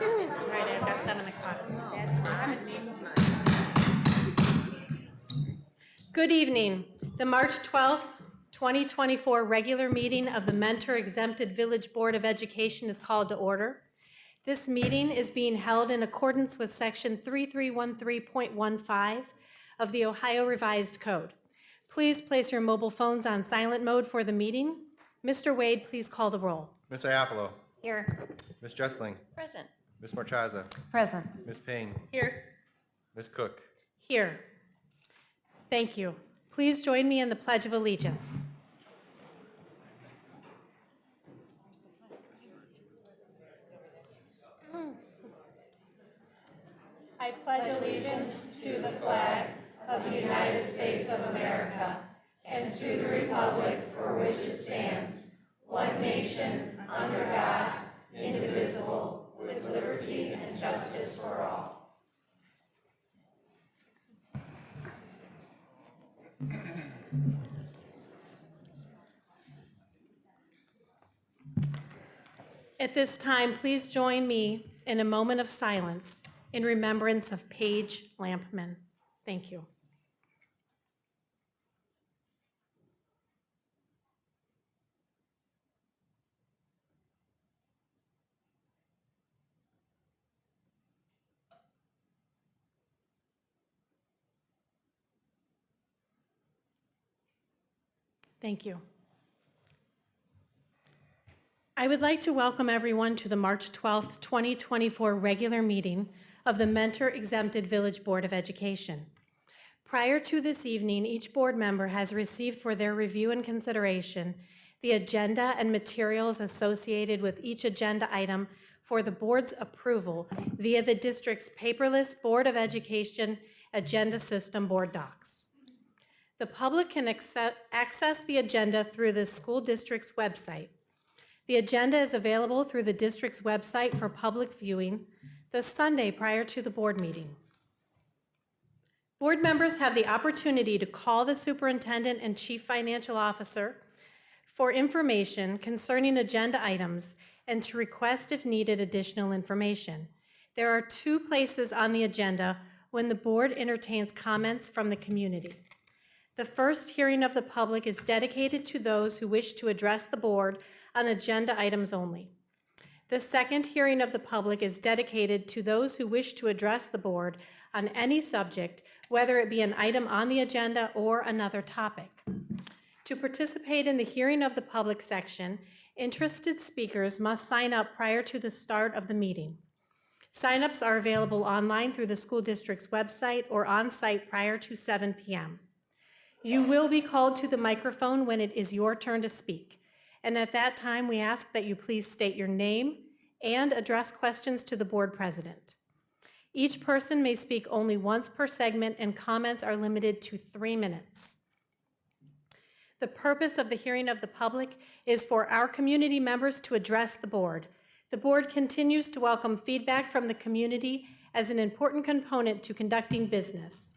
Right, I've got 7 o'clock. That's right. Good evening. The March 12th, 2024 regular meeting of the Mentor Exempted Village Board of Education is called to order. This meeting is being held in accordance with Section 3313.15 of the Ohio Revised Code. Please place your mobile phones on silent mode for the meeting. Mr. Wade, please call the roll. Ms. Iapolo. Here. Ms. Jessling. Present. Ms. Marchaza. Present. Ms. Payne. Here. Ms. Cook. Here. Thank you. Please join me in the Pledge of Allegiance. I pledge allegiance to the flag of the United States of America and to the republic for which it stands, one nation, under God, indivisible, with liberty and justice for all. At this time, please join me in a moment of silence in remembrance of Paige Lampman. Thank you. Thank you. I would like to welcome everyone to the March 12th, 2024 regular meeting of the Mentor Exempted Village Board of Education. Prior to this evening, each board member has received for their review and consideration the agenda and materials associated with each agenda item for the board's approval via the district's paperless Board of Education agenda system board docs. The public can access the agenda through the school district's website. The agenda is available through the district's website for public viewing the Sunday prior to the board meeting. Board members have the opportunity to call the superintendent and chief financial officer for information concerning agenda items and to request, if needed, additional information. There are 2 places on the agenda when the board entertains comments from the community. The first hearing of the public is dedicated to those who wish to address the board on agenda items only. The second hearing of the public is dedicated to those who wish to address the board on any subject, whether it be an item on the agenda or another topic. To participate in the hearing of the public section, interested speakers must sign up prior to the start of the meeting. Sign-ups are available online through the school district's website or on-site prior to 7 p.m. You will be called to the microphone when it is your turn to speak, and at that time, we ask that you please state your name and address questions to the board president. Each person may speak only once per segment, and comments are limited to 3 minutes. The purpose of the hearing of the public is for our community members to address the board. The board continues to welcome feedback from the community as an important component to conducting business.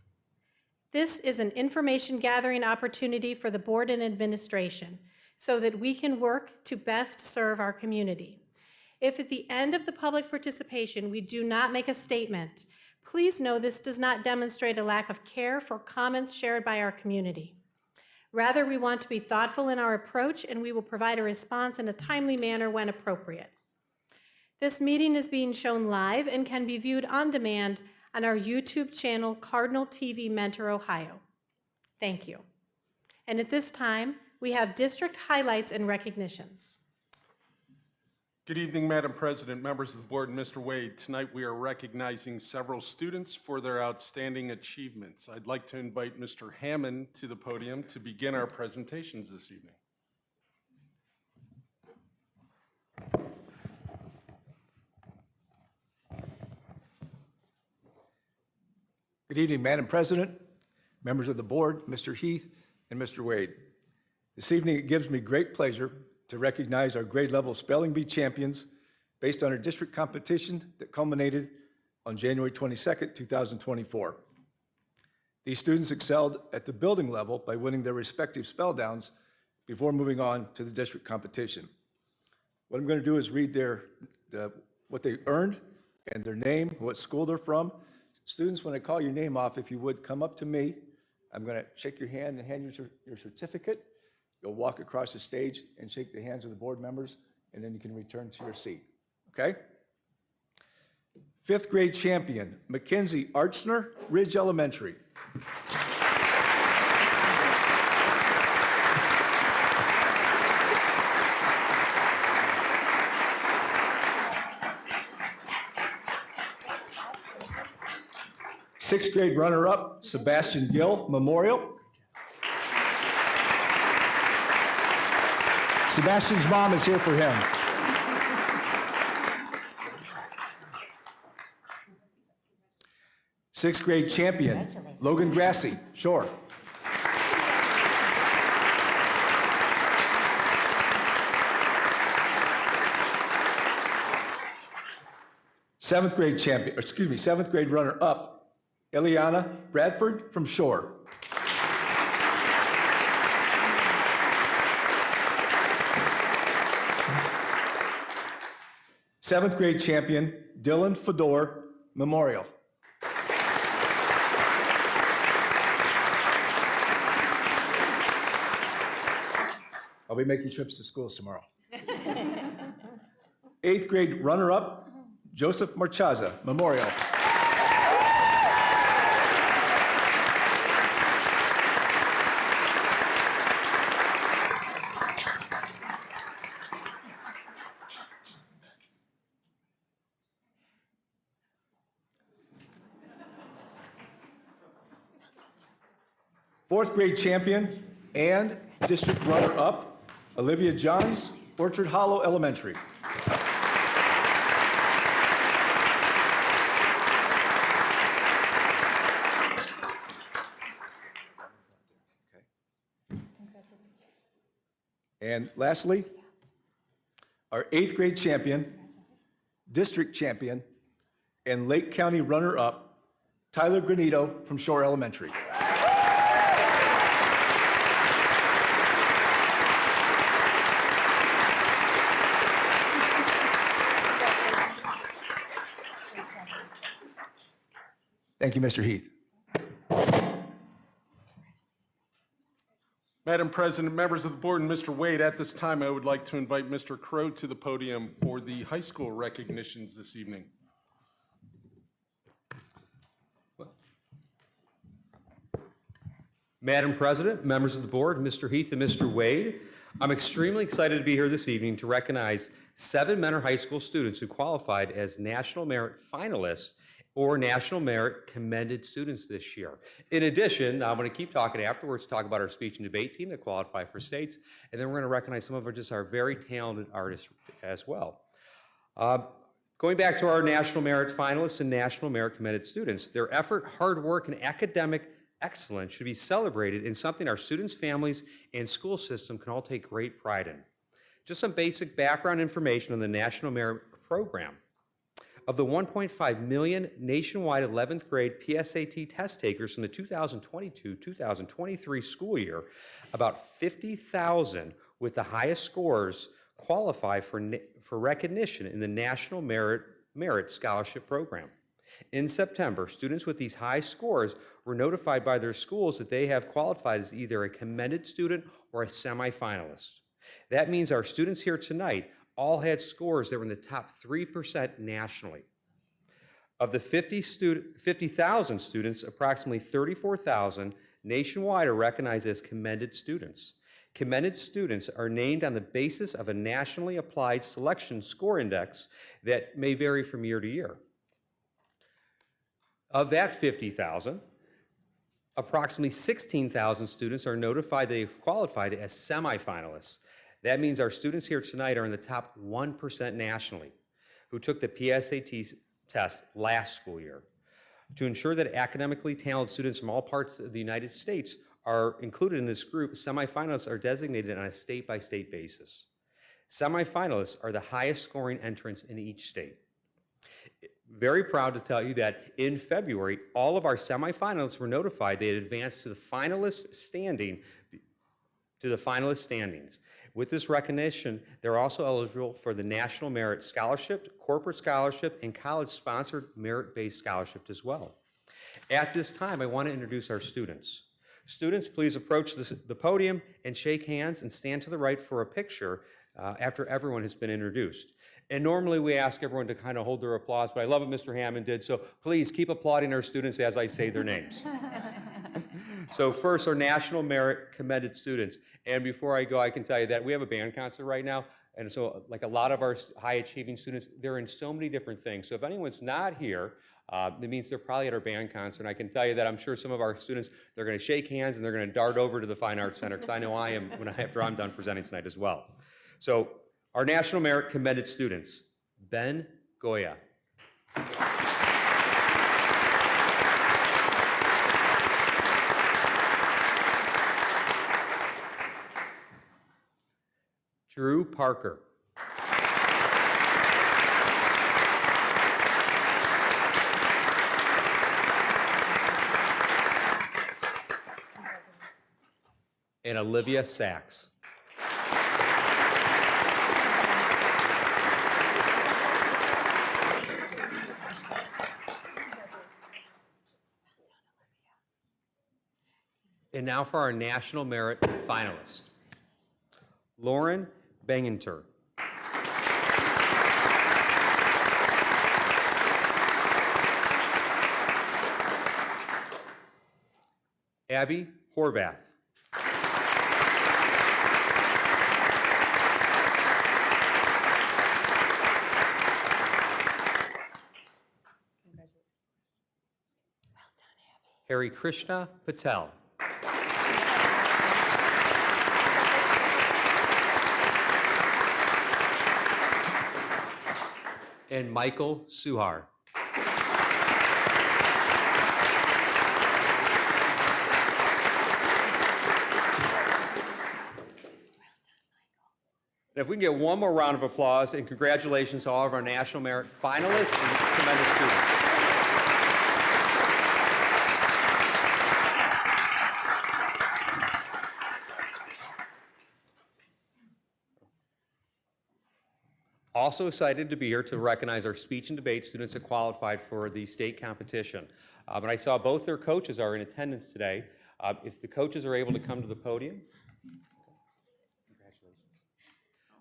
This is an information gathering opportunity for the board and administration so that we can work to best serve our community. If at the end of the public participation we do not make a statement, please know this does not demonstrate a lack of care for comments shared by our community. Rather, we want to be thoughtful in our approach, and we will provide a response in a timely manner when appropriate. This meeting is being shown live and can be viewed on demand on our YouTube channel, Cardinal TV Mentor, Ohio. Thank you. And at this time, we have district highlights and recognitions. Good evening, Madam President, members of the board, and Mr. Wade. Tonight we are recognizing several students for their outstanding achievements. I'd like to invite Mr. Hammond to the podium to begin our presentations this evening. Good evening, Madam President, members of the board, Mr. Heath, and Mr. Wade. This evening, it gives me great pleasure to recognize our grade level spelling bee champions based on our district competition that culminated on January 22nd, 2024. These students excelled at the building level by winning their respective spell downs before moving on to the district competition. What I'm going to do is read what they earned and their name, what school they're from. Students, when I call your name off, if you would, come up to me. I'm going to shake your hand and hand you your certificate. You'll walk across the stage and shake the hands of the board members, and then you can return to your seat, okay? Fifth grade champion, Mackenzie Archner, Ridge Elementary. Sixth grade runner-up, Sebastian Gill, Memorial. Sebastian's mom is here for him. Sixth grade champion, Logan Grassi, Shore. Seventh grade runner-up, Eliana Bradford from Shore. Seventh grade champion, Dylan Fedor, Memorial. I'll be making trips to schools tomorrow. Eighth grade runner-up, Joseph Marchaza, Memorial. Fourth grade champion and district runner-up, Olivia Johns, Orchard Hollow Elementary. And lastly, our eighth grade champion, district champion, and Lake County runner-up, Tyler Granito from Shore Elementary. Thank you, Mr. Heath. Madam President, members of the board, and Mr. Wade, at this time, I would like to invite Mr. Crow to the podium for the high school recognitions this evening. Madam President, members of the board, Mr. Heath and Mr. Wade, I'm extremely excited to be here this evening to recognize 7 Mentor High School students who qualified as National Merit finalists or National Merit commended students this year. In addition, I'm going to keep talking afterwards, talk about our speech and debate team that qualify for states, and then we're going to recognize some of our very talented artists as well. Going back to our National Merit finalists and National Merit commended students, their effort, hard work, and academic excellence should be celebrated in something our students, families, and school system can all take great pride in. Just some basic background information on the National Merit Program. Of the 1.5 million nationwide 11th grade PSAT test takers from the 2022-2023 school year, about 50,000 with the highest scores qualify for recognition in the National Merit Scholarship Program. In September, students with these high scores were notified by their schools that they have qualified as either a commended student or a semifinalist. That means our students here tonight all had scores that were in the top 3% nationally. Of the 50,000 students, approximately 34,000 nationwide are recognized as commended students. Commended students are named on the basis of a nationally applied selection score index that may vary from year to year. Of that 50,000, approximately 16,000 students are notified they've qualified as semifinalists. That means our students here tonight are in the top 1% nationally who took the PSAT test last school year. To ensure that academically talented students from all parts of the United States are included in this group, semifinalists are designated on a state-by-state basis. Semifinalists are the highest scoring entrants in each state. Very proud to tell you that in February, all of our semifinalists were notified they had advanced to the finalist standings. With this recognition, they're also eligible for the National Merit Scholarship, Corporate Scholarship, and college-sponsored merit-based scholarship as well. At this time, I want to introduce our students. Students, please approach the podium and shake hands and stand to the right for a picture after everyone has been introduced. And normally we ask everyone to kind of hold their applause, but I love what Mr. Hammond did, so please keep applauding our students as I say their names. So first, our National Merit Commended students. And before I go, I can tell you that we have a band concert right now, and so like a lot of our high-achieving students, they're in so many different things. So if anyone's not here, that means they're probably at our band concert. And I can tell you that I'm sure some of our students, they're going to shake hands and they're going to dart over to the Fine Arts Center, because I know I am after I'm done presenting tonight as well. So our National Merit Commended students, Ben Goya. Drew Parker. And Olivia Sachs. And now for our National Merit finalist. Lauren Bangenter. Abby Horvath. Harry Krishna Patel. And Michael Suhar. And if we can get one more round of applause and congratulations to all of our National Merit finalists and commended students. Also excited to be here to recognize our speech and debate students that qualified for the state competition. But I saw both their coaches are in attendance today. If the coaches are able to come to the podium. Congratulations.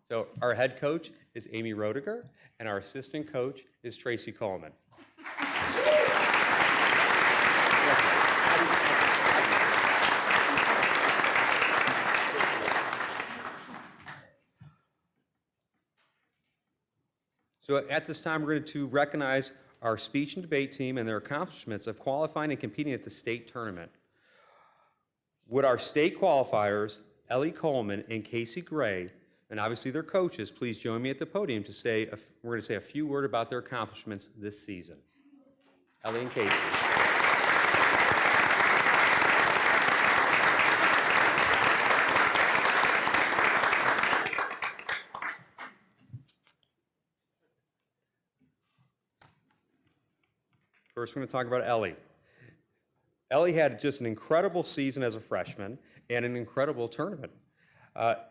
So our head coach is Amy Roediger, and our assistant coach is Tracy Coleman. So at this time, we're going to recognize our speech and debate team and their accomplishments of qualifying and competing at the state tournament. Would our state qualifiers, Ellie Coleman and Casey Gray, and obviously their coaches, please join me at the podium to say, we're going to say a few words about their accomplishments this season. Ellie and Casey. First, we're going to talk about Ellie. Ellie had just an incredible season as a freshman and an incredible tournament.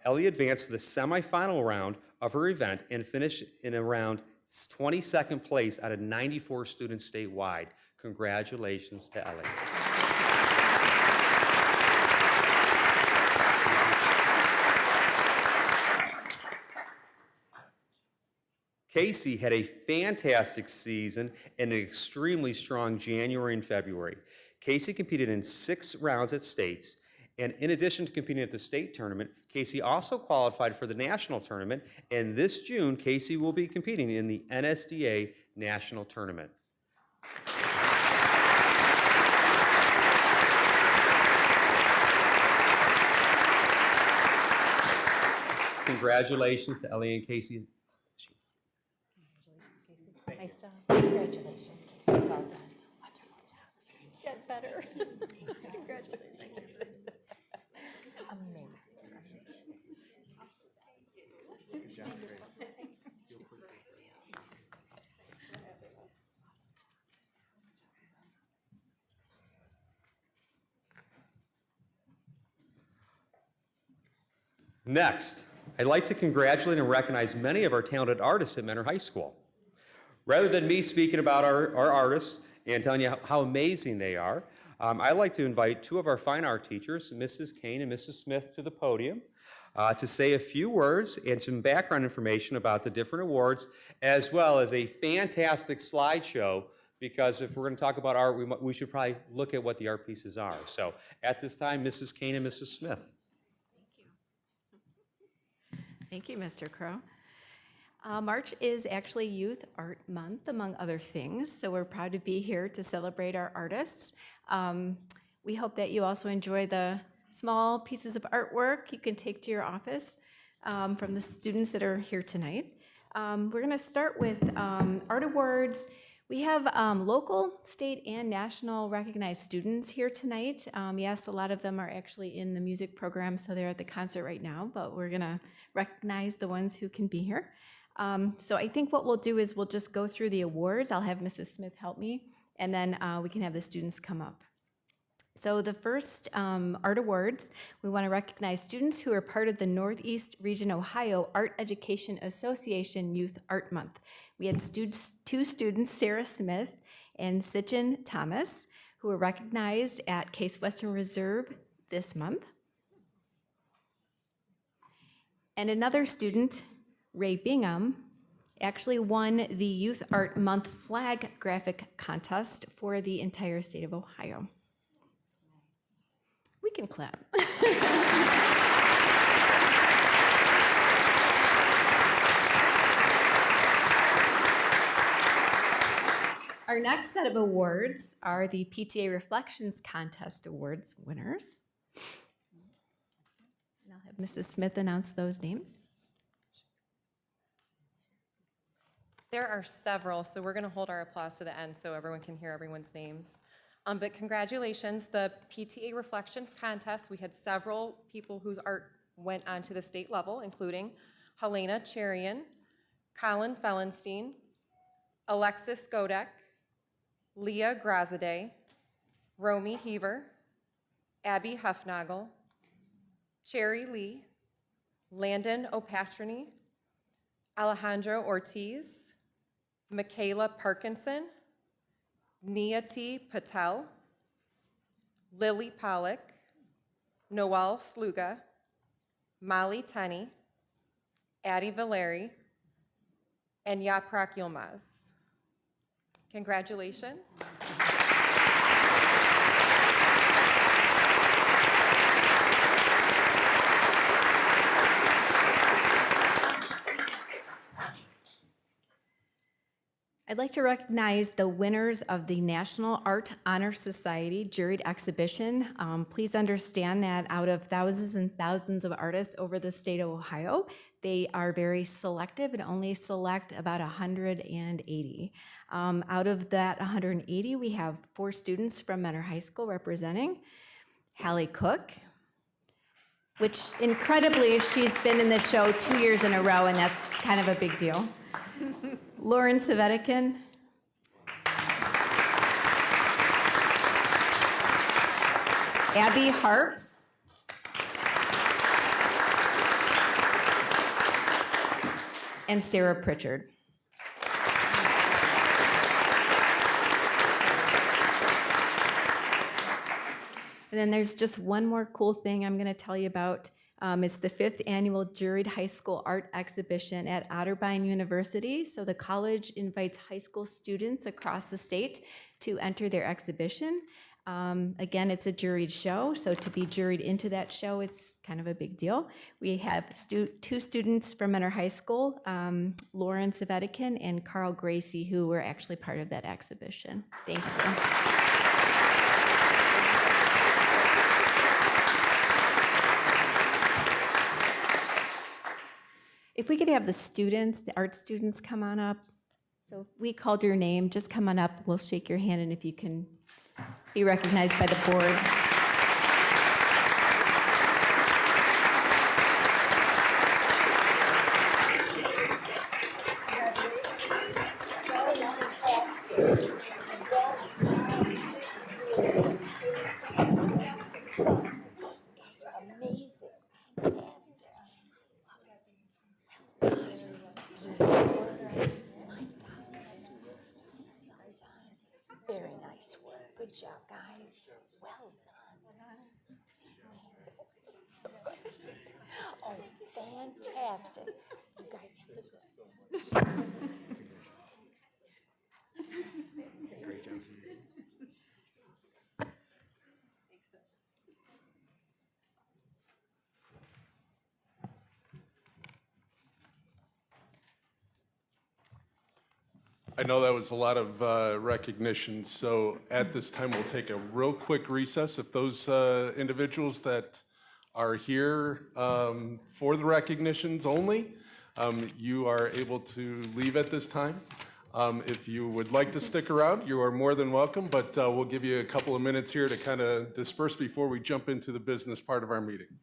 Ellie advanced to the semifinal round of her event and finished in around 22nd place out of 94 students statewide. Congratulations to Ellie. Casey had a fantastic season and an extremely strong January and February. Casey competed in 6 rounds at states, and in addition to competing at the state tournament, Casey also qualified for the national tournament, and this June, Casey will be competing in the NSDA National Tournament. Congratulations to Ellie and Casey. Nice job. Congratulations, Casey. Well done. Wonderful job. Get better. Congratulations. Amazing. Next, I'd like to congratulate and recognize many of our talented artists at Mentor High School. Rather than me speaking about our artists and telling you how amazing they are, I'd like to invite two of our fine art teachers, Mrs. Kane and Mrs. Smith, to the podium to say a few words and some background information about the different awards, as well as a fantastic slideshow, because if we're going to talk about art, we should probably look at what the art pieces are. So at this time, Mrs. Kane and Mrs. Smith. Thank you, Mr. Crow. March is actually Youth Art Month, among other things, so we're proud to be here to celebrate our artists. We hope that you also enjoy the small pieces of artwork you can take to your office from the students that are here tonight. We're going to start with art awards. We have local, state, and national recognized students here tonight. Yes, a lot of them are actually in the music program, so they're at the concert right now, but we're going to recognize the ones who can be here. So I think what we'll do is we'll just go through the awards. I'll have Mrs. Smith help me, and then we can have the students come up. So the first art awards, we want to recognize students who are part of the Northeast Region Ohio Art Education Association Youth Art Month. We had two students, Sarah Smith and Sitchin Thomas, who were recognized at Case Western Reserve this month. And another student, Ray Bingham, actually won the Youth Art Month flag graphic contest for the entire state of Ohio. We can clap. Our next set of awards are the PTA Reflections Contest Awards winners. And I'll have Mrs. Smith announce those names. There are several, so we're going to hold our applause to the end so everyone can hear everyone's names. But congratulations, the PTA Reflections Contest, we had several people whose art went on to the state level, including Helena Cherian, Colin Fellenstein, Alexis Godek, Leah Grazadeh, Romy Heaver, Abby Huffnagel, Cherry Lee, Landon Opatrany, Alejandro Ortiz, Michaela Parkinson, Niyati Patel, Lily Pollock, Noel Sluga, Molly Tenney, Addie Valeri, and Yaprak Yilmaz. Congratulations. I'd like to recognize the winners of the National Art Honor Society juried exhibition. Please understand that out of thousands and thousands of artists over the state of Ohio, they are very selective and only select about 180. Out of that 180, we have 4 students from Mentor High School representing. Hallie Cook, which incredibly, she's been in the show 2 years in a row, and that's kind of a big deal. Lauren Savetikin, Abby Harps, and Sarah Pritchard. And then there's just one more cool thing I'm going to tell you about. It's the 5th annual Juried High School Art Exhibition at Otterbein University. So the college invites high school students across the state to enter their exhibition. Again, it's a juried show, so to be juried into that show, it's kind of a big deal. We have 2 students from Mentor High School, Lauren Savetikin and Carl Gracie, who were actually part of that exhibition. Thank you. If we could have the students, the art students come on up. So if we called your name, just come on up, we'll shake your hand, and if you can be recognized by the board. Very nice work. Good job, guys. Well done. Oh, fantastic. You guys have the goods. I know that was a lot of recognition, so at this time, we'll take a real quick recess. If those individuals that are here for the recognitions only, you are able to leave at this time. If you would like to stick around, you are more than welcome, but we'll give you a couple of minutes here to kind of disperse before we jump into the business part of our meeting.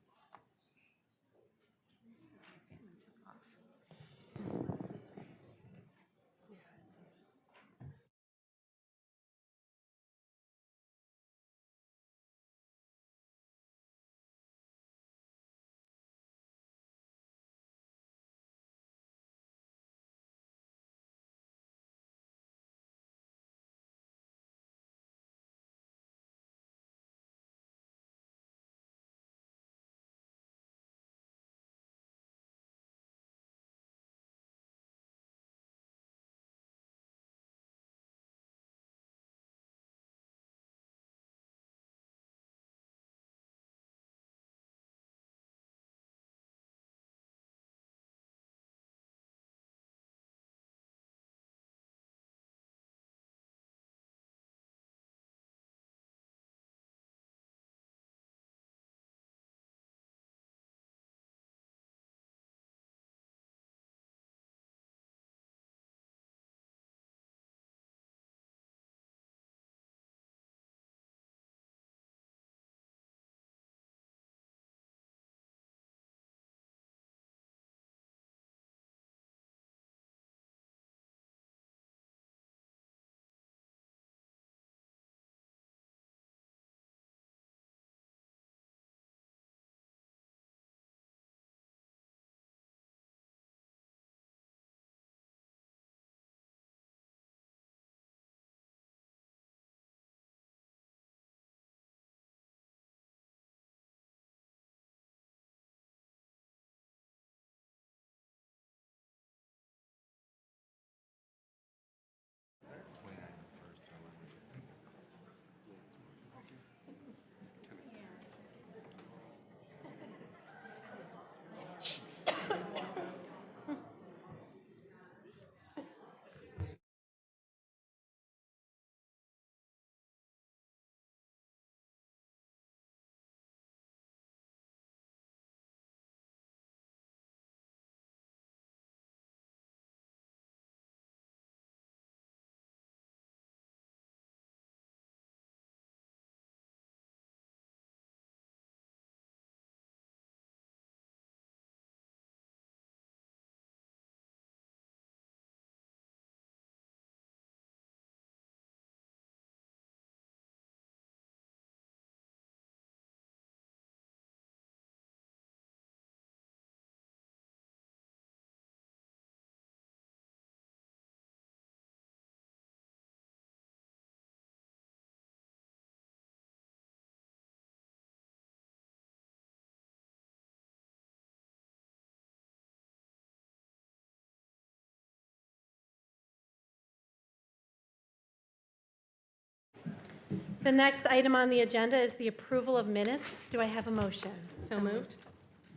The next item on the agenda is the approval of minutes. Do I have a motion? So moved.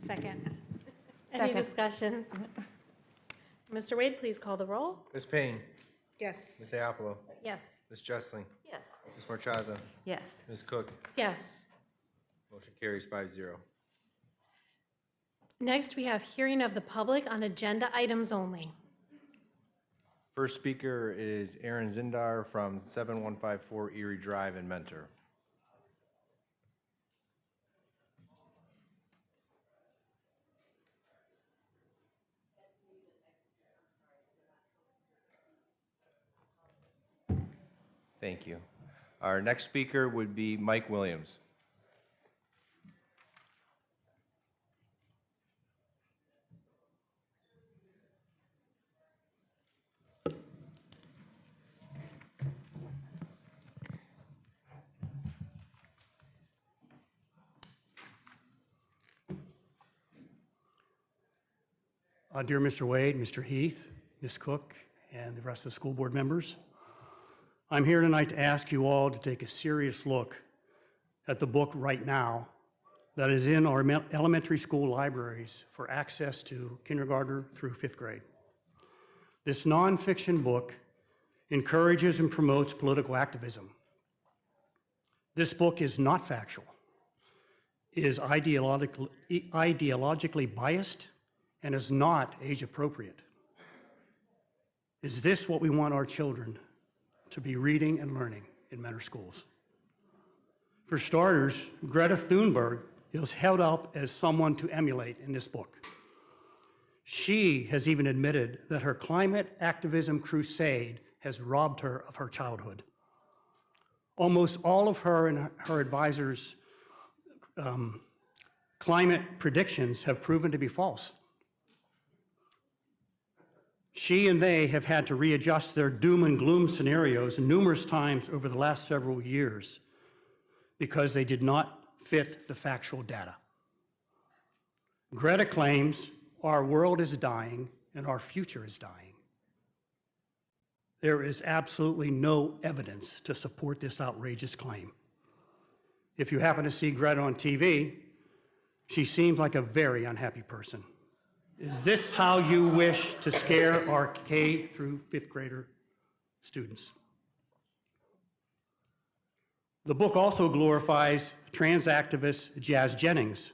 Second. Any discussion? Mr. Wade, please call the roll. Ms. Payne, Yes. Ms. Iapolo, Yes. Ms. Jessling, Yes. Ms. Marchaza, Yes. Ms. Cook. Yes. Motion carries 5-0. Next, we have hearing of the public on agenda items only. First speaker is Aaron Zindar from 7154 Erie Drive in Mentor. Thank you. Our next speaker would be Mike Williams. Dear Mr. Wade, Mr. Heath, Ms. Cook, and the rest of the school board members, I'm here tonight to ask you all to take a serious look at the book Right Now that is in our elementary school libraries for access to kindergarten through 5th grade. This nonfiction book encourages and promotes political activism. This book is not factual, is ideologically biased, and is not age appropriate. Is this what we want our children to be reading and learning in Mentor schools? For starters, Greta Thunberg is held up as someone to emulate in this book. She has even admitted that her climate activism crusade has robbed her of her childhood. Almost all of her and her advisors' climate predictions have proven to be false. She and they have had to readjust their doom and gloom scenarios numerous times over the last several years because they did not fit the factual data. Greta claims our world is dying and our future is dying. There is absolutely no evidence to support this outrageous claim. If you happen to see Greta on TV, she seems like a very unhappy person. Is this how you wish to scare our K through 5th grader students? The book also glorifies trans activist Jazz Jennings.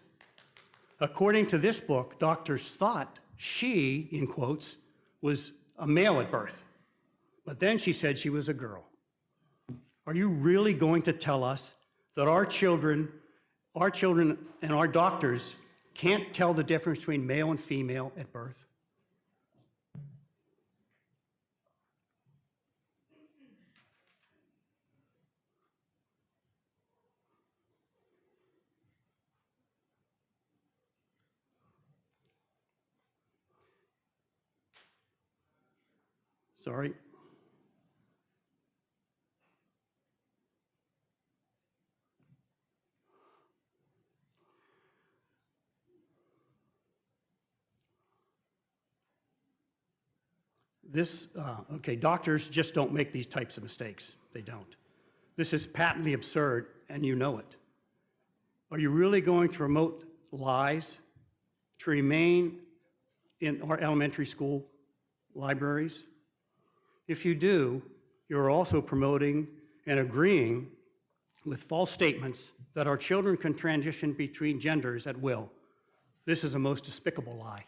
According to this book, doctors thought she, in quotes, was a male at birth, but then she said she was a girl. Are you really going to tell us that our children and our doctors can't tell the difference between male and female at birth? Sorry. Doctors just don't make these types of mistakes. They don't. This is patently absurd, and you know it. Are you really going to promote lies to remain in our elementary school libraries? If you do, you're also promoting and agreeing with false statements that our children can transition between genders at will. This is a most despicable lie.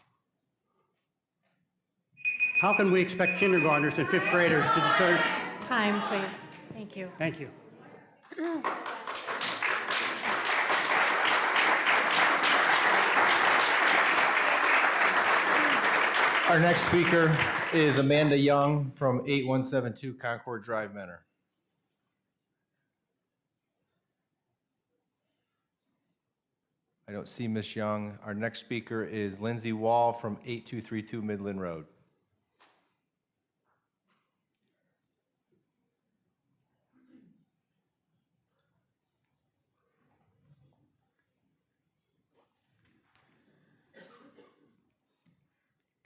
How can we expect kindergartners and 5th graders to discern? Time, please. Thank you. Thank you. Our next speaker is Amanda Young from 8172 Concord Drive, Mentor. I don't see Miss Young. Our next speaker is Lindsay Wall from 8232 Midland Road.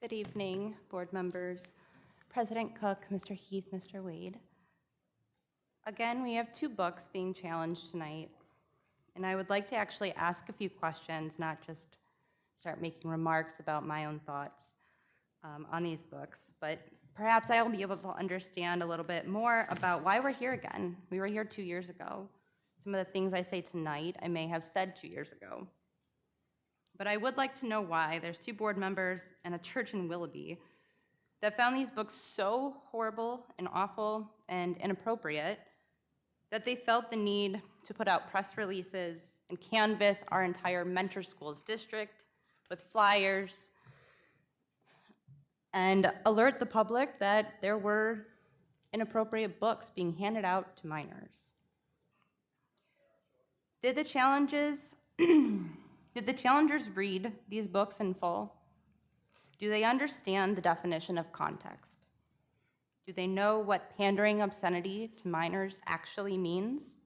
Good evening, board members, President Cook, Mr. Heath, Mr. Wade. Again, we have 2 books being challenged tonight, and I would like to actually ask a few questions, not just start making remarks about my own thoughts on these books, but perhaps I'll be able to understand a little bit more about why we're here again. We were here 2 years ago. Some of the things I say tonight, I may have said 2 years ago. But I would like to know why there's 2 board members and a church in Willoughby that found these books so horrible and awful and inappropriate that they felt the need to put out press releases and canvass our entire Mentor Schools district with flyers and alert the public that there were inappropriate books being handed out to minors. Did the challengers read these books in full? Do they understand the definition of context? Do they know what pandering obscenity to minors actually means?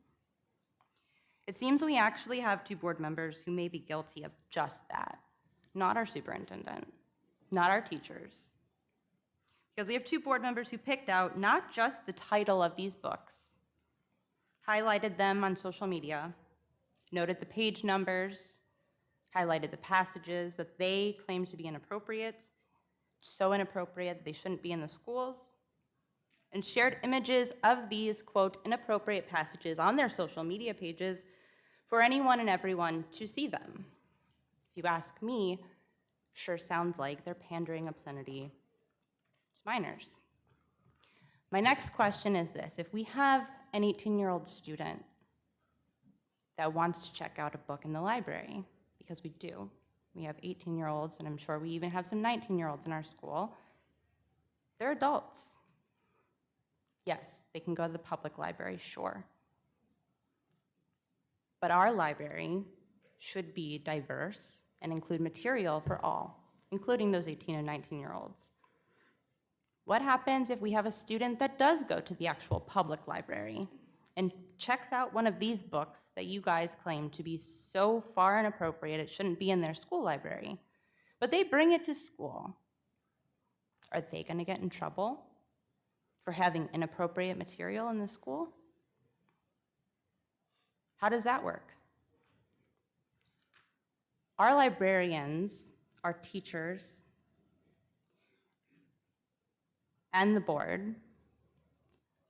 It seems we actually have 2 board members who may be guilty of just that, not our superintendent, not our teachers. Because we have two board members who picked out not just the title of these books, highlighted them on social media, noted the page numbers, highlighted the passages that they claim to be inappropriate, so inappropriate that they shouldn't be in the schools, and shared images of these, quote, inappropriate passages on their social media pages for anyone and everyone to see them. If you ask me, sure sounds like they're pandering obscenity to minors. My next question is this: if we have an 18-year-old student that wants to check out a book in the library, because we do, we have 18-year-olds, and I'm sure we even have some 19-year-olds in our school, they're adults. Yes, they can go to the public library, sure. But our library should be diverse and include material for all, including those 18 and 19-year-olds. What happens if we have a student that does go to the actual public library and checks out one of these books that you guys claim to be so far inappropriate it shouldn't be in their school library, but they bring it to school? Are they going to get in trouble for having inappropriate material in the school? How does that work? Our librarians, our teachers, and the board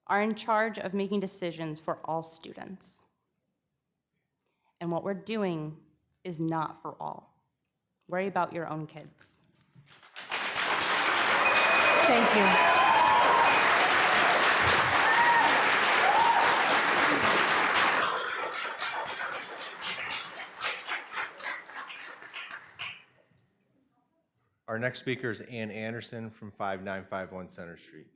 are in charge of making decisions for all students. And what we're doing is not for all. Worry about your own kids. Thank you. Our next speaker is Ann Anderson from 5951 Center Street.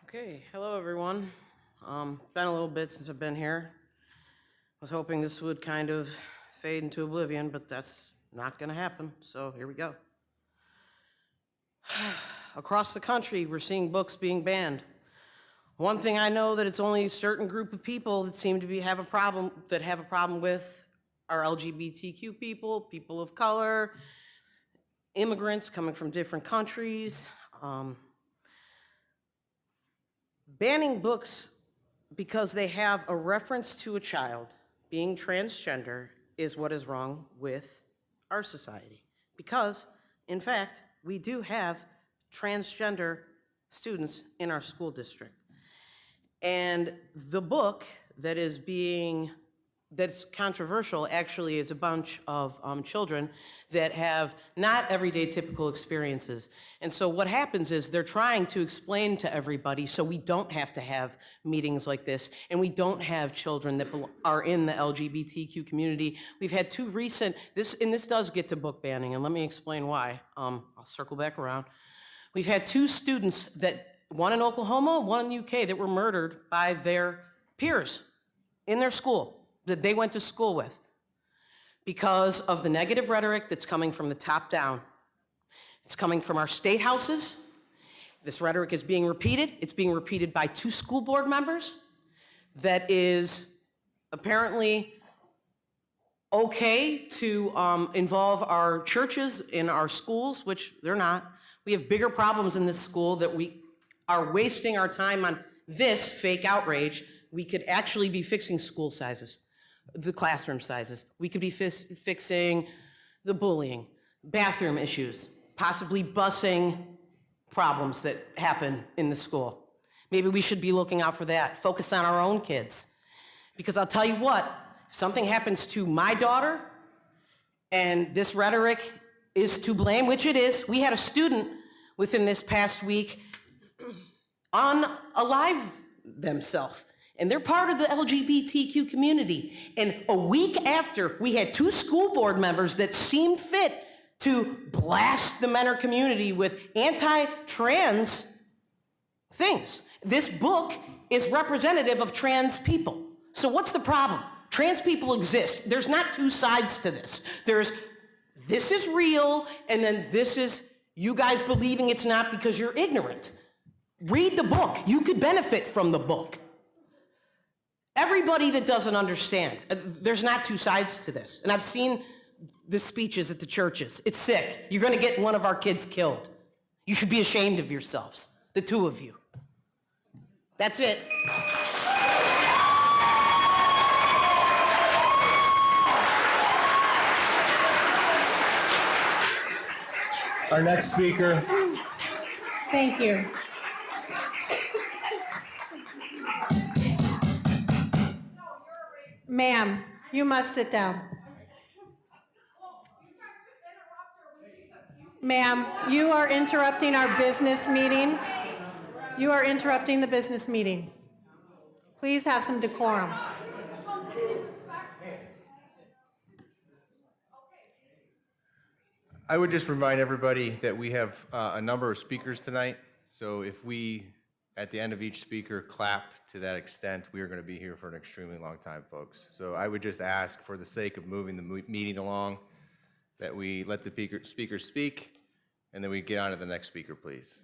Okay, hello everyone. Been a little bit since I've been here. Was hoping this would kind of fade into oblivion, but that's not gonna happen, so here we go. Across the country, we're seeing books being banned. One thing I know that it's only a certain group of people that seem to have a problem with are LGBTQ people, people of color, immigrants coming from different countries. Banning books because they have a reference to a child being transgender is what is wrong with our society. Because, in fact, we do have transgender students in our school district. And the book that's controversial actually is a bunch of children that have not everyday typical experiences. And so what happens is they're trying to explain to everybody so we don't have to have meetings like this, and we don't have children that are in the LGBTQ community. We've had two recent, this does get to book banning, and let me explain why. I'll circle back around. We've had two students, one in Oklahoma, one in the UK, that were murdered by their peers in their school that they went to school with because of the negative rhetoric that's coming from the top down. It's coming from our state houses. This rhetoric is being repeated. It's being repeated by two school board members that is apparently okay to involve our churches in our schools, which they're not. We have bigger problems in this school that we are wasting our time on this fake outrage. We could actually be fixing school sizes, the classroom sizes. We could be fixing the bullying, bathroom issues, possibly busing problems that happen in the school. Maybe we should be looking out for that, focus on our own kids. Because I'll tell you what, if something happens to my daughter and this rhetoric is to blame, which it is. We had a student within this past week unalive themselves. And they're part of the LGBTQ community. And a week after, we had two school board members that seemed fit to blast the Mentor community with anti-trans things. This book is representative of trans people. So what's the problem? Trans people exist. There's not two sides to this. This is real, and then this is You guys believing it's not because you're ignorant. Read the book. You could benefit from the book. Everybody that doesn't understand, there's not two sides to this. And I've seen the speeches at the churches. It's sick. You're going to get one of our kids killed. You should be ashamed of yourselves, the two of you. That's it. Our next speaker, Thank you. Ma'am, you must sit down. Ma'am, you are interrupting our business meeting. You are interrupting the business meeting. Please have some decorum. I would just remind everybody that we have a number of speakers tonight. So if we, at the end of each speaker, clap to that extent, we are going to be here for an extremely long time, folks. So I would just ask, for the sake of moving the meeting along, that we let the speaker speak, and then we get on to the next speaker, please.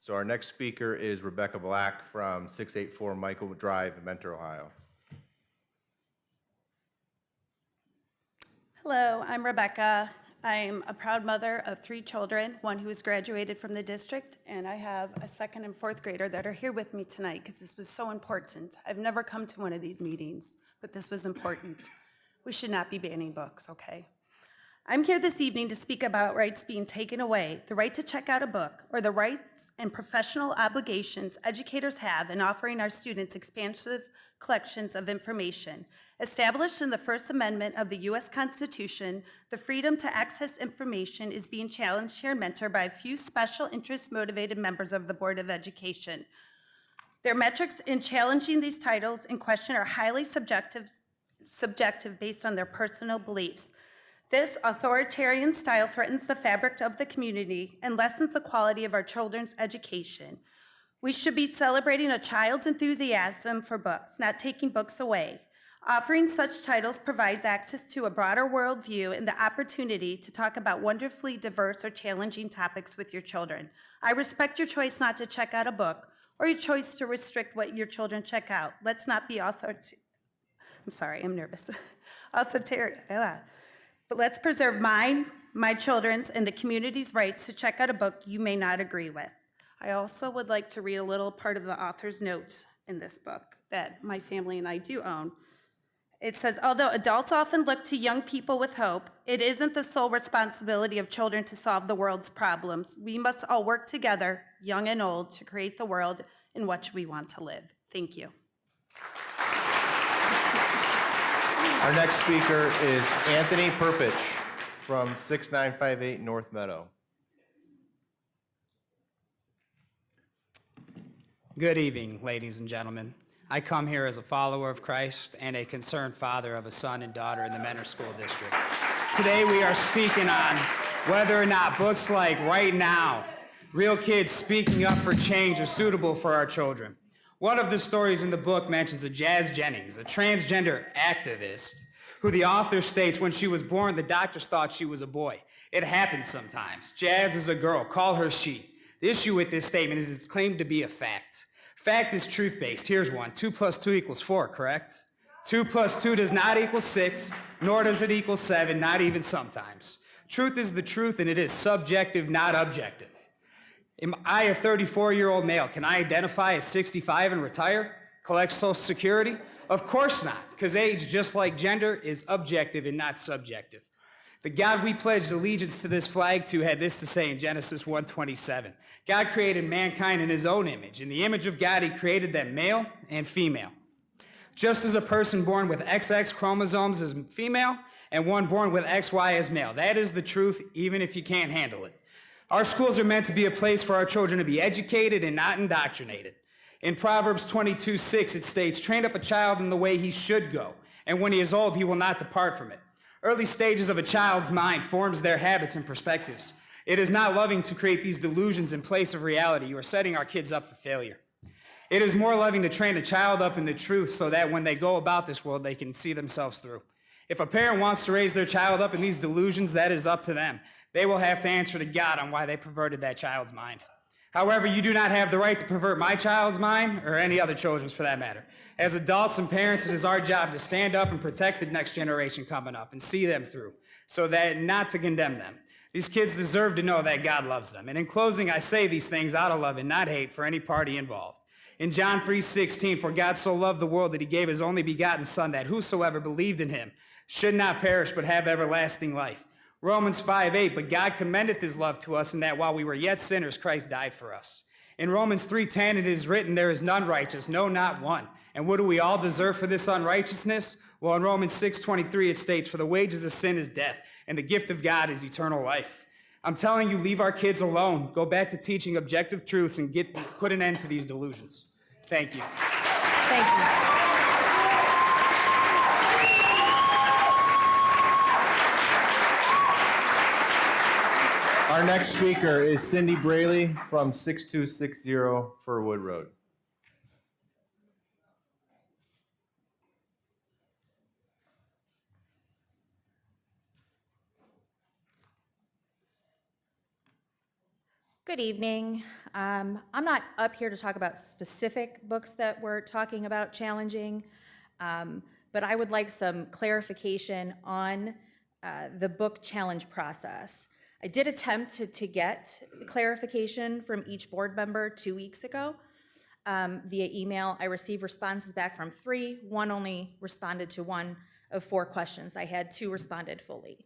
So our next speaker is Rebecca Black from 684 Michael Drive in Mentor, Ohio. Hello, I'm Rebecca. I'm a proud mother of 3 children, one who has graduated from the district, and I have a 2nd and 4th grader that are here with me tonight because this was so important. I've never come to one of these meetings, but this was important. We should not be banning books, okay? I'm here this evening to speak about rights being taken away, the right to check out a book, or the rights and professional obligations educators have in offering our students expansive collections of information. Established in the First Amendment of the U.S. Constitution, the freedom to access information is being challenged here in Mentor by a few special interest-motivated members of the Board of Education. Their metrics in challenging these titles in question are highly subjective based on their personal beliefs. This authoritarian style threatens the fabric of the community and lessens the quality of our children's education. We should be celebrating a child's enthusiasm for books, not taking books away. Offering such titles provides access to a broader worldview and the opportunity to talk about wonderfully diverse or challenging topics with your children. I respect your choice not to check out a book or your choice to restrict what your children check out. Let's not be authoritarian. But let's preserve mine, my children's, and the community's rights to check out a book you may not agree with. I also would like to read a little part of the author's notes in this book that my family and I do own. It says, although adults often look to young people with hope, it isn't the sole responsibility of children to solve the world's problems. We must all work together, young and old, to create the world in which we want to live. Thank you. Our next speaker is Anthony Perpich from 6958 North Meadow. Good evening, ladies and gentlemen. I come here as a follower of Christ and a concerned father of a son and daughter in the Mentor School District. Today we are speaking on whether or not books like Right Now, Real Kids Speaking Up for Change are suitable for our children. One of the stories in the book mentions a Jazz Jennings, a transgender activist, who the author states when she was born, the doctors thought she was a boy. It happens sometimes. Jazz is a girl. Call her she. The issue with this statement is it's claimed to be a fact. Fact is truth-based. Here's one. 2 + 2 = 4, correct? 2 + 2 does not equal 6, nor does it equal 7, not even sometimes. Truth is the truth, and it is subjective, not objective. Am I a 34-year-old male? Can I identify as 65 and retire? Collect Social Security? Of course not, because age, just like gender, is objective and not subjective. The God we pledged allegiance to this flag to had this to say in Genesis 1:27. God created mankind in his own image. In the image of God, he created them male and female. Just as a person born with XX chromosomes is female and one born with XY is male. That is the truth, even if you can't handle it. Our schools are meant to be a place for our children to be educated and not indoctrinated. In Proverbs 22:6, it states, train up a child in the way he should go, and when he is old, he will not depart from it. Early stages of a child's mind forms their habits and perspectives. It is not loving to create these delusions in place of reality. You are setting our kids up for failure. It is more loving to train a child up in the truth so that when they go about this world, they can see themselves through. If a parent wants to raise their child up in these delusions, that is up to them. They will have to answer to God on why they perverted that child's mind. However, you do not have the right to pervert my child's mind, or any other children's for that matter. As adults and parents, it is our job to stand up and protect the next generation coming up and see them through, so that not to condemn them. These kids deserve to know that God loves them. And in closing, I say these things out of love and not hate for any party involved. In John 3:16, for God so loved the world that he gave his only begotten Son, that whosoever believed in him should not perish but have everlasting life. Romans 5:8, but God commendeth his love to us in that while we were yet sinners, Christ died for us. In Romans 3:10, it is written, there is none righteous, no, not one. And what do we all deserve for this unrighteousness? Well, in Romans 6:23, it states, for the wages of sin is death, and the gift of God is eternal life. I'm telling you, leave our kids alone. Go back to teaching objective truths and put an end to these delusions. Thank you. Thank you. Our next speaker is Cindy Braley from 6260 Furwood Road. Good evening. I'm not up here to talk about specific books that we're talking about challenging, but I would like some clarification on the book challenge process. I did attempt to get clarification from each board member 2 weeks ago via email. I received responses back from 3. One only responded to 1 of 4 questions. I had 2 responded fully.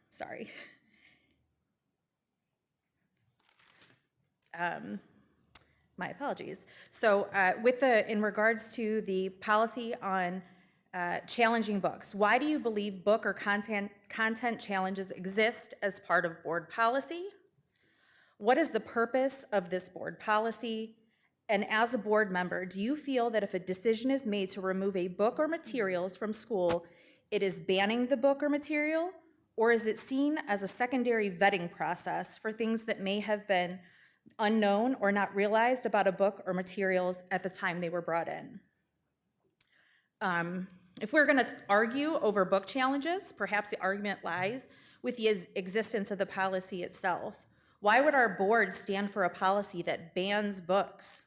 Sorry. My apologies. So in regards to the policy on challenging books, why do you believe book or content challenges exist as part of board policy? What is the purpose of this board policy? And as a board member, do you feel that if a decision is made to remove a book or materials from school, it is banning the book or material? Or is it seen as a secondary vetting process for things that may have been unknown or not realized about a book or materials at the time they were brought in? If we're going to argue over book challenges, perhaps the argument lies with the existence of the policy itself. Why would our board stand for a policy that bans books?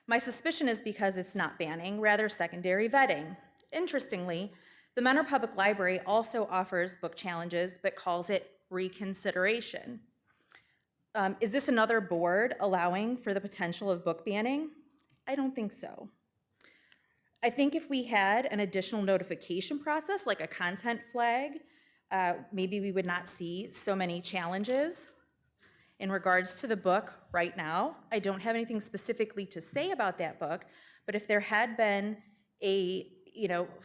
My suspicion is because it's not banning, rather secondary vetting. Interestingly, the Mentor Public Library also offers book challenges, but calls it reconsideration. Is this another board allowing for the potential of book banning? I don't think so. I think if we had an additional notification process, like a content flag, maybe we would not see so many challenges. In regards to the book right now, I don't have anything specifically to say about that book, but if there had been a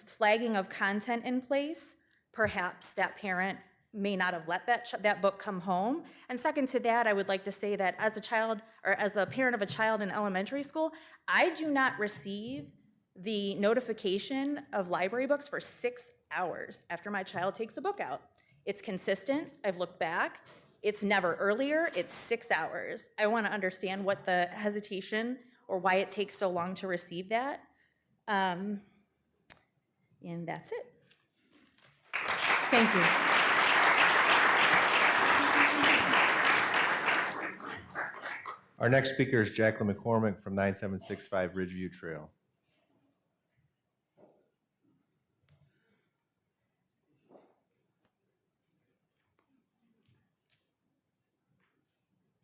flagging of content in place, perhaps that parent may not have let that book come home. And second to that, I would like to say that as a child, or as a parent of a child in elementary school, I do not receive the notification of library books for 6 hours after my child takes a book out. It's consistent. I've looked back. It's never earlier. It's 6 hours. I want to understand what the hesitation or why it takes so long to receive that. And that's it. Thank you. Our next speaker is Jacqueline McCormick from 9765 Ridgeview Trail.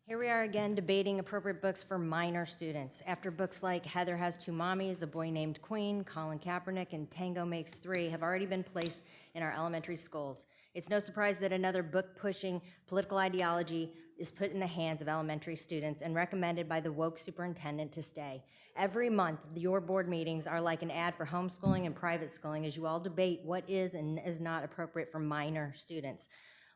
Here we are again debating appropriate books for minor students. After books like Heather Has Two Mommies, A Boy Named Queen, Colin Kaepernick, and Tango Makes Three have already been placed in our elementary schools. It's no surprise that another book-pushing political ideology is put in the hands of elementary students and recommended by the woke superintendent to stay. Every month, your board meetings are like an ad for homeschooling and private schooling as you all debate what is and is not appropriate for minor students.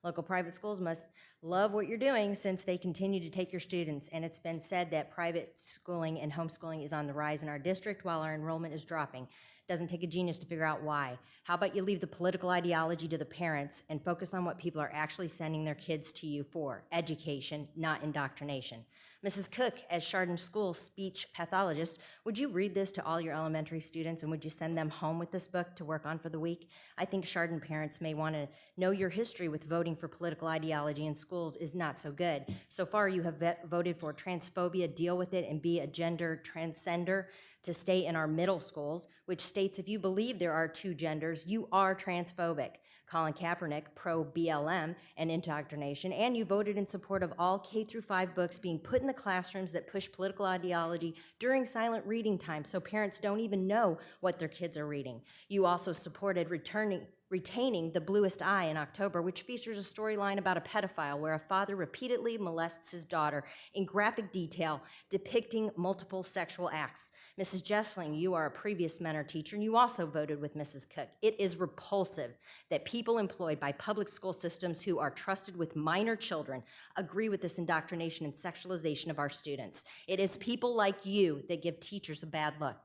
Local private schools must love what you're doing since they continue to take your students, and it's been said that private schooling and homeschooling is on the rise in our district while our enrollment is dropping. Doesn't take a genius to figure out why. How about you leave the political ideology to the parents and focus on what people are actually sending their kids to you for, education, not indoctrination. Mrs. Cook, as Chardon School speech pathologist, would you read this to all your elementary students and would you send them home with this book to work on for the week? I think Chardon parents may want to know your history with voting for political ideology in schools is not so good. So far, you have voted for transphobia, deal with it, and be a gender transcender to stay in our middle schools, which states if you believe there are two genders, you are transphobic. Colin Kaepernick, pro-BLM and indoctrination, and you voted in support of all K-5 books being put in the classrooms that push political ideology during silent reading time so parents don't even know what their kids are reading. You also supported retaining The Bluest Eye in October, which features a storyline about a pedophile where a father repeatedly molests his daughter in graphic detail depicting multiple sexual acts. Mrs. Jessling, you are a previous mentor teacher, and you also voted with Mrs. Cook. It is repulsive that people employed by public school systems who are trusted with minor children agree with this indoctrination and sexualization of our students. It is people like you that give teachers a bad look.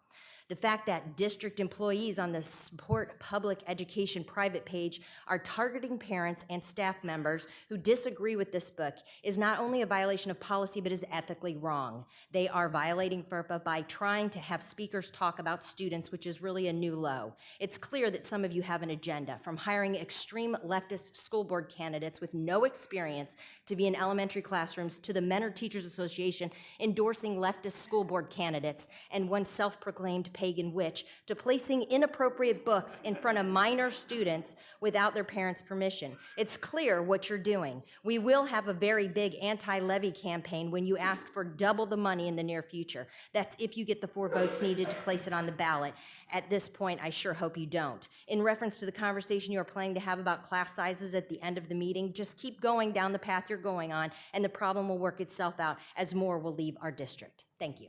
The fact that district employees on the Support Public Education private page are targeting parents and staff members who disagree with this book is not only a violation of policy, but is ethically wrong. They are violating FERPA by trying to have speakers talk about students, which is really a new low. It's clear that some of you have an agenda, from hiring extreme leftist school board candidates with no experience to be in elementary classrooms to the Mentor Teachers Association endorsing leftist school board candidates and one self-proclaimed pagan witch to placing inappropriate books in front of minor students without their parents' permission. It's clear what you're doing. We will have a very big anti-levy campaign when you ask for double the money in the near future. That's if you get the 4 votes needed to place it on the ballot. At this point, I sure hope you don't. In reference to the conversation you are planning to have about class sizes at the end of the meeting, just keep going down the path you're going on, and the problem will work itself out as more will leave our district. Thank you.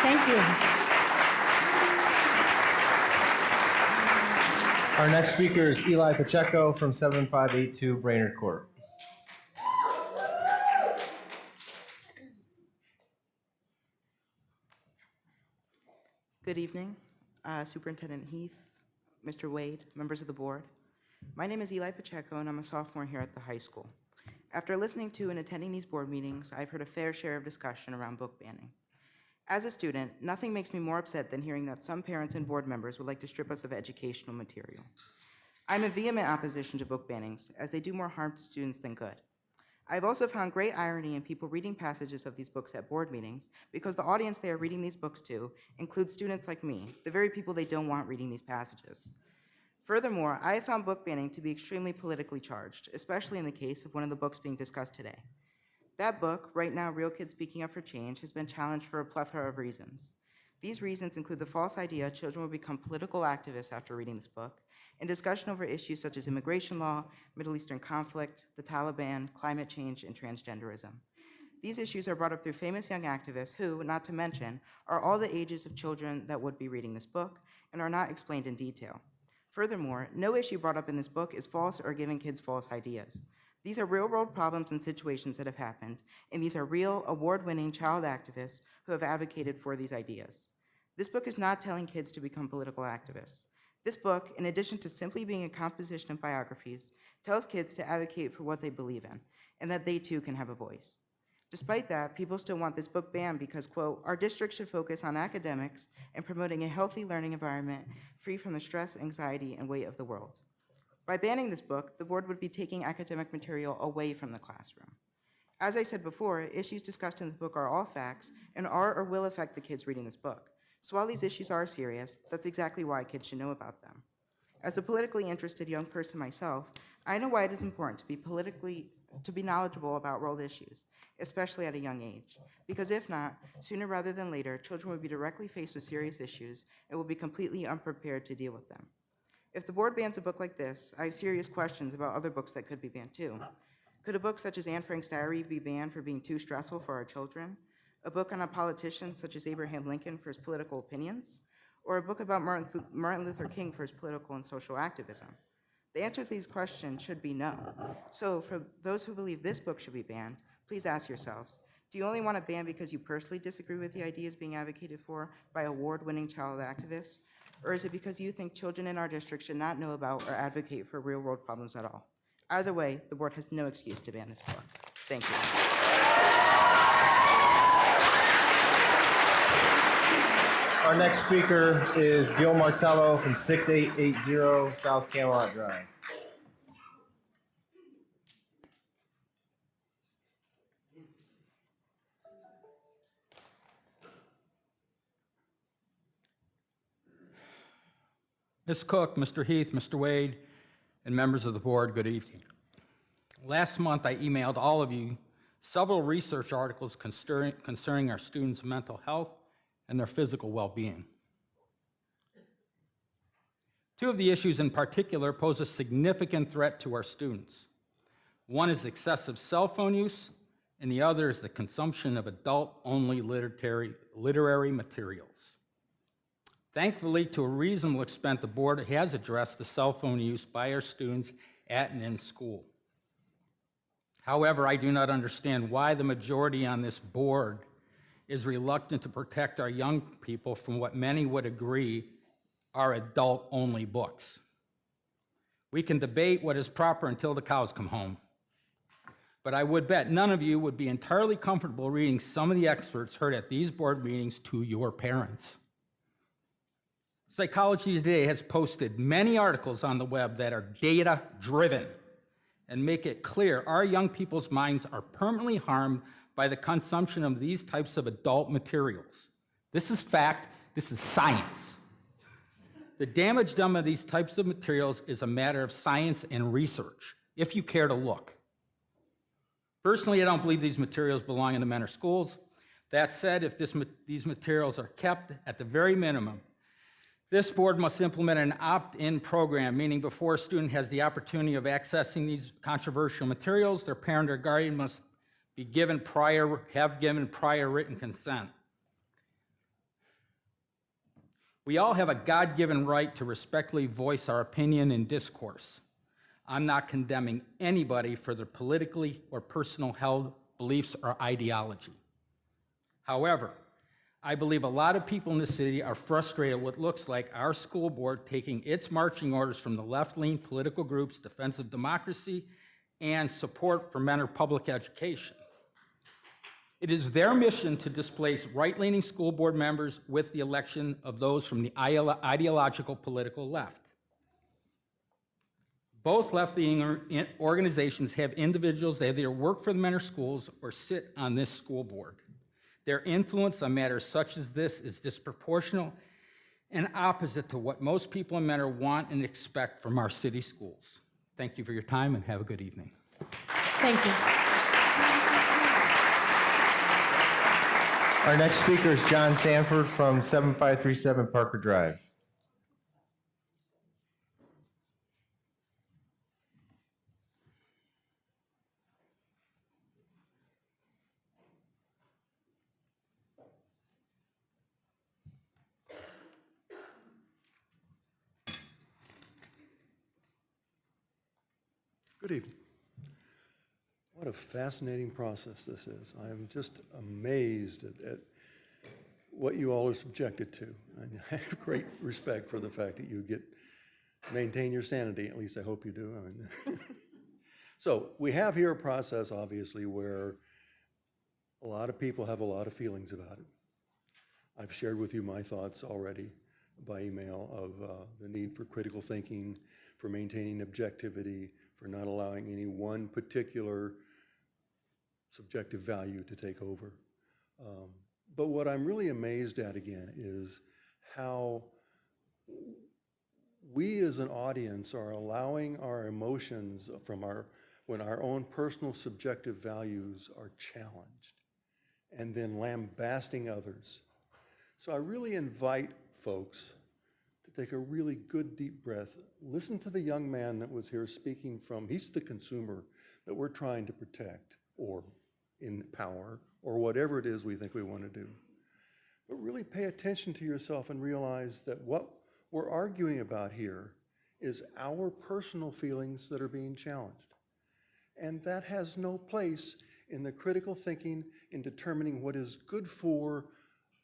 Thank you. Our next speaker is Eli Pacheco from 7582 Brainerd Court. Good evening, Superintendent Heath, Mr. Wade, members of the board. My name is Eli Pacheco, and I'm a sophomore here at the high school. After listening to and attending these board meetings, I've heard a fair share of discussion around book banning. As a student, nothing makes me more upset than hearing that some parents and board members would like to strip us of educational material. I'm in vehement opposition to book bannings, as they do more harm to students than good. I've also found great irony in people reading passages of these books at board meetings because the audience they are reading these books to includes students like me, the very people they don't want reading these passages. Furthermore, I have found book banning to be extremely politically charged, especially in the case of one of the books being discussed today. That book, Right Now, Real Kids Speaking Up for Change, has been challenged for a plethora of reasons. These reasons include the false idea children will become political activists after reading this book, and discussion over issues such as immigration law, Middle Eastern conflict, the Taliban, climate change, and transgenderism. These issues are brought up through famous young activists who, not to mention, are all the ages of children that would be reading this book and are not explained in detail. Furthermore, no issue brought up in this book is false or giving kids false ideas. These are real-world problems and situations that have happened, and these are real, award-winning child activists who have advocated for these ideas. This book is not telling kids to become political activists. This book, in addition to simply being a composition of biographies, tells kids to advocate for what they believe in, and that they too can have a voice. Despite that, people still want this book banned because, quote, our district should focus on academics and promoting a healthy learning environment free from the stress, anxiety, and weight of the world. By banning this book, the board would be taking academic material away from the classroom. As I said before, issues discussed in the book are all facts and are or will affect the kids reading this book. So while these issues are serious, that's exactly why kids should know about them. As a politically interested young person myself, I know why it is important to be knowledgeable about world issues, especially at a young age. Because if not, sooner rather than later, children will be directly faced with serious issues and will be completely unprepared to deal with them. If the board bans a book like this, I have serious questions about other books that could be banned too. Could a book such as Anne Frank's diary be banned for being too stressful for our children? A book on a politician such as Abraham Lincoln for his political opinions? Or a book about Martin Luther King for his political and social activism? The answer to these questions should be no. So for those who believe this book should be banned, please ask yourselves, do you only want to ban because you personally disagree with the ideas being advocated for by award-winning child activists? Or is it because you think children in our district should not know about or advocate for real-world problems at all? Either way, the board has no excuse to ban this book. Thank you. Our next speaker is Gil Martello from 6880 South Camelot Drive. Ms. Cook, Mr. Heath, Mr. Wade, and members of the board, good evening. Last month, I emailed all of you several research articles concerning our students' mental health and their physical well-being. Two of the issues in particular pose a significant threat to our students. One is excessive cell phone use, and the other is the consumption of adult-only literary materials. Thankfully, to a reasonable extent, the board has addressed the cell phone use by our students at and in school. However, I do not understand why the majority on this board is reluctant to protect our young people from what many would agree are adult-only books. We can debate what is proper until the cows come home, but I would bet none of you would be entirely comfortable reading some of the experts heard at these board meetings to your parents. Psychology Today has posted many articles on the web that are data-driven and make it clear our young people's minds are permanently harmed by the consumption of these types of adult materials. This is fact, this is science. The damage done by these types of materials is a matter of science and research, if you care to look. Personally, I don't believe these materials belong in the Mentor schools. That said, if these materials are kept at the very minimum, this board must implement an opt-in program, meaning before a student has the opportunity of accessing these controversial materials, their parent or guardian must be given prior written consent. We all have a God-given right to respectfully voice our opinion in discourse. I'm not condemning anybody for their politically or personal held beliefs or ideology. However, I believe a lot of people in the city are frustrated at what looks like our school board taking its marching orders from the left-leaning political groups, Defense of Democracy, and Support for Mentor Public Education. It is their mission to displace right-leaning school board members with the election of those from the ideological political left. Both left-leaning organizations have individuals that either work for the Mentor schools or sit on this school board. Their influence on matters such as this is disproportional and opposite to what most people in Mentor want and expect from our city schools. Thank you for your time and have a good evening. Thank you. Our next speaker is John Sanford from 7537 Parker Drive. Good evening. What a fascinating process this is. I am just amazed at what you all are subjected to. And I have great respect for the fact that you maintain your sanity, at least I hope you do. I mean, so we have here a process, obviously, where a lot of people have a lot of feelings about it. I've shared with you my thoughts already by email of the need for critical thinking, for maintaining objectivity, for not allowing any one particular subjective value to take over. But what I'm really amazed at again is how we as an audience are allowing our emotions when our own personal subjective values are challenged and then lambasting others. So I really invite folks to take a really good deep breath. Listen to the young man that was here speaking from, he's the consumer that we're trying to protect or empower or whatever it is we think we want to do. But really pay attention to yourself and realize that what we're arguing about here is our personal feelings that are being challenged. And that has no place in the critical thinking in determining what is good for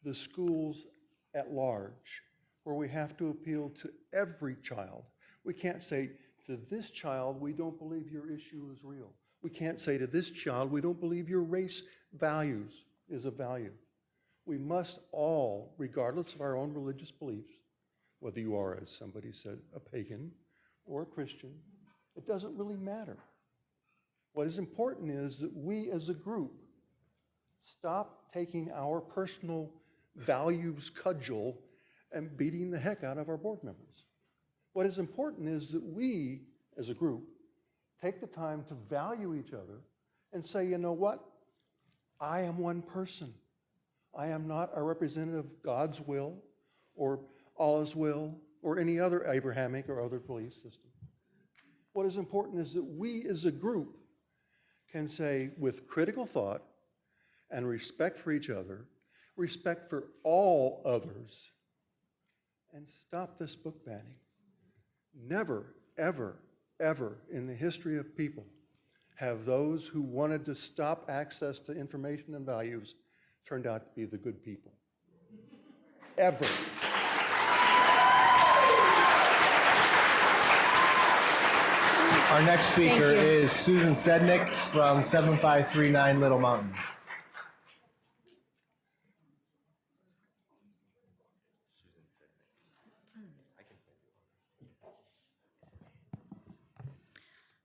the schools at large, where we have to appeal to every child. We can't say to this child, we don't believe your issue is real. We can't say to this child, we don't believe your race values is a value. We must all, regardless of our own religious beliefs, whether you are, as somebody said, a pagan or a Christian, it doesn't really matter. What is important is that we as a group stop taking our personal values cudgel and beating the heck out of our board members. What is important is that we as a group take the time to value each other and say, you know what? I am one person. I am not a representative of God's will or Allah's will or any other Abrahamic or other belief system. What is important is that we as a group can say with critical thought and respect for each other, respect for all others, and stop this book banning. Never, ever, ever in the history of people have those who wanted to stop access to information and values turned out to be the good people. Ever. Our next speaker is Susancednik from 7539 Little Mountain.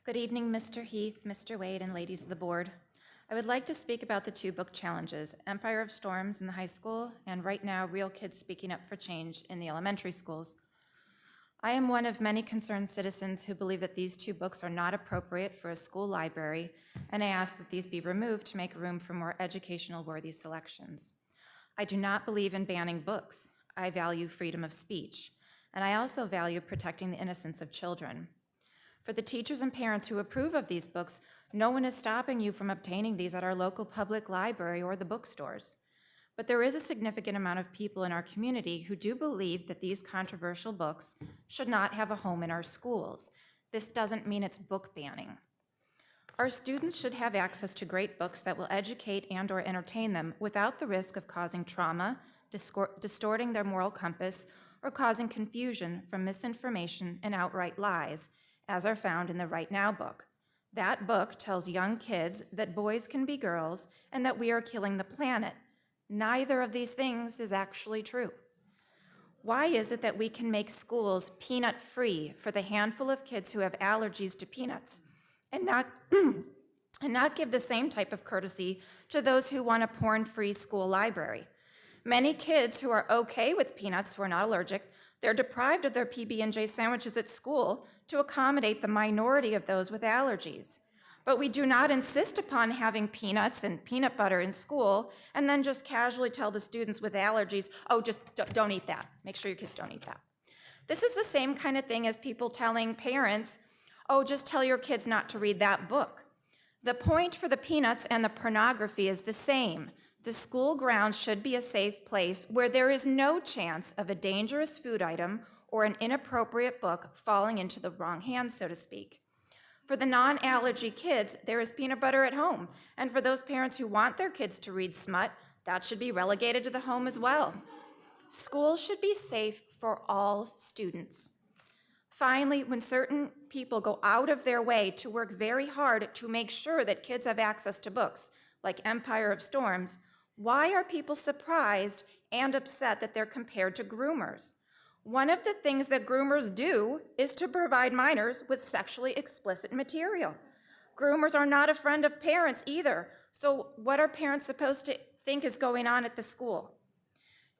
Good evening, Mr. Heath, Mr. Wade, and ladies of the board. I would like to speak about the two book challenges, Empire of Storms in the high school, and right now, Real Kids Speaking Up for Change in the elementary schools. I am one of many concerned citizens who believe that these two books are not appropriate for a school library, and I ask that these be removed to make room for more educational-worthy selections. I do not believe in banning books. I value freedom of speech, and I also value protecting the innocence of children. For the teachers and parents who approve of these books, no one is stopping you from obtaining these at our local public library or the bookstores. But there is a significant amount of people in our community who do believe that these controversial books should not have a home in our schools. This doesn't mean it's book banning. Our students should have access to great books that will educate and/or entertain them without the risk of causing trauma, distorting their moral compass, or causing confusion from misinformation and outright lies, as are found in the Right Now book. That book tells young kids that boys can be girls and that we are killing the planet. Neither of these things is actually true. Why is it that we can make schools peanut-free for the handful of kids who have allergies to peanuts and not give the same type of courtesy to those who want a porn-free school library? Many kids who are okay with peanuts who are not allergic, they're deprived of their PB&J sandwiches at school to accommodate the minority of those with allergies. But we do not insist upon having peanuts and peanut butter in school and then just casually tell the students with allergies, oh, just don't eat that. Make sure your kids don't eat that. This is the same kind of thing as people telling parents, oh, just tell your kids not to read that book. The point for the peanuts and the pornography is the same. The school grounds should be a safe place where there is no chance of a dangerous food item or an inappropriate book falling into the wrong hands, so to speak. For the non-allergy kids, there is peanut butter at home. And for those parents who want their kids to read smut, that should be relegated to the home as well. Schools should be safe for all students. Finally, when certain people go out of their way to work very hard to make sure that kids have access to books, like Empire of Storms, why are people surprised and upset that they're compared to groomers? One of the things that groomers do is to provide minors with sexually explicit material. Groomers are not a friend of parents either, so what are parents supposed to think is going on at the school?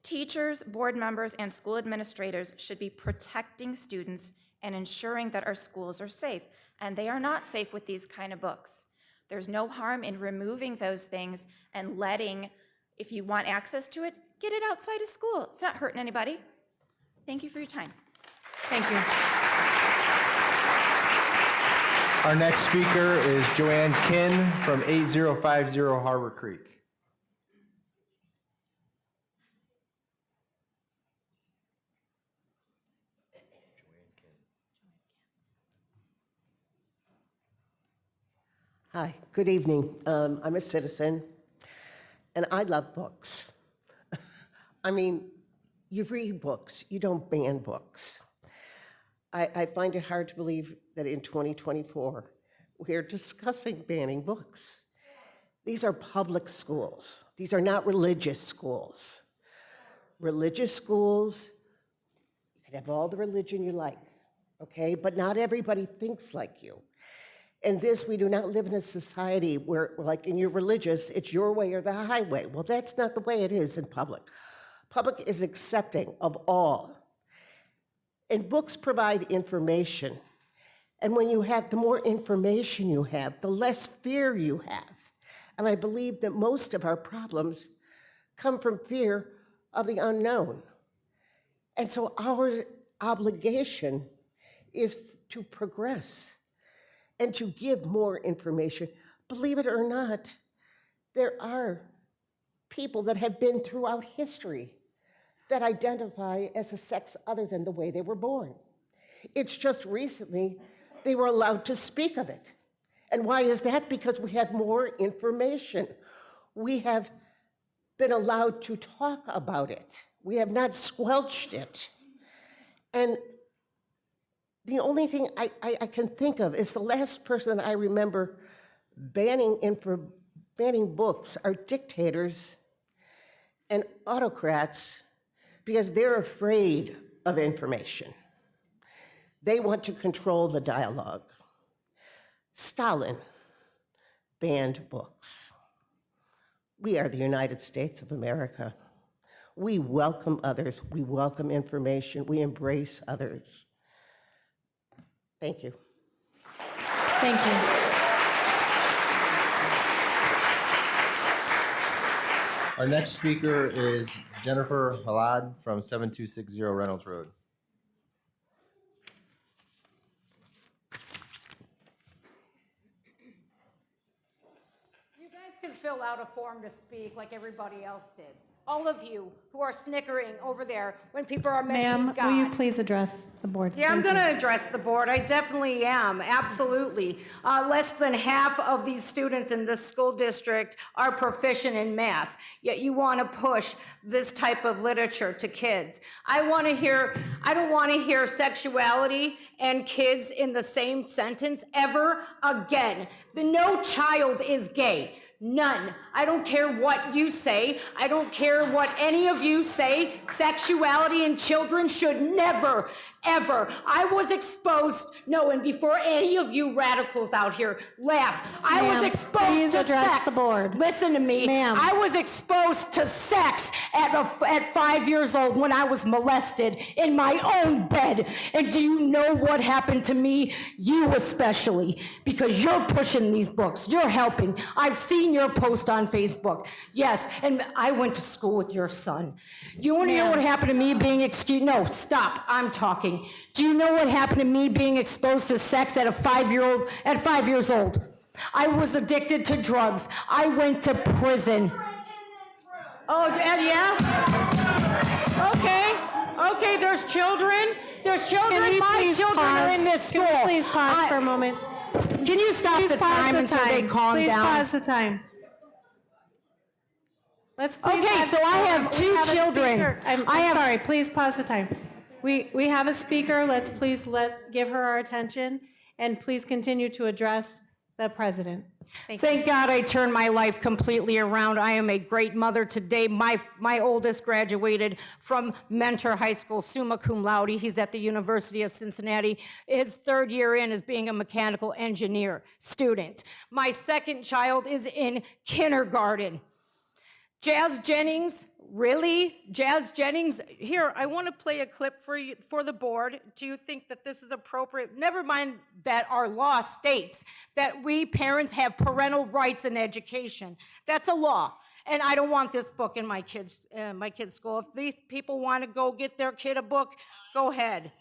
Teachers, board members, and school administrators should be protecting students and ensuring that our schools are safe, and they are not safe with these kind of books. There's no harm in removing those things and letting, if you want access to it, get it outside of school. It's not hurting anybody. Thank you for your time. Thank you. Our next speaker is Joanne Kinn from 8050 Harbor Creek. Hi, good evening. I'm a citizen, and I love books. I mean, you read books, you don't ban books. I find it hard to believe that in 2024, we're discussing banning books. These are public schools. These are not religious schools. Religious schools, you can have all the religion you like, okay? But not everybody thinks like you. And this, we do not live in a society where, like, in your religious, it's your way or the highway. Well, that's not the way it is in public. Public is accepting of all. And books provide information. And when you have, the more information you have, the less fear you have. And I believe that most of our problems come from fear of the unknown. And so our obligation is to progress and to give more information. Believe it or not, there are people that have been throughout history that identify as a sex other than the way they were born. It's just recently they were allowed to speak of it. And why is that? Because we have more information. We have been allowed to talk about it. We have not squelched it. And the only thing I can think of is the last person I remember banning books are dictators and autocrats because they're afraid of information. They want to control the dialogue. Stalin banned books. We are the United States of America. We welcome others. We welcome information. We embrace others. Thank you. Thank you. Our next speaker is Jennifer Halad from 7260 Reynolds Road. You guys can fill out a form to speak like everybody else did. All of you who are snickering over there when people are mentioning Ma'am, God. will you please address the board? Yeah, I'm Thank going you. to address the board. I definitely am, absolutely. Less than half of these students in this school district are proficient in math, yet you want to push this type of literature to kids. I don't want to hear sexuality and kids in the same sentence ever again. No child is gay. None. I don't care what you say. I don't care what any of you say. Sexuality in children should never, ever. I was exposed, no, and before any of you radicals out here laugh, I was Ma'am, exposed please to address sex. the board. Listen to me. Ma'am. I was exposed to sex at 5 years old when I was molested in my own bed. And do you know what happened to me? You especially, because you're pushing these books. You're helping. I've seen your post on Facebook. Yes, and I went to school with your son. You want to know what happened to me being excused? No, stop. I'm talking. Do you know what happened to me being exposed to sex at 5 years old? I was addicted to drugs. I went to prison. Oh, yeah? Okay, there's children. My children are in this school. Can we please pause for a moment? Can you stop Please the pause time the until they time. calm Please down? pause the time. Let's please Okay, so I have we two a children. speaker. I'm sorry, please pause the time. We have a speaker. Let's please give her our attention and please continue to address the president. Thank God I turned my life completely around. I am a great mother today. My oldest graduated from Mentor High School, summa cum laude. He's at the University of Cincinnati. His third year in is being a mechanical engineer student. My second child is in kindergarten. Jazz Jennings, really? Jazz Jennings? Here, I want to play a clip for the board. Do you think that this is appropriate? Never mind that our law states that we parents have parental rights in education. That's a law. And I don't want this book in my kids' school. If these people want to go get their kid a book, go ahead.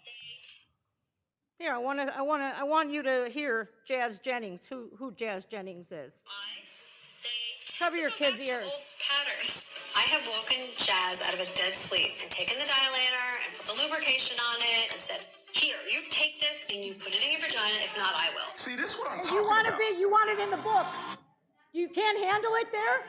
Here, I want you to hear Jazz Jennings, who Jazz Jennings is. Cover your kids' ears. Patterns. I have woken Jazz out of a dead sleep and taken the dilator and put the lubrication on it and said, Here, you take this and you put it in your vagina. If not, I will. See, this is what I'm And talking about. you want it in the book. You can't handle it there?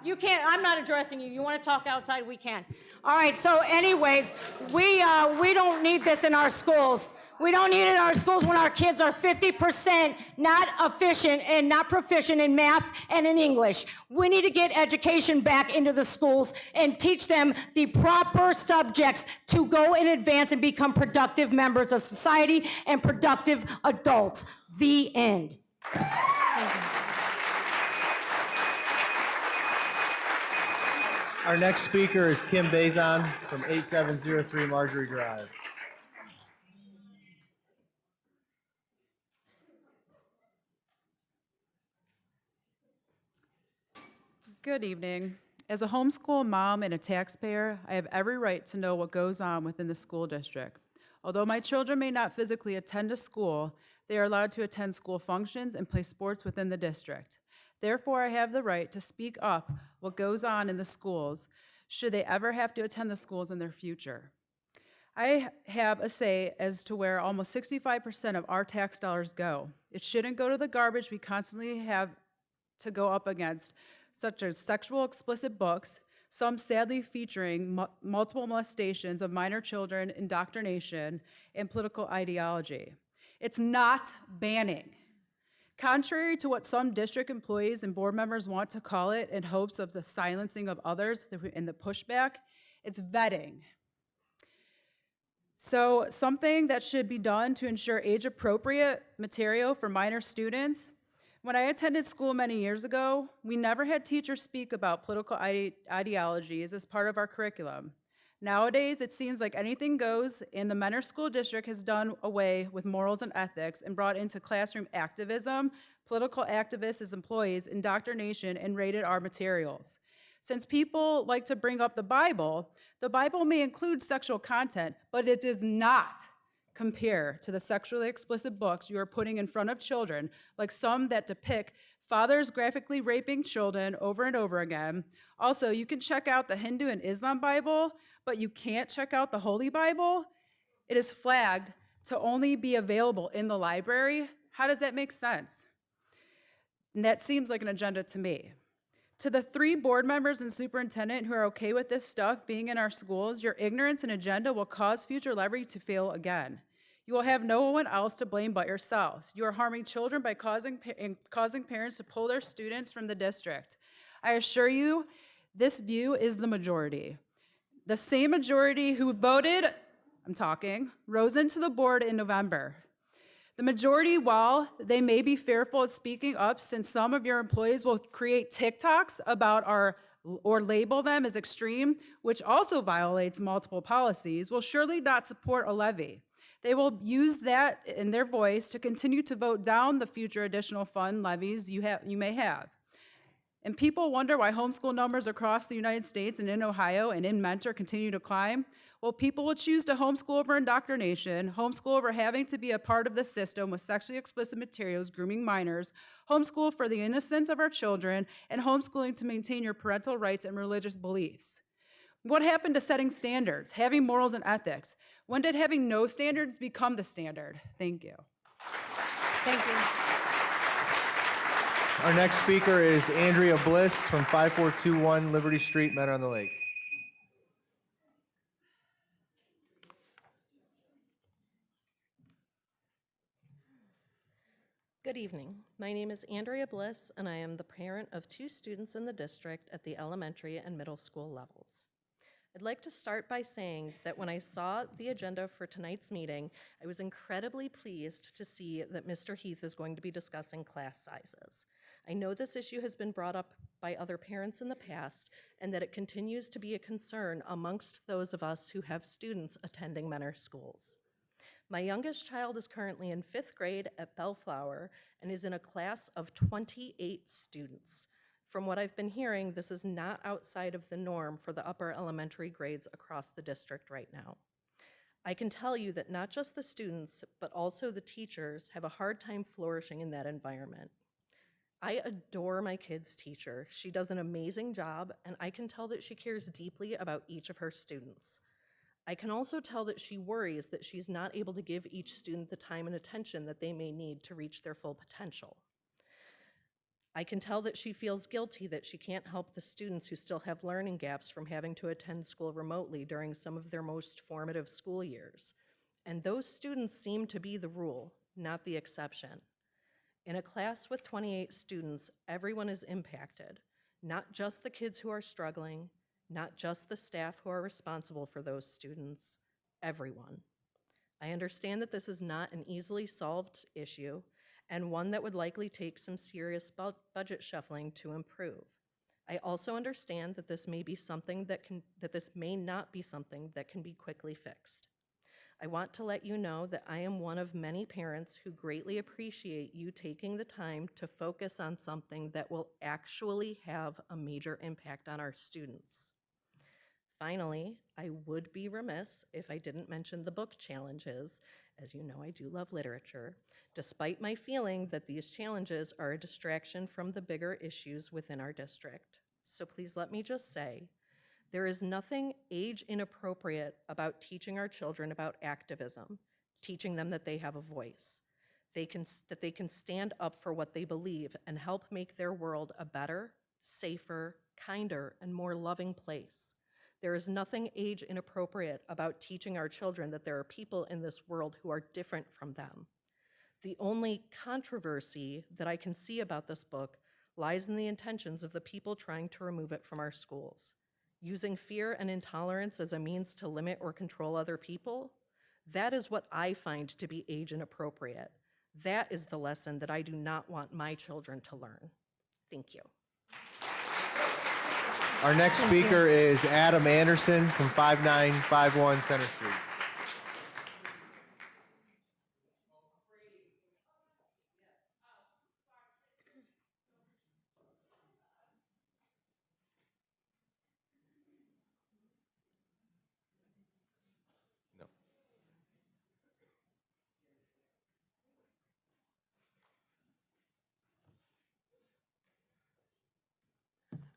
You can't, I'm not addressing you. You want to talk outside, we can. All right, so anyways, we don't need this in our schools. We don't need it in our schools when our kids are 50% not efficient and not proficient in math and in English. We need to get education back into the schools and teach them the proper subjects to go in advance and become productive members of society and productive adults. The end. Thank you. Our next speaker is Kim Bazan from 8703 Marjorie Drive. Good evening. As a homeschool mom and a taxpayer, I have every right to know what goes on within the school district. Although my children may not physically attend a school, they are allowed to attend school functions and play sports within the district. Therefore, I have the right to speak up what goes on in the schools, should they ever have to attend the schools in their future. I have a say as to where almost 65% of our tax dollars go. It shouldn't go to the garbage we constantly have to go up against, such as sexual explicit books, some sadly featuring multiple molestations of minor children, indoctrination, and political ideology. It's not banning. Contrary to what some district employees and board members want to call it in hopes of the silencing of others and the pushback, it's vetting. So something that should be done to ensure age-appropriate material for minor students. When I attended school many years ago, we never had teachers speak about political ideologies as part of our curriculum. Nowadays, it seems like anything goes, and the Mentor School District has done away with morals and ethics and brought into classroom activism, political activists as employees, indoctrination, and rated R materials. Since people like to bring up the Bible may include sexual content, but it does not compare to the sexually explicit books you are putting in front of children, like some that depict fathers graphically raping children over and over again. Also, you can check out the Hindu and Islam Bible, but you can't check out the Holy Bible. It is flagged to only be available in the library. How does that make sense? And that seems like an agenda to me. To the 3 board members and superintendent who are okay with this stuff being in our schools, your ignorance and agenda will cause future library to fail again. You will have no one else to blame but yourselves. You are harming children by causing parents to pull their students from the district. I assure you, this view is the majority. The same majority who voted, rose into the board in November. The majority, while they may be fearful of speaking up since some of your employees will create TikToks about or label them as extreme, which also violates multiple policies, will surely not support a levy. They will use that in their voice to continue to vote down the future additional fund levies you may have. And people wonder why homeschool numbers across the United States and in Ohio and in Mentor continue to climb. Well, people will choose to homeschool over indoctrination, homeschool over having to be a part of the system with sexually explicit materials, grooming minors, homeschool for the innocence of our children, and homeschooling to maintain your parental rights and religious beliefs. What happened to setting standards, having morals and ethics? When did having no standards become the standard? Thank you. Thank you. Our next speaker is Andrea Bliss from 5421 Liberty Street, Mentor on the Lake. Good evening. My name is Andrea Bliss, and I am the parent of 2 students in the district at the elementary and middle school levels. I'd like to start by saying that when I saw the agenda for tonight's meeting, I was incredibly pleased to see that Mr. Heath is going to be discussing class sizes. I know this issue has been brought up by other parents in the past, and that it continues to be a concern amongst those of us who have students attending Mentor schools. My youngest child is currently in 5th grade at Bellflower and is in a class of 28 students. From what I've been hearing, this is not outside of the norm for the upper elementary grades across the district right now. I can tell you that not just the students, but also the teachers have a hard time flourishing in that environment. I adore my kid's teacher. She does an amazing job, and I can tell that she cares deeply about each of her students. I can also tell that she worries that she's not able to give each student the time and attention that they may need to reach their full potential. I can tell that she feels guilty that she can't help the students who still have learning gaps from having to attend school remotely during some of their most formative school years. And those students seem to be the rule, not the exception. In a class with 28 students, everyone is impacted, not just the kids who are struggling, not just the staff who are responsible for those students, everyone. I understand that this is not an easily solved issue, and one that would likely take some serious budget shuffling to improve. I also understand that this may be something that this may not be something that can be quickly fixed. I want to let you know that I am one of many parents who greatly appreciate you taking the time to focus on something that will actually have a major impact on our students. Finally, I would be remiss if I didn't mention the book challenges. As you know, I do love literature, despite my feeling that these challenges are a distraction from the bigger issues within our district. So please let me just say, there is nothing age inappropriate about teaching our children about activism, teaching them that they have a voice, that they can stand up for what they believe and help make their world a better, safer, kinder, and more loving place. There is nothing age inappropriate about teaching our children that there are people in this world who are different from them. The only controversy that I can see about this book lies in the intentions of the people trying to remove it from our schools. Using fear and intolerance as a means to limit or control other people, that is what I find to be age inappropriate. That is the lesson that I do not want my children to learn. Thank you. Our next speaker is Adam Anderson from 5951 Center Street.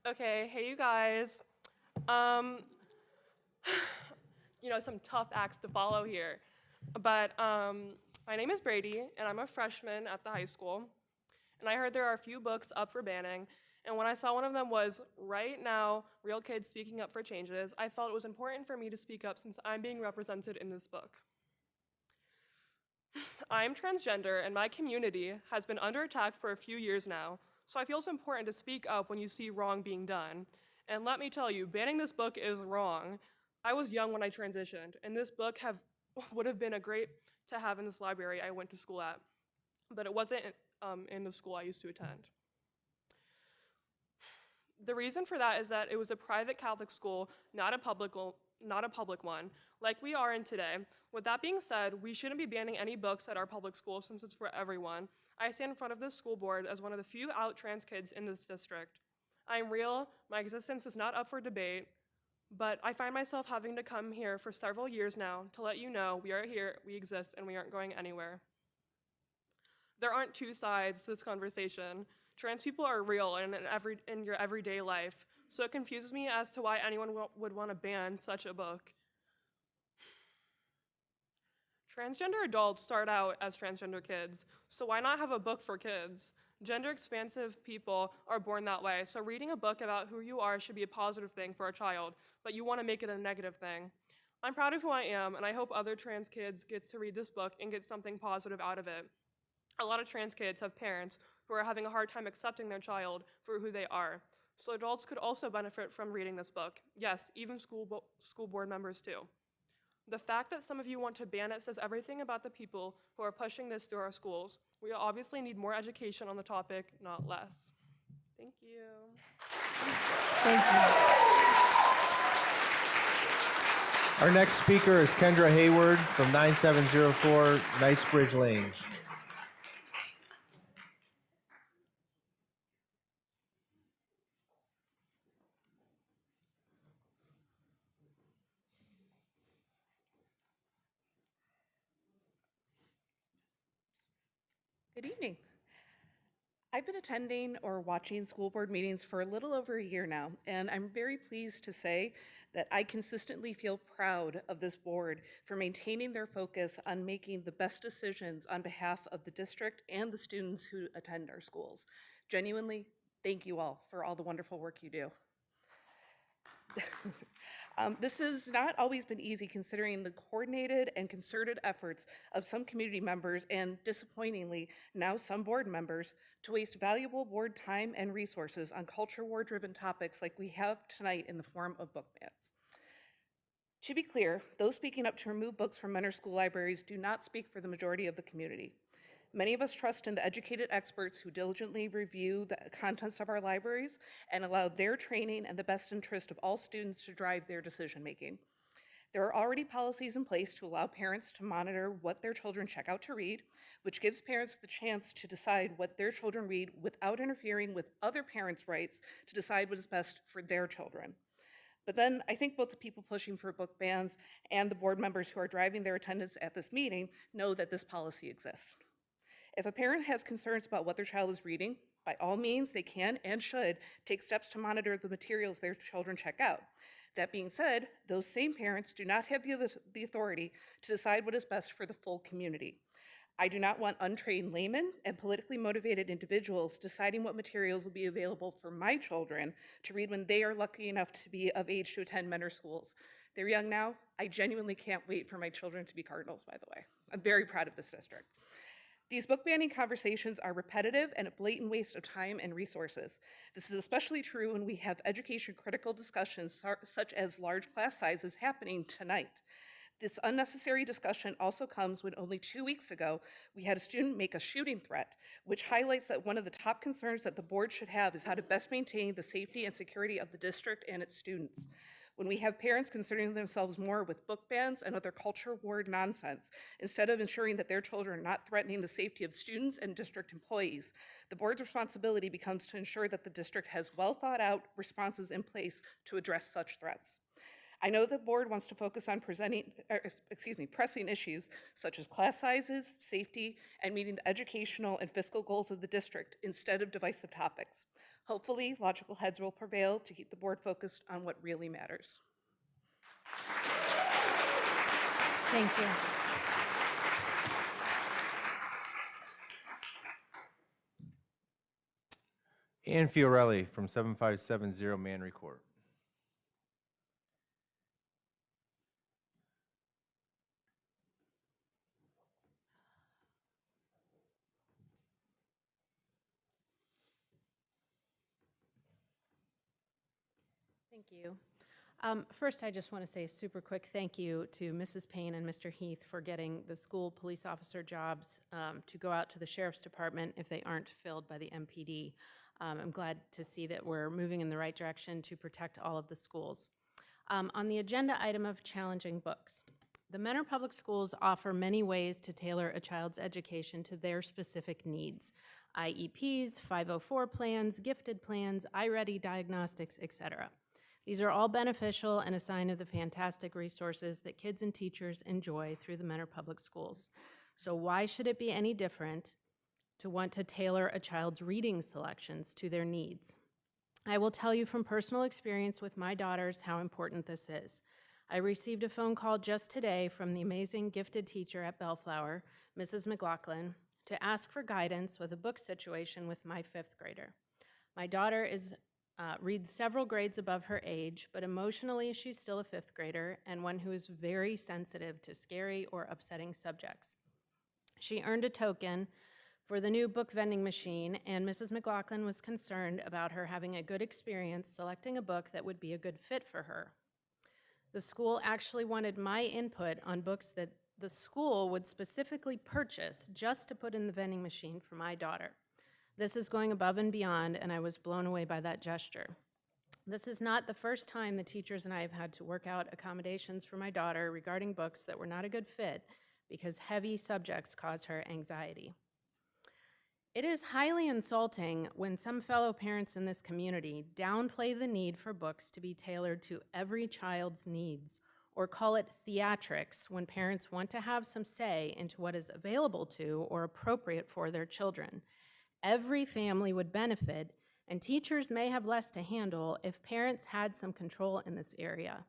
Okay, hey you guys. Some tough acts to follow here. But my name is Brady, and I'm a freshman at the high school. And I heard there are a few books up for banning. And when I saw one of them was Right Now, Real Kids Speaking Up for Changes, I felt it was important for me to speak up since I'm being represented in this book. I'm transgender, and my community has been under attack for a few years now, so I feel it's important to speak up when you see wrong being done. And let me tell you, banning this book is wrong. I was young when I transitioned, and this book would have been a great to have in this library I went to school at, but it wasn't in the school I used to attend. The reason for that is that it was a private Catholic school, not a public one, like we are in today. With that being said, we shouldn't be banning any books at our public schools since it's for everyone. I stand in front of this school board as one of the few out trans kids in this district. I am real, my existence is not up for debate, but I find myself having to come here for several years now to let you know we are here, we exist, and we aren't going anywhere. There aren't two sides to this conversation. Trans people are real in your everyday life, so it confuses me as to why anyone would want to ban such a book. Transgender adults start out as transgender kids, so why not have a book for kids? Gender expansive people are born that way, so reading a book about who you are should be a positive thing for a child, but you want to make it a negative thing. I'm proud of who I am, and I hope other trans kids get to read this book and get something positive out of it. A lot of trans kids have parents who are having a hard time accepting their child for who they are, so adults could also benefit from reading this book. Yes, even school board members too. The fact that some of you want to ban it says everything about the people who are pushing this through our schools. We obviously need more education on the topic, not less. Thank you. Thank you. Our next speaker is Kendra Hayward from 9704 Knightsbridge Lane. Good evening. I've been attending or watching school board meetings for a little over a year now, and I'm very pleased to say that I consistently feel proud of this board for maintaining their focus on making the best decisions on behalf of the district and the students who attend our schools. Genuinely, thank you all for all the wonderful work you do. This has not always been easy considering the coordinated and concerted efforts of some community members and, disappointingly, now some board members to waste valuable board time and resources on culture war-driven topics like we have tonight in the form of book bans. To be clear, those speaking up to remove books from Mentor school libraries do not speak for the majority of the community. Many of us trust in the educated experts who diligently review the contents of our libraries and allow their training and the best interest of all students to drive their decision-making. There are already policies in place to allow parents to monitor what their children check out to read, which gives parents the chance to decide what their children read without interfering with other parents' rights to decide what is best for their children. But then I think both the people pushing for book bans and the board members who are driving their attendance at this meeting know that this policy exists. If a parent has concerns about what their child is reading, by all means, they can and should take steps to monitor the materials their children check out. That being said, those same parents do not have the authority to decide what is best for the full community. I do not want untrained laymen and politically motivated individuals deciding what materials will be available for my children to read when they are lucky enough to be of age to attend Mentor schools. They're young now. I genuinely can't wait for my children to be Cardinals, by the way. I'm very proud of this district. These book banning conversations are repetitive and a blatant waste of time and resources. This is especially true when we have education critical discussions such as large class sizes happening tonight. This unnecessary discussion also comes when only 2 weeks ago, we had a student make a shooting threat, which highlights that one of the top concerns that the board should have is how to best maintain the safety and security of the district and its students. When we have parents concerning themselves more with book bans and other culture war nonsense, instead of ensuring that their children are not threatening the safety of students and district employees, the board's responsibility becomes to ensure that the district has well thought out responses in place to address such threats. I know the board wants to focus on pressing issues such as class sizes, safety, and meeting the educational and fiscal goals of the district instead of divisive topics. Hopefully, logical heads will prevail to keep the board focused on what really matters. Thank you. Ann Fiorelli from 7570 Manry Court. Thank you. First, I just want to say a super quick thank you to Mrs. Payne and Mr. Heath for getting the school police officer jobs to go out to the sheriff's department if they aren't filled by the MPD. I'm glad to see that we're moving in the right direction to protect all of the schools. On the agenda item of challenging books, the Mentor Public Schools offer many ways to tailor a child's education to their specific needs. IEPs, 504 plans, gifted plans, iReady diagnostics, etc. These are all beneficial and a sign of the fantastic resources that kids and teachers enjoy through the Mentor Public Schools. So why should it be any different to want to tailor a child's reading selections to their needs? I will tell you from personal experience with my daughters how important this is. I received a phone call just today from the amazing gifted teacher at Bellflower, Mrs. McLaughlin, to ask for guidance with a book situation with my 5th grader. My daughter reads several grades above her age, but emotionally she's still a 5th grader and one who is very sensitive to scary or upsetting subjects. She earned a token for the new book vending machine, and Mrs. McLaughlin was concerned about her having a good experience selecting a book that would be a good fit for her. The school actually wanted my input on books that the school would specifically purchase just to put in the vending machine for my daughter. This is going above and beyond, and I was blown away by that gesture. This is not the first time the teachers and I have had to work out accommodations for my daughter regarding books that were not a good fit because heavy subjects cause her anxiety. It is highly insulting when some fellow parents in this community downplay the need for books to be tailored to every child's needs or call it theatrics when parents want to have some say into what is available to or appropriate for their children. every family would benefit, and teachers may have less to handle if parents had some control in this area.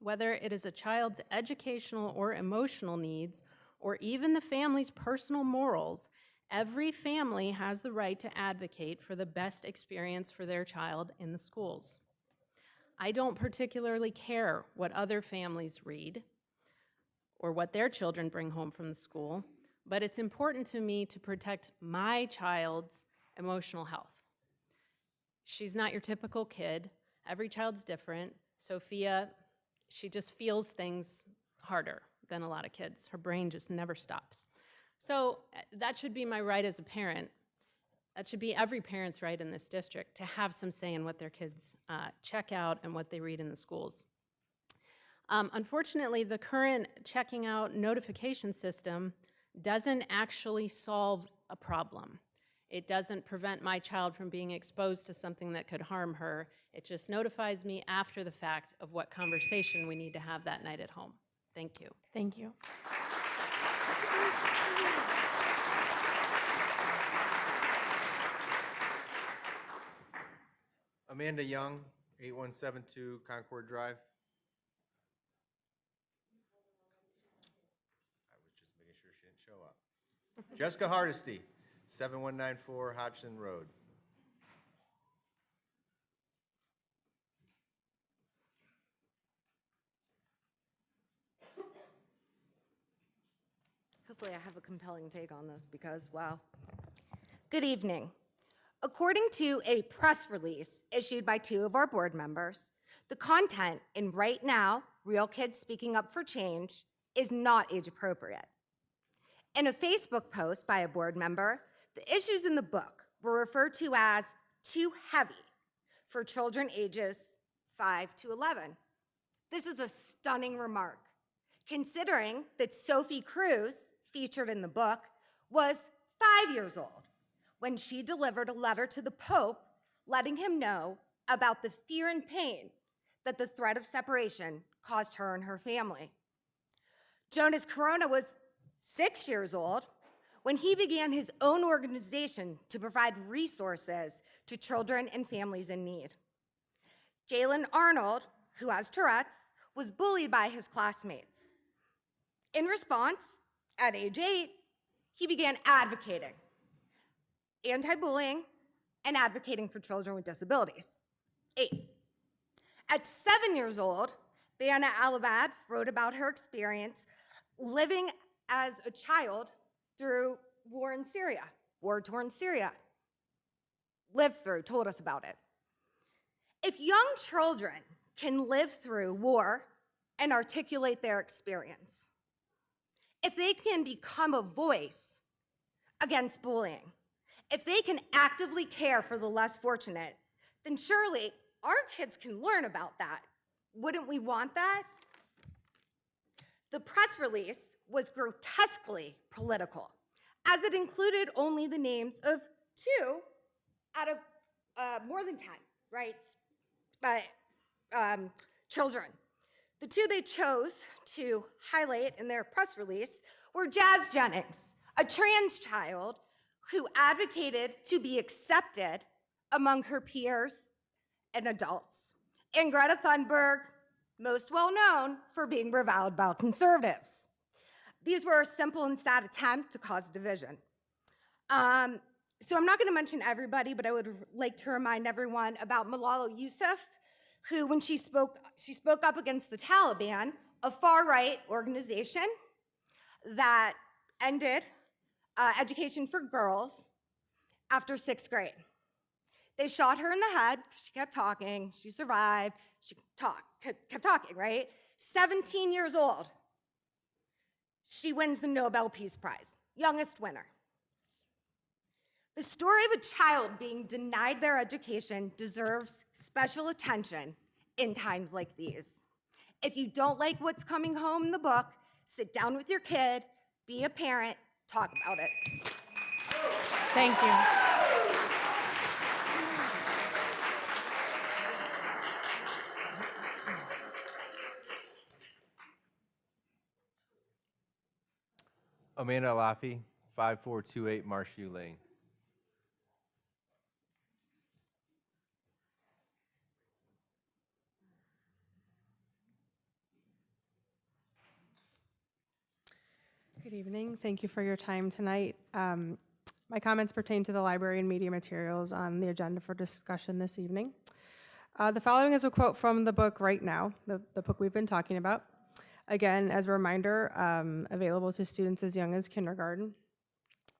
Whether it is a child's educational or emotional needs, or even the family's personal morals, every family has the right to advocate for the best experience for their child in the schools. I don't particularly care what other families read or what their children bring home from the school, but it's important to me to protect my child's emotional health. She's not your typical kid. Every child's different. Sophia, she just feels things harder than a lot of kids. Her brain just never stops. So that should be my right as a parent. That should be every parent's right in this district, to have some say in what their kids check out and what they read in the schools. Unfortunately, the current checking out notification system doesn't actually solve a problem. It doesn't prevent my child from being exposed to something that could harm her. It just notifies me after the fact of what conversation we need to have that night at home. Thank you. Thank you. Amanda Young, 8172 Concord Drive. I was just making sure she didn't show up. Jessica Hardesty, 7194 Hodgson Road. Hopefully I have a compelling take on this because, wow. Good evening. According to a press release issued by 2 of our board members, the content in Right Now, Real Kids Speaking Up for Change is not age appropriate. In a Facebook post by a board member, the issues in the book were referred to as too heavy for children ages 5 to 11. This is a stunning remark, considering that Sophie Cruz, featured in the book, was 5 years old when she delivered a letter to the Pope letting him know about the fear and pain that the threat of separation caused her and her family. Jonas Corona was 6 years old when he began his own organization to provide resources to children and families in need. Jalen Arnold, who has Tourette's, was bullied by his classmates. In response, at age 8, he began advocating anti-bullying and advocating for children with disabilities. 8. At 7 years old, Bayana Alabad wrote about her experience living as a child through war-torn Syria. Lived through, told us about it. If young children can live through war and articulate their experience, if they can become a voice against bullying, if they can actively care for the less fortunate, then surely our kids can learn about that. Wouldn't we want that? The press release was grotesquely political, as it included only the names of 2 out of more than 10, right? Children. The 2 they chose to highlight in their press release were Jazz Jennings, a trans child who advocated to be accepted among her peers and adults, and Greta Thunberg, most well known for being reviled by conservatives. These were a simple and sad attempt to cause division. So I'm not going to mention everybody, but I would like to remind everyone about Malala Yousafzai, who, when she spoke up against the Taliban, a far-right organization that ended education for girls after 6th grade. They shot her in the head. She kept talking. She survived. She kept talking, right? 17 years old. She wins the Nobel Peace Prize, youngest winner. The story of a child being denied their education deserves special attention in times like these. If you don't like what's coming home in the book, sit down with your kid, be a parent, talk about it. Thank you. Amanda Laffey, 5428 Marshview Lane. Good evening. Thank you for your time tonight. My comments pertain to the library and media materials on the agenda for discussion this evening. The following is a quote from the book Right Now, the book we've been talking about. Again, as a reminder, available to students as young as kindergarten.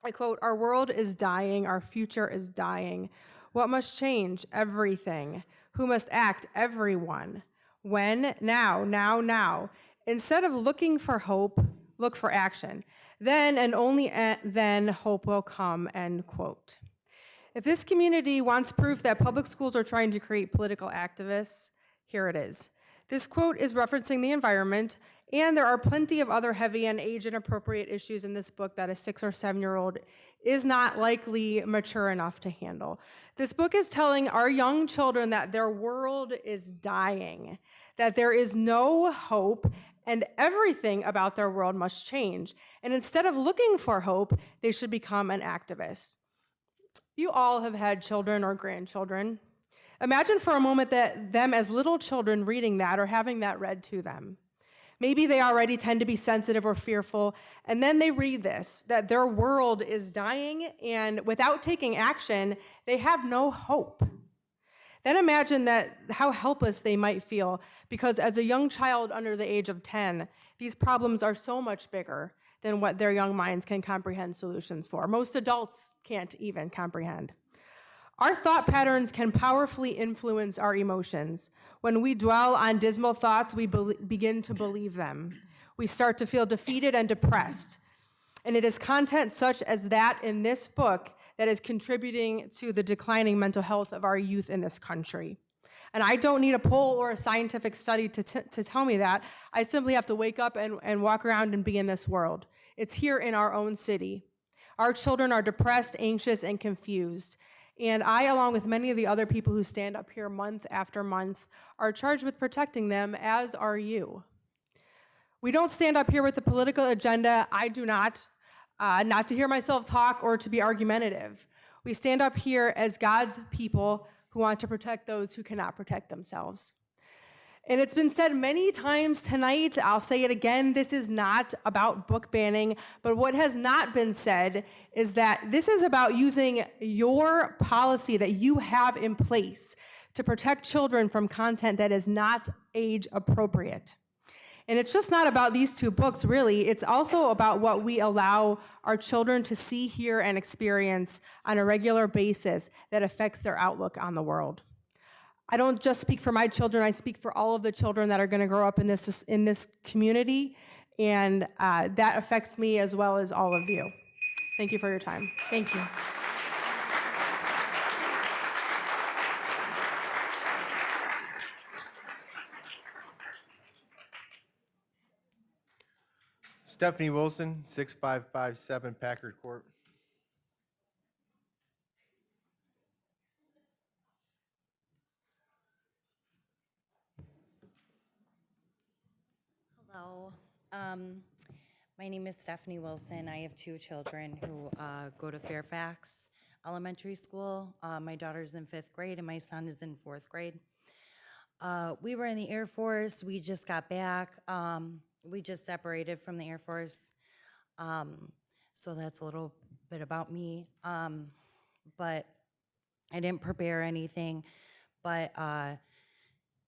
I quote, "Our world is dying, our future is dying. What must change? Everything. Who must act? Everyone. When? Now, now, now. Instead of looking for hope, look for action. Then and only then hope will come," end quote. If this community wants proof that public schools are trying to create political activists, here it is. This quote is referencing the environment, and there are plenty of other heavy and age-inappropriate issues in this book that a 6 or 7-year-old is not likely mature enough to handle. This book is telling our young children that their world is dying, that there is no hope, and everything about their world must change. And instead of looking for hope, they should become an activist. You all have had children or grandchildren. Imagine for a moment that them as little children reading that or having that read to them. Maybe they already tend to be sensitive or fearful, and then they read this, that their world is dying, and without taking action, they have no hope. Then imagine how helpless they might feel, because as a young child under the age of 10, these problems are so much bigger than what their young minds can comprehend solutions for. Most adults can't even comprehend. Our thought patterns can powerfully influence our emotions. When we dwell on dismal thoughts, we begin to believe them. We start to feel defeated and depressed. And it is content such as that in this book that is contributing to the declining mental health of our youth in this country. And I don't need a poll or a scientific study to tell me that. I simply have to wake up and walk around and be in this world. It's here in our own city. Our children are depressed, anxious, and confused. And I, along with many of the other people who stand up here month after month, are charged with protecting them, as are you. We don't stand up here with a political agenda. I do not to hear myself talk or to be argumentative. We stand up here as God's people who want to protect those who cannot protect themselves. And it's been said many times tonight, I'll say it again, this is not about book banning, but what has not been said is that this is about using your policy that you have in place to protect children from content that is not age appropriate. And it's just not about these two books, really. It's also about what we allow our children to see, hear, and experience on a regular basis that affects their outlook on the world. I don't just speak for my children, I speak for all of the children that are gonna grow up in this community, and that affects me as well as all of you. Thank you for your time. Thank you. Stephanie Wilson, 6557 Packard Court. Hello. My name is Stephanie Wilson. I have two children who go to Fairfax Elementary School. My daughter's in 5th grade and my son is in 4th grade. We were in the Air Force. We just got back. We just separated from the Air Force. So that's a little bit about me. But I didn't prepare anything. But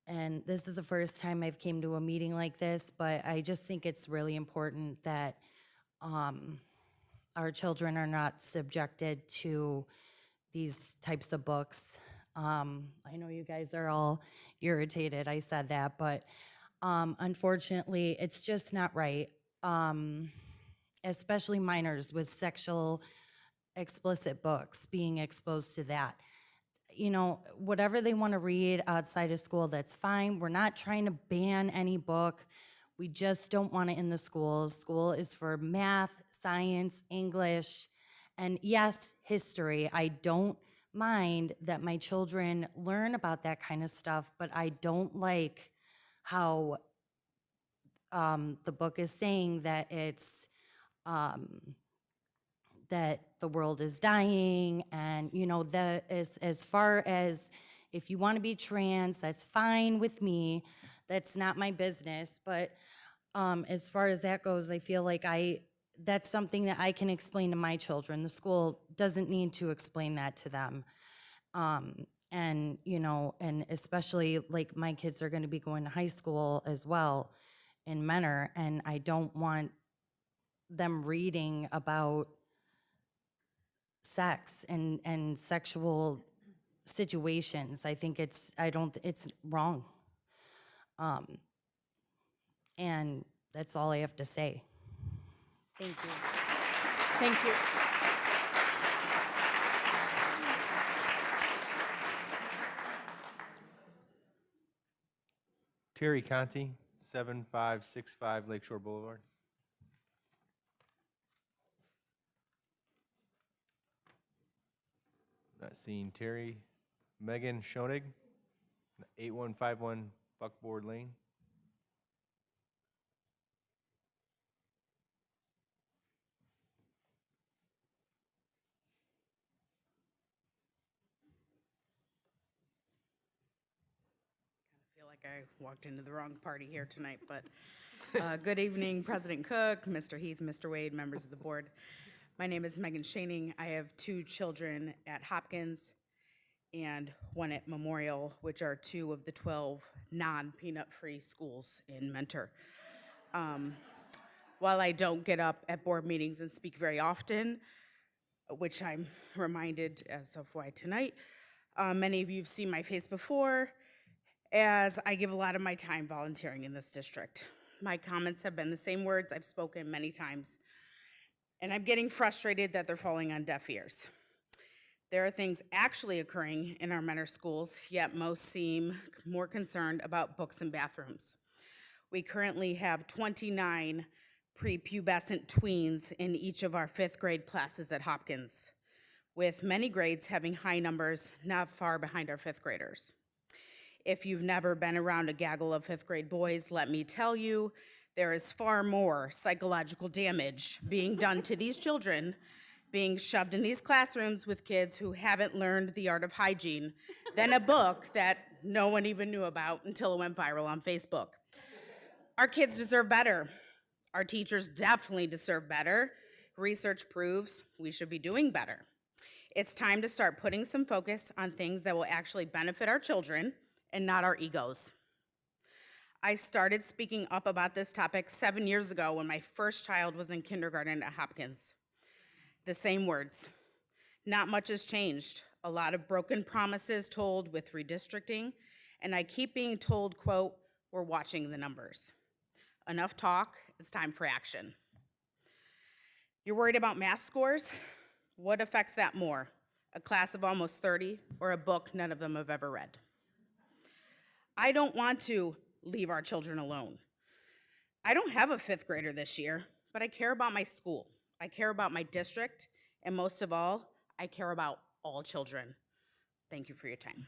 and this is the first time I've came to a meeting like this, but I just think it's really important that our children are not subjected to these types of books. I know you guys are all irritated I said that, but unfortunately, it's just not right, especially minors with sexual explicit books being exposed to that. You know, whatever they want to read outside of school, that's fine. We're not trying to ban any book. We just don't want it in the schools. School is for math, science, English, and yes, history. I don't mind that my children learn about that kind of stuff, but I don't like how the book is saying that it's that the world is dying, and you know, that is, as far as if you want to be trans, that's fine with me. That's not my business. But as far as that goes, I feel like I that's something that I can explain to my children. The school doesn't need to explain that to them. And, you know, and especially like my kids are going to be going to high school as well in Mentor, and I don't want them reading about sex and sexual situations. I think it's wrong. And that's all I have to say. Thank you. Thank you. Terry Conti, 7565 Lakeshore Boulevard. Not seeing Terry. Megan Schoenig, 8151 Buckboard Lane. I feel like I walked into the wrong party here tonight, but good evening, President Cook, Mr. Heath, Mr. Wade, members of the board. My name is Megan Schoenig. I have 2 children at Hopkins and 1 at Memorial, which are 2 of the 12 non-peanut-free schools in Mentor. While I don't get up at board meetings and speak very often, which I'm reminded as of why tonight, many of you have seen my face before, as I give a lot of my time volunteering in this district. My comments have been the same words I've spoken many times, and I'm getting frustrated that they're falling on deaf ears. There are things actually occurring in our Mentor schools, yet most seem more concerned about books and bathrooms. We currently have 29 prepubescent tweens in each of our 5th grade classes at Hopkins, with many grades having high numbers not far behind our 5th graders. If you've never been around a gaggle of 5th grade boys, let me tell you, there is far more psychological damage being done to these children being shoved in these classrooms with kids who haven't learned the art of hygiene than a book that no one even knew about until it went viral on Facebook. Our kids deserve better. Our teachers definitely deserve better. Research proves we should be doing better. It's time to start putting some focus on things that will actually benefit our children and not our egos. I started speaking up about this topic 7 years ago when my first child was in kindergarten at Hopkins. The same words. Not much has changed. A lot of broken promises told with redistricting, and I keep being told, quote, we're watching the numbers. Enough talk, it's time for action. You're worried about math scores? What affects that more? A class of almost 30 or a book none of them have ever read? I don't want to leave our children alone. I don't have a 5th grader this year, but I care about my school. I care about my district, and most of all, I care about all children. Thank you for your time.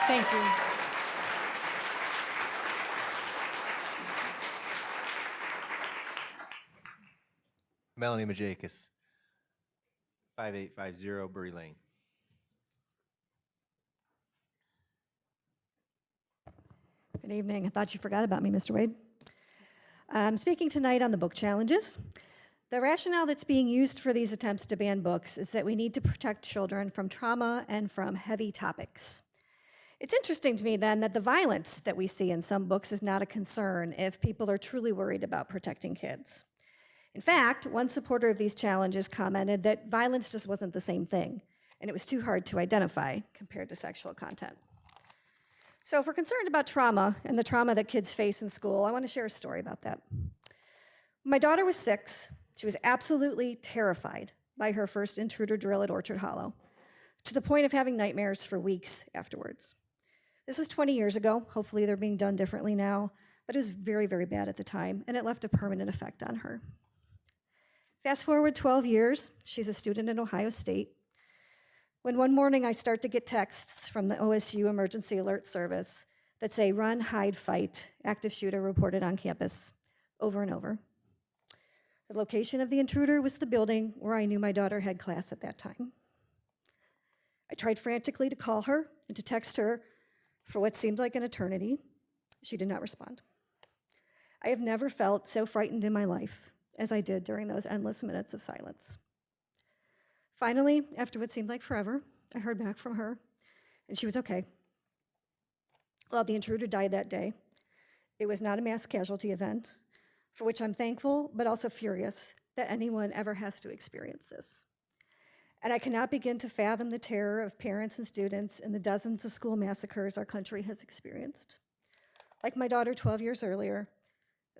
Thank you. Melanie Majakis, 5850 Bury Lane. Good evening. I thought you forgot about me, Mr. Wade. I'm speaking tonight on the book challenges. The rationale that's being used for these attempts to ban books is that we need to protect children from trauma and from heavy topics. It's interesting to me then that the violence that we see in some books is not a concern if people are truly worried about protecting kids. In fact, one supporter of these challenges commented that violence just wasn't the same thing, and it was too hard to identify compared to sexual content. So if we're concerned about trauma and the trauma that kids face in school, I want to share a story about that. When my daughter was 6, she was absolutely terrified by her first intruder drill at Orchard Hollow, to the point of having nightmares for weeks afterwards. This was 20 years ago. Hopefully they're being done differently now, but it was very, very bad at the time, and it left a permanent effect on her. Fast forward 12 years, she's a student at Ohio State, when one morning I start to get texts from the OSU Emergency Alert Service that say, run, hide, fight, active shooter reported on campus, over and over. The location of the intruder was the building where I knew my daughter had class at that time. I tried frantically to call her and to text her for what seemed like an eternity. She did not respond. I have never felt so frightened in my life. as I did during those endless minutes of silence. Finally, after what seemed like forever, I heard back from her, and she was okay. Well, the intruder died that day. It was not a mass casualty event, for which I'm thankful, but also furious that anyone ever has to experience this. And I cannot begin to fathom the terror of parents and students in the dozens of school massacres our country has experienced. Like my daughter 12 years earlier,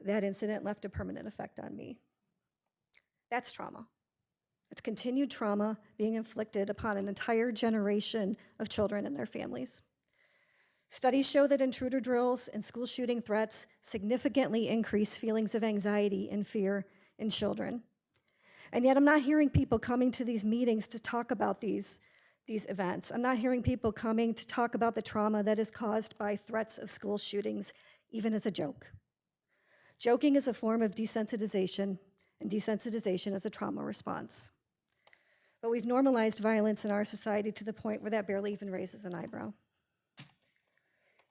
that incident left a permanent effect on me. That's trauma. It's continued trauma being inflicted upon an entire generation of children and their families. Studies show that intruder drills and school shooting threats significantly increase feelings of anxiety and fear in children. And yet I'm not hearing people coming to these meetings to talk about these events. I'm not hearing people coming to talk about the trauma that is caused by threats of school shootings, even as a joke. Joking is a form of desensitization, and desensitization is a trauma response. But we've normalized violence in our society to the point where that barely even raises an eyebrow.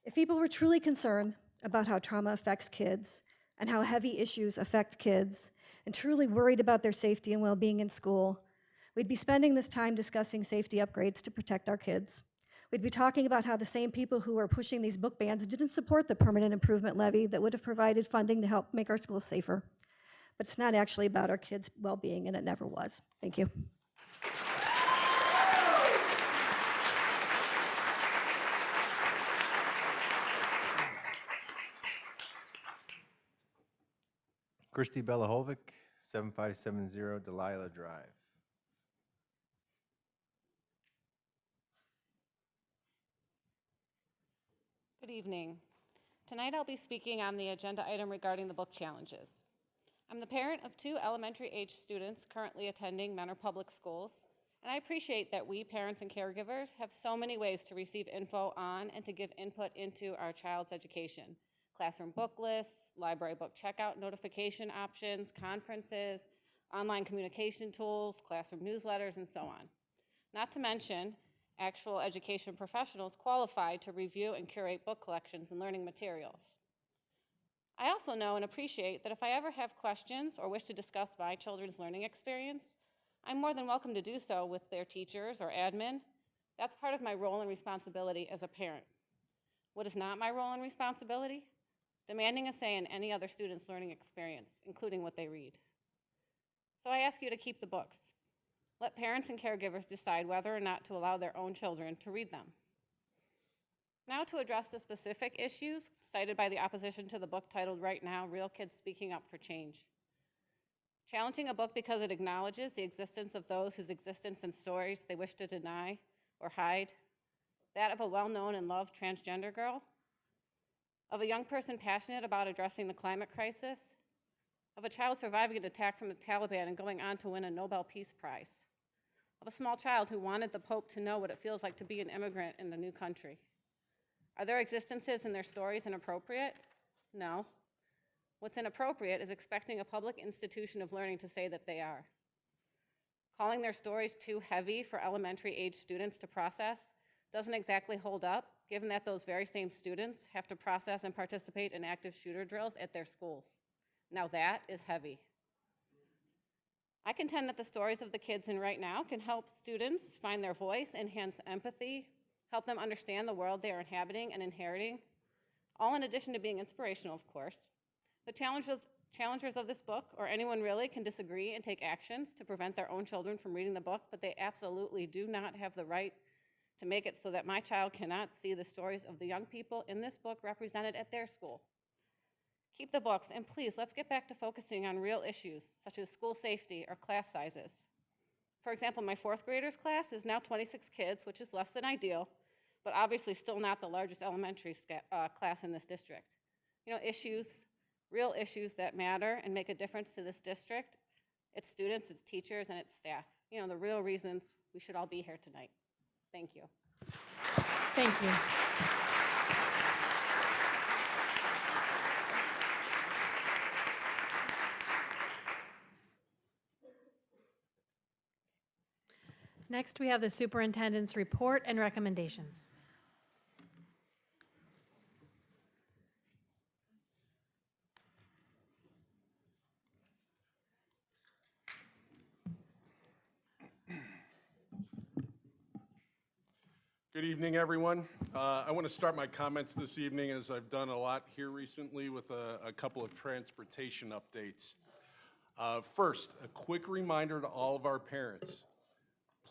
If people were truly concerned about how trauma affects kids and how heavy issues affect kids, and truly worried about their safety and well-being in school, we'd be spending this time discussing safety upgrades to protect our kids. We'd be talking about how the same people who are pushing these book bans didn't support the permanent improvement levy that would have provided funding to help make our schools safer. But it's not actually about our kids' well-being, and it never was. Thank you. Christy Belahovic, 7570 Delilah Drive. Good evening. Tonight I'll be speaking on the agenda item regarding the book challenges. I'm the parent of 2 elementary-age students currently attending Mentor Public Schools, and I appreciate that we, parents and caregivers, have so many ways to receive info on and to give input into our child's education. Classroom book lists, library book checkout notification options, conferences, online communication tools, classroom newsletters, and so on. Not to mention, actual education professionals qualified to review and curate book collections and learning materials. I also know and appreciate that if I ever have questions or wish to discuss my children's learning experience, I'm more than welcome to do so with their teachers or admin. That's part of my role and responsibility as a parent. What is not my role and responsibility? Demanding a say in any other student's learning experience, including what they read. So I ask you to keep the books. Let parents and caregivers decide whether or not to allow their own children to read them. Now to address the specific issues cited by the opposition to the book titled right now, Real Kids Speaking Up for Change. Challenging a book because it acknowledges the existence of those whose existence and stories they wish to deny or hide. That of a well-known and loved transgender girl. Of a young person passionate about addressing the climate crisis. Of a child surviving an attack from the Taliban and going on to win a Nobel Peace Prize. Of a small child who wanted the Pope to know what it feels like to be an immigrant in a new country. Are their existences and their stories inappropriate? No. What's inappropriate is expecting a public institution of learning to say that they are. Calling their stories too heavy for elementary-age students to process doesn't exactly hold up, given that those very same students have to process and participate in active shooter drills at their schools. Now that is heavy. I contend that the stories of the kids in right now can help students find their voice, enhance empathy, help them understand the world they are inhabiting and inheriting, all in addition to being inspirational, of course. The challengers of this book, or anyone really, can disagree and take actions to prevent their own children from reading the book, but they absolutely do not have the right to make it so that my child cannot see the stories of the young people in this book represented at their school. Keep the books, and please, let's get back to focusing on real issues, such as school safety or class sizes. For example, my 4th graders class is now 26 kids, which is less than ideal, but obviously still not the largest elementary class in this district. You know, issues, real issues that matter and make a difference to this district, its students, its teachers, and its staff. You know, the real reasons we should all be here tonight. Thank you. Thank you. Next, we have the superintendent's report and recommendations. Good evening, everyone. I want to start my comments this evening, as I've done a lot here recently, with a couple of transportation updates. First, a quick reminder to all of our parents.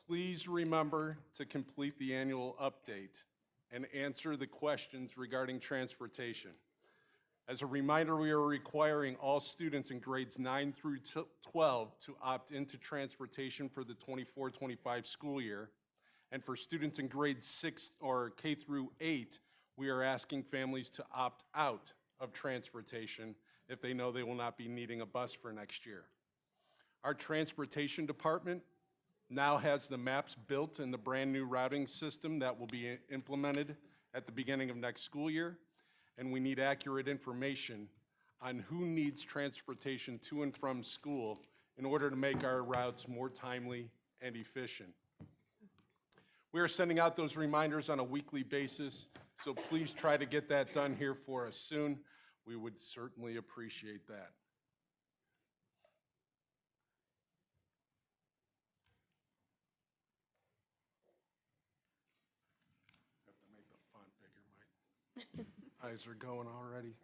Please remember to complete the annual update and answer the questions regarding transportation. As a reminder, we are requiring all students in grades 9 through 12 to opt into transportation for the 24-25 school year. And for students in grades 6 or K through 8, we are asking families to opt out of transportation if they know they will not be needing a bus for next year. Our transportation department now has the maps built in the brand new routing system that will be implemented at the beginning of next school year, and we need accurate information on who needs transportation to and from school in order to make our routes more timely and efficient. We are sending out those reminders on a weekly basis, so please try to get that done here for us soon. We would certainly appreciate that. Have to make the font bigger, my eyes are going already.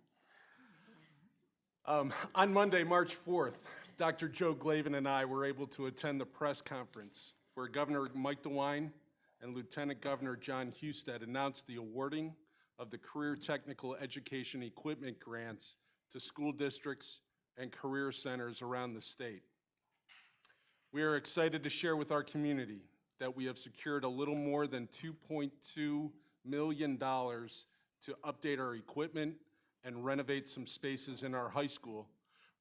On Monday, March 4th, Dr. Joe Glavin and I were able to attend the press conference where Governor Mike DeWine and Lieutenant Governor John Husted announced the awarding of the Career Technical Education Equipment Grants to school districts and career centers around the state. We are excited to share with our community that we have secured a little more than $2.2 million to update our equipment and renovate some spaces in our high school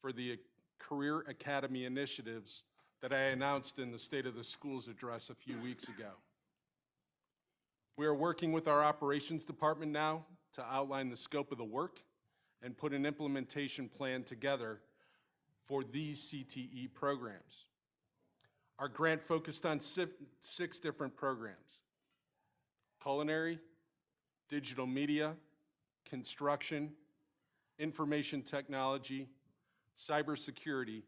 for the Career Academy initiatives that I announced in the State of the Schools address a few weeks ago. We are working with our operations department now to outline the scope of the work and put an implementation plan together for these CTE programs. Our grant focused on 6 different programs: culinary, digital media, construction, information technology, cybersecurity,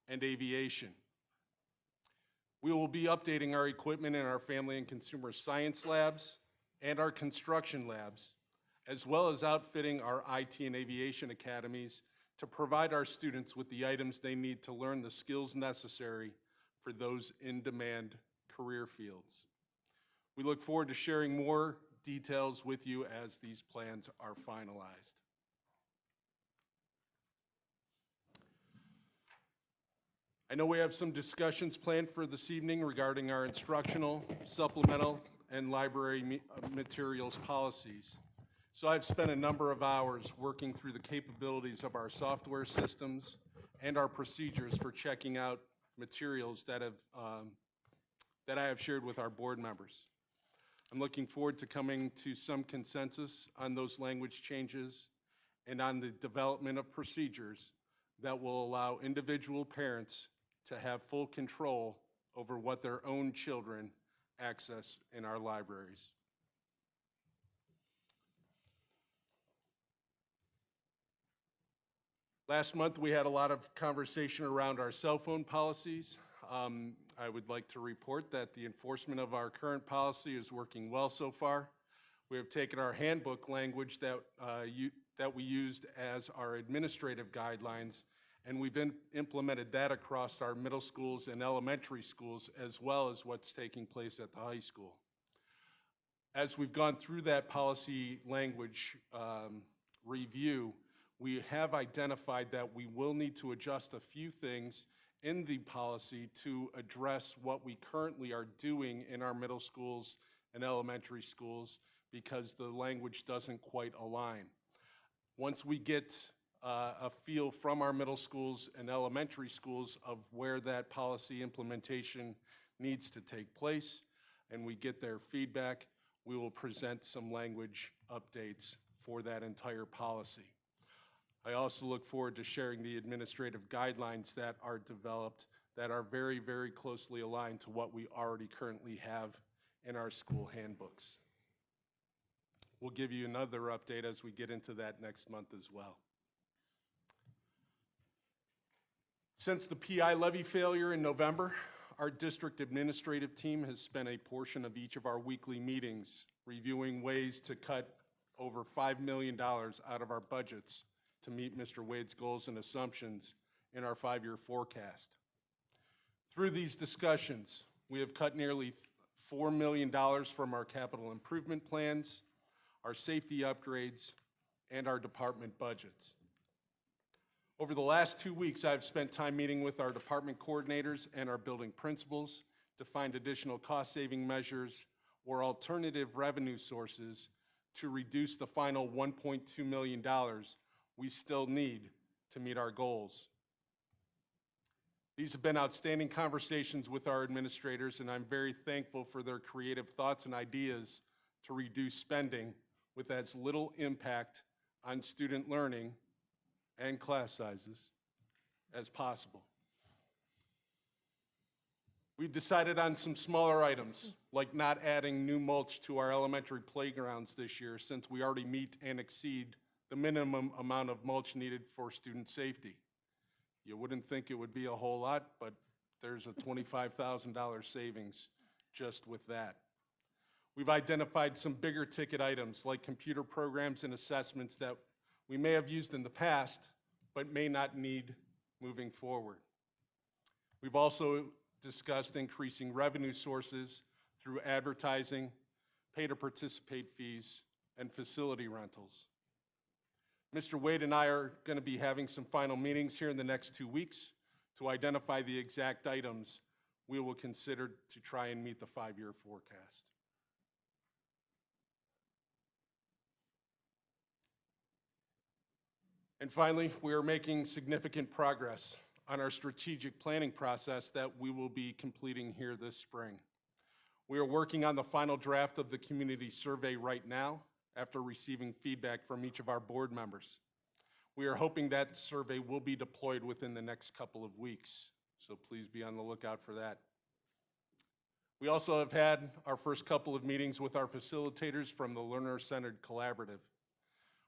and aviation. We will be updating our equipment in our family and consumer science labs and our construction labs, as well as outfitting our IT and aviation academies to provide our students with the items they need to learn the skills necessary for those in-demand career fields. We look forward to sharing more details with you as these plans are finalized. I know we have some discussions planned for this evening regarding our instructional, supplemental, and library materials policies. So I've spent a number of hours working through the capabilities of our software systems and our procedures for checking out materials that I have shared with our board members. I'm looking forward to coming to some consensus on those language changes and on the development of procedures that will allow individual parents to have full control over what their own children access in our libraries. Last month, we had a lot of conversation around our cell phone policies. I would like to report that the enforcement of our current policy is working well so far. We have taken our handbook language that we used as our administrative guidelines, and we've implemented that across our middle schools and elementary schools, as well as what's taking place at the high school. As we've gone through that policy language review, we have identified that we will need to adjust a few things in the policy to address what we currently are doing in our middle schools and elementary schools, because the language doesn't quite align. Once we get a feel from our middle schools and elementary schools of where that policy implementation needs to take place, and we get their feedback, we will present some language updates for that entire policy. I also look forward to sharing the administrative guidelines that are developed that are very, very closely aligned to what we already currently have in our school handbooks. We'll give you another update as we get into that next month as well. Since the PI levy failure in November, our district administrative team has spent a portion of each of our weekly meetings reviewing ways to cut over $5 million out of our budgets to meet Mr. Wade's goals and assumptions in our 5-year forecast. Through these discussions, we have cut nearly $4 million from our capital improvement plans, our safety upgrades, and our department budgets. Over the last 2 weeks, I've spent time meeting with our department coordinators and our building principals to find additional cost-saving measures or alternative revenue sources to reduce the final $1.2 million we still need to meet our goals. These have been outstanding conversations with our administrators, and I'm very thankful for their creative thoughts and ideas to reduce spending with as little impact on student learning and class sizes as possible. We've decided on some smaller items, like not adding new mulch to our elementary playgrounds this year, since we already meet and exceed the minimum amount of mulch needed for student safety. You wouldn't think it would be a whole lot, but there's a $25,000 savings just with that. We've identified some bigger ticket items like computer programs and assessments that we may have used in the past, but may not need moving forward. We've also discussed increasing revenue sources through advertising, pay-to-participate fees, and facility rentals. Mr. Wade and I are going to be having some final meetings here in the next 2 weeks to identify the exact items we will consider to try and meet the 5-year forecast. And finally, we are making significant progress on our strategic planning process that we will be completing here this spring. We are working on the final draft of the community survey right now after receiving feedback from each of our board members. We are hoping that survey will be deployed within the next couple of weeks, so please be on the lookout for that. We also have had our first couple of meetings with our facilitators from the Learner-Centered Collaborative.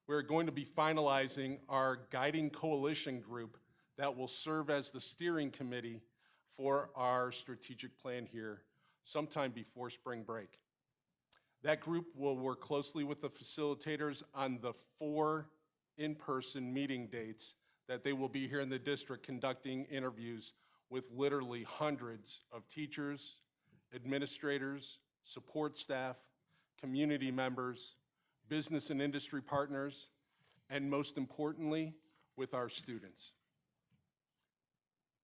We're going to be finalizing our guiding coalition group that will serve as the steering committee for our strategic plan here sometime before spring break. That group will work closely with the facilitators on the 4 in-person meeting dates that they will be here in the district conducting interviews with literally hundreds of teachers, administrators, support staff, community members, business and industry partners, and most importantly, with our students.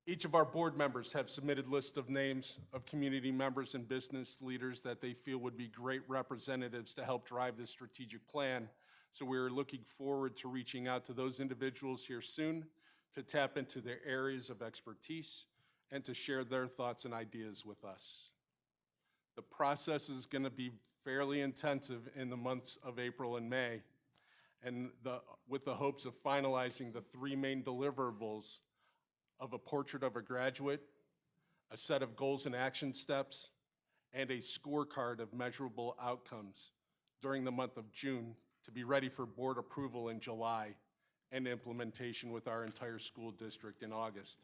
Each of our board members have submitted lists of names of community members and business leaders that they feel would be great representatives to help drive this strategic plan. So we're looking forward to reaching out to those individuals here soon to tap into their areas of expertise and to share their thoughts and ideas with us. The process is going to be fairly intensive in the months of April and May, and with the hopes of finalizing the 3 main deliverables of a portrait of a graduate, a set of goals and action steps, and a scorecard of measurable outcomes during the month of June to be ready for board approval in July and implementation with our entire school district in August.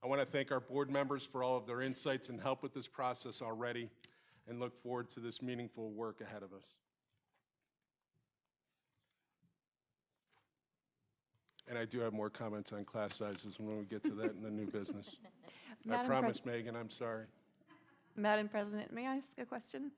I want to thank our board members for all of their insights and help with this process already, and look forward to this meaningful work ahead of us. And I do have more comments on class sizes when we get to that in the new business. I promise, Megan, I'm sorry. Madam President, may I ask a question?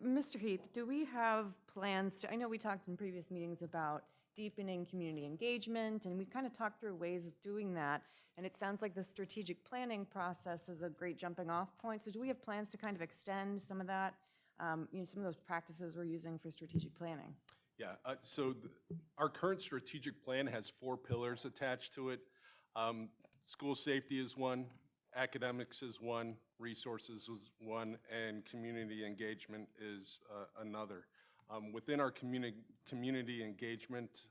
Mr. Heath, do we have plans to, I know we talked in previous meetings about deepening community engagement, and we kind of talked through ways of doing that, and it sounds like the strategic planning process is a great jumping off point. So do we have plans to kind of extend some of that, some of those practices we're using for strategic planning? Yeah, so our current strategic plan has 4 pillars attached to it. School safety is one, academics is one, resources is one, and community engagement is another. Within our community engagement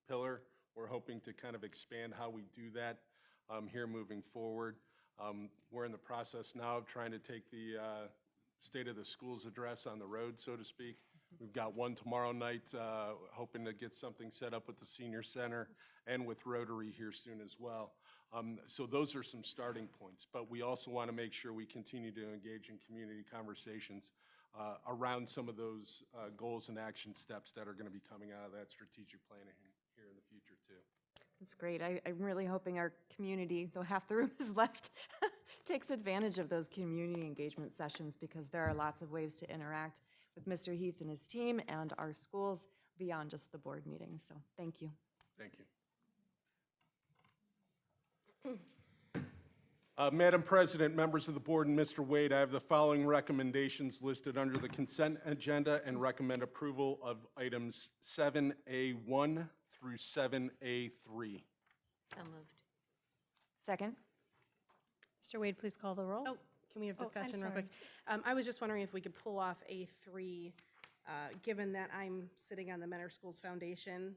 pillar, we're hoping to kind of expand how we do that here moving forward. We're in the process now of trying to take the State of the Schools address on the road, so to speak, We've got one tomorrow night, hoping to get something set up with the senior center and with Rotary here soon as well. So those are some starting points, but we also want to make sure we continue to engage in community conversations around some of those goals and action steps that are going to be coming out of that strategic planning here in the future too. That's great. I'm really hoping our community, though half the room is left, takes advantage of those community engagement sessions because there are lots of ways to interact with Mr. Heath and his team and our schools beyond just the board meetings. So thank you. Thank you. Madam President, members of the board, and Mr. Wade, I have the following recommendations listed under the consent agenda and recommend approval of items 7A1 through 7A3. So moved. Second. Mr. Wade, please call the roll. Oh, can we have Oh, I'm discussion real sorry. quick? I was just wondering if we could pull off A3, given that I'm sitting on the Mentor Schools Foundation.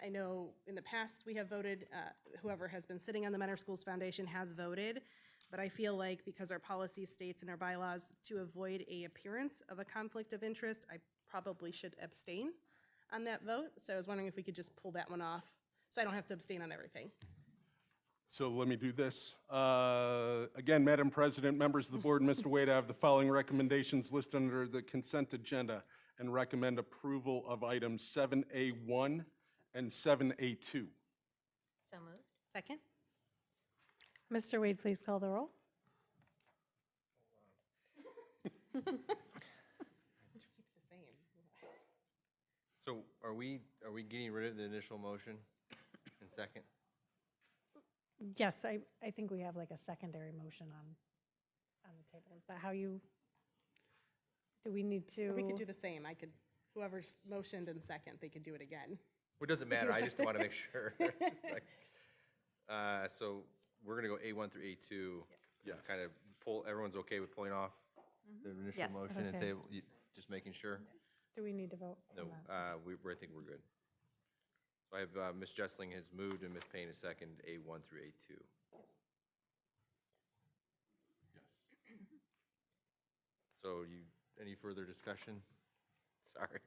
I know in the past we have voted, whoever has been sitting on the Mentor Schools Foundation has voted, but I feel like because our policy states in our bylaws to avoid a appearance of a conflict of interest, I probably should abstain on that vote. So I was wondering if we could just pull that one off, so I don't have to abstain on everything. So let me do this. Again, Madam President, members of the board, and Mr. Wade, I have the following recommendations listed under the consent agenda and recommend approval of items 7A1 and 7A2. So moved. Second? Mr. Wade, please call the roll. So are we getting rid of the initial motion in second? Yes, I think we have like a secondary motion on the table. Is that how you, do we need to? Or we could do the same. Whoever's motioned in second, they could do it again. Well, it doesn't matter, I just want to make sure. So we're going to go A1 through A2. Yes. Kind of pull, everyone's okay with pulling off the initial Yes. motion and Okay. table? Just making sure? Do we need to vote? No, on that? I think we're good. So I have, Ms. Jessling has moved and Ms. Payne is second, A1 through A2. Yes. So any further discussion? Sorry.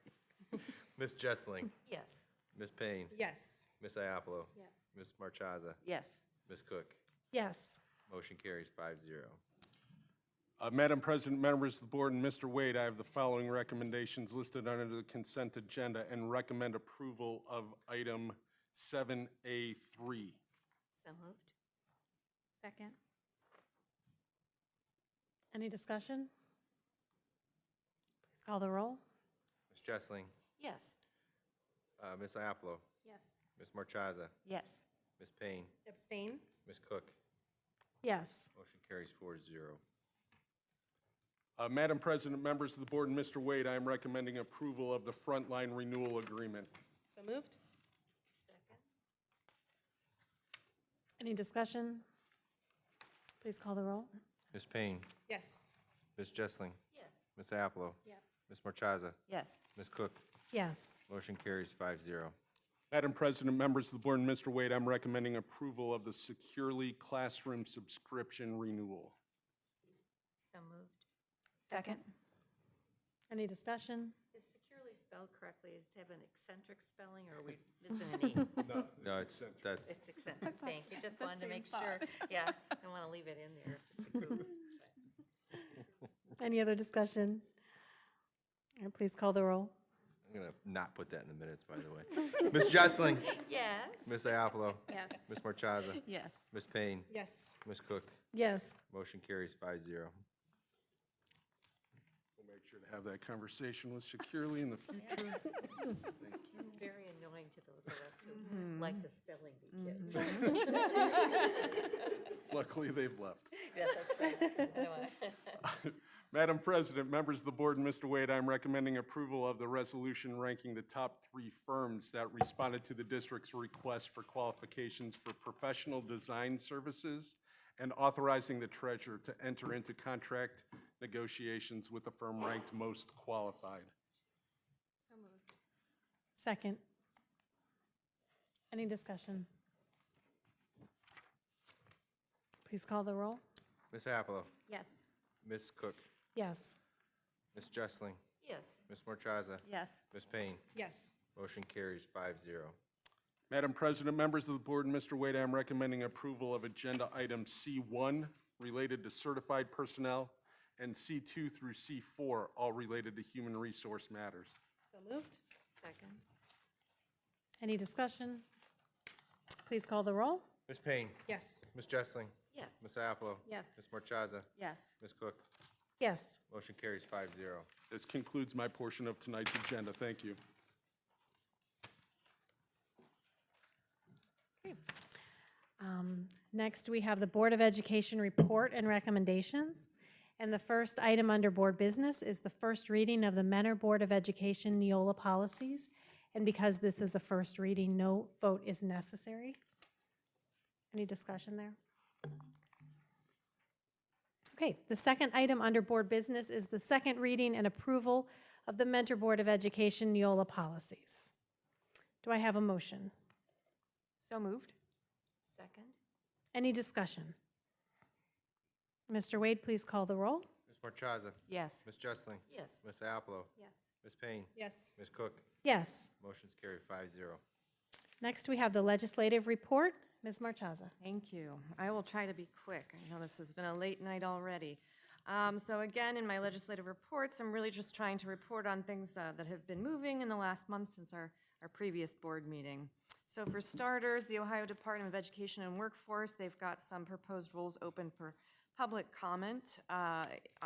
Ms. Jessling, Yes. Ms. Payne, Yes. Ms. Iapolo, Yes. Ms. Marchaza, Yes. Ms. Cook. Yes. Motion carries 5-0. Madam President, members of the board, and Mr. Wade, I have the following recommendations listed under the consent agenda and recommend approval of item 7A3. So moved. Second. Any discussion? Please call the roll. Ms. Jessling, Yes. Ms. Iapolo, Yes. Ms. Marchaza, Yes. Ms. Payne, Abstain? Ms. Cook. Yes. Motion carries 4-0. Madam President, members of the board, and Mr. Wade, I am recommending approval of the frontline renewal agreement. So moved? Second. Any discussion? Please call the roll. Ms. Payne, Yes. Ms. Jessling, Yes. Ms. Iapolo, Yes. Ms. Marchaza, Yes. Ms. Cook. Yes. Motion carries 5-0. Madam President, members of the board, and Mr. Wade, I'm recommending approval of the Securely Classroom subscription renewal. So moved. Second. Any discussion? Is securely spelled correctly? Does it have an eccentric spelling, or are we missing an E? No, that's, It's eccentric. Thank you. Just wanted to make sure. Yeah, I want to leave it in there if it's a group. Any other discussion? Please call the roll. I'm going to not put that in the minutes, by the way. Ms. Jessling, Yes. Ms. Iapolo, Yes. Ms. Marchaza, Yes. Ms. Payne, Yes. Ms. Cook. Yes. Motion carries 5-0. We'll make sure to have that conversation with Securely in the future. It's very annoying to those of us who like the spelling bee kids. Luckily, they've left. Yes, that's right. I know. Madam President, members of the board, and Mr. Wade, I'm recommending approval of the resolution ranking the top 3 firms that responded to the district's request for qualifications for professional design services and authorizing the treasurer to enter into contract negotiations with the firm ranked most qualified. So moved. Second. Any discussion? Please call the roll. Ms. Iapolo, Yes. Ms. Cook, Yes. Ms. Jessling, Yes. Ms. Marchaza? Yes. Ms. Payne? Yes. Motion carries 5-0. Madam President, members of the board, and Mr. Wade, I'm recommending approval of agenda item C1 related to certified personnel and C2 through C4, all related to human resource matters. So moved. Second. Any discussion? Please call the roll. Ms. Payne? Yes. Ms. Jessling? Yes. Ms. Iapolo? Yes. Ms. Marchaza? Yes. Ms. Cook? Yes. Motion carries 5-0. This concludes my portion of tonight's agenda. Thank you. Next, we have the Board of Education report and recommendations. And the first item under board business is the first reading of the Mentor Board of Education Neola policies. And because this is a first reading, no vote is necessary. Any discussion there? Okay, the second item under board business is the second reading and approval of the Mentor Board of Education Neola policies. Do I have a motion? So moved. Second. Any discussion? Mr. Wade, please call the roll. Ms. Marchaza? Yes. Ms. Jessling? Yes. Ms. Iapolo? Yes. Ms. Payne? Yes. Ms. Cook? Yes. Motion's carried 5-0. Next, we have the legislative report. Ms. Marchaza. Thank you. I will try to be quick. I know this has been a late night already. So again, in my legislative reports, I'm really just trying to report on things that have been moving in the last month since our previous board meeting. So for starters, the Ohio Department of Education and Workforce, they've got some proposed rules open for public comment.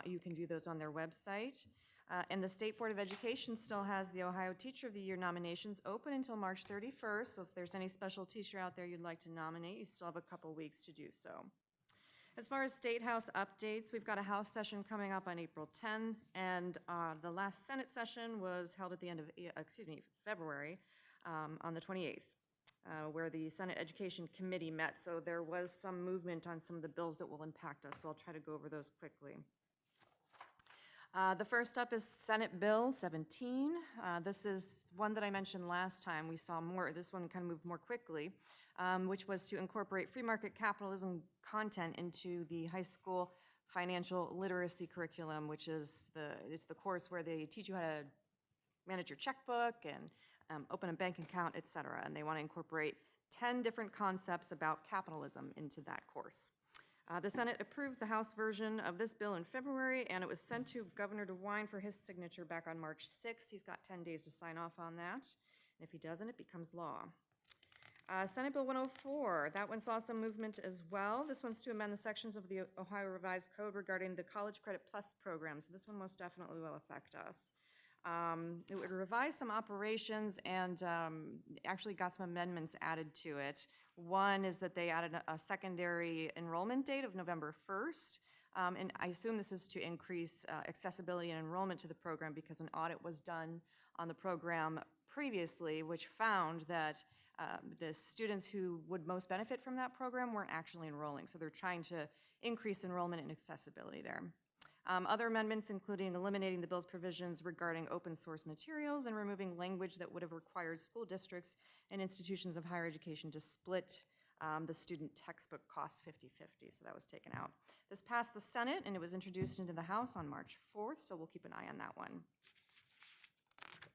You can view those on their website. And the State Board of Education still has the Ohio Teacher of the Year nominations open until March 31st. So if there's any special teacher out there you'd like to nominate, you still have a couple weeks to do so. As far as State House updates, we've got a House session coming up on April 10, and the last Senate session was held at the end of, February, on the 28th, where the Senate Education Committee met. So there was some movement on some of the bills that will impact us, so I'll try to go over those quickly. The first up is Senate Bill 17. This is one that I mentioned last time. We saw more, this one kind of moved more quickly, which was to incorporate free market capitalism content into the high school financial literacy curriculum, which is the course where they teach you how to manage your checkbook and open a bank account, et cetera. And they want to incorporate 10 different concepts about capitalism into that course. The Senate approved the House version of this bill in February, and it was sent to Governor DeWine for his signature back on March 6th. He's got 10 days to sign off on that, and if he doesn't, it becomes law. Senate Bill 104, that one saw some movement as well. This one's to amend the sections of the Ohio Revised Code regarding the College Credit Plus program, so this one most definitely will affect us. It would revise some operations and actually got some amendments added to it. One is that they added a secondary enrollment date of November 1st. And I assume this is to increase accessibility and enrollment to the program because an audit was done on the program previously, which found that the students who would most benefit from that program weren't actually enrolling. So they're trying to increase enrollment and accessibility there. Other amendments including eliminating the bill's provisions regarding open source materials and removing language that would have required school districts and institutions of higher education to split the student textbook costs 50-50, so that was taken out. This passed the Senate and it was introduced into the House on March 4th, so we'll keep an eye on that one.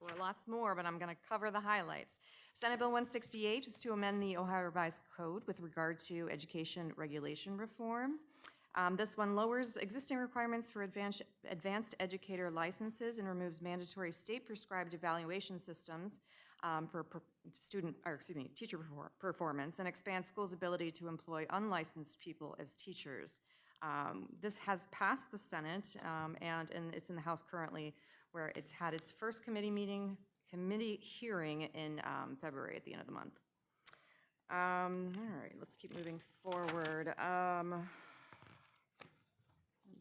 There were lots more, but I'm going to cover the highlights. Senate Bill 168 is to amend the Ohio Revised Code with regard to education regulation reform. This one lowers existing requirements for advanced educator licenses and removes mandatory state-prescribed evaluation systems for teacher performance and expands schools' ability to employ unlicensed people as teachers. This has passed the Senate and it's in the House currently, where it's had its first committee hearing in February at the end of the month. All right, let's keep moving forward. I'm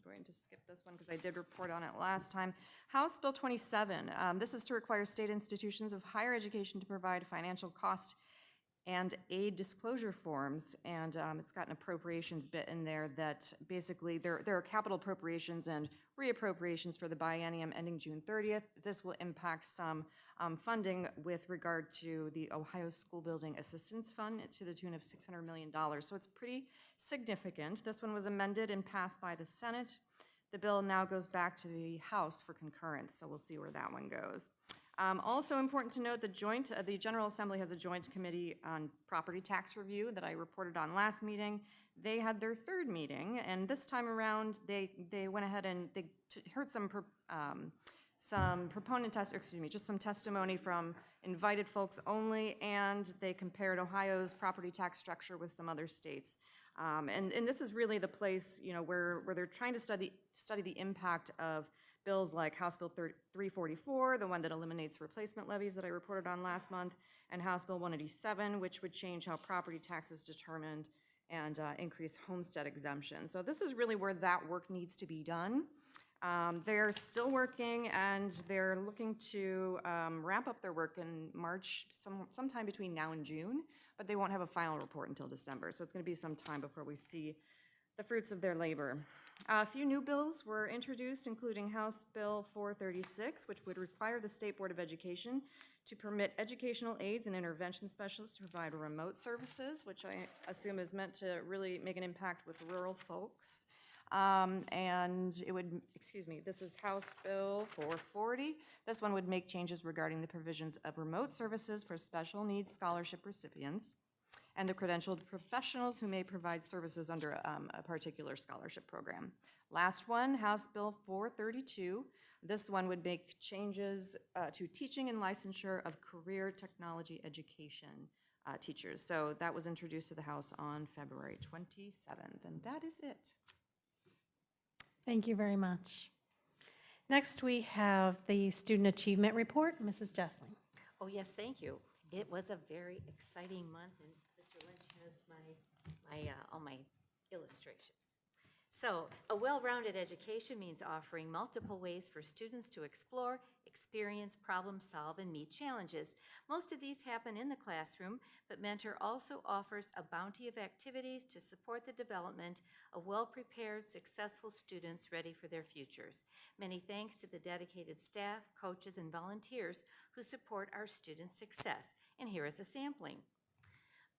going to skip this one because I did report on it last time. House Bill 27. This is to require state institutions of higher education to provide financial cost and aid disclosure forms, and it's got an appropriations bit in there that basically there are capital appropriations and reappropriations for the biennium ending June 30th. This will impact some funding with regard to the Ohio School Building Assistance Fund to the tune of $600 million. So it's pretty significant. This one was amended and passed by the Senate. The bill now goes back to the House for concurrence, so we'll see where that one goes. Also important to note, the General Assembly has a joint committee on property tax review that I reported on last meeting. They had their third meeting, and this time around, they went ahead and they heard some just some testimony from invited folks only, and they compared Ohio's property tax structure with some other states. And this is really the place, where they're trying to study the impact of bills like House Bill 344, the one that eliminates replacement levies that I reported on last month, and House Bill 187, which would change how property tax is determined and increase homestead exemption. So this is really where that work needs to be done. They're still working, and they're looking to wrap up their work in March, sometime between now and June, but they won't have a final report until December. So it's going to be some time before we see the fruits of their labor. A few new bills were introduced, including House Bill 436, which would require the State Board of Education to permit educational aides and intervention specialists to provide remote services, which I assume is meant to really make an impact with rural folks. And it would, this is House Bill 440. This one would make changes regarding the provisions of remote services for special needs scholarship recipients and the credentialed professionals who may provide services under a particular scholarship program. Last one, House Bill 432. This one would make changes to teaching and licensure of career technology education teachers. So that was introduced to the House on February 27th, and that is it. Thank you very much. Next, we have the Student Achievement Report. Mrs. Jessling. Oh, yes, thank you. It was a very exciting month, and Mr. Lynch has all my illustrations. So, a well-rounded education means offering multiple ways for students to explore, experience, problem solve, and meet challenges. Most of these happen in the classroom, but Mentor also offers a bounty of activities to support the development of well-prepared, successful students ready for their futures. Many thanks to the dedicated staff, coaches, and volunteers who support our students' success. And here is a sampling.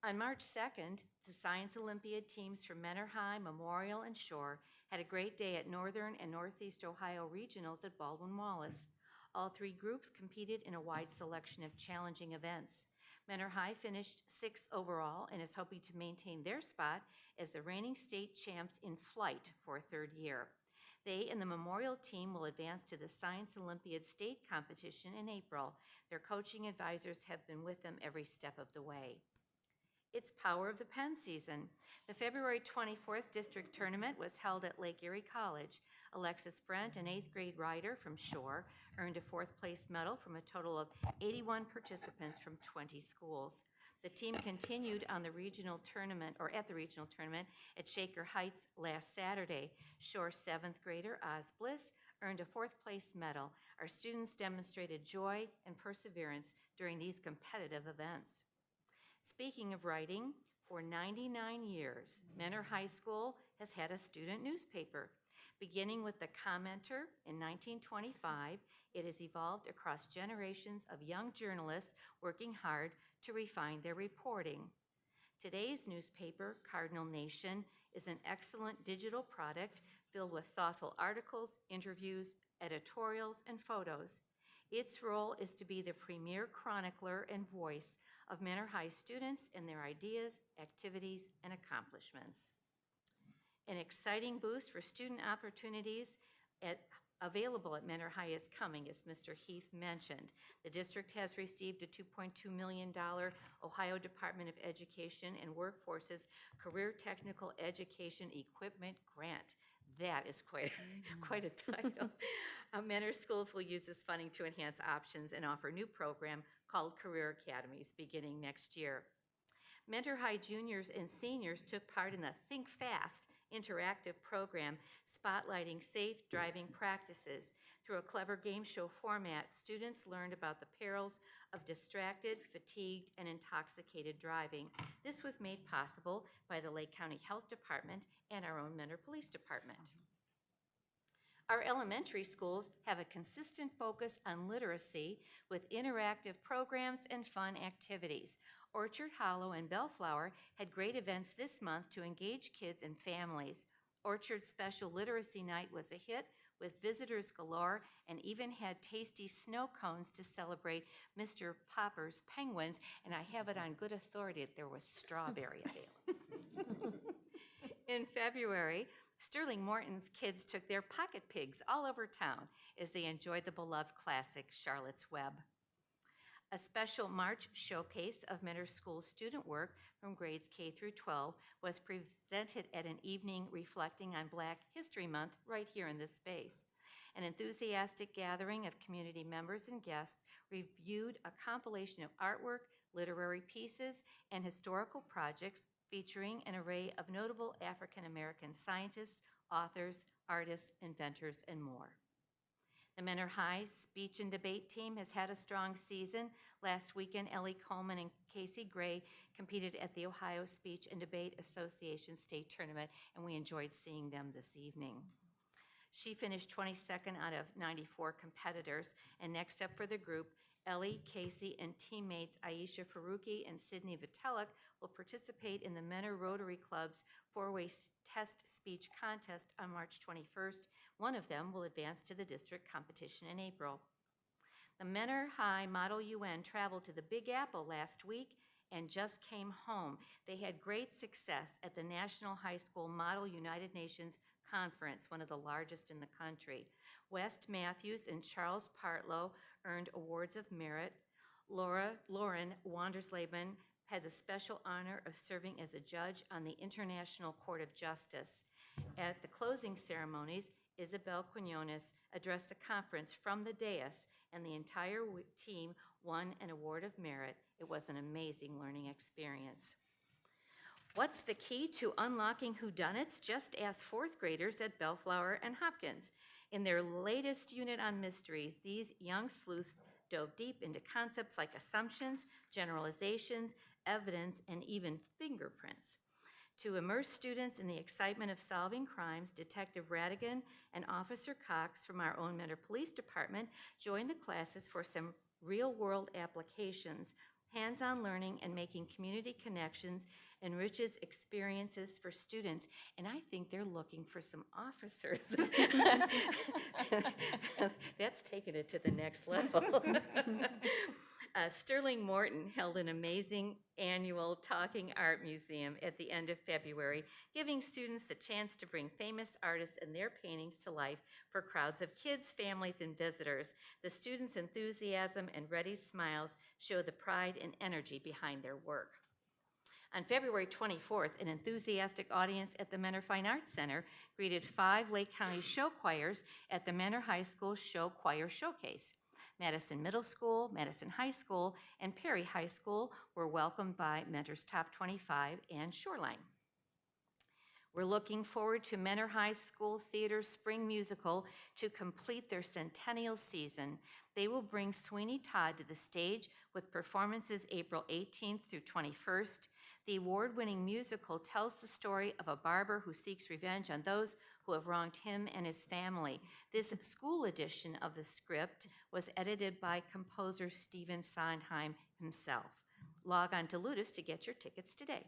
On March 2nd, the Science Olympiad teams from Mentor High, Memorial, and Shore had a great day at Northern and Northeast Ohio Regionals at Baldwin-Wallace. All three groups competed in a wide selection of challenging events. Mentor High finished 6th overall and is hoping to maintain their spot as the reigning state champs in flight for a third year. They and the Memorial team will advance to the Science Olympiad state competition in April. Their coaching advisors have been with them every step of the way. It's Power of the Pen season. The February 24th district tournament was held at Lake Erie College. Alexis Brent, an 8th grade rider from Shore, earned a 4th place medal from a total of 81 participants from 20 schools. The team continued on the regional tournament, or at the regional tournament at Shaker Heights last Saturday. Shore 7th grader Oz Bliss earned a 4th place medal. Our students demonstrated joy and perseverance during these competitive events. Speaking of writing, for 99 years, Mentor High School has had a student newspaper. Beginning with the Commenter in 1925, it has evolved across generations of young journalists working hard to refine their reporting. Today's newspaper, Cardinal Nation, is an excellent digital product filled with thoughtful articles, interviews, editorials, and photos. Its role is to be the premier chronicler and voice of Mentor High students and their ideas, activities, and accomplishments. An exciting boost for student opportunities available at Mentor High is coming, as Mr. Heath mentioned. The district has received a $2.2 million Ohio Department of Education and Workforce's Career Technical Education Equipment Grant. That is quite a title. Mentor schools will use this funding to enhance options and offer a new program called Career Academies beginning next year. Mentor High juniors and seniors took part in the Think Fast interactive program spotlighting safe driving practices. Through a clever game show format, students learned about the perils of distracted, fatigued, and intoxicated driving. This was made possible by the Lake County Health Department and our own Mentor Police Department. Our elementary schools have a consistent focus on literacy with interactive programs and fun activities. Orchard Hollow and Bellflower had great events this month to engage kids and families. Orchard's special literacy night was a hit with visitors galore and even had tasty snow cones to celebrate Mr. Popper's penguins, and I have it on good authority that there was strawberry available. In February, Sterling Morton's kids took their pocket pigs all over town as they enjoyed the beloved classic Charlotte's Web. A special March showcase of Mentor School student work from grades K through 12 was presented at an evening reflecting on Black History Month right here in this space. An enthusiastic gathering of community members and guests reviewed a compilation of artwork, literary pieces, and historical projects featuring an array of notable African American scientists, authors, artists, inventors, and more. The Mentor High speech and debate team has had a strong season. Last weekend, Ellie Coleman and Casey Gray competed at the Ohio Speech and Debate Association State Tournament, and we enjoyed seeing them this evening. She finished 22nd out of 94 competitors, and next up for the group, Ellie, Casey, and teammates Aisha Faruqi and Sydney Vitalik will participate in the Mentor Rotary Club's four-way test speech contest on March 21st. One of them will advance to the district competition in April. The Mentor High Model UN traveled to the Big Apple last week and just came home. They had great success at the National High School Model United Nations Conference, one of the largest in the country. West Matthews and Charles Partlow earned awards of merit. Lauren Wandersleben had the special honor of serving as a judge on the International Court of Justice. At the closing ceremonies, Isabel Quinones addressed the conference from the dais, and the entire team won an award of merit. It was an amazing learning experience. What's the key to unlocking whodunits? Just ask fourth graders at Bellflower and Hopkins. In their latest unit on mysteries, these young sleuths dove deep into concepts like assumptions, generalizations, evidence, and even fingerprints. To immerse students in the excitement of solving crimes, Detective Radigan and Officer Cox from our own Mentor Police Department joined the classes for some real-world applications. Hands-on learning and making community connections enriches experiences for students, and I think they're looking for some officers. That's taking it to the next level. Sterling Morton held an amazing annual Talking Art Museum at the end of February, giving students the chance to bring famous artists and their paintings to life for crowds of kids, families, and visitors. The students' enthusiasm and ready smiles show the pride and energy behind their work. On February 24th, an enthusiastic audience at the Mentor Fine Arts Center greeted 5 Lake County show choirs at the Mentor High School Show Choir Showcase. Madison Middle School, Madison High School, and Perry High School were welcomed by Mentor's Top 25 and Shoreline. We're looking forward to Mentor High School Theater's spring musical to complete their centennial season. They will bring Sweeney Todd to the stage with performances April 18th through 21st. The award-winning musical tells the story of a barber who seeks revenge on those who have wronged him and his family. This school edition of the script was edited by composer Stephen Sondheim himself. Log on to Ludus to get your tickets today.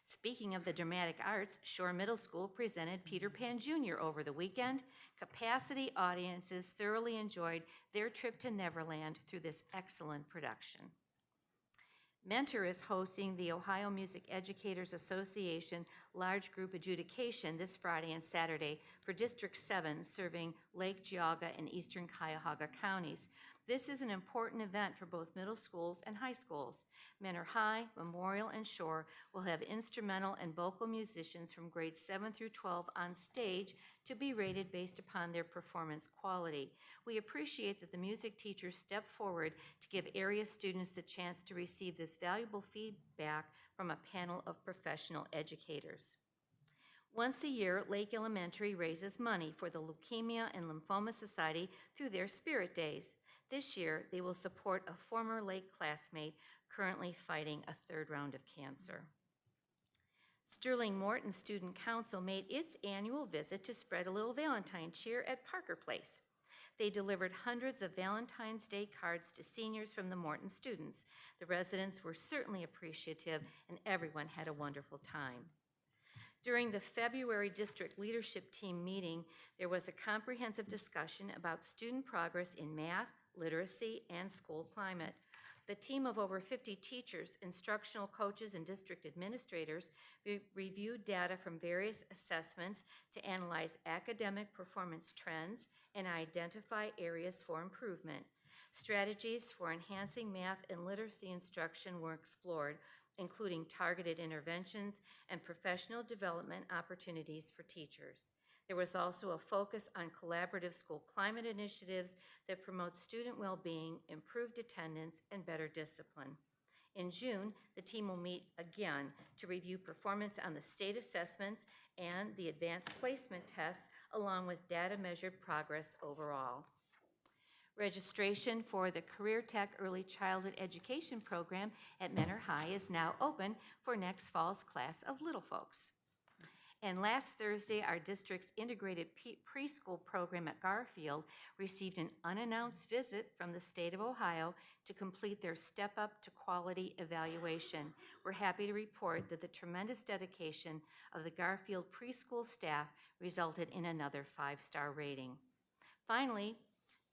Speaking of the dramatic arts, Shore Middle School presented Peter Pan Jr. over the weekend. Capacity audiences thoroughly enjoyed their trip to Neverland through this excellent production. Mentor is hosting the Ohio Music Educators Association large group adjudication this Friday and Saturday for District 7 serving Lake Geauga and eastern Cuyahoga counties. This is an important event for both middle schools and high schools. Mentor High, Memorial, and Shore will have instrumental and vocal musicians from grades 7 through 12 on stage to be rated based upon their performance quality. We appreciate that the music teachers step forward to give area students the chance to receive this valuable feedback from a panel of professional educators. Once a year, Lake Elementary raises money for the Leukemia and Lymphoma Society through their Spirit Days. This year, they will support a former Lake classmate currently fighting a 3rd round of cancer. Sterling Morton Student Council made its annual visit to spread a little Valentine cheer at Parker Place. They delivered hundreds of Valentine's Day cards to seniors from the Morton students. The residents were certainly appreciative, and everyone had a wonderful time. During the February district leadership team meeting, there was a comprehensive discussion about student progress in math, literacy, and school climate. The team of over 50 teachers, instructional coaches, and district administrators reviewed data from various assessments to analyze academic performance trends and identify areas for improvement. Strategies for enhancing math and literacy instruction were explored, including targeted interventions and professional development opportunities for teachers. There was also a focus on collaborative school climate initiatives that promote student well-being, improved attendance, and better discipline. In June, the team will meet again to review performance on the state assessments and the advanced placement tests, along with data-measured progress overall. Registration for the Career Tech Early Childhood Education Program at Mentor High is now open for next fall's class of Little Folks. And last Thursday, our district's integrated preschool program at Garfield received an unannounced visit from the state of Ohio to complete their Step Up to Quality evaluation. We're happy to report that the tremendous dedication of the Garfield preschool staff resulted in another 5-star rating. Finally,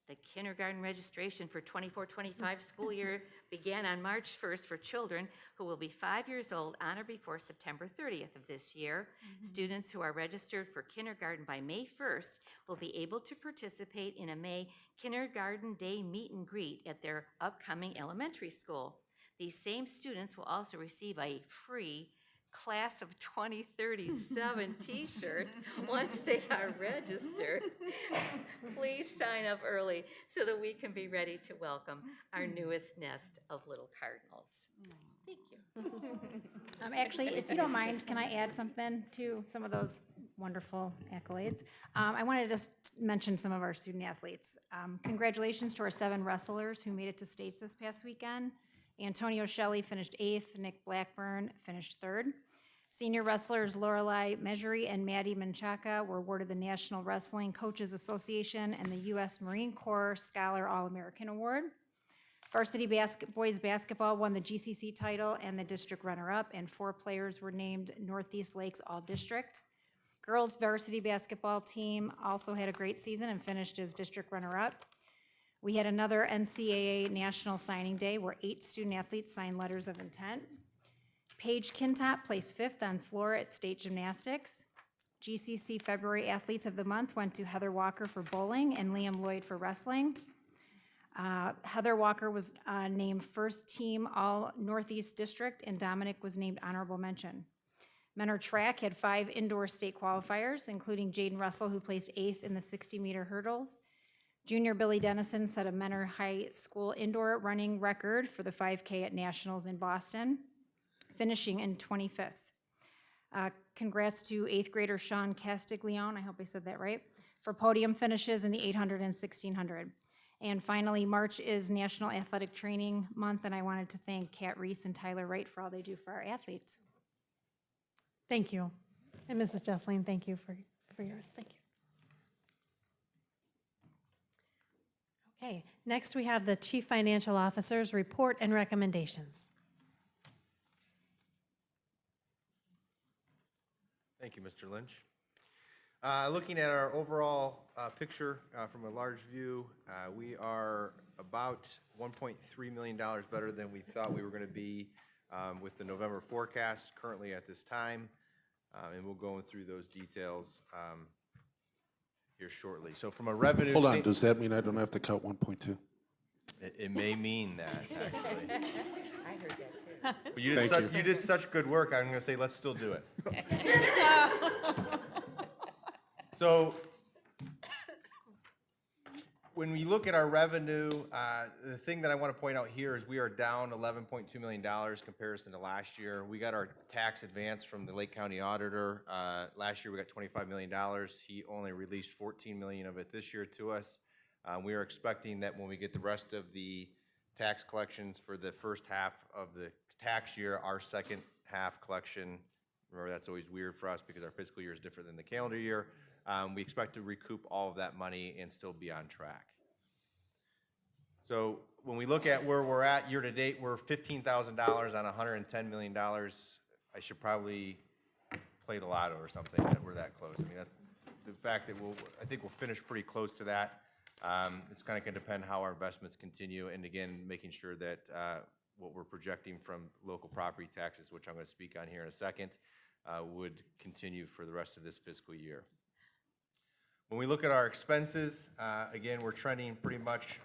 the kindergarten registration for 24-25 school year began on March 1st for children who will be 5 years old on or before September 30th of this year. Students who are registered for kindergarten by May 1st will be able to participate in a May Kindergarten Day meet and greet at their upcoming elementary school. These same students will also receive a free Class of 2037 t-shirt once they are registered. Please sign up early so that we can be ready to welcome our newest nest of little cardinals. Thank you. Actually, if you don't mind, can I add something to some of those wonderful accolades? I wanted to just mention some of our student athletes. Congratulations to our 7 wrestlers who made it to states this past weekend. Antonio Shelley finished 8th, Nick Blackburn finished 3rd. Senior wrestlers Lorelei Measury and Maddie Menchaca were awarded the National Wrestling Coaches Association and the U.S. Marine Corps Scholar All-American Award. Varsity boys basketball won the GCC title and the district runner-up, and 4 players were named Northeast Lakes All-District. Girls varsity basketball team also had a great season and finished as district runner-up. We had another NCAA National Signing Day where 8 student athletes signed letters of intent. Paige Kintop placed 5th on floor at state gymnastics. GCC February Athletes of the Month went to Heather Walker for bowling and Liam Lloyd for wrestling. Heather Walker was named first team All Northeast District, and Dominic was named honorable mention. Mentor Track had 5 indoor state qualifiers, including Jaden Russell, who placed 8th in the 60-meter hurdles. Junior Billy Dennison set a Mentor High School indoor running record for the 5K at Nationals in Boston, finishing in 25th. Congrats to 8th grader Sean Castiglione, I hope I said that right, for podium finishes in the 800 and 1600. And finally, March is National Athletic Training Month, and I wanted to thank Kat Reese and Tyler Wright for all they do for our athletes. Thank you. And Mrs. Jessling, thank you for yours. Thank you. Okay, next we have the Chief Financial Officer's report and recommendations. Thank you, Mr. Lynch. Looking at our overall picture from a large view, we are about $1.3 million better than we thought we were going to be with the November forecast currently at this time, and we'll go through those details here shortly. So from a revenue Hold on, does that mean I don't have to cut 1.2? It may mean that, actually. I heard that too. But you did such good work, I'm going to say let's still do it. So when we look at our revenue, the thing that I want to point out here is we are down $11.2 million comparison to last year. We got our tax advance from the Lake County Auditor. Last year we got $25 million. He only released $14 million of it this year to us. We are expecting that when we get the rest of the tax collections for the first half of the tax year, our second half collection, remember that's always weird for us because our fiscal year is different than the calendar year, we expect to recoup all of that money and still be on track. So when we look at where we're at year to date, we're $15,000 on $110 million. I should probably play the lotto or something that we're that close. I mean, the fact that I think we'll finish pretty close to that. It's kind of going to depend how our investments continue, and again, making sure that what we're projecting from local property taxes, which I'm going to speak on here in a second, would continue for the rest of this fiscal year. When we look at our expenses, again, we're trending pretty much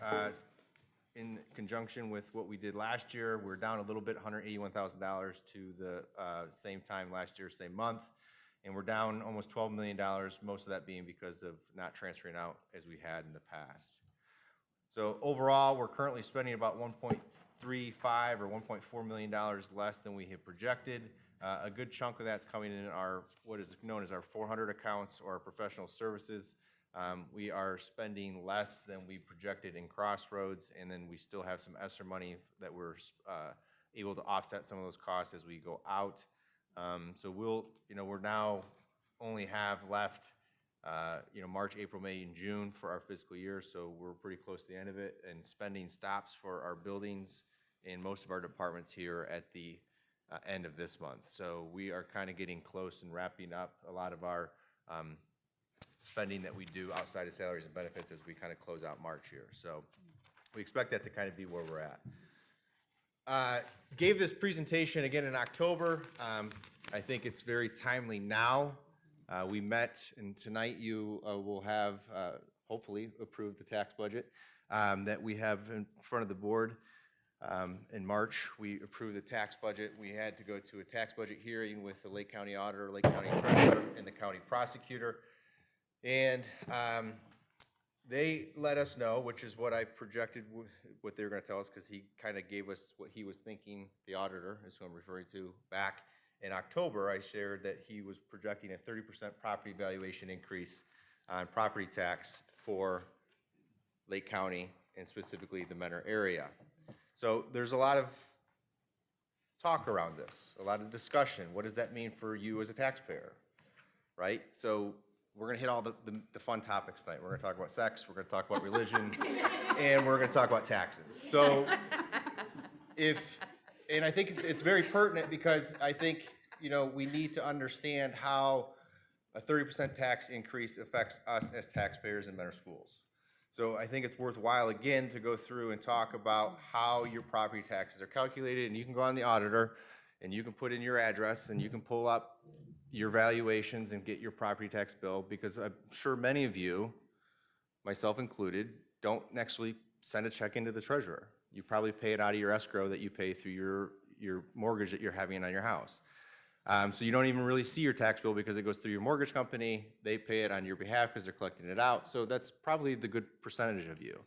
in conjunction with what we did last year. We're down a little bit, $181,000 to the same time last year, same month. And we're down almost $12 million, most of that being because of not transferring out as we had in the past. So overall, we're currently spending about $1.35 or $1.4 million less than we had projected. A good chunk of that's coming in our, what is known as our 400 accounts or our professional services. We are spending less than we projected in Crossroads, and then we still have some ESSER money that we're able to offset some of those costs as we go out. So we're now only have left, March, April, May, and June for our fiscal year, so we're pretty close to the end of it, and spending stops for our buildings in most of our departments here at the end of this month. So we are kind of getting close and wrapping up a lot of our spending that we do outside of salaries and benefits as we kind of close out March here. So we expect that to kind of be where we're at. Gave this presentation again in October. I think it's very timely now. We met, and tonight you will have hopefully approved the tax budget that we have in front of the board. In March, we approved the tax budget. We had to go to a tax budget hearing with the Lake County Auditor, Lake County Treasurer, and the County Prosecutor. And they let us know, which is what I projected what they were going to tell us, because he kind of gave us what he was thinking, the auditor is who I'm referring to. Back in October, I shared that he was projecting a 30% property valuation increase on property tax for Lake County and specifically the Mentor area. So there's a lot of talk around this, a lot of discussion. What does that mean for you as a taxpayer, right? So we're going to hit all the fun topics tonight. We're going to talk about sex, we're going to talk about religion, and we're going to talk about taxes. So and I think it's very pertinent, because I think, we need to understand how a 30% tax increase affects us as taxpayers in Mentor schools. So I think it's worthwhile, again, to go through and talk about how your property taxes are calculated, and you can go on the auditor, and you can put in your address, and you can pull up your valuations and get your property tax bill, because I'm sure many of you, myself included, don't actually send a check into the treasurer. You probably pay it out of your escrow that you pay through your mortgage that you're having on your house. So you don't even really see your tax bill because it goes through your mortgage company. They pay it on your behalf because they're collecting it out. So that's probably the good percentage of you.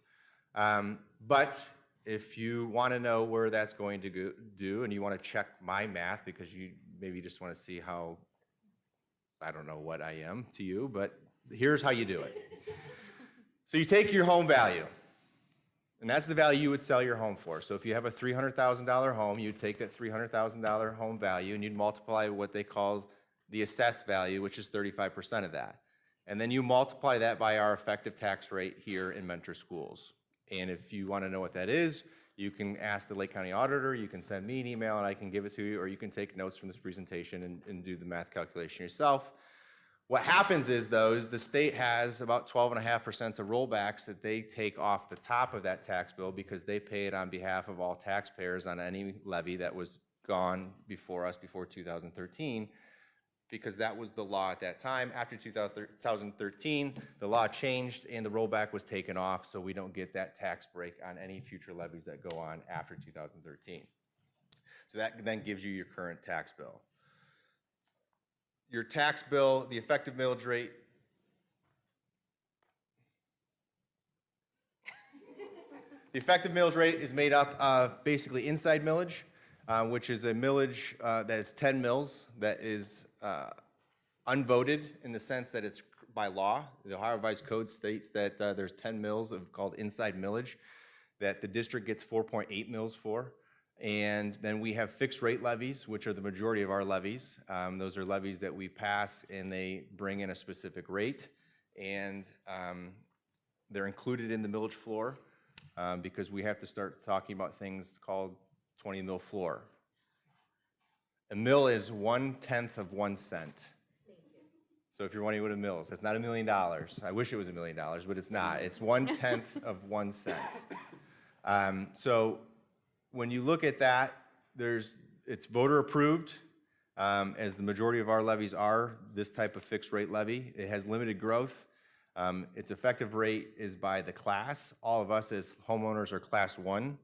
But if you want to know where that's going to do, and you want to check my math because you maybe just want to see how, I don't know what I am to you, but here's how you do it. So you take your home value, and that's the value you would sell your home for. So if you have a $300,000 home, you'd take that $300,000 home value and you'd multiply what they call the assessed value, which is 35% of that. And then you multiply that by our effective tax rate here in Mentor schools. And if you want to know what that is, you can ask the Lake County Auditor, you can send me an email and I can give it to you, or you can take notes from this presentation and do the math calculation yourself. What happens is, though, is the state has about 12.5% of rollbacks that they take off the top of that tax bill, because they pay it on behalf of all taxpayers on any levy that was gone before us, before 2013, because that was the law at that time. After 2013, the law changed and the rollback was taken off, so we don't get that tax break on any future levies that go on after 2013. So that then gives you your current tax bill. Your tax bill, the effective millage rate, the effective millage rate is made up of basically inside millage, which is a millage that is 10 mills, that is unvoted in the sense that it's by law. The Ohio Revised Code states that there's 10 mills called inside millage that the district gets 4.8 mills for. And then we have fixed rate levies, which are the majority of our levies. Those are levies that we pass and they bring in a specific rate, and they're included in the millage floor because we have to start talking about things called 20 mil floor. A mill is 1/10 of 1 cent. So if you're wondering what a mill is, that's not $1 million. I wish it was $1 million, but it's not. It's 1/10 of 1 cent. So when you look at that, it's voter approved, as the majority of our levies are this type of fixed rate levy. It has limited growth. Its effective rate is by the class. All of us as homeowners are class 1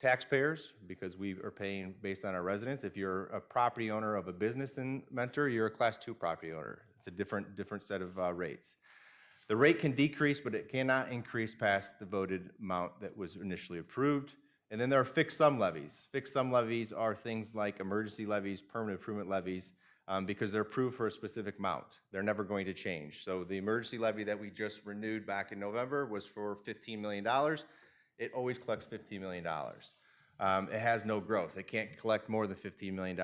taxpayers because we are paying based on our residence. If you're a property owner of a business in Mentor, you're a class 2 property owner. It's a different set of rates. The rate can decrease, but it cannot increase past the voted amount that was initially approved. And then there are fixed sum levies. Fixed sum levies are things like emergency levies, permanent improvement levies, because they're approved for a specific amount. They're never going to change. So the emergency levy that we just renewed back in November was for $15 million. It always collects $15 million. It has no growth. It can't collect more than $15 million.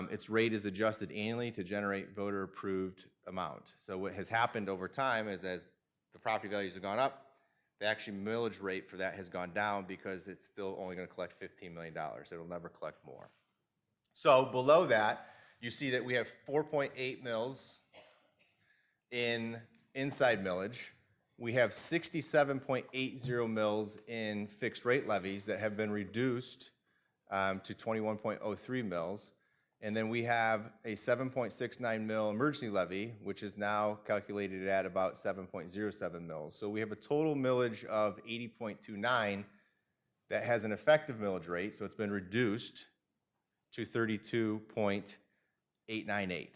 Its rate is adjusted annually to generate voter-approved amount. So what has happened over time is as the property values have gone up, the actual millage rate for that has gone down because it's still only going to collect $15 million. It'll never collect more. So below that, you see that we have 4.8 mills in inside millage. We have 67.80 mills in fixed rate levies that have been reduced to 21.03 mills. And then we have a 7.69 mil emergency levy, which is now calculated at about 7.07 mils. So we have a total millage of 80.29 that has an effective millage rate, so it's been reduced to 32.898.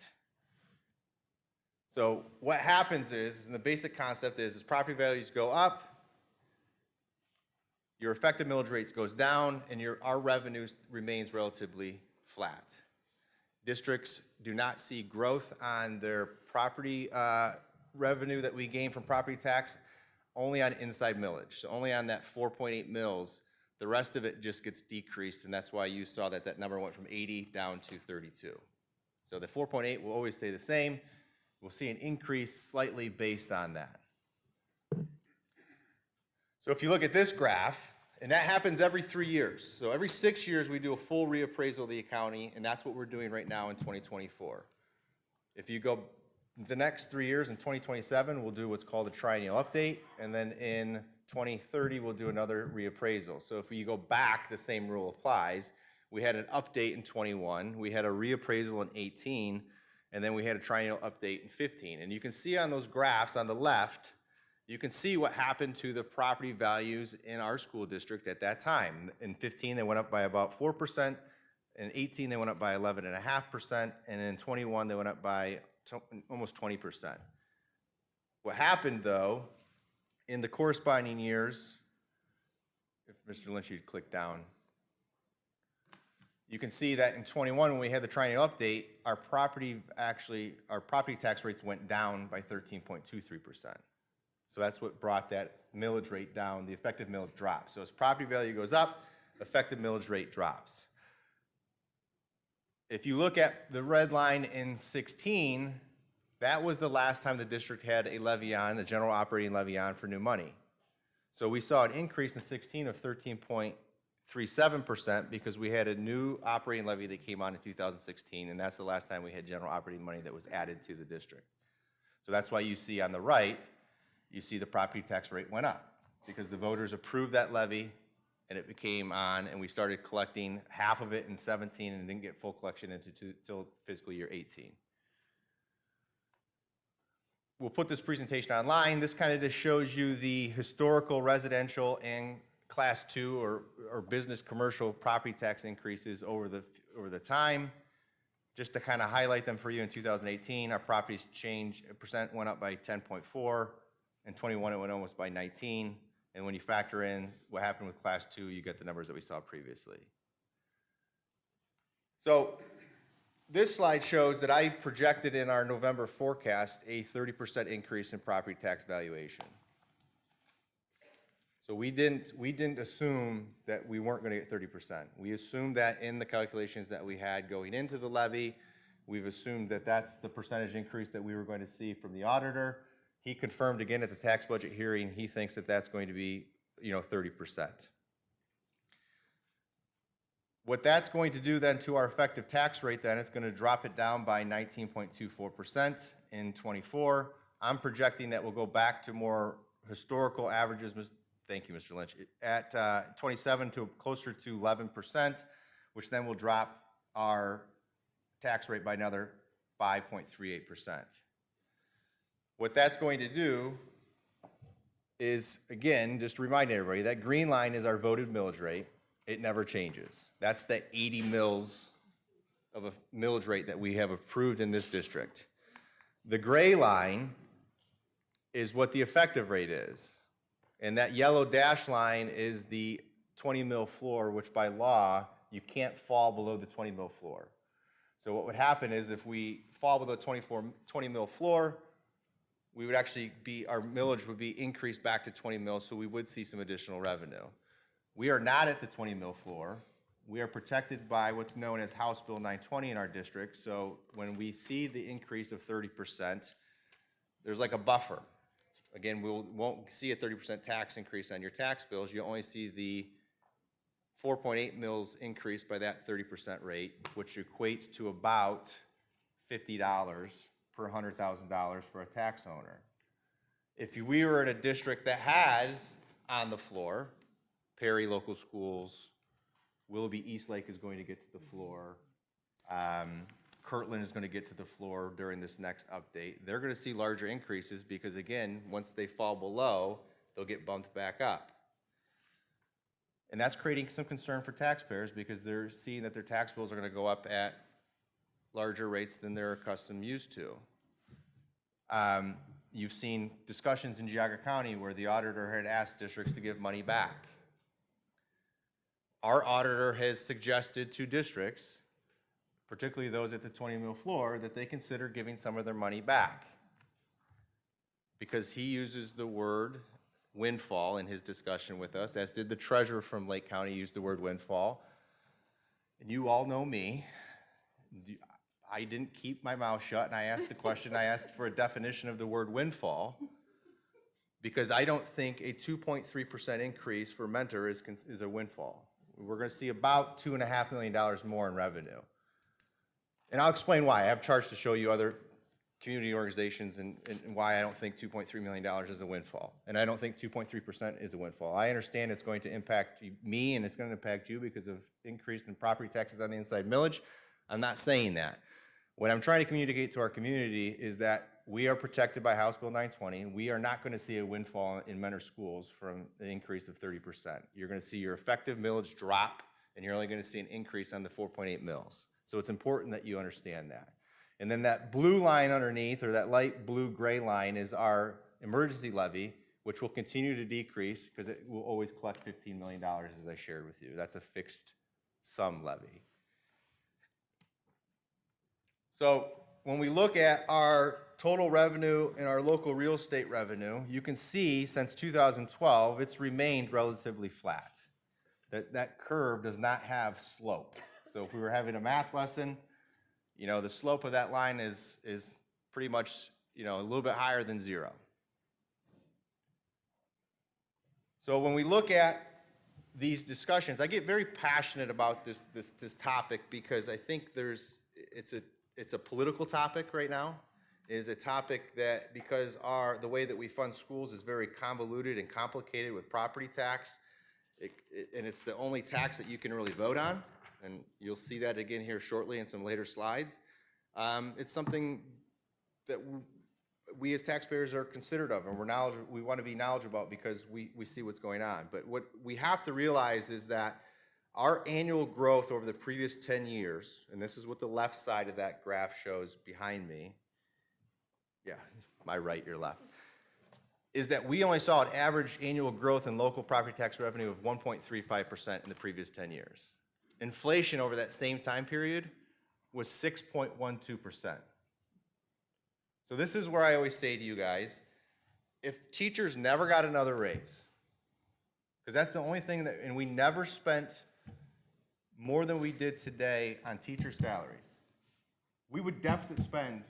So what happens is, and the basic concept is, as property values go up, your effective millage rate goes down, and our revenue remains relatively flat. Districts do not see growth on their property revenue that we gain from property tax, only on inside millage. So only on that 4.8 mills, the rest of it just gets decreased, and that's why you saw that that number went from 80 down to 32. So the 4.8 will always stay the same. We'll see an increase slightly based on that. So if you look at this graph, and that happens every 3 years. So every 6 years, we do a full reappraisal of the county, and that's what we're doing right now in 2024. If you go the next 3 years, in 2027, we'll do what's called a triennial update, and then in 2030, we'll do another reappraisal. So if you go back, the same rule applies. We had an update in 21, we had a reappraisal in 18, and then we had a triennial update in 15. And you can see on those graphs on the left, you can see what happened to the property values in our school district at that time. In 15, they went up by about 4%. In 18, they went up by 11.5%. And in 21, they went up by almost 20%. What happened, though, in the corresponding years, if Mr. Lynch, you'd click down, you can see that in 21, when we had the triennial update, our property tax rates went down by 13.23%. So that's what brought that millage rate down. The effective millage drops. So as property value goes up, effective millage rate drops. If you look at the red line in 16, that was the last time the district had a levy on, the general operating levy on for new money. So we saw an increase in 16 of 13.37% because we had a new operating levy that came on in 2016, and that's the last time we had general operating money that was added to the district. So that's why you see on the right, you see the property tax rate went up because the voters approved that levy and it became on, and we started collecting half of it in 17 and didn't get full collection until fiscal year 18. We'll put this presentation online. This kind of just shows you the historical residential and class 2 or business commercial property tax increases over the time. Just to kind of highlight them for you, in 2018, our properties percent went up by 10.4. In 21, it went almost by 19. And when you factor in what happened with class 2, you get the numbers that we saw previously. So this slide shows that I projected in our November forecast a 30% increase in property tax valuation. So we didn't assume that we weren't going to get 30%. We assumed that in the calculations that we had going into the levy. We've assumed that that's the percentage increase that we were going to see from the auditor. He confirmed again at the tax budget hearing, he thinks that that's going to be, 30%. What that's going to do then to our effective tax rate, then it's going to drop it down by 19.24% in '24. I'm projecting that we'll go back to more historical averages. Thank you, Mr. Lynch. At 27 to closer to 11%, which then will drop our tax rate by another 5.38%. What that's going to do is, again, just to remind everybody, that green line is our voted millage rate. It never changes. That's the 80 mills of a millage rate that we have approved in this district. The gray line is what the effective rate is. And that yellow dash line is the 20 mil floor, which by law, you can't fall below the 20 mil floor. So what would happen is if we fall below the 20 mil floor, we would actually be, our millage would be increased back to 20 mils, so we would see some additional revenue. We are not at the 20 mil floor. We are protected by what's known as House Bill 920 in our district. So when we see the increase of 30%, there's like a buffer. Again, we won't see a 30% tax increase on your tax bills. You only see the 4.8 mils increase by that 30% rate, which equates to about $50 per $100,000 for a tax owner. If we were in a district that has on the floor, Perry Local Schools, Willoughby Eastlake is going to get to the floor, Kirtland is going to get to the floor during this next update. They're going to see larger increases because, again, once they fall below, they'll get bumped back up. And that's creating some concern for taxpayers because they're seeing that their tax bills are going to go up at larger rates than they're accustomed used to. You've seen discussions in Geauga County where the auditor had asked districts to give money back. Our auditor has suggested to districts, particularly those at the 20 mil floor, that they consider giving some of their money back. Because he uses the word windfall in his discussion with us, as did the treasurer from Lake County use the word windfall. And you all know me. I didn't keep my mouth shut and I asked the question, I asked for a definition of the word windfall because I don't think a 2.3% increase for Mentor is a windfall. We're going to see about $2.5 million more in revenue. And I'll explain why. I have charts to show you other community organizations and why I don't think $2.3 million is a windfall. And I don't think 2.3% is a windfall. I understand it's going to impact me and it's going to impact you because of increase in property taxes on the inside millage. I'm not saying that. What I'm trying to communicate to our community is that we are protected by House Bill 920. We are not going to see a windfall in Mentor schools from an increase of 30%. You're going to see your effective millage drop, and you're only going to see an increase on the 4.8 mils. So it's important that you understand that. And then that blue line underneath, or that light blue-gray line, is our emergency levy, which will continue to decrease because it will always collect $15 million, as I shared with you. That's a fixed sum levy. So when we look at our total revenue and our local real estate revenue, you can see since 2012, it's remained relatively flat. That curve does not have slope. So if we were having a math lesson, you know, the slope of that line is pretty much, you know, a little bit higher than zero. So when we look at these discussions, I get very passionate about this topic because I think it's a political topic right now. It is a topic that, because the way that we fund schools is very convoluted and complicated with property tax, and it's the only tax that you can really vote on, and you'll see that again here shortly in some later slides. It's something that we as taxpayers are considerate of, and we want to be knowledgeable about because we see what's going on. But what we have to realize is that our annual growth over the previous 10 years, and this is what the left side of that graph shows behind me, yeah, my right, your left, is that we only saw an average annual growth in local property tax revenue of 1.35% in the previous 10 years. Inflation over that same time period was 6.12%. So this is where I always say to you guys, if teachers never got another raise, because that's the only thing that, and we never spent more than we did today on teacher salaries, we would deficit spend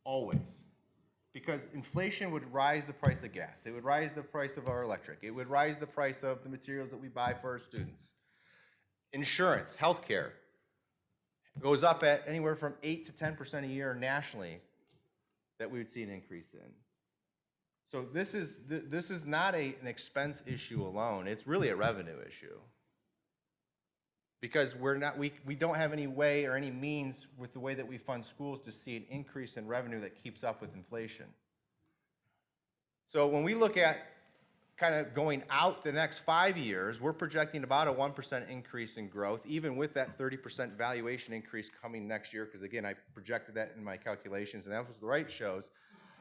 always. Because inflation would rise the price of gas. It would rise the price of our electric. It would rise the price of the materials that we buy for our students. Insurance, healthcare, goes up at anywhere from 8 to 10% a year nationally that we would see an increase in. So this is not an expense issue alone. It's really a revenue issue. Because we don't have any way or any means with the way that we fund schools to see an increase in revenue that keeps up with inflation. So when we look at kind of going out the next 5 years, we're projecting about a 1% increase in growth, even with that 30% valuation increase coming next year, because again, I projected that in my calculations, and that was the right shows.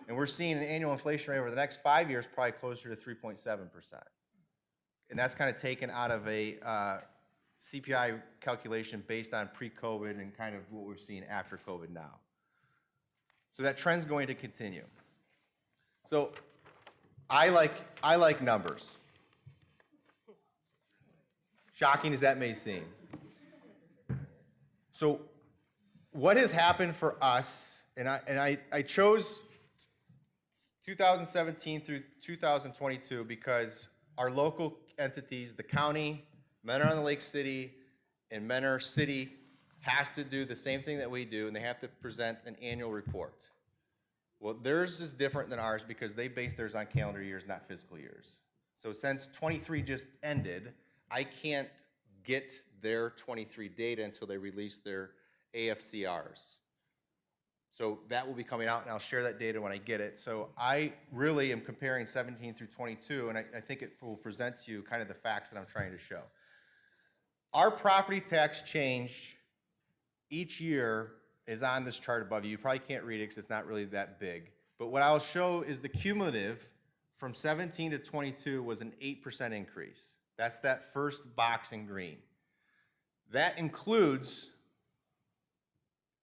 And we're seeing an annual inflation rate over the next 5 years probably closer to 3.7%. And that's kind of taken out of a CPI calculation based on pre-COVID and kind of what we're seeing after COVID now. So that trend's going to continue. So I like numbers. Shocking as that may seem. So what has happened for us, and I chose 2017 through 2022 because our local entities, the county, Mentor on the Lake City, and Mentor City has to do the same thing that we do, and they have to present an annual report. Well, theirs is different than ours because they base theirs on calendar years, not fiscal years. So since 23 just ended, I can't get their 23 data until they release their AFCRs. So that will be coming out, and I'll share that data when I get it. So I really am comparing 17 through 22, and I think it will present to you kind of the facts that I'm trying to show. Our property tax change each year is on this chart above you. You probably can't read it because it's not really that big. But what I'll show is the cumulative from 17 to 22 was an 8% increase. That's that first box in green. That includes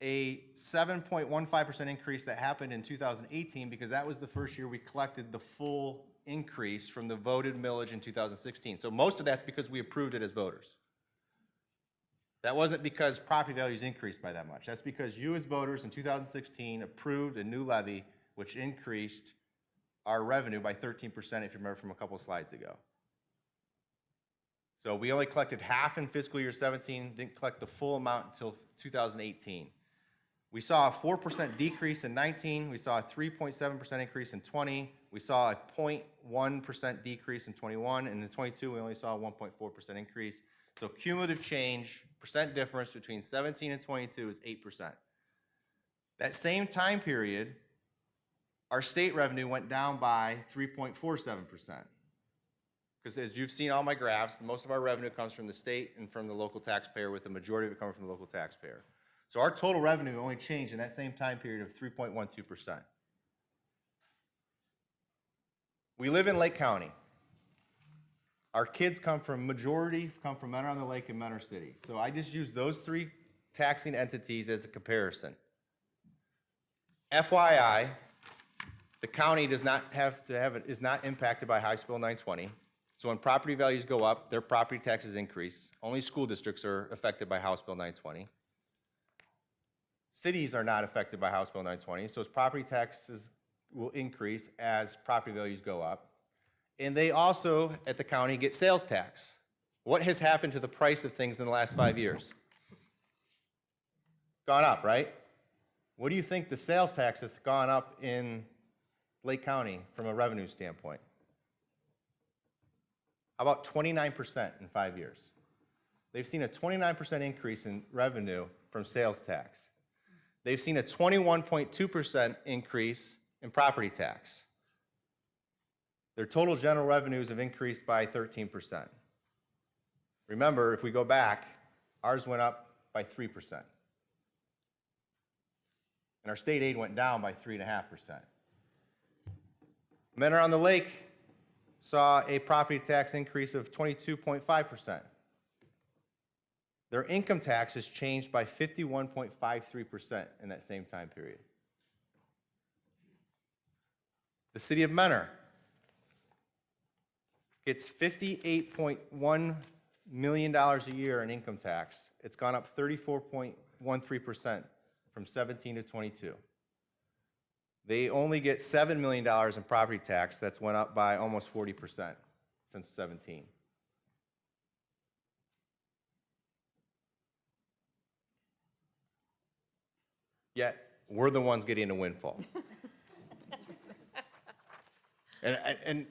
a 7.15% increase that happened in 2018 because that was the first year we collected the full increase from the voted millage in 2016. So most of that's because we approved it as voters. That wasn't because property values increased by that much. That's because you as voters in 2016 approved a new levy which increased our revenue by 13%, if you remember from a couple of slides ago. So we only collected half in fiscal year 17, didn't collect the full amount until 2018. We saw a 4% decrease in 19, we saw a 3.7% increase in 20, we saw a 0.1% decrease in 21, and in 22 we only saw a 1.4% increase. So cumulative change, percent difference between 17 and 22 is 8%. That same time period, our state revenue went down by 3.47%. Because as you've seen all my graphs, most of our revenue comes from the state and from the local taxpayer, with the majority of it coming from the local taxpayer. So our total revenue only changed in that same time period of 3.12%. We live in Lake County. Our kids majority come from Mentor on the Lake and Mentor City. So I just use those three taxing entities as a comparison. FYI, the county does not is not impacted by House Bill 920. So when property values go up, their property taxes increase. Only school districts are affected by House Bill 920. Cities are not affected by House Bill 920, so its property taxes will increase as property values go up. And they also, at the county, get sales tax. What has happened to the price of things in the last 5 years? Gone up, right? What do you think the sales tax has gone up in Lake County from a revenue standpoint? How about 29% in 5 years? They've seen a 29% increase in revenue from sales tax. They've seen a 21.2% increase in property tax. Their total general revenues have increased by 13%. Remember, if we go back, ours went up by 3%. And our state aid went down by 3.5%. Mentor on the Lake saw a property tax increase of 22.5%. Their income tax has changed by 51.53% in that same time period. The city of Mentor gets $58.1 million a year in income tax. It's gone up 34.13% from 17 to 22. They only get $7 million in property tax. That's went up by almost 40% since 17. yet we're the ones getting a windfall. And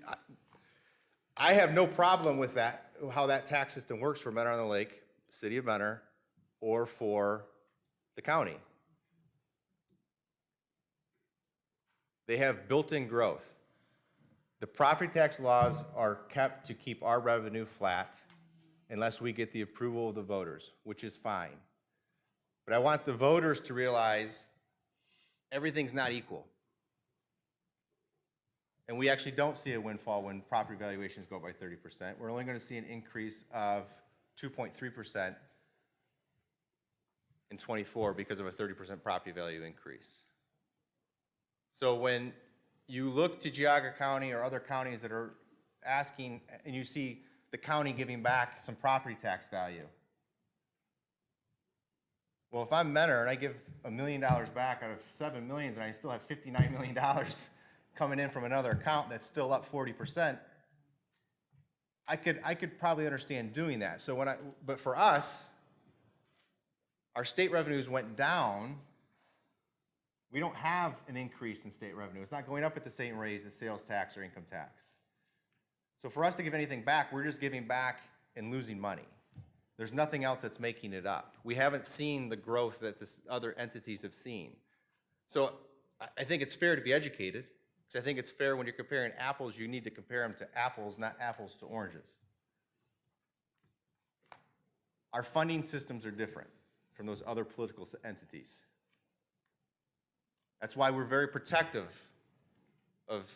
I have no problem with that, how that tax system works for Mentor on the Lake, City of Mentor, or for the county. They have built-in growth. The property tax laws are kept to keep our revenue flat unless we get the approval of the voters, which is fine. But I want the voters to realize everything's not equal. And we actually don't see a windfall when property valuations go up by 30%. We're only going to see an increase of 2.3% in '24 because of a 30% property value increase. So when you look to Geauga County or other counties that are asking, and you see the county giving back some property tax value. Well, if I'm Mentor and I give $1 million back out of $7 million and I still have $59 million coming in from another account that's still up 40%, I could probably understand doing that. So but for us, our state revenues went down. We don't have an increase in state revenue. It's not going up at the same rate as sales tax or income tax. So for us to give anything back, we're just giving back and losing money. There's nothing else that's making it up. We haven't seen the growth that other entities have seen. So I think it's fair to be educated, because I think it's fair when you're comparing apples, you need to compare them to apples, not apples to oranges. Our funding systems are different from those other political entities. That's why we're very protective of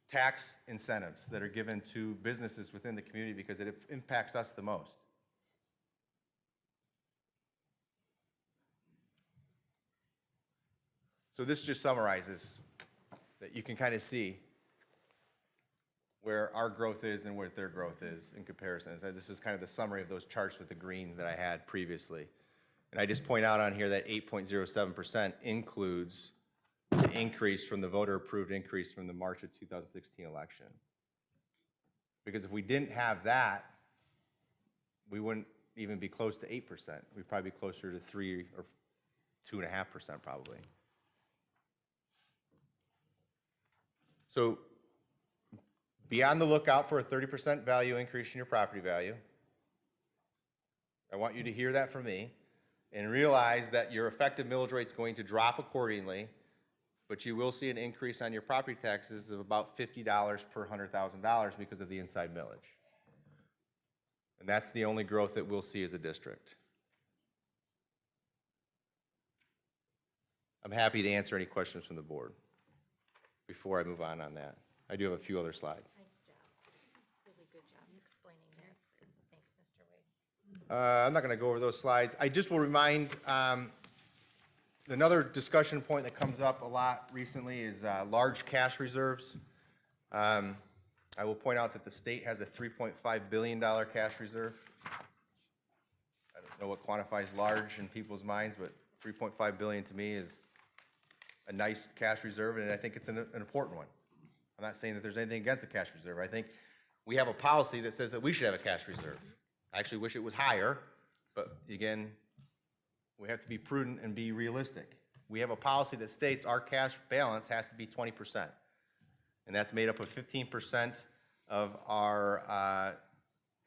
tax incentives that are given to businesses within the community, because it impacts us the most. So this just summarizes that you can kind of see where our growth is and where their growth is in comparison. This is kind of the summary of those charts with the green that I had previously. And I just point out on here that 8.07% includes the increase from the voter-approved increase from the March of 2016 election. Because if we didn't have that, we wouldn't even be close to 8%. We'd probably be closer to 3 or 2.5% probably. So be on the lookout for a 30% value increase in your property value. I want you to hear that from me and realize that your effective millage rate is going to drop accordingly, but you will see an increase on your property taxes of about $50 per $100,000 because of the inside millage. And that's the only growth that we'll see as a district. I'm happy to answer any questions from the board before I move on that. I do have a few other slides. Nice job. Really good job explaining that. Thanks, Mr. Wade. I'm not going to go over those slides. I just will remind, another discussion point that comes up a lot recently is large cash reserves. I will point out that the state has a $3.5 billion cash reserve. I don't know what quantifies large in people's minds, but $3.5 billion to me is a nice cash reserve, and I think it's an important one. I'm not saying that there's anything against a cash reserve. I think we have a policy that says that we should have a cash reserve. I actually wish it was higher, but again, we have to be prudent and be realistic. We have a policy that states our cash balance has to be 20%, and that's made up of 15% of our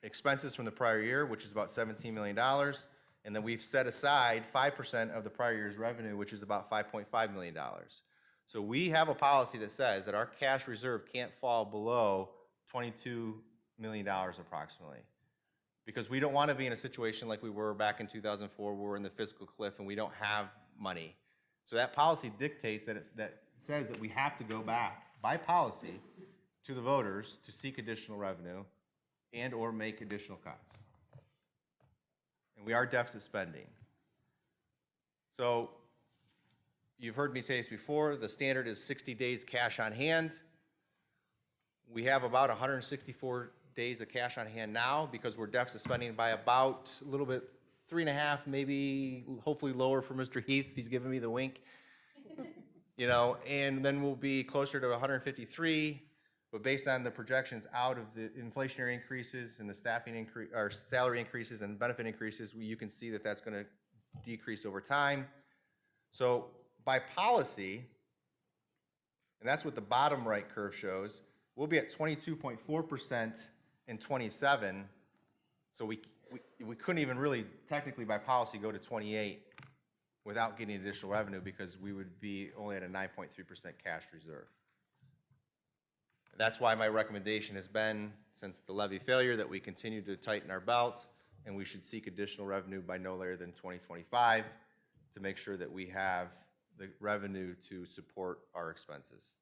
expenses from the prior year, which is about $17 million, and then we've set aside 5% of the prior year's revenue, which is about $5.5 million. So we have a policy that says that our cash reserve can't fall below $22 million approximately, because we don't want to be in a situation like we were back in 2004 where we're in the fiscal cliff and we don't have money. So that policy dictates that that says that we have to go back by policy to the voters to seek additional revenue and or make additional cuts. And we are deficit spending. So you've heard me say this before, the standard is 60 days cash on hand. We have about 164 days of cash on hand now because we're deficit spending by about a little bit, 3.5, maybe hopefully lower for Mr. Heath. He's giving me the wink. You know, and then we'll be closer to 153, but based on the projections out of the inflationary increases and the staffing increase, or salary increases and benefit increases, you can see that that's going to decrease over time. So by policy, and that's what the bottom right curve shows, we'll be at 22.4% in 27. So we couldn't even really technically by policy go to 28 without getting additional revenue because we would be only at a 9.3% cash reserve. That's why my recommendation has been, since the levy failure, that we continue to tighten our belts and we should seek additional revenue by no later than 2025 to make sure that we have the revenue to support our expenses.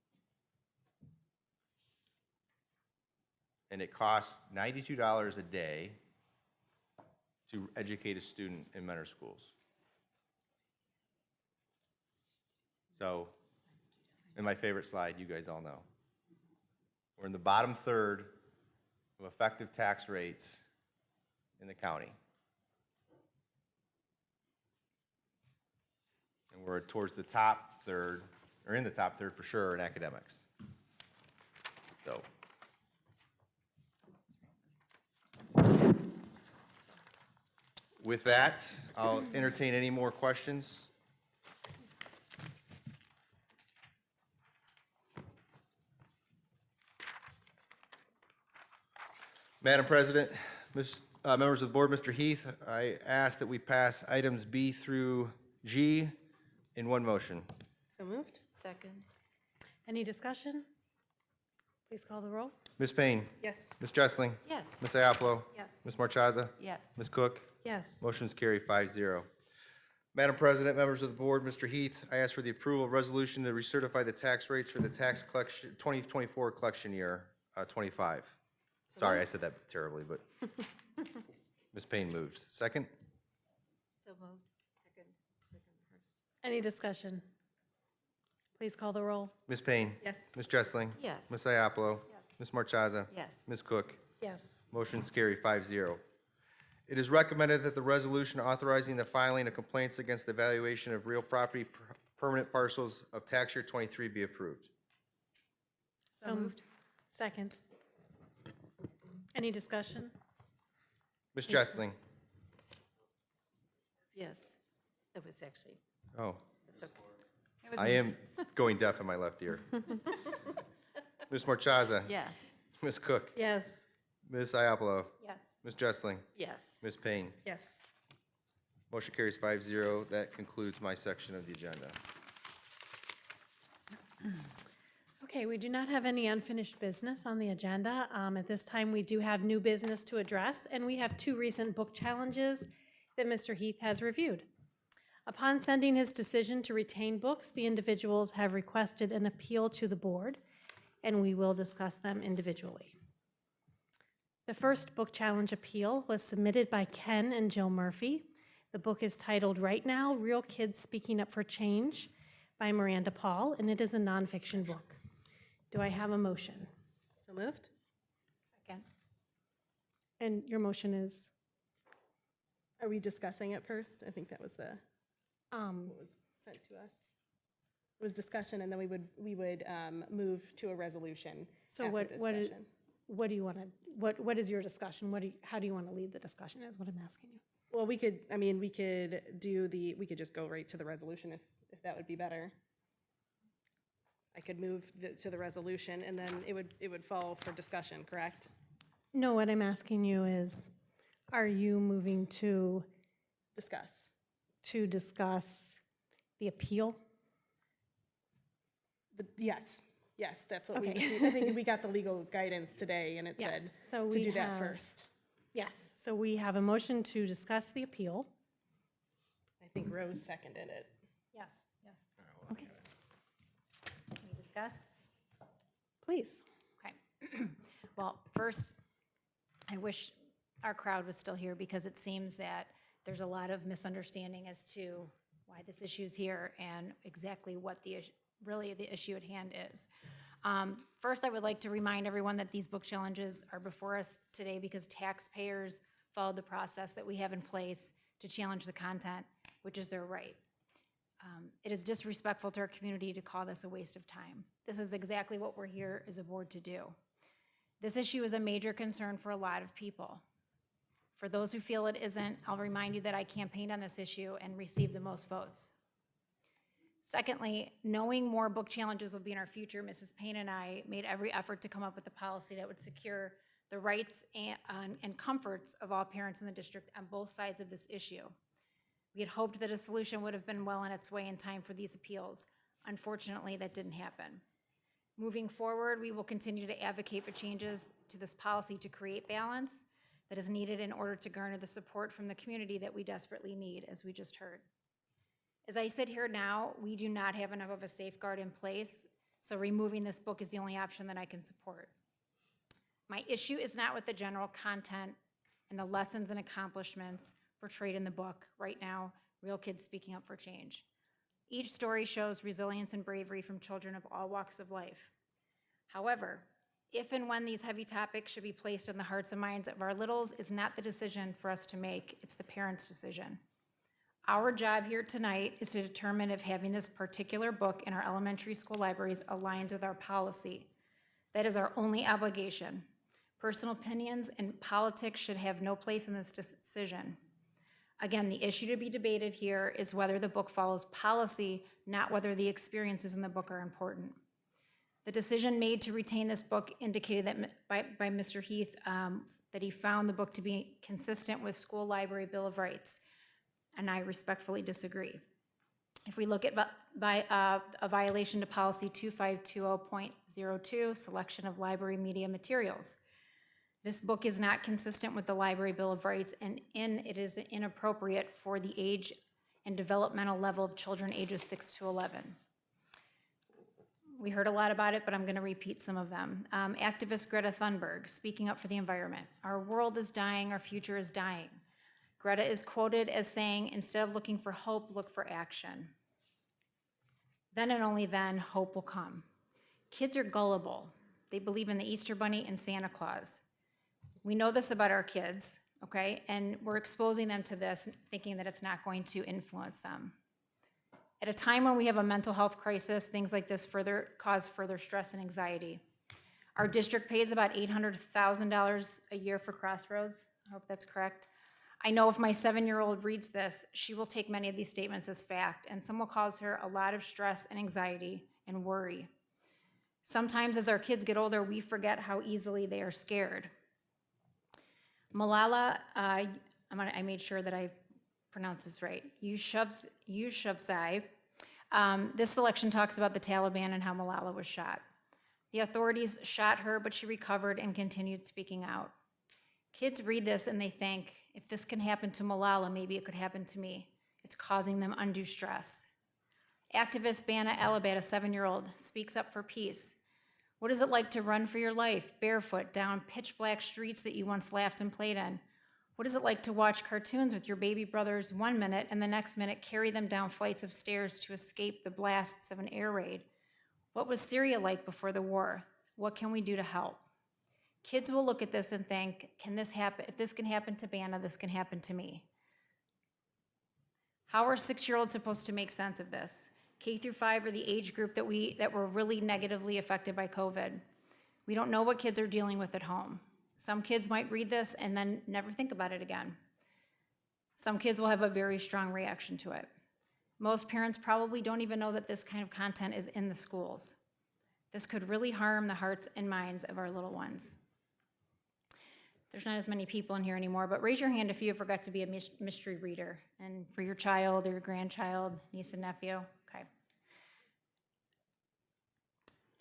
And it costs $92 a day to educate a student in Mentor schools. So, in my favorite slide, you guys all know. We're in the bottom third of effective tax rates in the county. And we're towards the top third, or in the top third for sure in academics. So. With that, I'll entertain any more questions. Madam President, members of the board, Mr. Heath, I ask that we pass items B through G in one motion. So moved. Second. Any discussion? Please call the roll. Ms. Payne? Yes. Ms. Jessling? Yes. Ms. Iapolo? Yes. Ms. Marchaza? Yes. Ms. Cook? Yes. Motion's carried 5-0. Madam President, members of the board, Mr. Heath, I ask for the approval of resolution to recertify the tax rates for the tax collection 2024 collection year 25. Sorry, I said that terribly, but Ms. Payne moved. Second? So moved. Second. Any discussion? Please call the roll. Ms. Payne? Yes. Ms. Jessling? Yes. Ms. Iapolo? Ms. Marchaza? Yes. Ms. Cook? Yes. Motion's carried 5-0. It is recommended that the resolution authorizing the filing of complaints against the valuation of real property permanent parcels of tax year 23 be approved. So moved. Second. Any discussion? Ms. Jessling? Yes. That was actually, Oh, that's okay. I am going deaf in my left ear. Ms. Marchaza? Yes. Ms. Cook? Yes. Ms. Iapolo? Yes. Ms. Jessling? Yes. Ms. Payne? Yes. Motion carries 5-0. That concludes my section of the agenda. Okay, we do not have any unfinished business on the agenda. At this time, we do have new business to address, and we have 2 recent book challenges that Mr. Heath has reviewed. Upon sending his decision to retain books, the individuals have requested an appeal to the board, and we will discuss them individually. The first book challenge appeal was submitted by Ken and Jill Murphy. The book is titled Right Now, Real Kids Speaking Up for Change by Miranda Paul, and it is a nonfiction book. Do I have a motion? So moved. Second. And your motion is? Are we discussing it first? I think that was the, what was sent to us. It was discussion, and then we would move to a resolution So after discussion. what do you want to, what is your discussion? How do you want to lead the discussion is what I'm asking you. Well, we could just go right to the resolution if that would be better. I could move to the resolution, and then it would fall for discussion, correct? No, what I'm asking you is, are you moving to Discuss. discuss the appeal? But yes, that's what Okay. I think we got the legal guidance today, and it said Yes, so to we do that have- first. Yes, so we have a motion to discuss the appeal. I think Rose seconded it. Yes, yes. Okay, Can we discuss? please. Okay. Well, first, I wish our crowd was still here because it seems that there's a lot of misunderstanding as to why this issue is here and exactly what the issue at hand is. First, I would like to remind everyone that these book challenges are before us today because taxpayers followed the process that we have in place to challenge the content, which is their right. It is disrespectful to our community to call this a waste of time. This is exactly what we're here as a board to do. This issue is a major concern for a lot of people. For those who feel it isn't, I'll remind you that I campaigned on this issue and received the most votes. Secondly, knowing more book challenges will be in our future, Mrs. Payne and I made every effort to come up with a policy that would secure the rights and comforts of all parents in the district on both sides of this issue. We had hoped that a solution would have been well on its way in time for these appeals. Unfortunately, that didn't happen. Moving forward, we will continue to advocate for changes to this policy to create balance that is needed in order to garner the support from the community that we desperately need, as we just heard. As I sit here now, we do not have enough of a safeguard in place, so removing this book is the only option that I can support. My issue is not with the general content and the lessons and accomplishments portrayed in the book right now, Real Kids Speaking Up for Change. Each story shows resilience and bravery from children of all walks of life. However, if and when these heavy topics should be placed in the hearts and minds of our littles is not the decision for us to make, it's the parents' decision. Our job here tonight is to determine if having this particular book in our elementary school libraries aligns with our policy. That is our only obligation. Personal opinions and politics should have no place in this decision. Again, the issue to be debated here is whether the book follows policy, not whether the experiences in the book are important. The decision made to retain this book indicated that by Mr. Heath that he found the book to be consistent with School Library Bill of Rights, and I respectfully disagree. If we look at a violation to policy 2520.02, selection of library media materials, this book is not consistent with the Library Bill of Rights, and it is inappropriate for the age and developmental level of children ages 6 to 11. We heard a lot about it, but I'm going to repeat some of them. Activist Greta Thunberg, speaking up for the environment. Our world is dying, our future is dying. Greta is quoted as saying, instead of looking for hope, look for action. Then and only then, hope will come. Kids are gullible. They believe in the Easter Bunny and Santa Claus. We know this about our kids, okay? And we're exposing them to this, thinking that it's not going to influence them. At a time when we have a mental health crisis, things like this cause further stress and anxiety. Our district pays about $800,000 a year for Crossroads. I hope that's correct. I know if my 7-year-old reads this, she will take many of these statements as fact, and some will cause her a lot of stress and anxiety and worry. Sometimes as our kids get older, we forget how easily they are scared. Malala, I made sure that I pronounce this right, Yousafzai. This selection talks about the Taliban and how Malala was shot. The authorities shot her, but she recovered and continued speaking out. Kids read this and they think, if this can happen to Malala, maybe it could happen to me. It's causing them undue stress. Activist Bana Alabad, a 7-year-old, speaks up for peace. What is it like to run for your life, barefoot, down pitch black streets that you once laughed and played in? What is it like to watch cartoons with your baby brothers 1 minute and the next minute carry them down flights of stairs to escape the blasts of an air raid? What was Syria like before the war? What can we do to help? Kids will look at this and think, can this happen? If this can happen to Bana, this can happen to me. How are 6-year-olds supposed to make sense of this? K through 5 are the age group that were really negatively affected by COVID. We don't know what kids are dealing with at home. Some kids might read this and then never think about it again. Some kids will have a very strong reaction to it. Most parents probably don't even know that this kind of content is in the schools. This could really harm the hearts and minds of our little ones. There's not as many people in here anymore, but raise your hand if you forgot to be a mystery reader, and for your child or your grandchild, niece and nephew. Okay.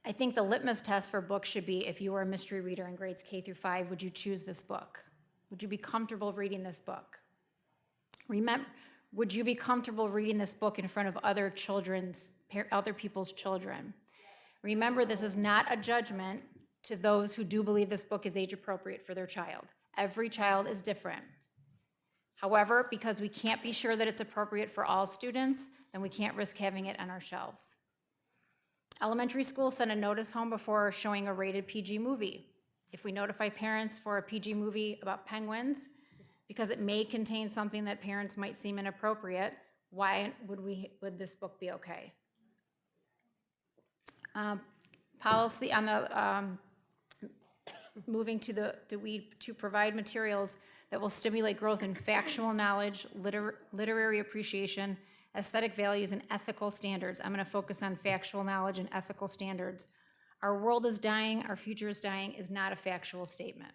I think the litmus test for books should be, if you were a mystery reader in grades K through 5, would you choose this book? Would you be comfortable reading this book? Remember, would you be comfortable reading this book in front of other people's children? Remember, this is not a judgment to those who do believe this book is age appropriate for their child. Every child is different. However, because we can't be sure that it's appropriate for all students, then we can't risk having it on our shelves. Elementary schools send a notice home before showing a rated PG movie. If we notify parents for a PG movie about penguins, because it may contain something that parents might seem inappropriate, why would this book be okay? Policy on the moving to provide materials that will stimulate growth in factual knowledge, literary appreciation, aesthetic values, and ethical standards. I'm going to focus on factual knowledge and ethical standards. Our world is dying, our future is dying is not a factual statement.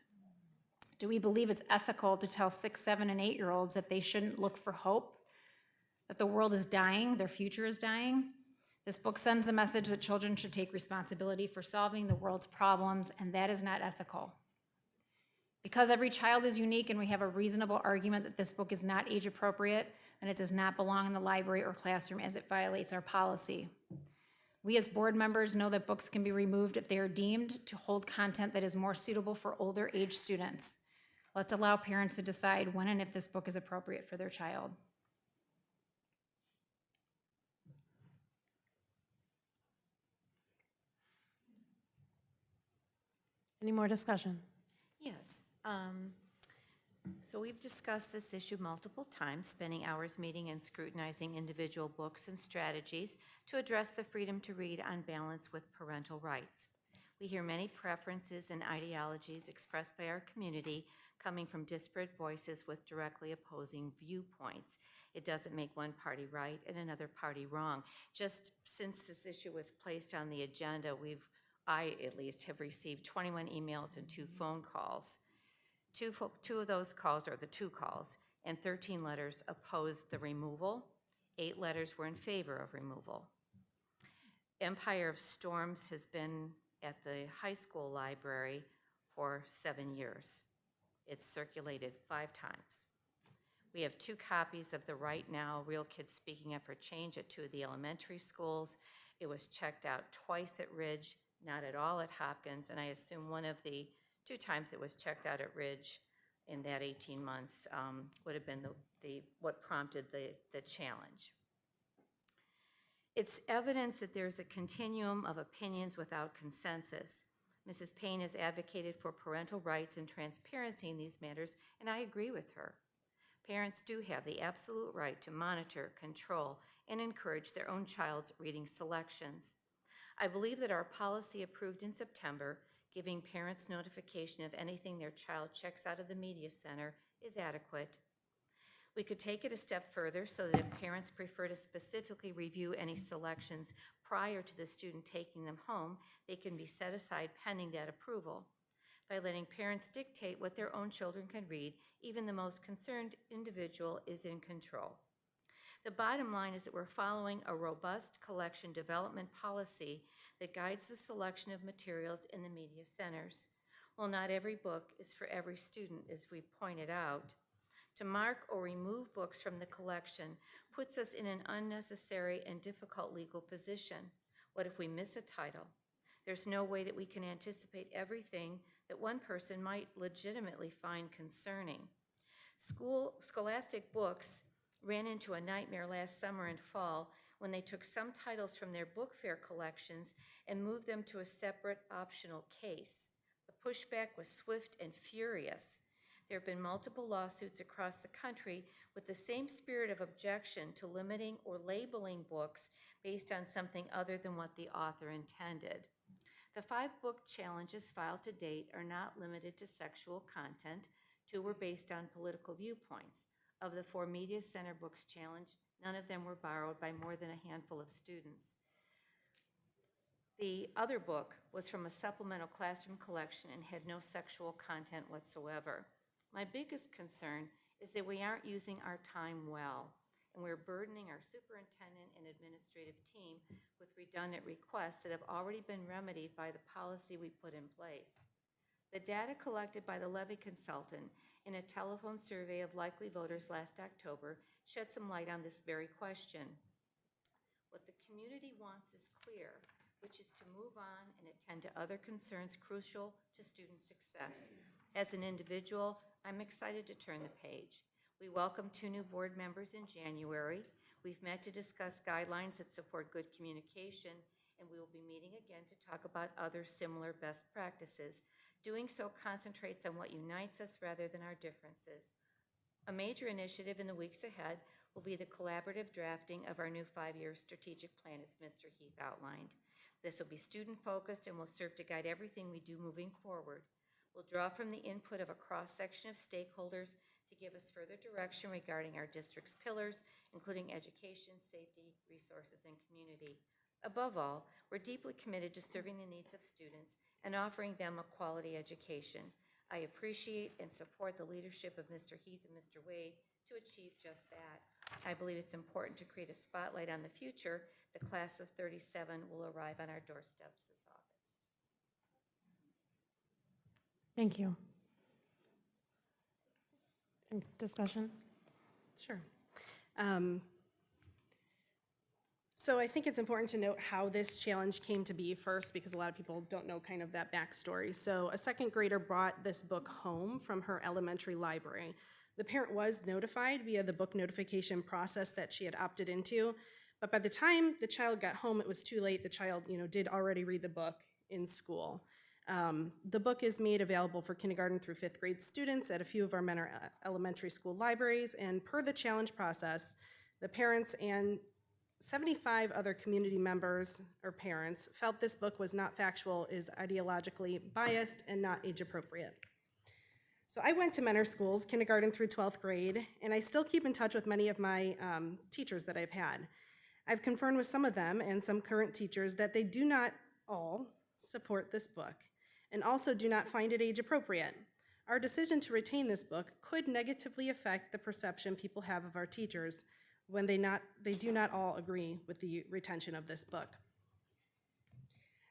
Do we believe it's ethical to tell 6, 7, and 8-year-olds that they shouldn't look for hope? That the world is dying, their future is dying? This book sends the message that children should take responsibility for solving the world's problems, and that is not ethical. Because every child is unique and we have a reasonable argument that this book is not age appropriate, then it does not belong in the library or classroom as it violates our policy. We as board members know that books can be removed if they are deemed to hold content that is more suitable for older age students. Let's allow parents to decide when and if this book is appropriate for their child. Any more discussion? Yes. So we've discussed this issue multiple times, spending hours meeting and scrutinizing individual books and strategies to address the freedom to read on balance with parental rights. We hear many preferences and ideologies expressed by our community coming from disparate voices with directly opposing viewpoints. It doesn't make one party right and another party wrong. Just since this issue was placed on the agenda, I at least have received 21 emails and 2 phone calls. Two of those calls are the 2 calls, and 13 letters opposed the removal. 8 letters were in favor of removal. Empire of Storms has been at the high school library for 7 years. It's circulated 5 times. We have 2 copies of the Right Now, Real Kids Speaking Up for Change at 2 of the elementary schools. It was checked out twice at Ridge, not at all at Hopkins, and I assume one of the 2 times it was checked out at Ridge in that 18 months would have been what prompted the challenge. It's evidence that there's a continuum of opinions without consensus. Mrs. Payne has advocated for parental rights and transparency in these matters, and I agree with her. Parents do have the absolute right to monitor, control, and encourage their own child's reading selections. I believe that our policy approved in September, giving parents notification of anything their child checks out of the media center, is adequate. We could take it a step further so that if parents prefer to specifically review any selections prior to the student taking them home, they can be set aside pending that approval. By letting parents dictate what their own children can read, even the most concerned individual is in control. The bottom line is that we're following a robust collection development policy that guides the selection of materials in the media centers. While not every book is for every student, as we pointed out, to mark or remove books from the collection puts us in an unnecessary and difficult legal position. What if we miss a title? There's no way that we can anticipate everything that one person might legitimately find concerning. Scholastic Books ran into a nightmare last summer and fall when they took some titles from their book fair collections and moved them to a separate optional case. The pushback was swift and furious. There have been multiple lawsuits across the country with the same spirit of objection to limiting or labeling books based on something other than what the author intended. The 5 book challenges filed to date are not limited to sexual content. 2 were based on political viewpoints. Of the 4 Media Center books challenged, none of them were borrowed by more than a handful of students. The other book was from a supplemental classroom collection and had no sexual content whatsoever. My biggest concern is that we aren't using our time well, and we're burdening our superintendent and administrative team with redundant requests that have already been remedied by the policy we put in place. The data collected by the Levy consultant in a telephone survey of likely voters last October shed some light on this very question. What the community wants is clear, which is to move on and attend to other concerns crucial to student success. As an individual, I'm excited to turn the page. We welcome 2 new board members in January. We've met to discuss guidelines that support good communication, and we will be meeting again to talk about other similar best practices. Doing so concentrates on what unites us rather than our differences. A major initiative in the weeks ahead will be the collaborative drafting of our new 5-year strategic plan, as Mr. Heath outlined. This will be student-focused and will serve to guide everything we do moving forward. We'll draw from the input of a cross-section of stakeholders to give us further direction regarding our district's pillars, including education, safety, resources, and community. Above all, we're deeply committed to serving the needs of students and offering them a quality education. I appreciate and support the leadership of Mr. Heath and Mr. Wade to achieve just that. I believe it's important to create a spotlight on the future. The class of 37 will arrive on our doorsteps this August. Thank you. Any discussion? Sure. So I think it's important to note how this challenge came to be first, because a lot of people don't know kind of that backstory. So a second grader brought this book home from her elementary library. The parent was notified via the book notification process that she had opted into, but by the time the child got home, it was too late. The child, did already read the book in school. The book is made available for kindergarten through 5th grade students at a few of our Mentor elementary school libraries, and per the challenge process, the parents and 75 other community members or parents felt this book was not factual, is ideologically biased, and not age appropriate. So I went to Mentor schools, kindergarten through 12th grade, and I still keep in touch with many of my teachers that I've had. I've confirmed with some of them and some current teachers that they do not all support this book and also do not find it age appropriate. Our decision to retain this book could negatively affect the perception people have of our teachers when they do not all agree with the retention of this book.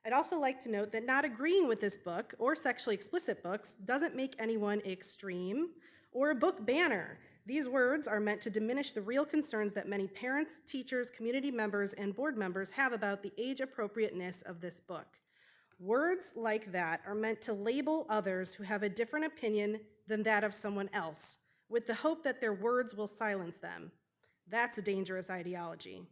I'd also like to note that not agreeing with this book or sexually explicit books doesn't make anyone extreme or a book banner. These words are meant to diminish the real concerns that many parents, teachers, community members, and board members have about the age appropriateness of this book. Words like that are meant to label others who have a different opinion than that of someone else, with the hope that their words will silence them. That's a dangerous ideology.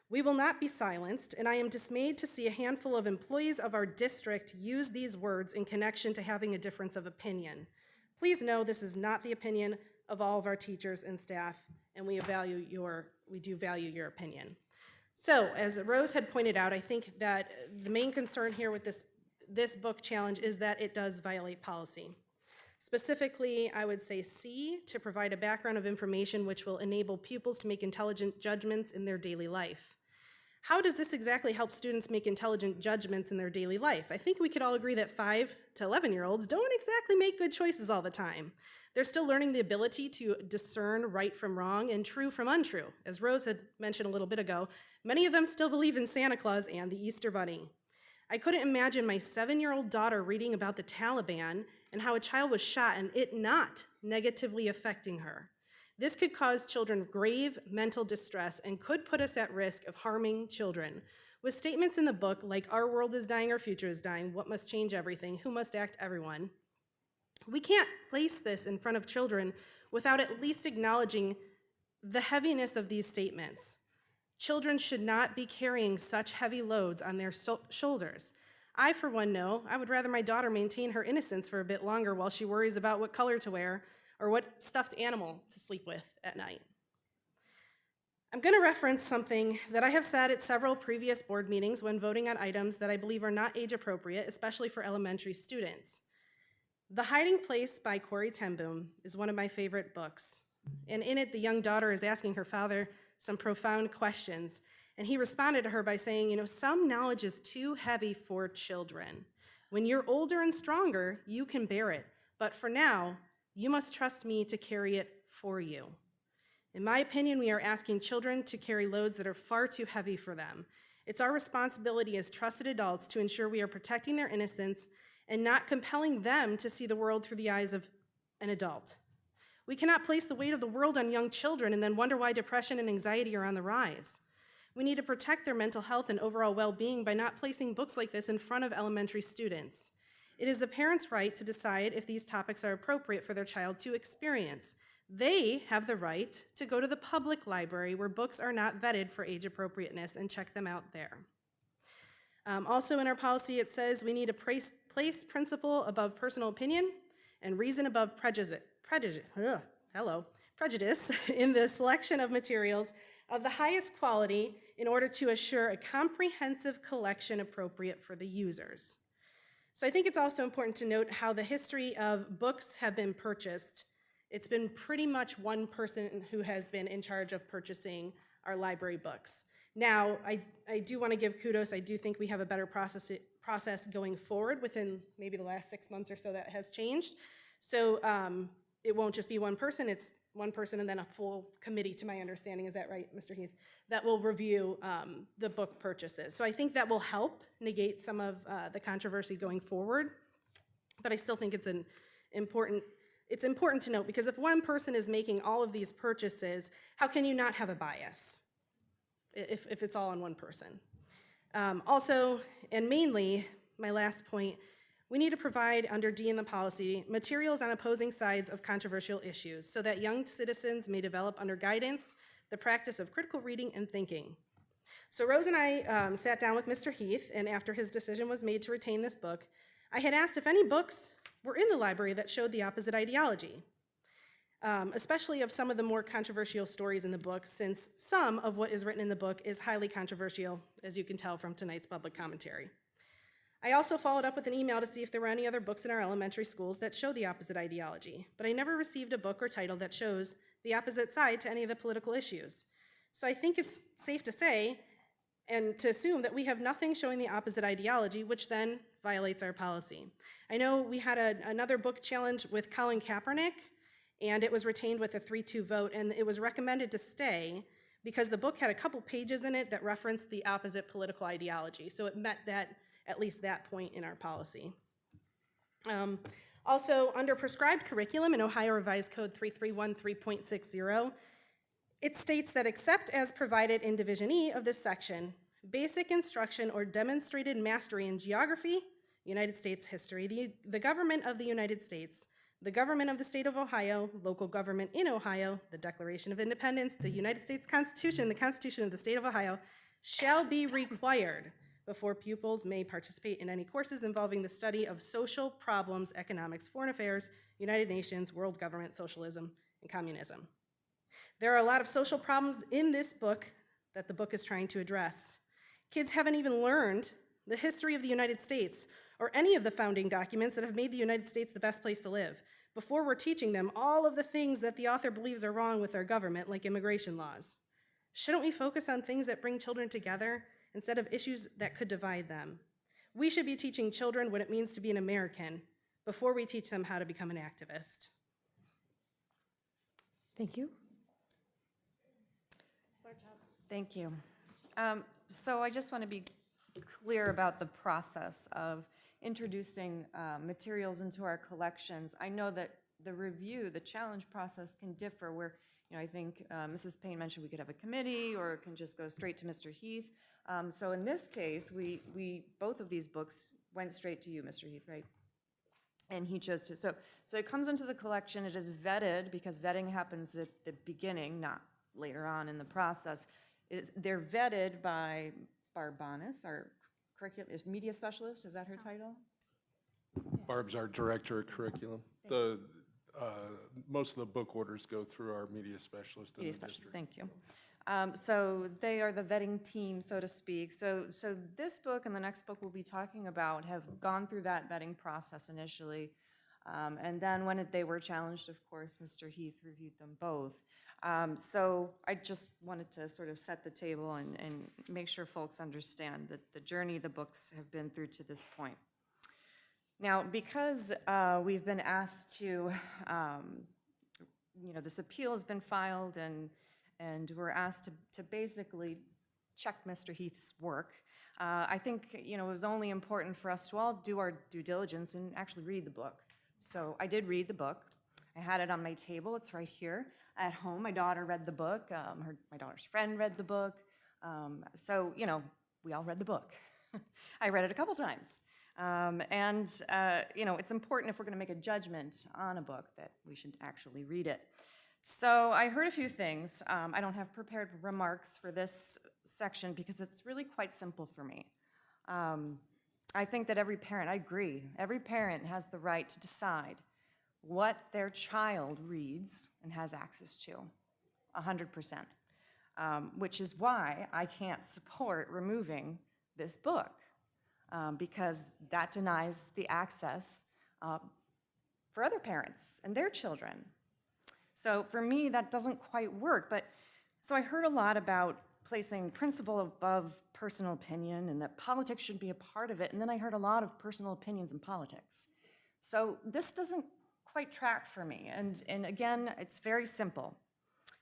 We will not be silenced, and I am dismayed to see a handful of employees of our district use these words in connection to having a difference of opinion. Please know this is not the opinion of all of our teachers and staff, and we do value your opinion. So, as Rose had pointed out, I think that the main concern here with this book challenge is that it does violate policy. Specifically, I would say C, to provide a background of information which will enable pupils to make intelligent judgments in their daily life. How does this exactly help students make intelligent judgments in their daily life? I think we could all agree that 5 to 11-year-olds don't exactly make good choices all the time. They're still learning the ability to discern right from wrong and true from untrue. As Rose had mentioned a little bit ago, many of them still believe in Santa Claus and the Easter Bunny. I couldn't imagine my 7-year-old daughter reading about the Taliban and how a child was shot and it not negatively affecting her. This could cause children grave mental distress and could put us at risk of harming children. With statements in the book like, our world is dying, our future is dying, what must change everything, who must act everyone, we can't place this in front of children without at least acknowledging the heaviness of these statements. Children should not be carrying such heavy loads on their shoulders. I, for one, know I would rather my daughter maintain her innocence for a bit longer while she worries about what color to wear or what stuffed animal to sleep with at night. I'm going to reference something that I have said at several previous board meetings when voting on items that I believe are not age appropriate, especially for elementary students. The Hiding Place by Corrie ten Boom is one of my favorite books. And in it, the young daughter is asking her father some profound questions. And he responded to her by saying, some knowledge is too heavy for children. When you're older and stronger, you can bear it. But for now, you must trust me to carry it for you. In my opinion, we are asking children to carry loads that are far too heavy for them. It's our responsibility as trusted adults to ensure we are protecting their innocence and not compelling them to see the world through the eyes of an adult. We cannot place the weight of the world on young children and then wonder why depression and anxiety are on the rise. We need to protect their mental health and overall well-being by not placing books like this in front of elementary students. It is the parents' right to decide if these topics are appropriate for their child to experience. They have the right to go to the public library where books are not vetted for age appropriateness and check them out there. Also in our policy, it says we need to place principle above personal opinion and reason above prejudice in the selection of materials of the highest quality in order to assure a comprehensive collection appropriate for the users. So I think it's also important to note how the history of books have been purchased it's been pretty much one person who has been in charge of purchasing our library books. Now, I do want to give kudos. I do think we have a better process going forward within maybe the last 6 months or so that has changed. So it won't just be one person, it's one person and then a full committee, to my understanding. Is that right, Mr. Heath? That will review the book purchases. So I think that will help negate some of the controversy going forward. But I still think it's important to note, because if one person is making all of these purchases, how can you not have a bias if it's all on one person? Also, and mainly, my last point, we need to provide, under D in the policy, materials on opposing sides of controversial issues so that young citizens may develop under guidance the practice of critical reading and thinking. So Rose and I sat down with Mr. Heath, and after his decision was made to retain this book, I had asked if any books were in the library that showed the opposite ideology, especially of some of the more controversial stories in the book, since some of what is written in the book is highly controversial, as you can tell from tonight's public commentary. I also followed up with an email to see if there were any other books in our elementary schools that show the opposite ideology, but I never received a book or title that shows the opposite side to any of the political issues. So I think it's safe to say and to assume that we have nothing showing the opposite ideology, which then violates our policy. I know we had another book challenge with Colin Kaepernick, and it was retained with a 3-2 vote, and it was recommended to stay because the book had a couple pages in it that referenced the opposite political ideology, so it met that, at least that point in our policy. Also, under prescribed curriculum in Ohio Revised Code 3313.60, it states that except as provided in Division E of this section, basic instruction or demonstrated mastery in geography, United States history, the government of the United States, the government of the state of Ohio, local government in Ohio, the Declaration of Independence, the United States Constitution, the Constitution of the state of Ohio, shall be required before pupils may participate in any courses involving the study of social problems, economics, foreign affairs, United Nations, world government, socialism, and communism. There are a lot of social problems in this book that the book is trying to address. Kids haven't even learned the history of the United States or any of the founding documents that have made the United States the best place to live before we're teaching them all of the things that the author believes are wrong with our government, like immigration laws. Shouldn't we focus on things that bring children together instead of issues that could divide them? We should be teaching children what it means to be an American before we teach them how to become an activist. Thank you. Thank you. So I just want to be clear about the process of introducing materials into our collections. I know that the review, the challenge process can differ where, I think Mrs. Payne mentioned we could have a committee or it can just go straight to Mr. Heath. So in this case, both of these books went straight to you, Mr. Heath, right? And he chose to, so it comes into the collection, it is vetted because vetting happens at the beginning, not later on in the process. They're vetted by Barbanis, our media specialist, is that her title? Barb's our director of curriculum. Most of the book orders go through our media specialist in the district. Thank you. So they are the vetting team, so to speak. So this book and the next book we'll be talking about have gone through that vetting process initially. And then when they were challenged, of course, Mr. Heath reviewed them both. So I just wanted to sort of set the table and make sure folks understand that the journey the books have been through to this point. Now, because we've been asked to, this appeal has been filed and we're asked to basically check Mr. Heath's work, I think, it was only important for us to all do our due diligence and actually read the book. So I did read the book. I had it on my table. It's right here. At home, my daughter read the book. My daughter's friend read the book. So, we all read the book. I read it a couple times. It's important if we're going to make a judgment on a book that we should actually read it. So I heard a few things. I don't have prepared remarks for this section because it's really quite simple for me. I think that every parent, I agree, every parent has the right to decide what their child reads and has access to, 100%, which is why I can't support removing this book, because that denies the access for other parents and their children. So for me, that doesn't quite work. But so I heard a lot about placing principle above personal opinion and that politics should be a part of it. And then I heard a lot of personal opinions in politics. So this doesn't quite track for me. And again, it's very simple.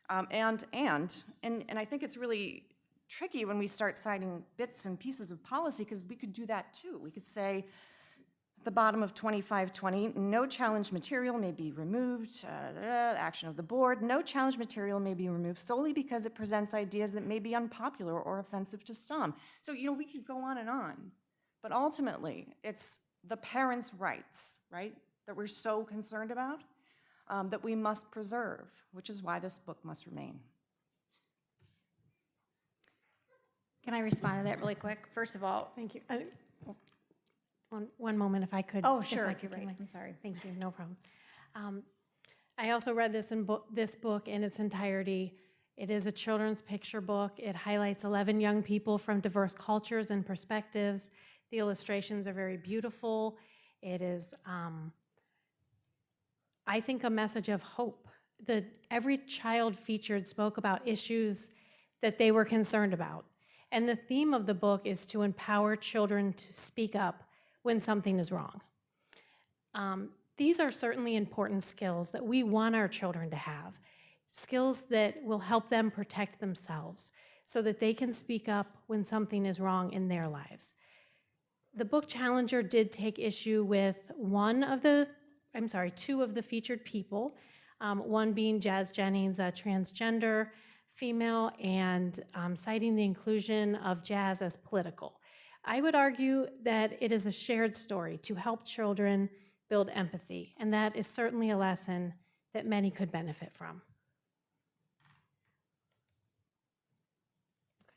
And I think it's really tricky when we start citing bits and pieces of policy, because we could do that too. We could say at the bottom of 2520, no challenge material may be removed, action of the board, no challenge material may be removed solely because it presents ideas that may be unpopular or offensive to some. So, we could go on and on, but ultimately it's the parents' rights, right, that we're so concerned about, that we must preserve, which is why this book must remain. Can I respond to that really quick? First of all, Thank you. One moment, if I could. oh, if sure, I could right, bring I'm sorry. Thank you, no problem. I also read this book in its entirety. It is a children's picture book. It highlights 11 young people from diverse cultures and perspectives. The illustrations are very beautiful. It is, I think, a message of hope. Every child featured spoke about issues that they were concerned about. And the theme of the book is to empower children to speak up when something is wrong. These are certainly important skills that we want our children to have, skills that will help them protect themselves so that they can speak up when something is wrong in their lives. The book challenger did take issue with two of the featured people, one being Jazz Jennings, a transgender female, and citing the inclusion of jazz as political. I would argue that it is a shared story to help children build empathy, and that is certainly a lesson that many could benefit from.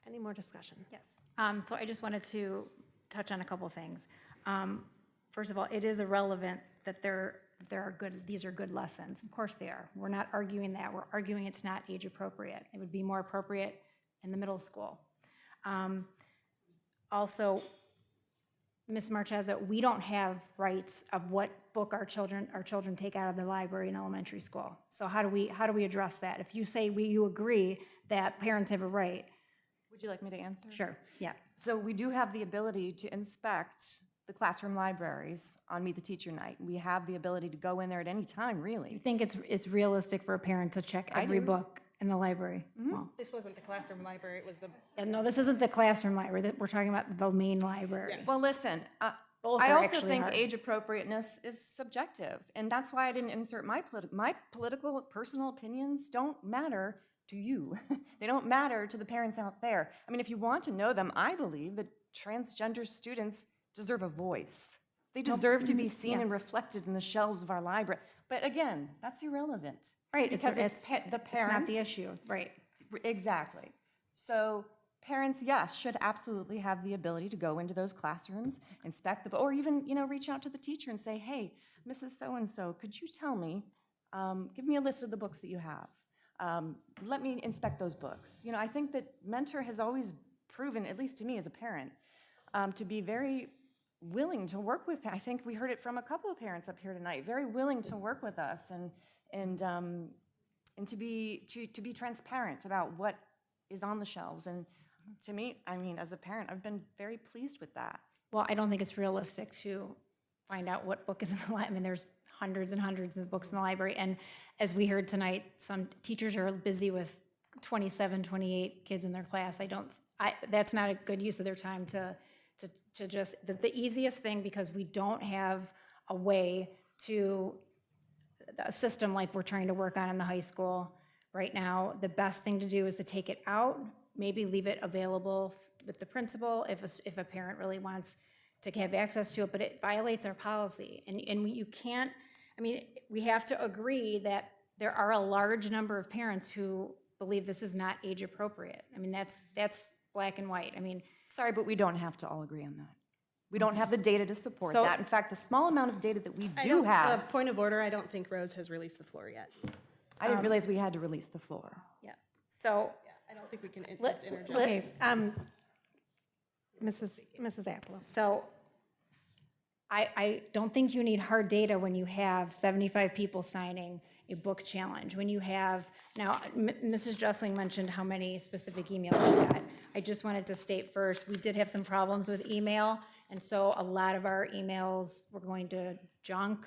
Any more discussion? Yes. So I just wanted to touch on a couple things. First of all, it is irrelevant that these are good lessons. Of course they are. We're not arguing that. We're arguing it's not age appropriate. It would be more appropriate in the middle school. Also, Ms. Marchesa, we don't have rights of what book our children take out of the library in elementary school. So how do we address that? If you say you agree that parents have a right. Would you like me to answer? Sure, yeah. So we do have the ability to inspect the classroom libraries on Meet the Teacher Night. We have the ability to go in there at any time, really. You think it's realistic for a parent to check I every do. book in the library? Well, This wasn't the classroom library, it was the. no, this isn't the classroom library. We're talking about the main library. Well, listen, Both I are also actually think hard. age appropriateness is subjective, and that's why I didn't insert my political personal opinions don't matter to you. They don't matter to the parents out there. I mean, if you want to know them, I believe that transgender students deserve a voice. They deserve to be seen and reflected in the shelves of our library. But again, that's irrelevant. Right, Because it's the parents. It's not the issue, right. Exactly. So parents, yes, should absolutely have the ability to go into those classrooms, inspect them, or even, reach out to the teacher and say, hey, Mrs. So-and-so, could you tell me, give me a list of the books that you have. Let me inspect those books. I think that Mentor has always proven, at least to me as a parent, to be very willing to work with. I think we heard it from a couple of parents up here tonight, very willing to work with us and to be transparent about what is on the shelves. And to me, as a parent, I've been very pleased with that. Well, I don't think it's realistic to find out what book is in the library. There's hundreds and hundreds of books in the library. And as we heard tonight, some teachers are busy with 27, 28 kids in their class. That's not a good use of their time to just, the easiest thing, because we don't have a way to, a system like we're trying to work on in the high school right now, the best thing to do is to take it out, maybe leave it available with the principal if a parent really wants to have access to it, but it violates our policy. And you can't, we have to agree that there are a large number of parents who believe this is not age appropriate. That's black and white. Sorry, but we don't have to all agree on that. We don't have the data to support So- that. In fact, the small amount of data that we do have. Point of order, I don't think Rose has released the floor yet. I didn't realize we had to release the floor. Yeah. So I don't think we can Let- just interject. Okay, Mrs. Apple. So I don't think you need hard data when you have 75 people signing a book challenge. When you have, now, Mrs. Jessling mentioned how many specific emails she got. I just wanted to state first, we did have some problems with email, and so a lot of our emails were going to junk.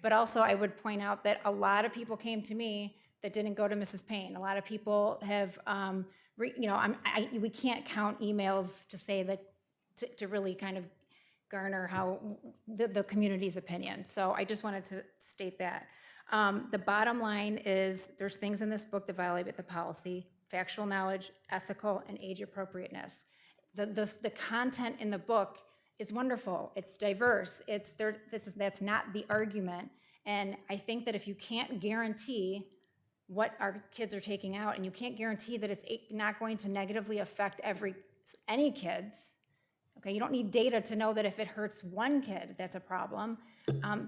But also, I would point out that a lot of people came to me that didn't go to Mrs. Payne. A lot of people have, we can't count emails to say that, to really kind of garner how the community's opinion. So I just wanted to state that. The bottom line is there's things in this book that violate the policy: factual knowledge, ethical, and age appropriateness. The content in the book is wonderful. It's diverse. That's not the argument. And I think that if you can't guarantee what our kids are taking out, and you can't guarantee that it's not going to negatively affect any kids, okay, you don't need data to know that if it hurts one kid, that's a problem,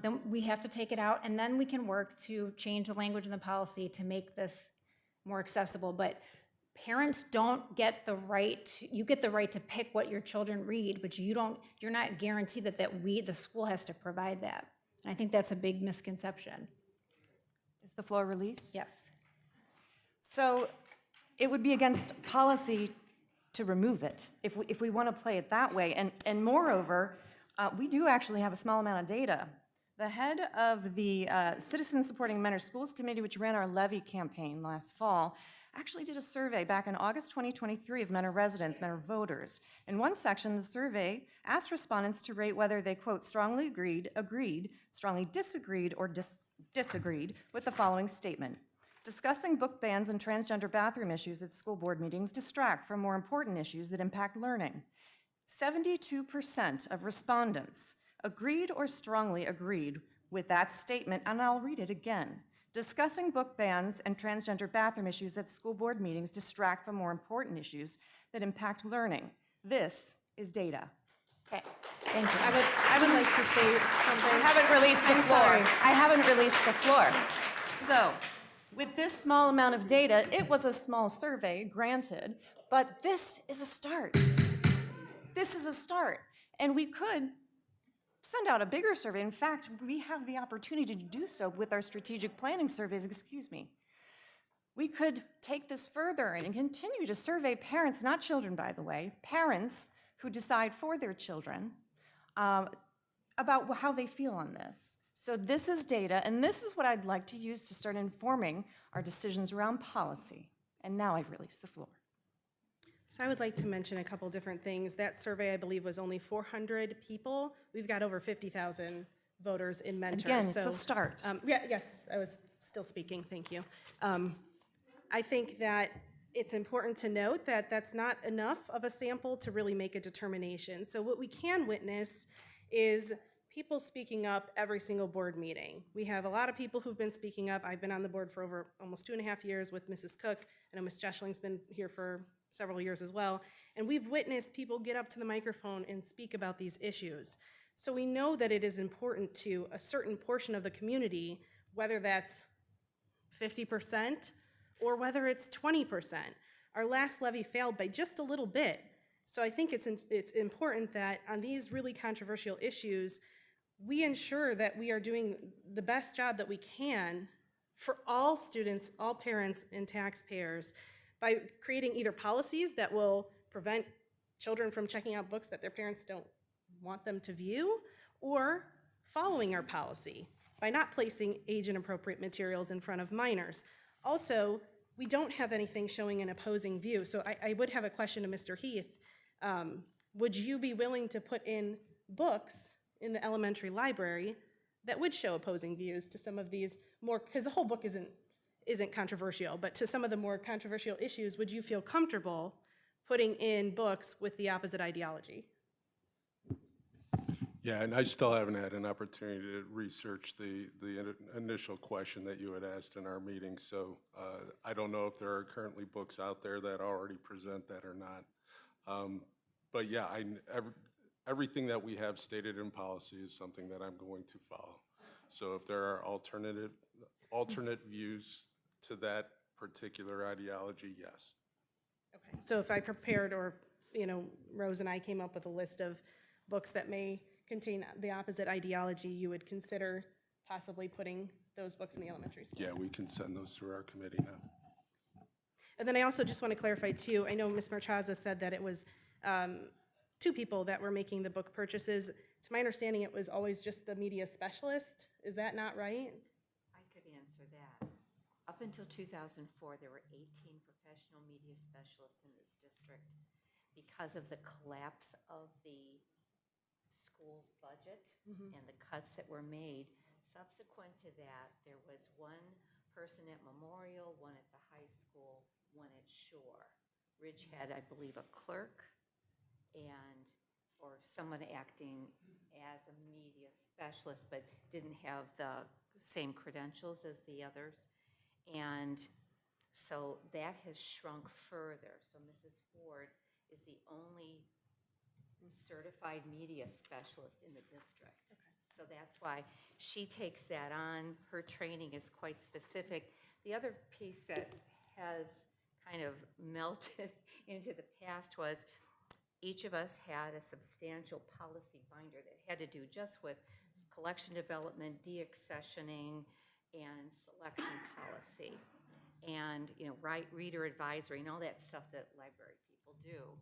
then we have to take it out, and then we can work to change the language in the policy to make this more accessible. But parents don't get the right, you get the right to pick what your children read, but you're not guaranteed that the school has to provide that. And I think that's a big misconception. Is the floor released? Yes. So it would be against policy to remove it if we want to play it that way. And moreover, we do actually have a small amount of data. The head of the Citizens Supporting Mentor Schools Committee, which ran our levy campaign last fall, actually did a survey back in August 2023 of Mentor residents, Mentor voters. In one section, the survey asked respondents to rate whether they, quote, strongly agreed, strongly disagreed, or disagreed with the following statement: discussing book bans and transgender bathroom issues at school board meetings distract from more important issues that impact learning. 72% of respondents agreed or strongly agreed with that statement, and I'll read it again. Discussing book bans and transgender bathroom issues at school board meetings distract from more important issues that impact learning. This is data. Okay, thank you. I would like to say something. I haven't released the I'm floor. sorry. I haven't released the floor. So, with this small amount of data, it was a small survey, granted, but this is a start. This is a start. And we could send out a bigger survey. In fact, we have the opportunity to do so with our strategic planning surveys, We could take this further and continue to survey parents, not children, by the way, parents who decide for their children about how they feel on this. So this is data, and this is what I'd like to use to start informing our decisions around policy. And now I've released the floor. So I would like to mention a couple different things. That survey, I believe, was only 400 people. We've got over 50,000 voters in Mentor. Again, it's a start. Yes, I was still speaking, thank you. I think that it's important to note that that's not enough of a sample to really make a determination. So what we can witness is people speaking up every single board meeting. We have a lot of people who've been speaking up. I've been on the board for over almost 2.5 years with Mrs. Cook. I know Ms. Jeschling's been here for several years as well. And we've witnessed people get up to the microphone and speak about these issues. So we know that it is important to a certain portion of the community, whether that's 50% or whether it's 20%. Our last levy failed by just a little bit. So I think it's important that on these really controversial issues, we ensure that we are doing the best job that we can for all students, all parents, and taxpayers by creating either policies that will prevent children from checking out books that their parents don't want them to view, or following our policy by not placing age-inappropriate materials in front of minors. Also, we don't have anything showing an opposing view. So I would have a question to Mr. Heath. Would you be willing to put in books in the elementary library that would show opposing views to some of these more, because the whole book isn't controversial, but to some of the more controversial issues, would you feel comfortable putting in books with the opposite ideology? Yeah, and I still haven't had an opportunity to research the initial question that you had asked in our meeting, so I don't know if there are currently books out there that already present that or not. But yeah, everything that we have stated in policy is something that I'm going to follow. So if there are alternate views to that particular ideology, yes. Okay. So if I prepared, or Rose and I came up with a list of books that may contain the opposite ideology, you would consider possibly putting those books in the elementary school. Yeah, we can send those through our committee now. And then I also just want to clarify too, I know Ms. Marchaza said that it was 2 people that were making the book purchases. To my understanding, it was always just the media specialist. Is that not right? I could answer that. Up until 2004, there were 18 professional media specialists in this district. Because of the collapse of the school's budget and the cuts that were made, subsequent to that, there was 1 person at Memorial, 1 at the high school, 1 at Shore. Ridge had, I believe, a clerk or someone acting as a media specialist, but didn't have the same credentials as the others. And so that has shrunk further. So Mrs. Ford is the only certified media specialist in the district. So that's why she takes that on. Her training is quite specific. The other piece that has kind of melted into the past was each of us had a substantial policy binder that had to do just with collection development, deaccessioning, and selection policy. And, reader advisory and all that stuff that library people do.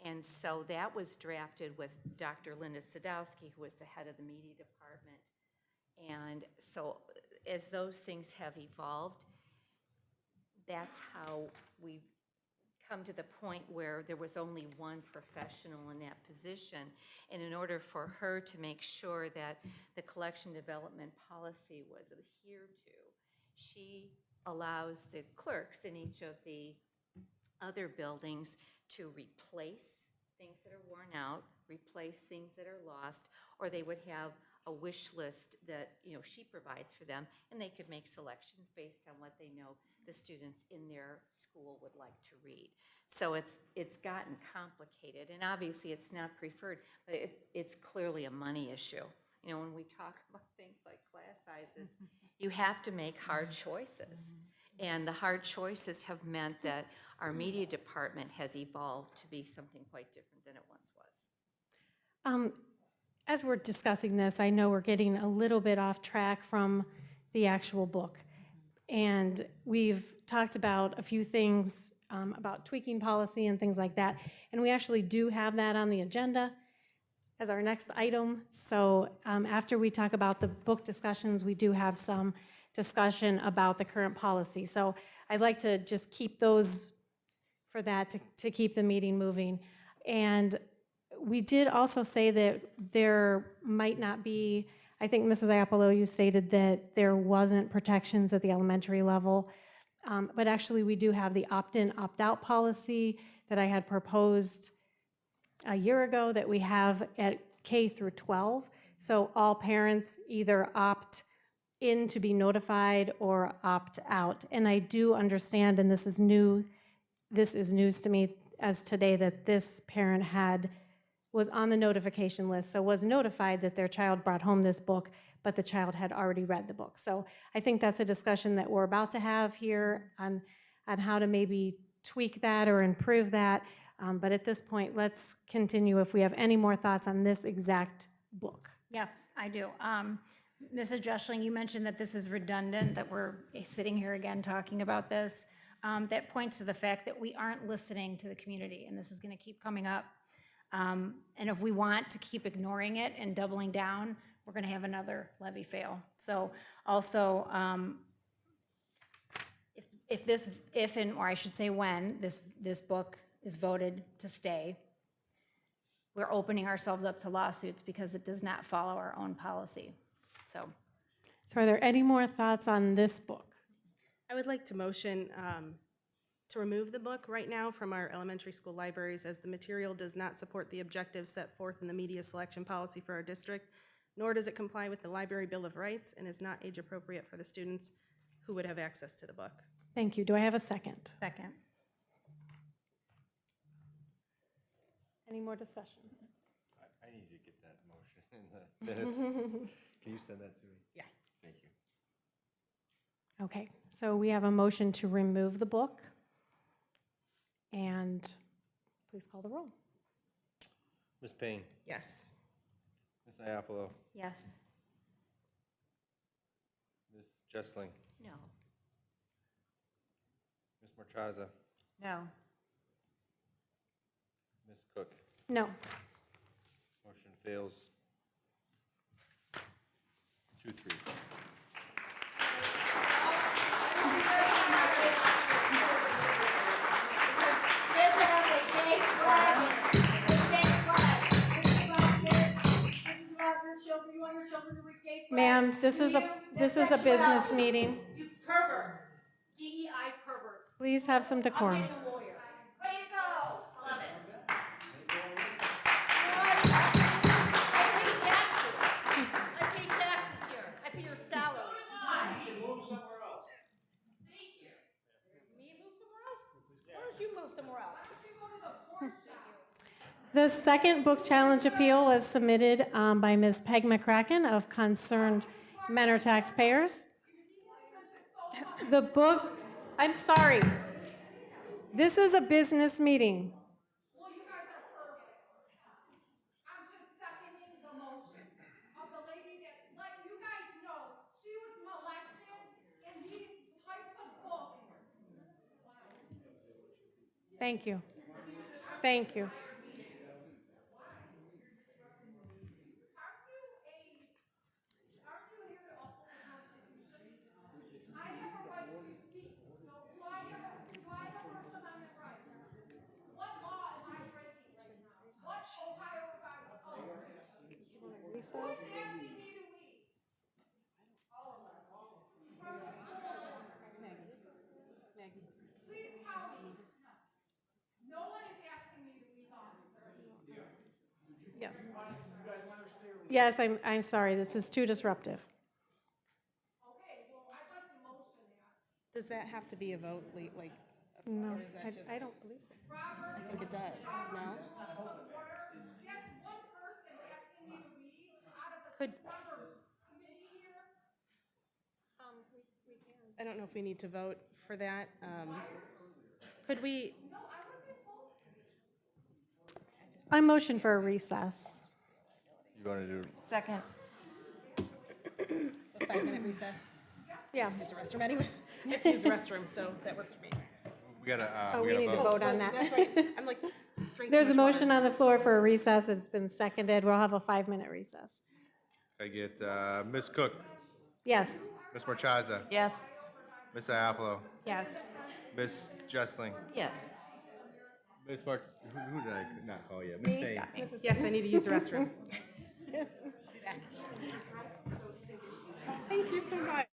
And so that was drafted with Dr. Linda Sadowski, who was the head of the media department. And so as those things have evolved, that's how we've come to the point where there was only 1 professional in that position. And in order for her to make sure that the collection development policy was adhered to, she allows the clerks in each of the other buildings to replace things that are worn out, replace things that are lost, or they would have a wish list that she provides for them, and they could make selections based on what they know the students in their school would like to read. So it's gotten complicated, and obviously it's not preferred, but it's clearly a money issue. When we talk about things like class sizes, you have to make hard choices. And the hard choices have meant that our media department has evolved to be something quite different than it once was. As we're discussing this, I know we're getting a little bit off track from the actual book. And we've talked about a few things about tweaking policy and things like that. And we actually do have that on the agenda as our next item. So after we talk about the book discussions, we do have some discussion about the current policy. So I'd like to just keep those for that to keep the meeting moving. And we did also say that there might not be, I think Mrs. Iapolo, you stated that there wasn't protections at the elementary level, but actually we do have the opt-in, opt-out policy that I had proposed a year ago that we have at K through 12. So all parents either opt in to be notified or opt out. And I do understand, and this is news to me as today, that this parent was on the notification list, so was notified that their child brought home this book, but the child had already read the book. So I think that's a discussion that we're about to have here on how to maybe tweak that or improve that. But at this point, let's continue if we have any more thoughts on this exact book. Yeah, I do. Mrs. Joshling, you mentioned that this is redundant, that we're sitting here again talking about this. That points to the fact that we aren't listening to the community, and this is going to keep coming up. And if we want to keep ignoring it and doubling down, we're going to have another levy fail. So also, or I should say when this book is voted to stay, we're opening ourselves up to lawsuits because it does not follow our own policy. So are there any more thoughts on this book? I would like to motion to remove the book right now from our elementary school libraries, as the material does not support the objectives set forth in the media selection policy for our district, nor does it comply with the Library Bill of Rights, and is not age appropriate for the students who would have access to the book. Thank you. Do I have a second? Second. Any more discussion? I need to get that motion in the minutes. Can you send that to me? Yeah. Thank you. Okay, so we have a motion to remove the book. And please call the roll. Ms. Payne? Yes. Ms. Iapolo? Yes. Ms. Jessling, No. Ms. Marchaza, No. Ms. Cook. No. Motion fails. 2-3. Ma'am, this is a business meeting. You perverts, DEI perverts. Please have some decorum. I'm getting a lawyer. Way to go. Love it. I pay taxes here. I pay your salary. You should move somewhere else. Thank you. Me move somewhere else? Why don't you move somewhere else? Why don't you go to the porn shop? The second book challenge appeal was submitted by Ms. Peg McCracken of Concerned Men Are Taxpayers. The book, I'm sorry. This is a business meeting. Well, you guys are perverts. I'm just seconding the motion of the lady that let you guys know she was molested in these types of books. Thank you. Thank you. Please tell me. No one is asking me to leave, officer. Yes. Yes, I'm sorry. This is too disruptive. Okay, well, I'd like to motion that. Does that have to be a vote, like? No, or is that just? I don't believe so. I think it does, no? That's one person asking me to leave out of the Could- December committee here. I don't know if we need to vote for that. Could we? I motion for a recess. You want to do? Second. A 5-minute recess? Yeah. Use the restroom anyways. I have to use the restroom, so that works for me. We gotta. We need to vote on that. That's right. I'm like, drink There's a too much motion on the floor for a recess. It's been seconded. We'll have a 5-minute recess. I get Ms. Cook, Yes. Ms. Marchaza, Yes. Ms. Iapolo, Yes. Ms. Jessling, Yes. Ms. who did I not call yet? Ms. Payne. Yes, I need to use the restroom. Thank you so much.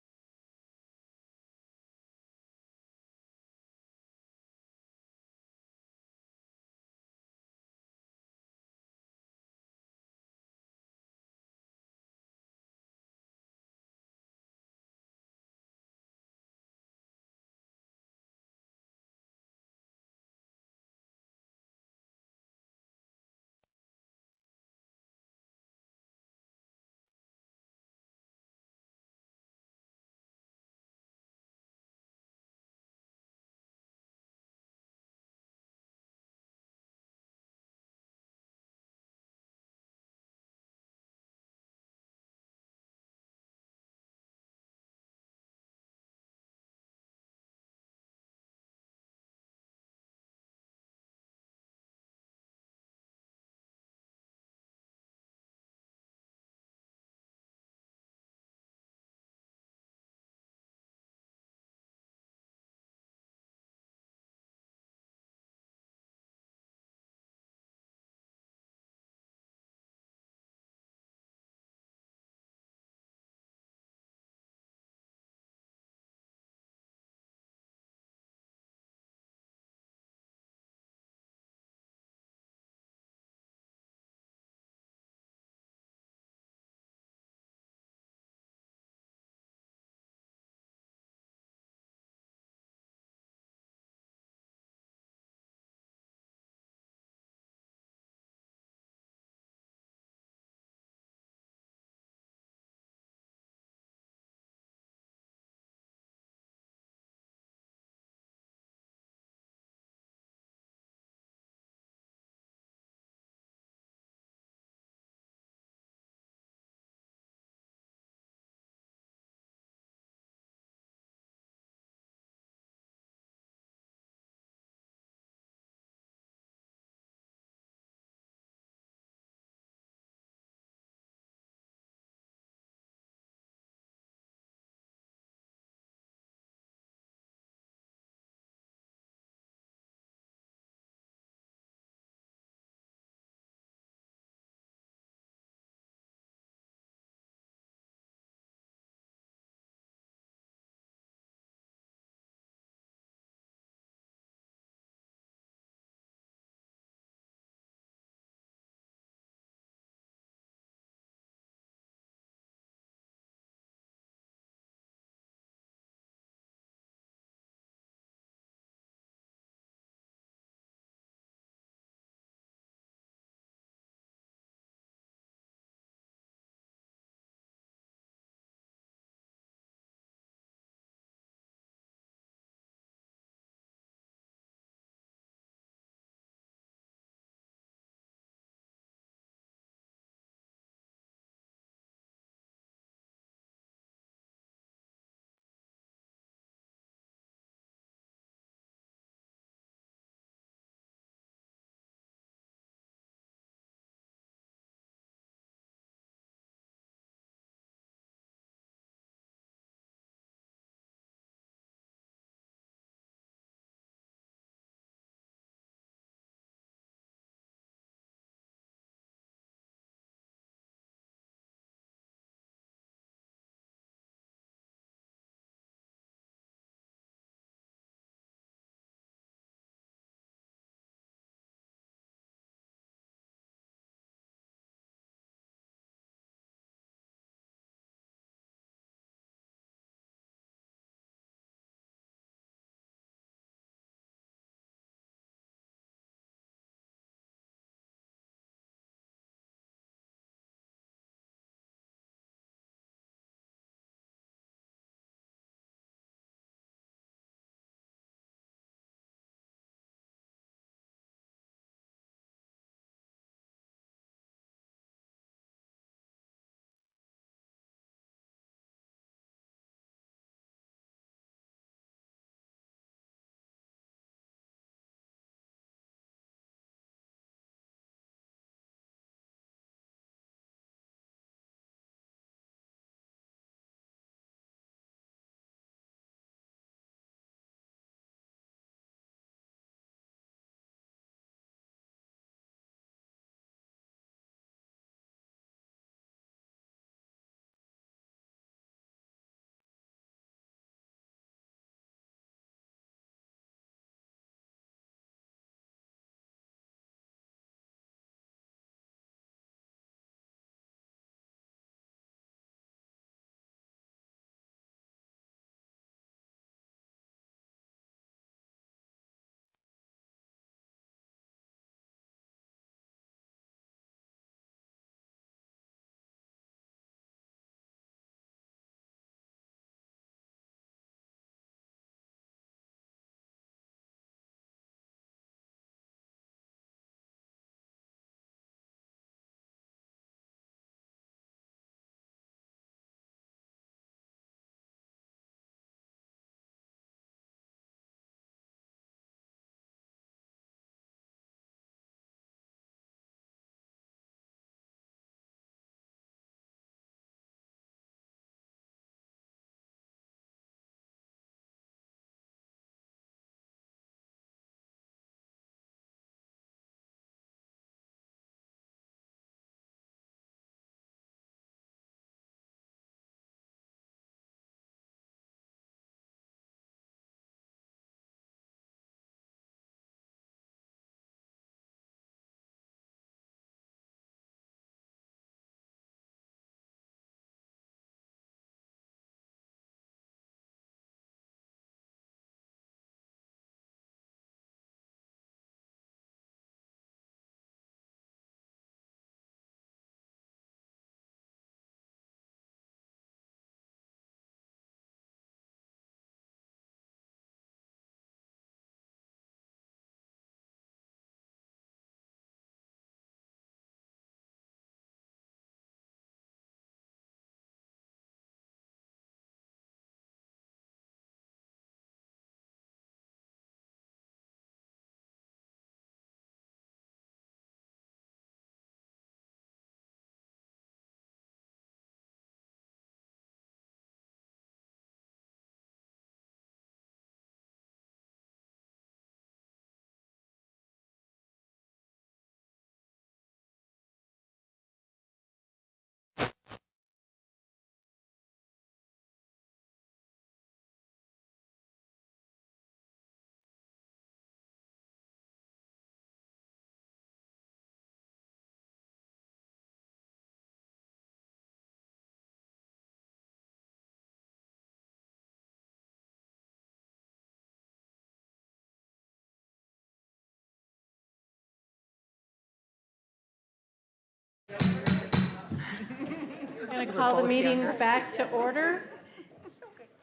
going to call the meeting back to order.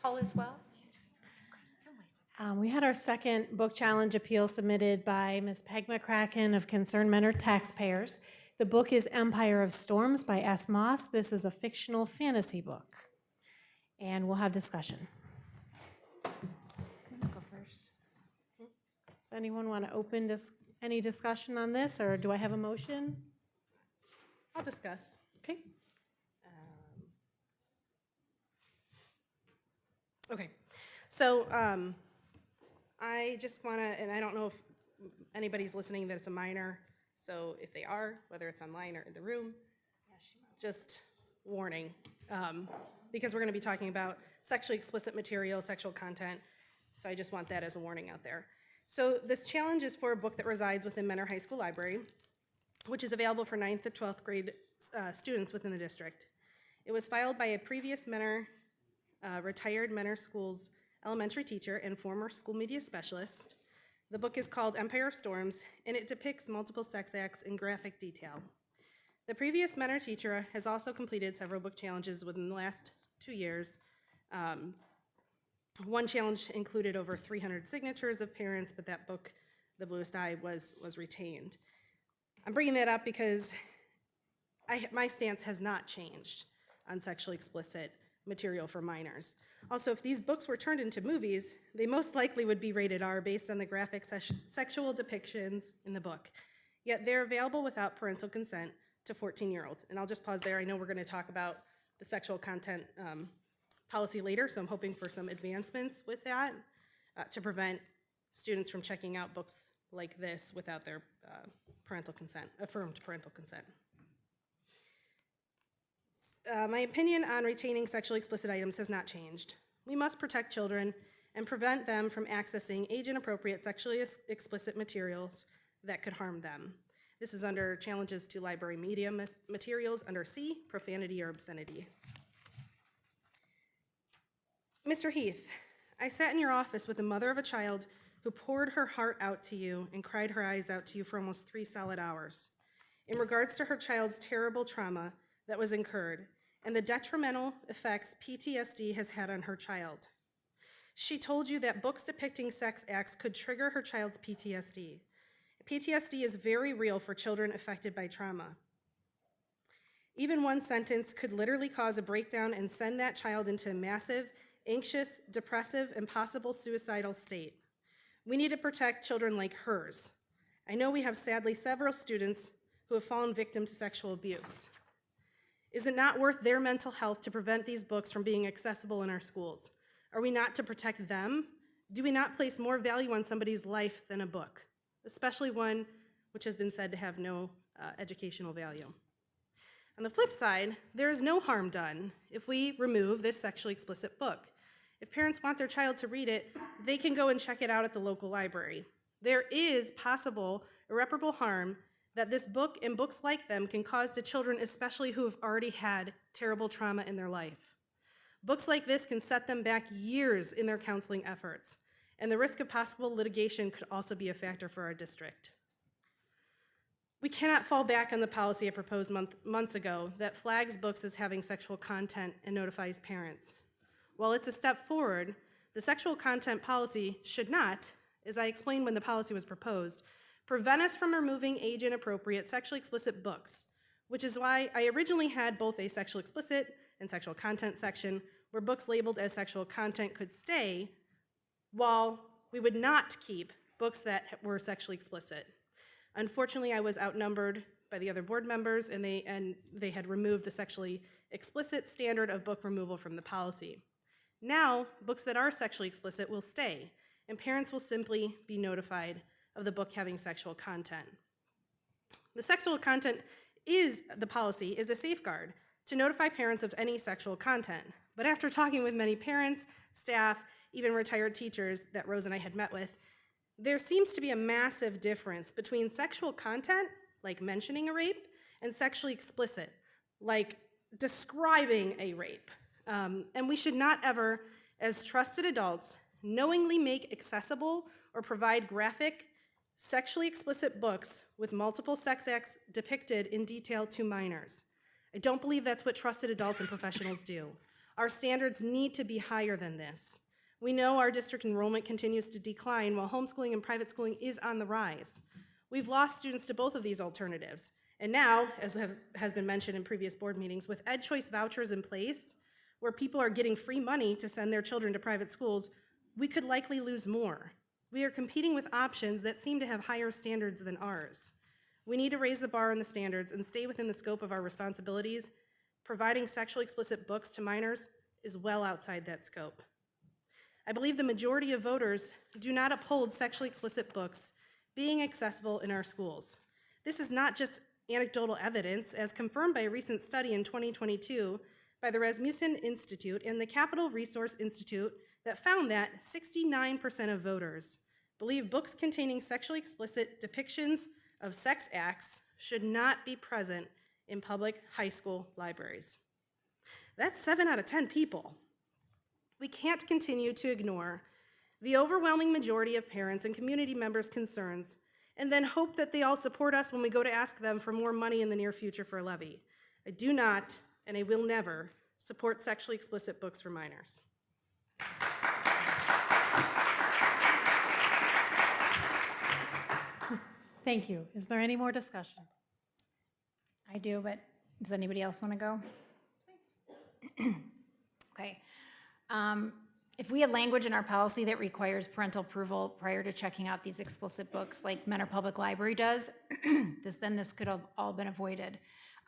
Paul as well? We had our second book challenge appeal submitted by Ms. Peg McCracken of Concerned Men Are Taxpayers. The book is Empire of Storms by S. Moss. This is a fictional fantasy book. And we'll have discussion. Does anyone want to open any discussion on this, or do I have a motion? I'll discuss. Okay. Okay, so I just want to, and I don't know if anybody's listening that it's a minor, so if they are, whether it's online or in the room, just warning, because we're going to be talking about sexually explicit material, sexual content, so I just want that as a warning out there. So this challenge is for a book that resides within Mentor High School Library, which is available for 9th to 12th grade students within the district. It was filed by a previous Mentor, retired Mentor Schools elementary teacher and former school media specialist. The book is called Empire of Storms, and it depicts multiple sex acts in graphic detail. The previous Mentor teacher has also completed several book challenges within the last 2 years. One challenge included over 300 signatures of parents, but that book, The Bluest Eye, was retained. I'm bringing that up because my stance has not changed on sexually explicit material for minors. Also, if these books were turned into movies, they most likely would be rated R based on the graphic sexual depictions in the book. Yet they're available without parental consent to 14-year-olds. And I'll just pause there. I know we're going to talk about the sexual content policy later, so I'm hoping for some advancements with that to prevent students from checking out books like this without their parental consent, affirmed parental consent. My opinion on retaining sexually explicit items has not changed. We must protect children and prevent them from accessing age-inappropriate sexually explicit materials that could harm them. This is under challenges to library media materials under C, profanity or obscenity. Mr. Heath, I sat in your office with the mother of a child who poured her heart out to you and cried her eyes out to you for almost 3 solid hours in regards to her child's terrible trauma that was incurred and the detrimental effects PTSD has had on her child. She told you that books depicting sex acts could trigger her child's PTSD. PTSD is very real for children affected by trauma. Even one sentence could literally cause a breakdown and send that child into a massive, anxious, depressive, and possible suicidal state. We need to protect children like hers. I know we have sadly several students who have fallen victim to sexual abuse. Is it not worth their mental health to prevent these books from being accessible in our schools? Are we not to protect them? Do we not place more value on somebody's life than a book, especially one which has been said to have no educational value? On the flip side, there is no harm done if we remove this sexually explicit book. If parents want their child to read it, they can go and check it out at the local library. There is possible irreparable harm that this book and books like them can cause to children, especially who have already had terrible trauma in their life. Books like this can set them back years in their counseling efforts, and the risk of possible litigation could also be a factor for our district. We cannot fall back on the policy I proposed months ago that flags books as having sexual content and notifies parents. While it's a step forward, the sexual content policy should not, as I explained when the policy was proposed, prevent us from removing age-inappropriate sexually explicit books, which is why I originally had both a sexual explicit and sexual content section where books labeled as sexual content could stay, while we would not keep books that were sexually explicit. Unfortunately, I was outnumbered by the other board members, and they had removed the sexually explicit standard of book removal from the policy. Now, books that are sexually explicit will stay, and parents will simply be notified of the book having sexual content. The sexual content the policy is a safeguard to notify parents of any sexual content. But after talking with many parents, staff, even retired teachers that Rose and I had met with, there seems to be a massive difference between sexual content, like mentioning a rape, and sexually explicit, like describing a rape. And we should not ever, as trusted adults, knowingly make accessible or provide graphic, sexually explicit books with multiple sex acts depicted in detail to minors. I don't believe that's what trusted adults and professionals do. Our standards need to be higher than this. We know our district enrollment continues to decline while homeschooling and private schooling is on the rise. We've lost students to both of these alternatives. And now, as has been mentioned in previous board meetings, with Ed Choice vouchers in place, where people are getting free money to send their children to private schools, we could likely lose more. We are competing with options that seem to have higher standards than ours. We need to raise the bar on the standards and stay within the scope of our responsibilities. Providing sexually explicit books to minors is well outside that scope. I believe the majority of voters do not uphold sexually explicit books being accessible in our schools. This is not just anecdotal evidence, as confirmed by a recent study in 2022 by the Rasmussen Institute and the Capital Resource Institute that found that 69% of voters believe books containing sexually explicit depictions of sex acts should not be present in public high school libraries. That's 7 out of 10 people. We can't continue to ignore the overwhelming majority of parents and community members' concerns and then hope that they all support us when we go to ask them for more money in the near future for a levy. I do not, and I will never, support sexually explicit books for minors. Thank you. Is there any more discussion? I do, but does anybody else want to go? Please. Okay. If we had language in our policy that requires parental approval prior to checking out these explicit books like Mentor Public Library does, then this could have all been avoided,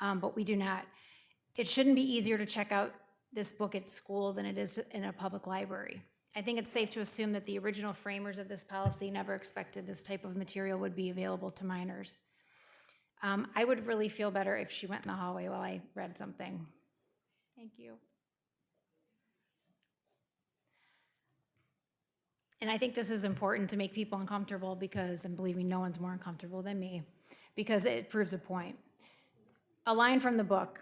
but we do not. It shouldn't be easier to check out this book at school than it is in a public library. I think it's safe to assume that the original framers of this policy never expected this type of material would be available to minors. I would really feel better if she went in the hallway while I read something. Thank you. And I think this is important to make people uncomfortable because, and believe me, no one's more uncomfortable than me, because it proves a point. A line from the book,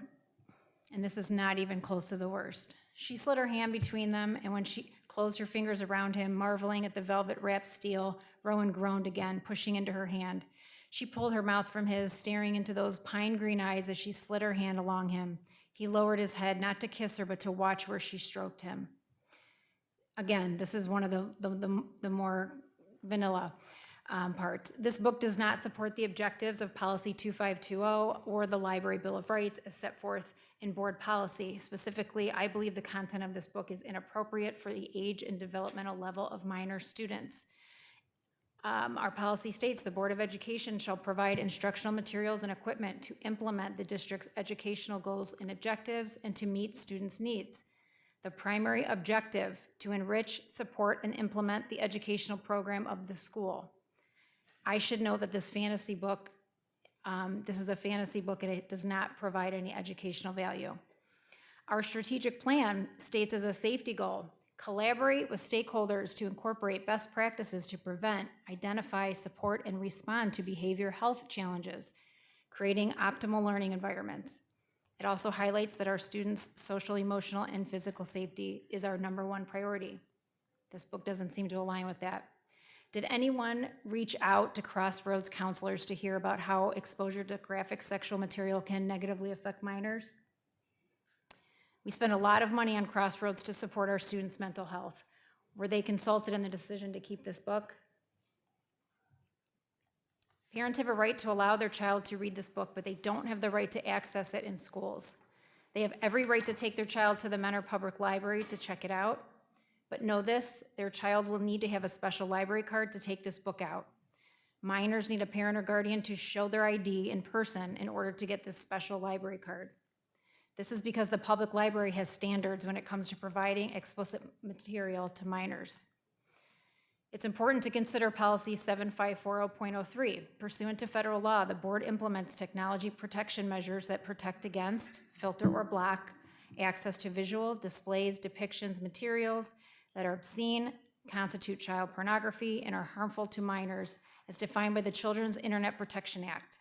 and this is not even close to the worst. She slid her hand between them, and when she closed her fingers around him, marveling at the velvet-wrapped steel, Rowan groaned again, pushing into her hand. She pulled her mouth from his, staring into those pine-green eyes as she slid her hand along him. He lowered his head, not to kiss her, but to watch where she stroked him. Again, this is one of the more vanilla parts. This book does not support the objectives of Policy 2520 or the Library Bill of Rights as set forth in board policy. Specifically, I believe the content of this book is inappropriate for the age and developmental level of minor students. Our policy states the Board of Education shall provide instructional materials and equipment to implement the district's educational goals and objectives and to meet students' needs. The primary objective to enrich, support, and implement the educational program of the school. I should note that this fantasy book, this is a fantasy book and it does not provide any educational value. Our strategic plan states as a safety goal, collaborate with stakeholders to incorporate best practices to prevent, identify, support, and respond to behavior health challenges, creating optimal learning environments. It also highlights that our students' social, emotional, and physical safety is our #1 priority. This book doesn't seem to align with that. Did anyone reach out to Crossroads counselors to hear about how exposure to graphic sexual material can negatively affect minors? We spend a lot of money on Crossroads to support our students' mental health. Were they consulted in the decision to keep this book? Parents have a right to allow their child to read this book, but they don't have the right to access it in schools. They have every right to take their child to the Mentor Public Library to check it out, but know this, their child will need to have a special library card to take this book out. Minors need a parent or guardian to show their ID in person in order to get this special library card. This is because the public library has standards when it comes to providing explicit material to minors. It's important to consider Policy 7540.03. Pursuant to federal law, the board implements technology protection measures that protect against, filter or block, access to visual, displays, depictions, materials that are obscene, constitute child pornography, and are harmful to minors as defined by the Children's Internet Protection Act.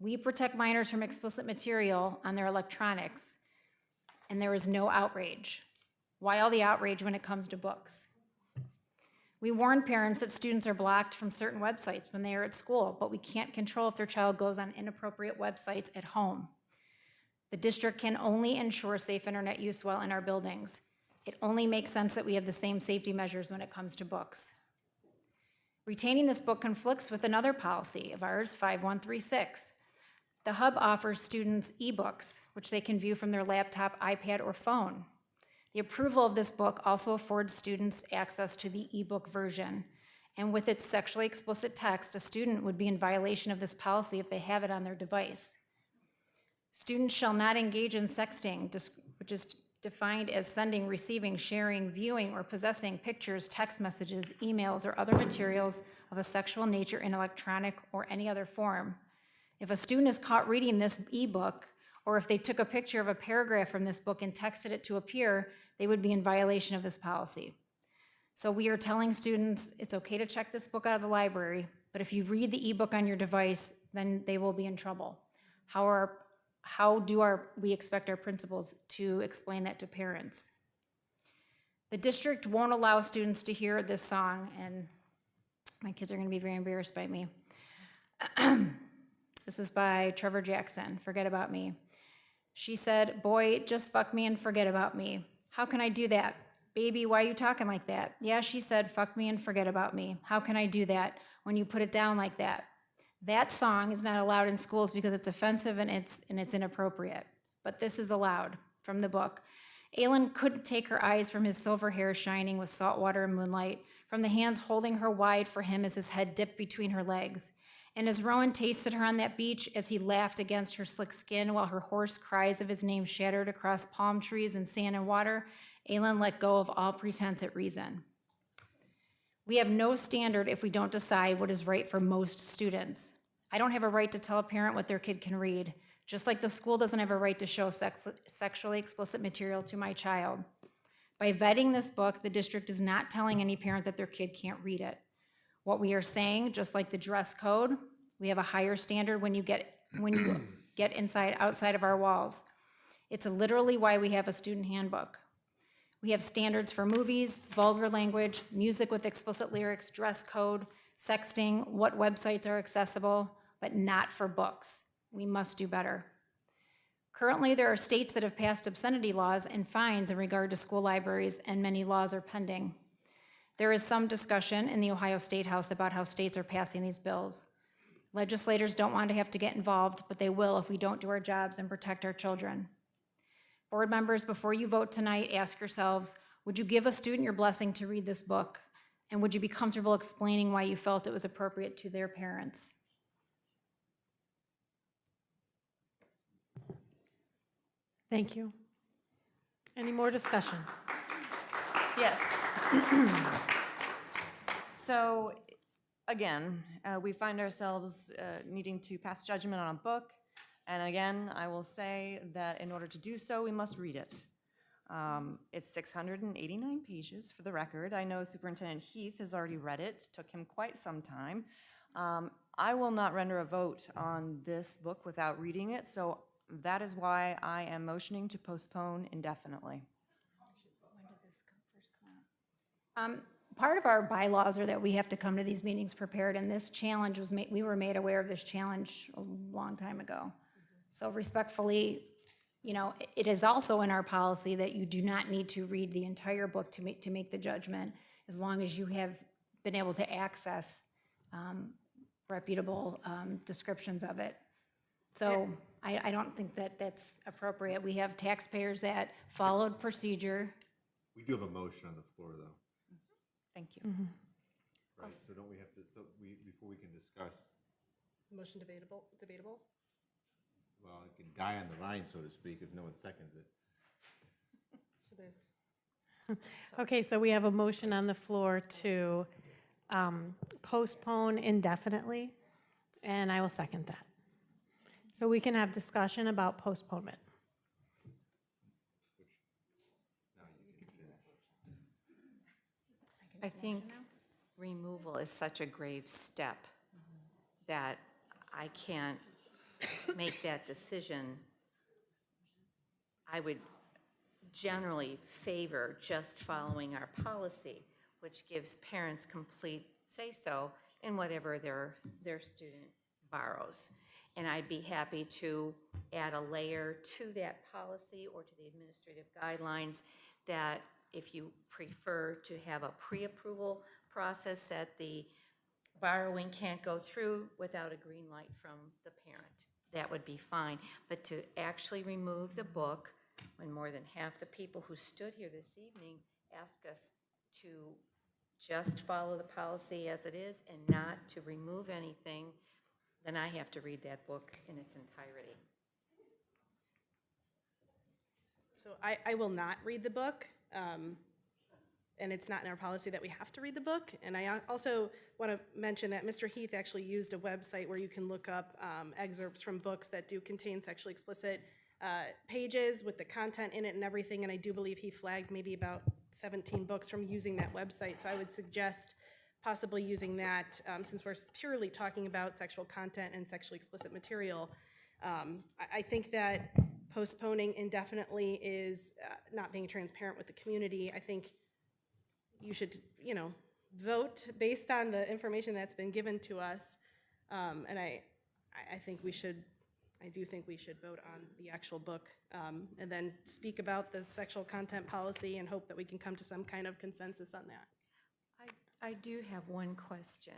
We protect minors from explicit material on their electronics, and there is no outrage. Why all the outrage when it comes to books? We warn parents that students are blocked from certain websites when they are at school, but we can't control if their child goes on inappropriate websites at home. The district can only ensure safe internet use while in our buildings. It only makes sense that we have the same safety measures when it comes to books. Retaining this book conflicts with another policy of ours, 5136. The hub offers students ebooks, which they can view from their laptop, iPad, or phone. The approval of this book also affords students access to the ebook version. And with its sexually explicit text, a student would be in violation of this policy if they have it on their device. Students shall not engage in sexting, which is defined as sending, receiving, sharing, viewing, or possessing pictures, text messages, emails, or other materials of a sexual nature in electronic or any other form. If a student is caught reading this ebook, or if they took a picture of a paragraph from this book and texted it to a peer, they would be in violation of this policy. So we are telling students it's okay to check this book out of the library, but if you read the ebook on your device, then they will be in trouble. How do we expect our principals to explain that to parents? The district won't allow students to hear this song, and my kids are going to be very embarrassed by me. This is by Trevor Jackson, Forget About Me. She said, "Boy, just fuck me and forget about me. How can I do that? Baby, why are you talking like that?" "Yeah," she said, "fuck me and forget about me. How can I do that when you put it down like that?" That song is not allowed in schools because it's offensive and it's inappropriate. But this is allowed from the book. Aylin couldn't take her eyes from his silver hair shining with salt water and moonlight, from the hands holding her wide for him as his head dipped between her legs. And as Rowan tasted her on that beach, as he laughed against her slick skin while her hoarse cries of his name shattered across palm trees and sand and water, Aylin let go of all pretense at reason. We have no standard if we don't decide what is right for most students. I don't have a right to tell a parent what their kid can read, just like the school doesn't have a right to show sexually explicit material to my child. By vetting this book, the district is not telling any parent that their kid can't read it. What we are saying, just like the dress code, we have a higher standard when you get outside of our walls. It's literally why we have a student handbook. We have standards for movies, vulgar language, music with explicit lyrics, dress code, sexting, what websites are accessible, but not for books. We must do better. Currently, there are states that have passed obscenity laws and fines in regard to school libraries, and many laws are pending. There is some discussion in the Ohio State House about how states are passing these bills. Legislators don't want to have to get involved, but they will if we don't do our jobs and protect our children. Board members, before you vote tonight, ask yourselves, would you give a student your blessing to read this book? And would you be comfortable explaining why you felt it was appropriate to their parents? Thank you. Any more discussion? Yes. So, again, we find ourselves needing to pass judgment on a book. And again, I will say that in order to do so, we must read it. It's 689 pages for the record. I know Superintendent Heath has already read it. It took him quite some time. I will not render a vote on this book without reading it, so that is why I am motioning to postpone indefinitely. Part of our bylaws are that we have to come to these meetings prepared, and this challenge was we were made aware of this challenge a long time ago. So respectfully, you know, it is also in our policy that you do not need to read the entire book to make the judgment, as long as you have been able to access reputable descriptions of it. So I don't think that that's appropriate. We have taxpayers that followed procedure. We do have a motion on the floor, though. Thank you. Right, so don't we have to, before we can discuss, Is the motion debatable? well, it can die on the vine, so to speak, if no one seconds it. So there's. Okay, so we have a motion on the floor to postpone indefinitely, and I will second that. So we can have discussion about postponement. I think removal is such a grave step that I can't make that decision. I would generally favor just following our policy, which gives parents complete say-so in whatever their student borrows. And I'd be happy to add a layer to that policy or to the administrative guidelines that if you prefer to have a pre-approval process, that the borrowing can't go through without a green light from the parent. That would be fine. But to actually remove the book, when more than half the people who stood here this evening asked us to just follow the policy as it is and not to remove anything, then I have to read that book in its entirety. So I will not read the book, and it's not in our policy that we have to read the book. And I also want to mention that Mr. Heath actually used a website where you can look up excerpts from books that do contain sexually explicit pages with the content in it and everything, and I do believe he flagged maybe about 17 books from using that website, so I would suggest possibly using that since we're purely talking about sexual content and sexually explicit material. I think that postponing indefinitely is not being transparent with the community. I think you should, vote based on the information that's been given to us, and I do think we should vote on the actual book and then speak about the sexual content policy and hope that we can come to some kind of consensus on that. I do have one question.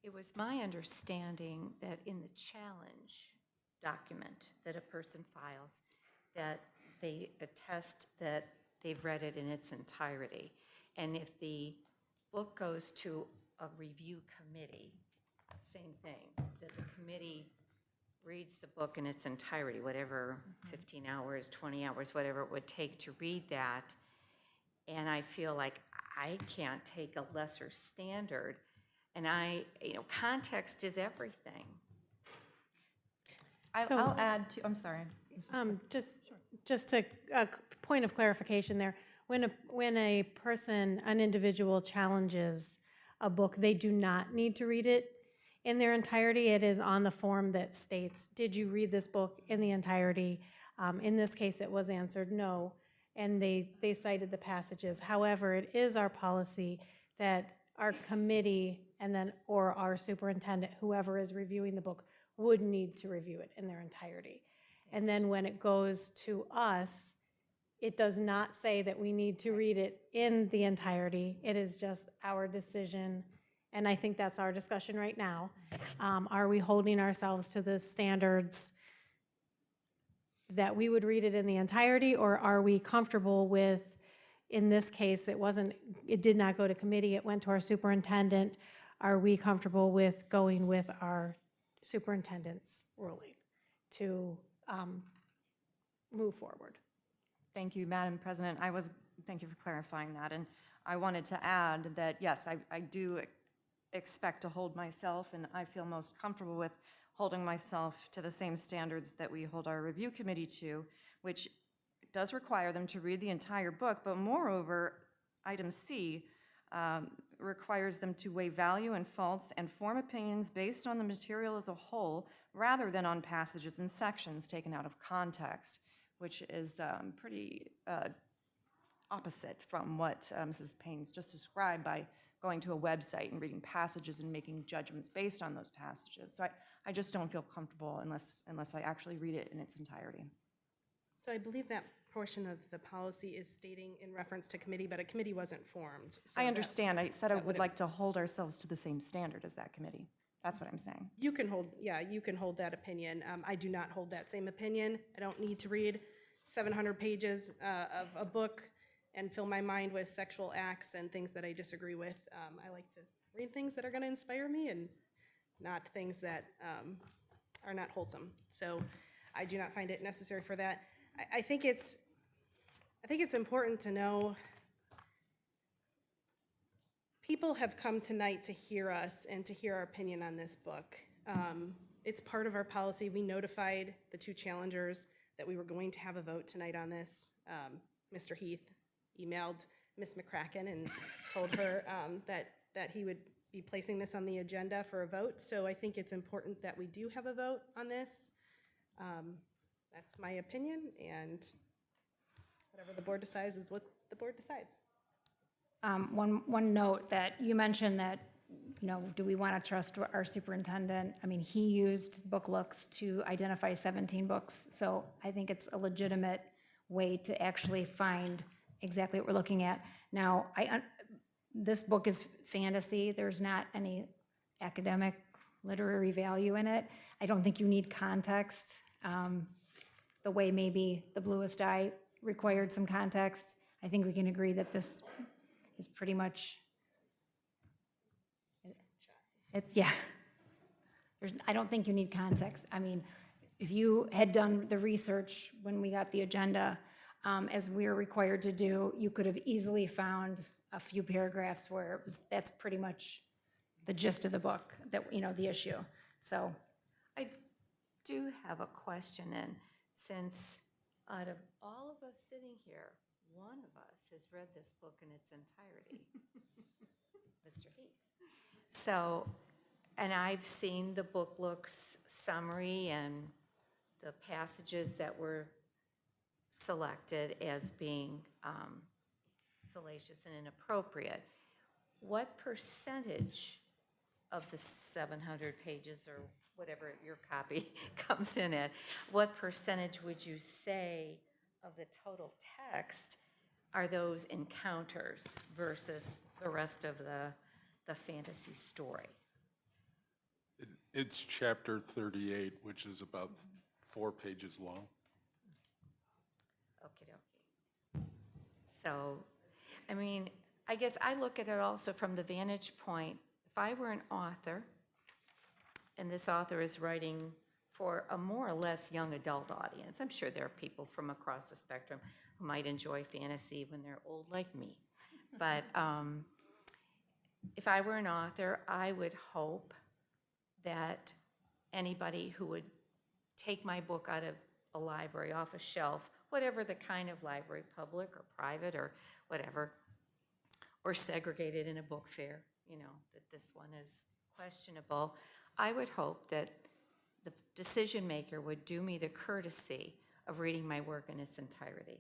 It was my understanding that in the challenge document that a person files, that they attest that they've read it in its entirety. And if the book goes to a review committee, same thing, that the committee reads the book in its entirety, whatever 15 hours, 20 hours, whatever it would take to read that. And I feel like I can't take a lesser standard. And context is everything. I'll add to, I'm sorry. Just a point of clarification there. When a person, an individual challenges a book, they do not need to read it in their entirety. It is on the form that states, did you read this book in the entirety? In this case, it was answered no, and they cited the passages. However, it is our policy that our committee or our superintendent, whoever is reviewing the book, would need to review it in their entirety. And then when it goes to us, it does not say that we need to read it in the entirety. It is just our decision, and I think that's our discussion right now. Are we holding ourselves to the standards that we would read it in the entirety, or are we comfortable with, in this case, it did not go to committee, it went to our superintendent. Are we comfortable with going with our superintendent's ruling to move forward? Thank you, Madam President. Thank you for clarifying that. And I wanted to add that, yes, I do expect to hold myself, and I feel most comfortable with holding myself to the same standards that we hold our review committee to, which does require them to read the entire book, but moreover, item C requires them to weigh value and faults and form opinions based on the material as a whole, rather than on passages and sections taken out of context, which is pretty opposite from what Mrs. Payne's just described by going to a website and reading passages and making judgments based on those passages. So I just don't feel comfortable unless I actually read it in its entirety. So I believe that portion of the policy is stating in reference to committee, but a committee wasn't formed. So I understand. I said I would like to hold ourselves to the same standard as that committee. That's what I'm saying. You can hold that opinion. I do not hold that same opinion. I don't need to read 700 pages of a book and fill my mind with sexual acts and things that I disagree with. I like to read things that are going to inspire me and not things that are not wholesome. So I do not find it necessary for that. I think it's important to know people have come tonight to hear us and to hear our opinion on this book. It's part of our policy. We notified the two challengers that we were going to have a vote tonight on this. Mr. Heath emailed Ms. McCracken and told her that he would be placing this on the agenda for a vote. So I think it's important that we do have a vote on this. That's my opinion, and whatever the board decides is what the board decides. One note that you mentioned that you know, do we want to trust our superintendent? I mean, he used book looks to identify 17 books, so I think it's a legitimate way to actually find exactly what we're looking at. Now, this book is fantasy. There's not any academic literary value in it. I don't think you need context, the way maybe The Bluest Eye required some context. I think we can agree that this is pretty much, yeah. I don't think you need context. I mean, if you had done the research when we got the agenda, as we're required to do, you could have easily found a few paragraphs where that's pretty much the gist of the book, that, you know, the issue. So I do have a question, and since out of all of us sitting here, one of us has read this book in its entirety, Mr. Heath. So, and I've seen the book looks summary and the passages that were selected as being salacious and inappropriate. What percentage of the 700 pages or whatever your copy comes in at, what percentage would you say of the total text are those encounters versus the rest of the fantasy story? It's chapter 38, which is about 4 pages long. Okie dokie. So, I mean, I guess I look at it also from the vantage point, if I were an author, and this author is writing for a more or less young adult audience, I'm sure there are people from across the spectrum who might enjoy fantasy when they're old like me. But if I were an author, I would hope that anybody who would take my book out of a library, off a shelf, whatever the kind of library, public or private or whatever, or segregated in a book fair, you know, that this one is questionable, I would hope that the decision maker would do me the courtesy of reading my work in its entirety.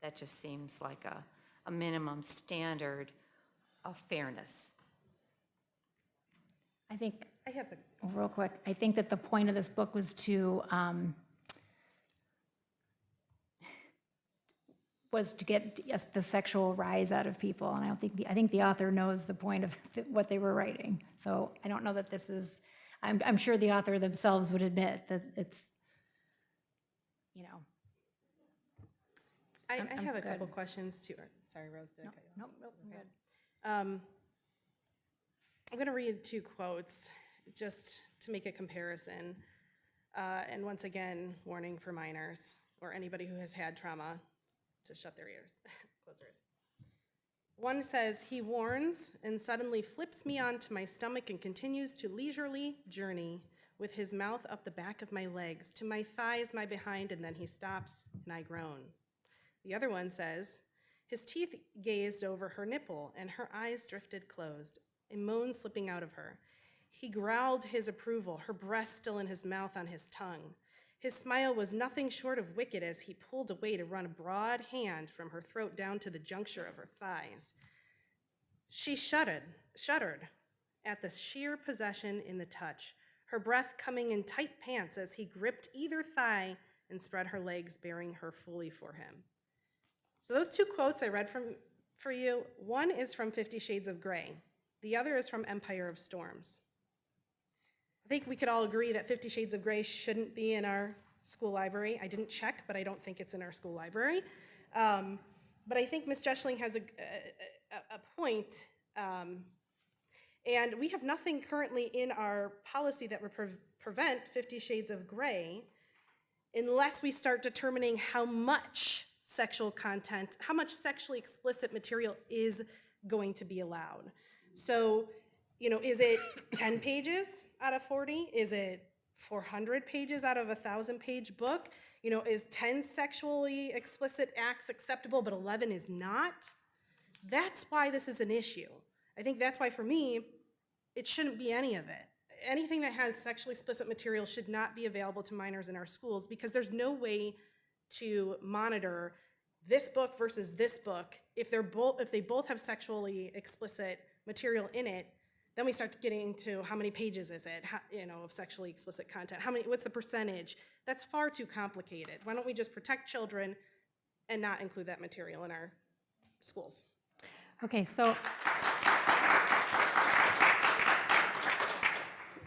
That just seems like a minimum standard of fairness. I think, real quick, I think that the point of this book was to get the sexual rise out of people, and I think the author knows the point of what they were writing. So I don't know that this is. I'm sure the author themselves would admit that it's, you know. I I'm have a good. couple questions too. Sorry, Rose, did I cut you off? Nope, I'm good. I'm going to read 2 quotes just to make a comparison. And once again, warning for minors or anybody who has had trauma to shut their ears, close their ears. One says, "He warns and suddenly flips me onto my stomach and continues to leisurely journey with his mouth up the back of my legs, to my thighs, my behind, and then he stops and I groan." The other one says, "His teeth gazed over her nipple and her eyes drifted closed, a moan slipping out of her. He growled his approval, her breast still in his mouth on his tongue. His smile was nothing short of wicked as he pulled away to run a broad hand from her throat down to the juncture of her thighs. She shuddered at the sheer possession in the touch, her breath coming in tight pants as he gripped either thigh and spread her legs, bearing her fully for him." So those 2 quotes I read for you, one is from 50 Shades of Grey. The other is from Empire of Storms. I think we could all agree that 50 Shades of Grey shouldn't be in our school library. I didn't check, but I don't think it's in our school library. But I think Ms. Jeschling has a point. And we have nothing currently in our policy that would prevent 50 Shades of Grey unless we start determining how much sexual content, how much sexually explicit material is going to be allowed. So, you know, is it 10 pages out of 40? Is it 400 pages out of a 1,000-page book? You know, is 10 sexually explicit acts acceptable, but 11 is not? That's why this is an issue. I think that's why, for me, it shouldn't be any of it. Anything that has sexually explicit material should not be available to minors in our schools, because there's no way to monitor this book versus this book if they both have sexually explicit material in it. Then we start getting to how many pages is it, how, of sexually explicit content, what's the percentage? That's far too complicated. Why don't we just protect children and not include that material in our schools? Okay, so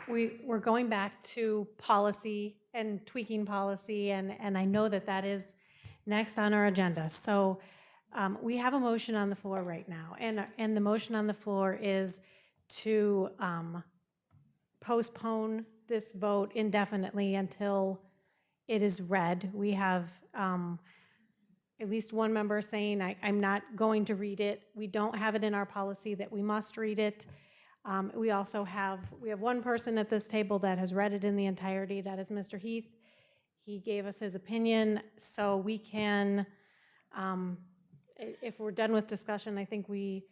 we're going back to policy and tweaking policy, and I know that that is next on our agenda. So we have a motion on the floor right now, and the motion on the floor is to postpone this vote indefinitely until it is read. We have at least one member saying, I'm not going to read it. We don't have it in our policy that we must read it. We also have one person at this table that has read it in the entirety. That is Mr. Heath. He gave us his opinion, so we can, if we're done with discussion, I think we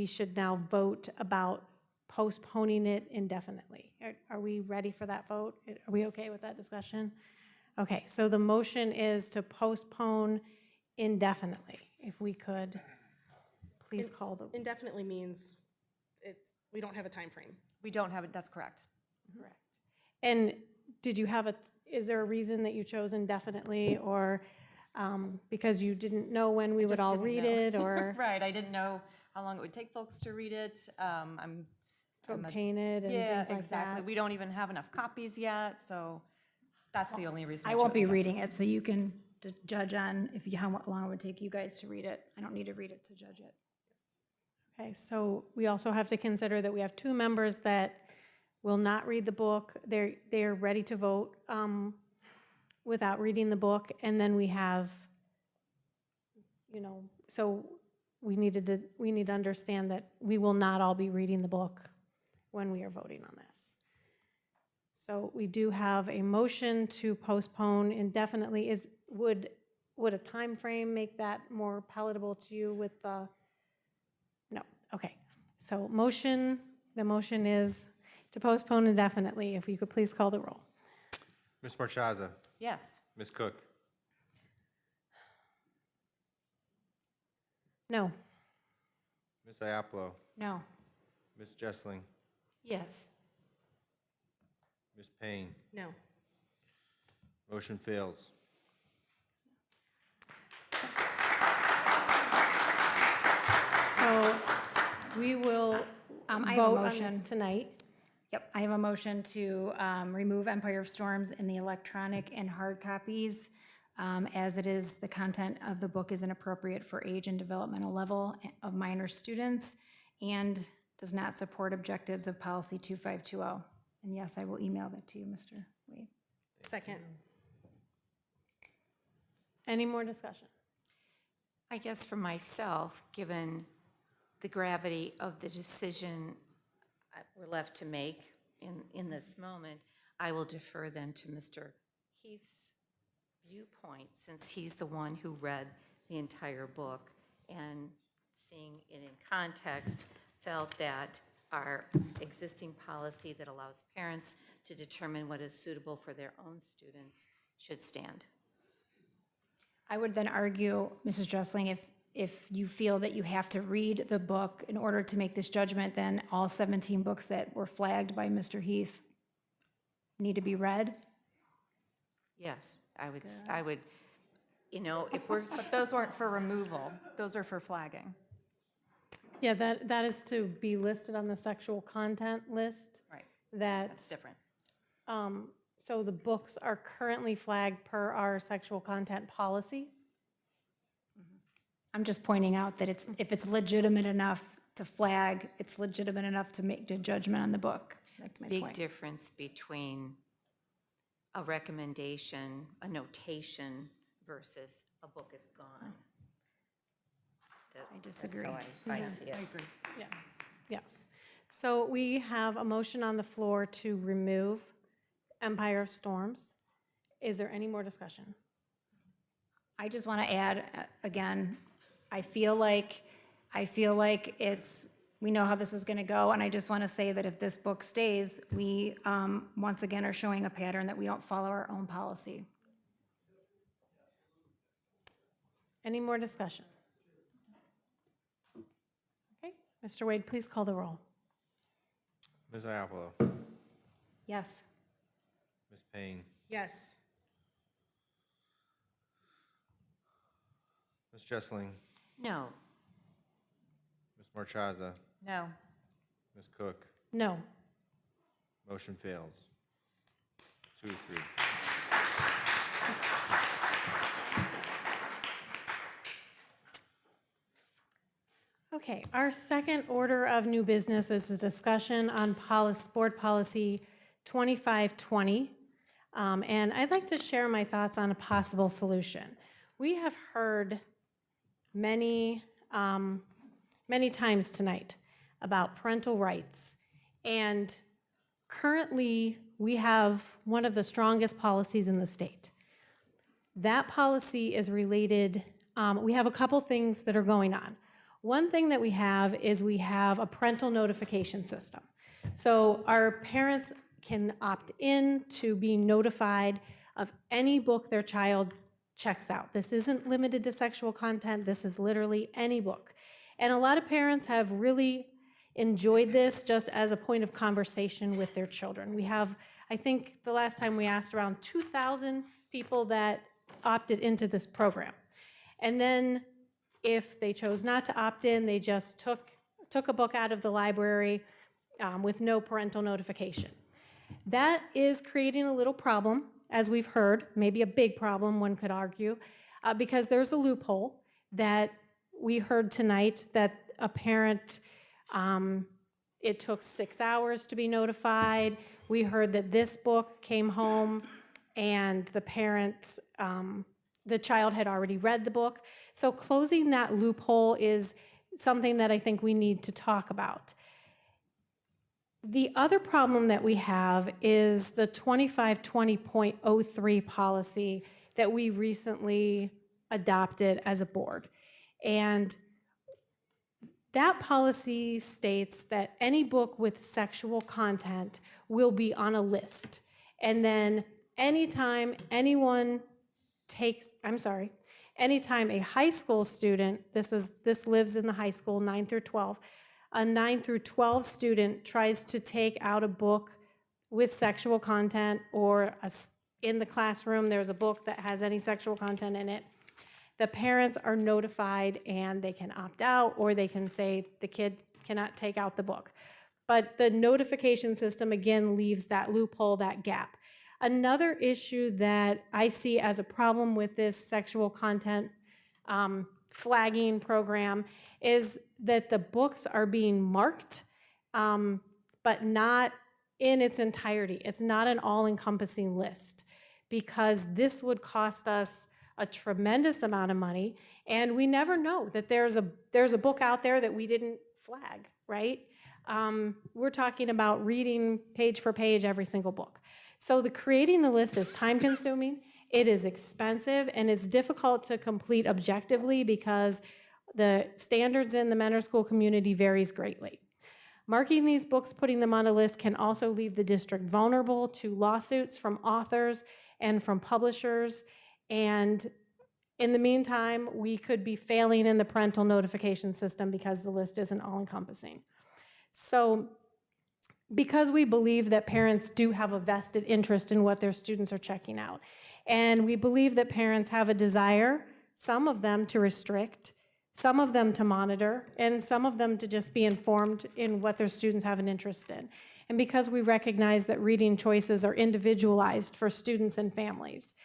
should now vote about postponing it indefinitely. Are we ready for that vote? Are we okay with that discussion? Okay, so the motion is to postpone indefinitely. If we could, please call the. Indefinitely means we don't have a time frame. We don't have it, that's correct. Correct. And did you have is there a reason that you chose indefinitely, or because you didn't know when we would all read it, or? Right, I didn't know how long it would take folks to read it. To obtain it and yeah, things like exactly. that. We don't even have enough copies yet, so that's the only reason. I won't be chose that. reading it, so you can judge on how long it would take you guys to read it. I don't need to read it to judge it. Okay, so we also have to consider that we have two members that will not read the book. They're ready to vote without reading the book, and then we have, so we need to understand that we will not all be reading the book when we are voting on this. So we do have a motion to postpone indefinitely. Would a time frame make that more palatable to you with the? No. Okay. So the motion is to postpone indefinitely. If you could please call the roll. Ms. Marchaza? Yes. Ms. Cook? No. Ms. Iapolo? No. Ms. Jessling? Yes. Ms. Payne? No. Motion fails. So we will I have a vote on motion. this tonight. Yep, I have a motion to remove Empire of Storms in the electronic and hard copies, as it is, the content of the book is inappropriate for age and developmental level of minor students and does not support objectives of policy 2520. And yes, I will email that to you, Mr. Wade. Second. Any more discussion? I guess for myself, given the gravity of the decision we're left to make in this moment, I will defer then to Mr. Heath's viewpoint, since he's the one who read the entire book and, seeing it in context, felt that our existing policy that allows parents to determine what is suitable for their own students should stand. I would then argue, Mrs. Jessling, if you feel that you have to read the book in order to make this judgment, then all 17 books that were flagged by Mr. Heath need to be read. Yes, I would, if we're. But those weren't for removal, those are for flagging. Yeah, that is to be listed on the sexual content list. Right. That's different. So the books are currently flagged per our sexual content policy. I'm just pointing out that if it's legitimate enough to flag, it's legitimate enough to make the judgment on the book. That's my Big point. difference between a recommendation, a notation, versus a book is gone. I disagree. That's how I see it. I agree. Yes. Yes. So we have a motion on the floor to remove Empire of Storms. Is there any more discussion? I just want to add, again, I feel like we know how this is going to go, and I just want to say that if this book stays, we once again are showing a pattern that we don't follow our own policy. Any more discussion? Okay, Mr. Wade, please call the roll. Ms. Iapolo, Yes. Ms. Payne, Yes. Ms. Jessling, No. Ms. Marchaza, No. Ms. Cook. No. Motion fails. 2 to 3. Okay, our second order of new business is a discussion on Board Policy 2520. And I'd like to share my thoughts on a possible solution. We have heard many times tonight about parental rights. And currently, we have one of the strongest policies in the state. That policy is related, we have a couple things that are going on. One thing that we have is we have a parental notification system. So our parents can opt in to be notified of any book their child checks out. This isn't limited to sexual content, this is literally any book. And a lot of parents have really enjoyed this just as a point of conversation with their children. We have, I think the last time we asked, around 2,000 people that opted into this program. And then if they chose not to opt in, they just took a book out of the library with no parental notification. That is creating a little problem, as we've heard, maybe a big problem, one could argue, because there's a loophole that we heard tonight that a parent, it took 6 hours to be notified. We heard that this book came home and the parent, the child had already read the book. So closing that loophole is something that I think we need to talk about. The other problem that we have is the 2520.03 policy that we recently adopted as a board. And that policy states that any book with sexual content will be on a list. And then anytime anytime a high school student, this lives in the high school, 9 through 12, a 9 through 12 student tries to take out a book with sexual content, or in the classroom there's a book that has any sexual content in it, the parents are notified and they can opt out, or they can say the kid cannot take out the book. But the notification system, again, leaves that loophole, that gap. Another issue that I see as a problem with this sexual content flagging program is that the books are being marked, but not in its entirety. It's not an all-encompassing list, because this would cost us a tremendous amount of money, and we never know that there's a book out there that we didn't flag, right? We're talking about reading page for page every single book. So creating the list is time-consuming, it is expensive, and it's difficult to complete objectively because the standards in the Mentor School community varies greatly. Marking these books, putting them on a list, can also leave the district vulnerable to lawsuits from authors and from publishers. And in the meantime, we could be failing in the parental notification system because the list isn't all-encompassing. So because we believe that parents do have a vested interest in what their students are checking out, and we believe that parents have a desire, some of them to restrict, some of them to monitor, and some of them to just be informed in what their students have an interest in. And because we recognize that reading choices are individualized for students and families,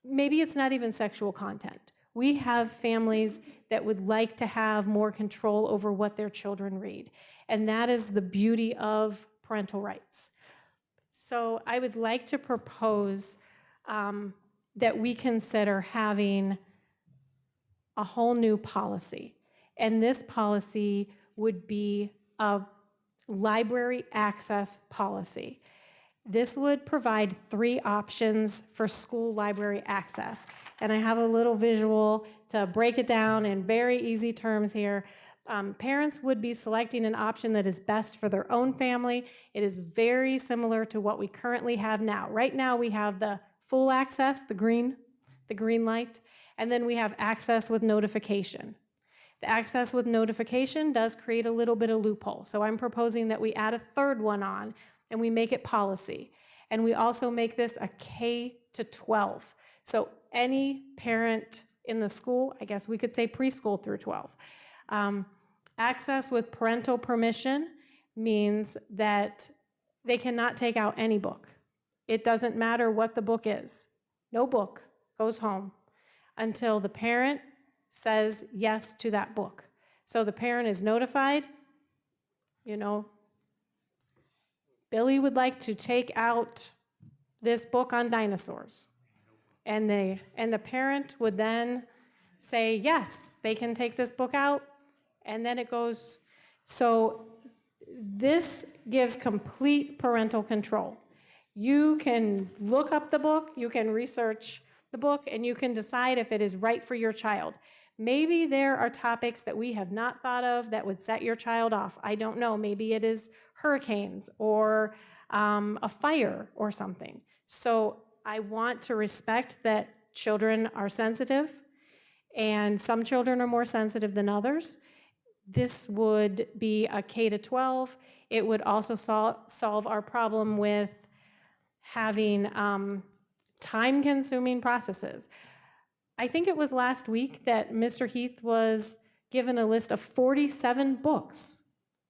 maybe it's not even sexual content. We have families that would like to have more control over what their children read, and that is the beauty of parental rights. So I would like to propose that we consider having a whole new policy. And this policy would be a library access policy. This would provide 3 options for school library access. And I have a little visual to break it down in very easy terms here. Parents would be selecting an option that is best for their own family. It is very similar to what we currently have now. Right now we have the full access, the green light, and then we have access with notification. The access with notification does create a little bit of loophole. So I'm proposing that we add a third one on and we make it policy. And we also make this a K to 12. So any parent in the school, I guess we could say preschool through 12. Access with parental permission means that they cannot take out any book. It doesn't matter what the book is. No book goes home until the parent says yes to that book. So the parent is notified, you know, Billy would like to take out this book on dinosaurs. And the parent would then say, yes, they can take this book out, and then it goes. So this gives complete parental control. You can look up the book, you can research the book, and you can decide if it is right for your child. Maybe there are topics that we have not thought of that would set your child off. I don't know. Maybe it is hurricanes or a fire or something. So I want to respect that children are sensitive, and some children are more sensitive than others. This would be a K to 12. It would also solve our problem with having time-consuming processes. I think it was last week that Mr. Heath was given a list of 47 books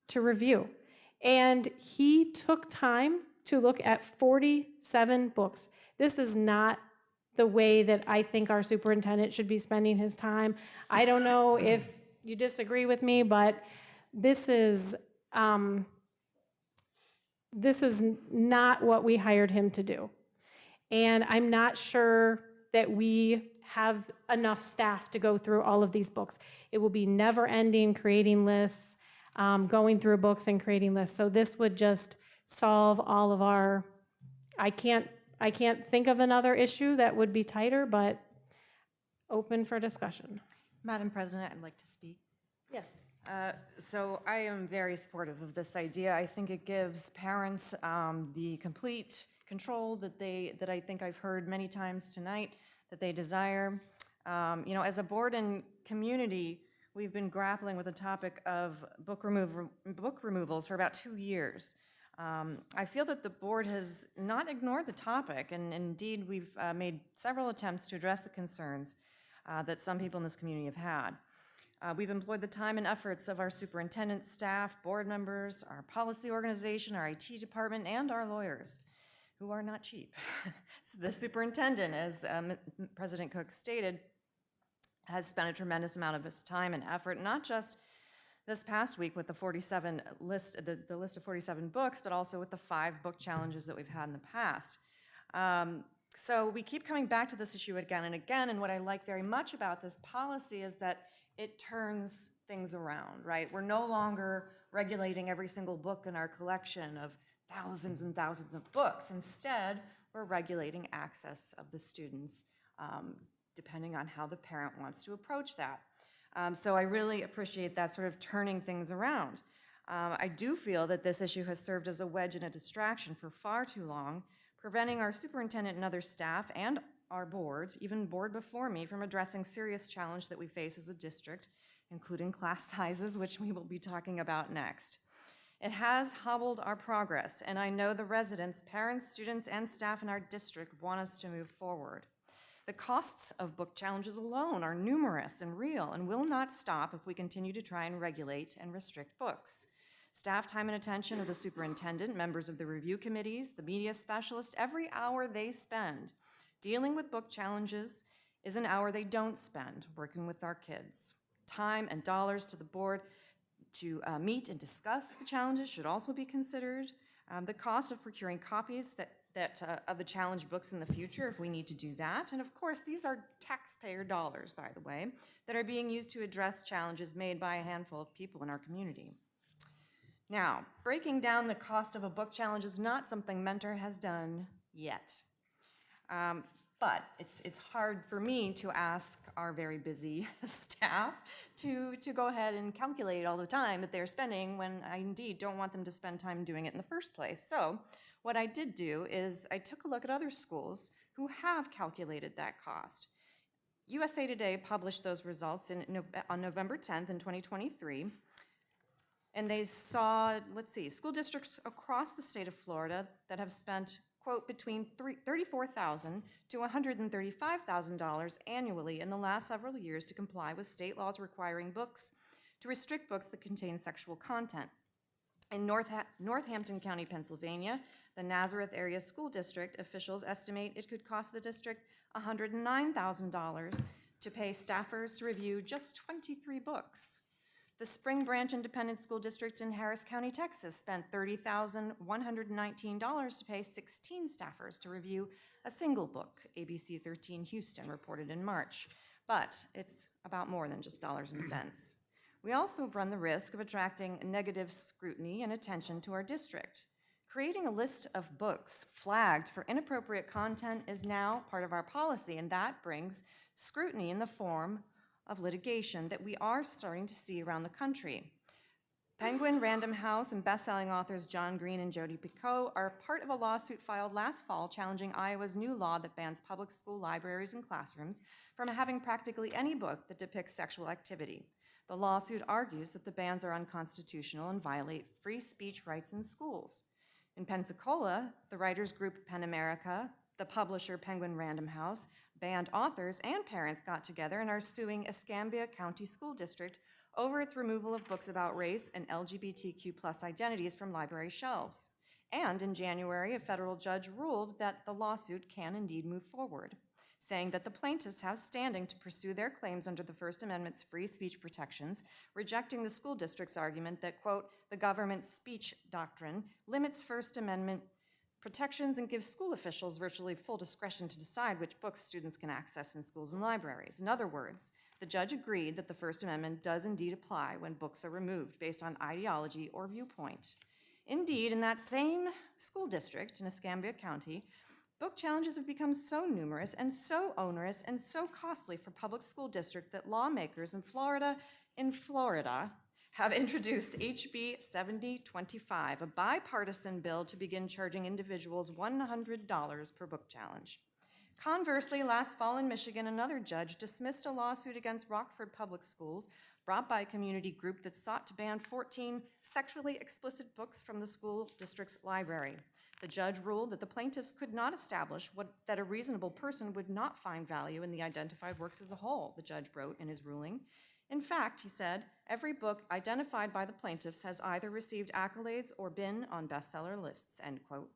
to review. And he took time to look at 47 books. This is not the way that I think our superintendent should be spending his time. I don't know if you disagree with me, but this is not what we hired him to do. And I'm not sure that we have enough staff to go through all of these books. It will be never ending creating lists, going through books and creating lists. So this would just solve all of our, I can't think of another issue that would be tighter, but open for discussion. Madam President, I'd like to speak. Yes. So I am very supportive of this idea. I think it gives parents the complete control that I think I've heard many times tonight that they desire. You know, as a board and community, we've been grappling with the topic of book removals for about 2 years. I feel that the board has not ignored the topic, and indeed we've made several attempts to address the concerns that some people in this community have had. We've employed the time and efforts of our superintendent, staff, board members, our policy organization, our IT department, and our lawyers, who are not cheap. So the superintendent, as President Cook stated, has spent a tremendous amount of his time and effort, not just this past week with the list of 47 books, but also with the 5 book challenges that we've had in the past. So we keep coming back to this issue again and again, and what I like very much about this policy is that it turns things around, right? We're no longer regulating every single book in our collection of thousands and thousands of books. Instead, we're regulating access of the students, depending on how the parent wants to approach that. So I really appreciate that sort of turning things around. I do feel that this issue has served as a wedge and a distraction for far too long, preventing our superintendent and other staff and our board, even board before me, from addressing serious challenge that we face as a district, including class sizes, which we will be talking about next. It has hobbled our progress, and I know the residents, parents, students, and staff in our district want us to move forward. The costs of book challenges alone are numerous and real and will not stop if we continue to try and regulate and restrict books. Staff time and attention of the superintendent, members of the review committees, the media specialist, every hour they spend dealing with book challenges is an hour they don't spend working with our kids. Time and dollars to the board to meet and discuss the challenges should also be considered. The cost of procuring copies of the challenge books in the future if we need to do that. And of course, these are taxpayer dollars, by the way, that are being used to address challenges made by a handful of people in our community. Now, breaking down the cost of a book challenge is not something Mentor has done yet. But it's hard for me to ask our very busy staff to go ahead and calculate all the time that they're spending when I indeed don't want them to spend time doing it in the first place. So what I did do is I took a look at other schools who have calculated that cost. USA Today published those results on November 10th in 2023. And they saw, let's see, school districts across the state of Florida that have spent, quote, between $34,000 to $135,000 annually in the last several years to comply with state laws requiring books to restrict books that contain sexual content. In Northampton County, Pennsylvania, the Nazareth Area School District officials estimate it could cost the district $109,000 to pay staffers to review just 23 books. The Spring Branch Independent School District in Harris County, Texas spent $30,119 to pay 16 staffers to review a single book, ABC 13 Houston reported in March. But it's about more than just dollars and cents. We also run the risk of attracting negative scrutiny and attention to our district. Creating a list of books flagged for inappropriate content is now part of our policy, and that brings scrutiny in the form of litigation that we are starting to see around the country. Penguin, Random House, and best-selling authors John Green and Jodi Picoult are part of a lawsuit filed last fall challenging Iowa's new law that bans public school libraries and classrooms from having practically any book that depicts sexual activity. The lawsuit argues that the bans are unconstitutional and violate free speech rights in schools. In Pensacola, the writers group PEN America, the publisher Penguin Random House, band authors, and parents got together and are suing Escambia County School District over its removal of books about race and LGBTQ+ identities from library shelves. And in January, a federal judge ruled that the lawsuit can indeed move forward, saying that the plaintiffs have standing to pursue their claims under the First Amendment's free speech protections, rejecting the school district's argument that, quote, the government's speech doctrine limits First Amendment protections and gives school officials virtually full discretion to decide which books students can access in schools and libraries. In other words, the judge agreed that the First Amendment does indeed apply when books are removed based on ideology or viewpoint. Indeed, in that same school district in Escambia County, book challenges have become so numerous and so onerous and so costly for public school districts that lawmakers in Florida have introduced HB 7025, a bipartisan bill to begin charging individuals $100 per book challenge. Conversely, last fall in Michigan, another judge dismissed a lawsuit against Rockford Public Schools brought by a community group that sought to ban 14 sexually explicit books from the school district's library. The judge ruled that the plaintiffs could not establish that a reasonable person would not find value in the identified works as a whole, the judge wrote in his ruling. In fact, he said, every book identified by the plaintiffs has either received accolades or been on bestseller lists, end quote.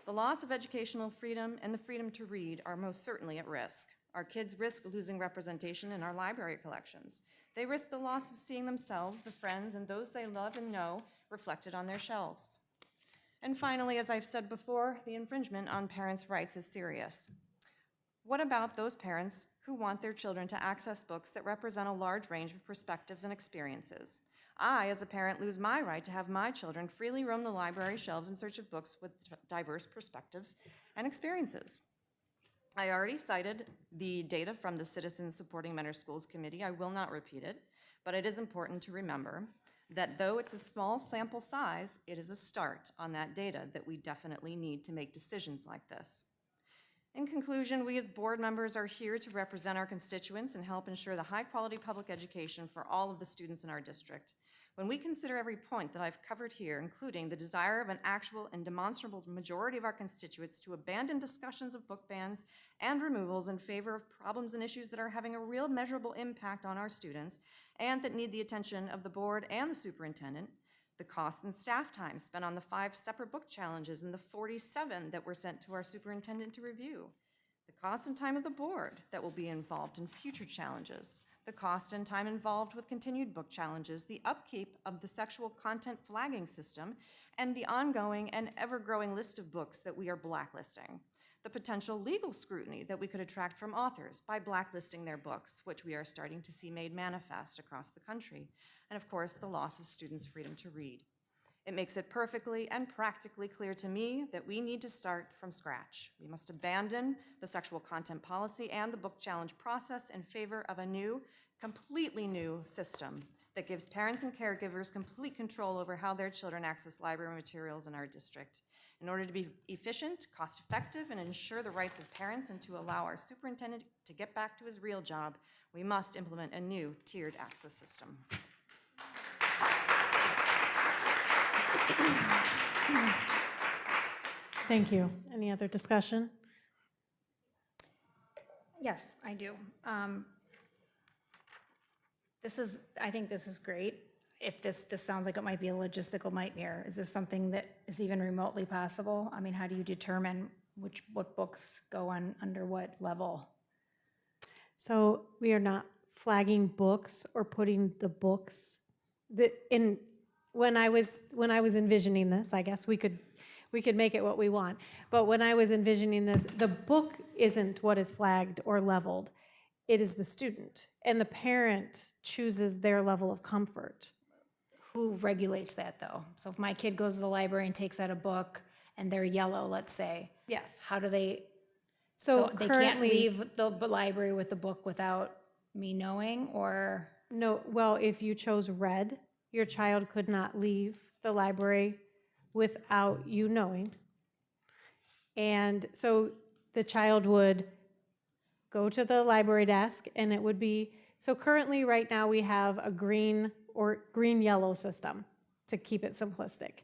The loss of educational freedom and the freedom to read are most certainly at risk. Our kids risk losing representation in our library collections. They risk the loss of seeing themselves, the friends, and those they love and know reflected on their shelves. And finally, as I've said before, the infringement on parents' rights is serious. What about those parents who want their children to access books that represent a large range of perspectives and experiences? I, as a parent, lose my right to have my children freely roam the library shelves in search of books with diverse perspectives and experiences. I already cited the data from the Citizens Supporting Mentor Schools Committee. I will not repeat it, but it is important to remember that though it's a small sample size, it is a start on that data that we definitely need to make decisions like this. In conclusion, we as board members are here to represent our constituents and help ensure the high-quality public education for all of the students in our district. When we consider every point that I've covered here, including the desire of an actual and demonstrable majority of our constituents to abandon discussions of book bans and removals in favor of problems and issues that are having a real measurable impact on our students and that need the attention of the board and the superintendent, the cost and staff time spent on the 5 separate book challenges and the 47 that were sent to our superintendent to review, the cost and time of the board that will be involved in future challenges, the cost and time involved with continued book challenges, the upkeep of the sexual content flagging system, and the ongoing and ever-growing list of books that we are blacklisting, the potential legal scrutiny that we could attract from authors by blacklisting their books, which we are starting to see made manifest across the country, and of course, the loss of students' freedom to read. It makes it perfectly and practically clear to me that we need to start from scratch. We must abandon the sexual content policy and the book challenge process in favor of a new, completely new system that gives parents and caregivers complete control over how their children access library materials in our district. In order to be efficient, cost-effective, and ensure the rights of parents and to allow our superintendent to get back to his real job, we must implement a new tiered access system. Thank you. Any other discussion? Yes, I do. I think this is great. If this sounds like it might be a logistical nightmare, is this something that is even remotely possible? I mean, how do you determine what books go on under what level? So we are not flagging books or putting the books that in, when I was envisioning this, I guess we could make it what we want. But when I was envisioning this, the book isn't what is flagged or leveled. It is the student, and the parent chooses their level of comfort. Who regulates that, though? So if my kid goes to the library and takes out a book and they're yellow, let's say. Yes. How do they, So they can't currently- leave the library with the book without me knowing, or? No, well, if you chose red, your child could not leave the library without you knowing. And so the child would go to the library desk, and it would be, so currently right now we have a green or green-yellow system to keep it simplistic.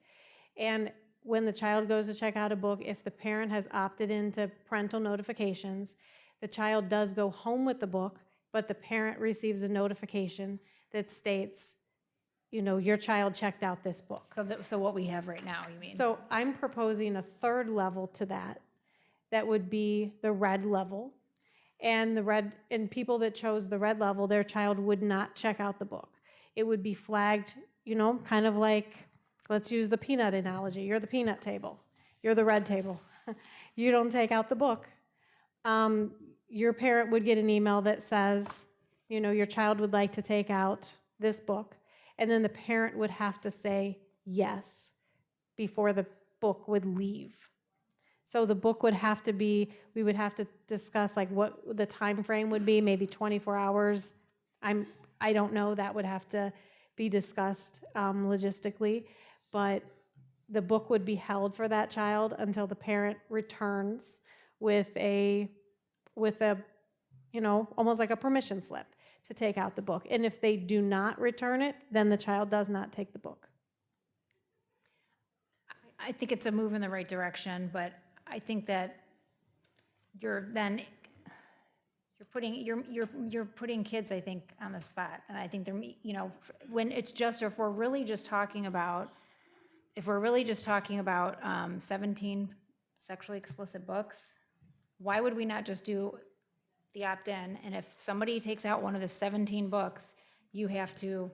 And when the child goes to check out a book, if the parent has opted into parental notifications, the child does go home with the book, but the parent receives a notification that states, you know, your child checked out this book. So what we have right now, you mean? So I'm proposing a third level to that. That would be the red level. And people that chose the red level, their child would not check out the book. It would be flagged, you know, kind of like, let's use the peanut analogy. You're the peanut table. You're the red table. You don't take out the book. Your parent would get an email that says, you know, your child would like to take out this book. And then the parent would have to say yes before the book would leave. So the book would have to be, we would have to discuss like what the time frame would be, maybe 24 hours. I don't know, that would have to be discussed logistically, but the book would be held for that child until the parent returns with a, you know, almost like a permission slip to take out the book. And if they do not return it, then the child does not take the book. I think it's a move in the right direction, but I think that you're putting kids, I think, on the spot. And I think they're, you know, when it's just, if we're really just talking about 17 sexually explicit books, why would we not just do the opt-in? And if somebody takes out one of the 17 books, you have to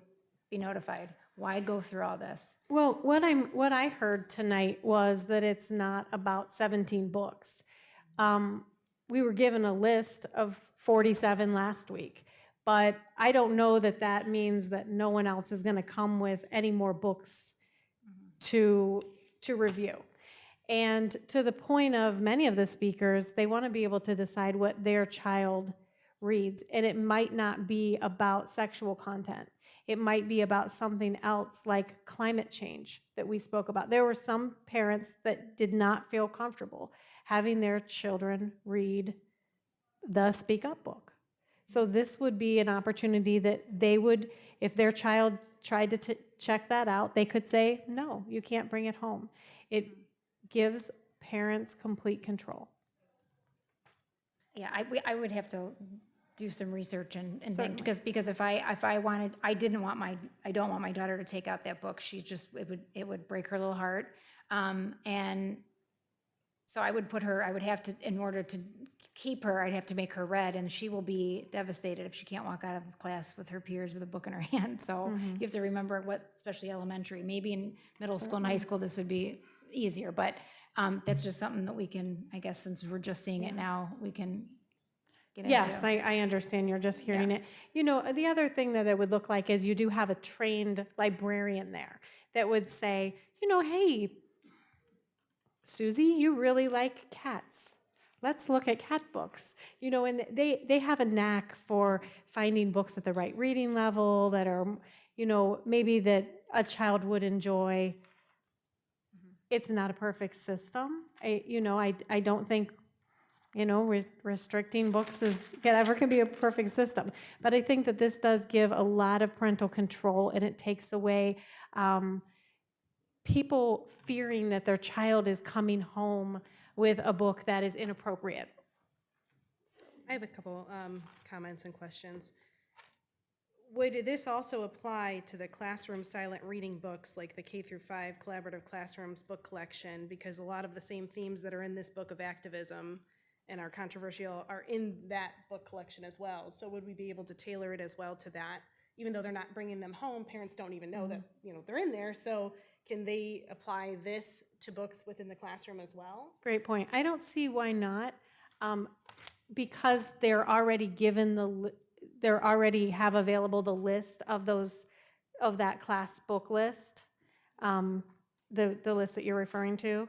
be notified. Why go through all this? Well, what I heard tonight was that it's not about 17 books. We were given a list of 47 last week, but I don't know that that means that no one else is going to come with any more books to review. And to the point of many of the speakers, they want to be able to decide what their child reads, and it might not be about sexual content. It might be about something else like climate change that we spoke about. There were some parents that did not feel comfortable having their children read the Speak Up book. So this would be an opportunity that they would, if their child tried to check that out, they could say, no, you can't bring it home. It gives parents complete control. Yeah, I would have to do some research and think, because if I wanted, I don't want my daughter to take out that book. She just, it would break her little heart. And so I would have to, in order to keep her, I'd have to make her read, and she will be devastated if she can't walk out of class with her peers with a book in her hand. So you have to remember especially elementary, maybe in middle school and high school, this would be easier, but that's just something that we can, I guess, since we're just seeing it now, we can get into. Yes, I understand. You're just hearing it. You know, the other thing that it would look like is you do have a trained librarian there that would say, you know, hey, Susie, you really like cats. Let's look at cat books. You know, and they have a knack for finding books at the right reading level that are, you know, maybe that a child would enjoy. it's not a perfect system. I don't think, restricting books ever can be a perfect system. But I think that this does give a lot of parental control, and it takes away people fearing that their child is coming home with a book that is inappropriate. I have a couple comments and questions. Would this also apply to the classroom silent reading books, like the K-5 Collaborative Classrooms book collection? Because a lot of the same themes that are in this book of activism and are controversial are in that book collection as well. So would we be able to tailor it as well to that? Even though they're not bringing them home, parents don't even know that they're in there. So can they apply this to books within the classroom as well? Great point. I don't see why not, because they're already given they already have available the list of that class book list, the list that you're referring to.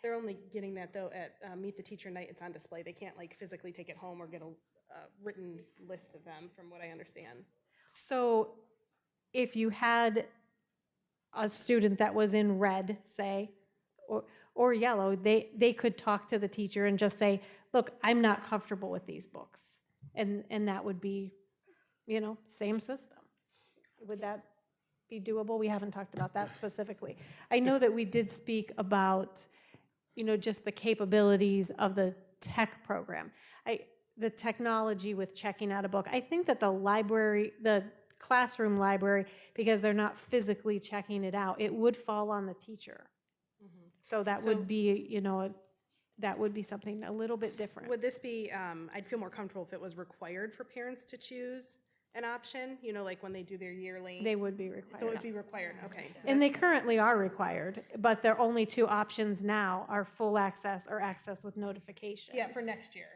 They're only getting that though at Meet the Teacher Night. It's on display. They can't like physically take it home or get a written list of them, from what I understand. So if you had a student that was in red, say, or yellow, they could talk to the teacher and just say, look, I'm not comfortable with these books. And that would be, same system. Would that be doable? We haven't talked about that specifically. I know that we did speak about, just the capabilities of the tech program. The technology with checking out a book. I think that the classroom library, because they're not physically checking it out, it would fall on the teacher. So that would be, that would be something a little bit different. Would this be, I'd feel more comfortable if it was required for parents to choose an option, like when they do their yearly? They would be required. So it would be required, okay. So And they currently are required, but their only two options now are full access or access with notification. yeah, for next year,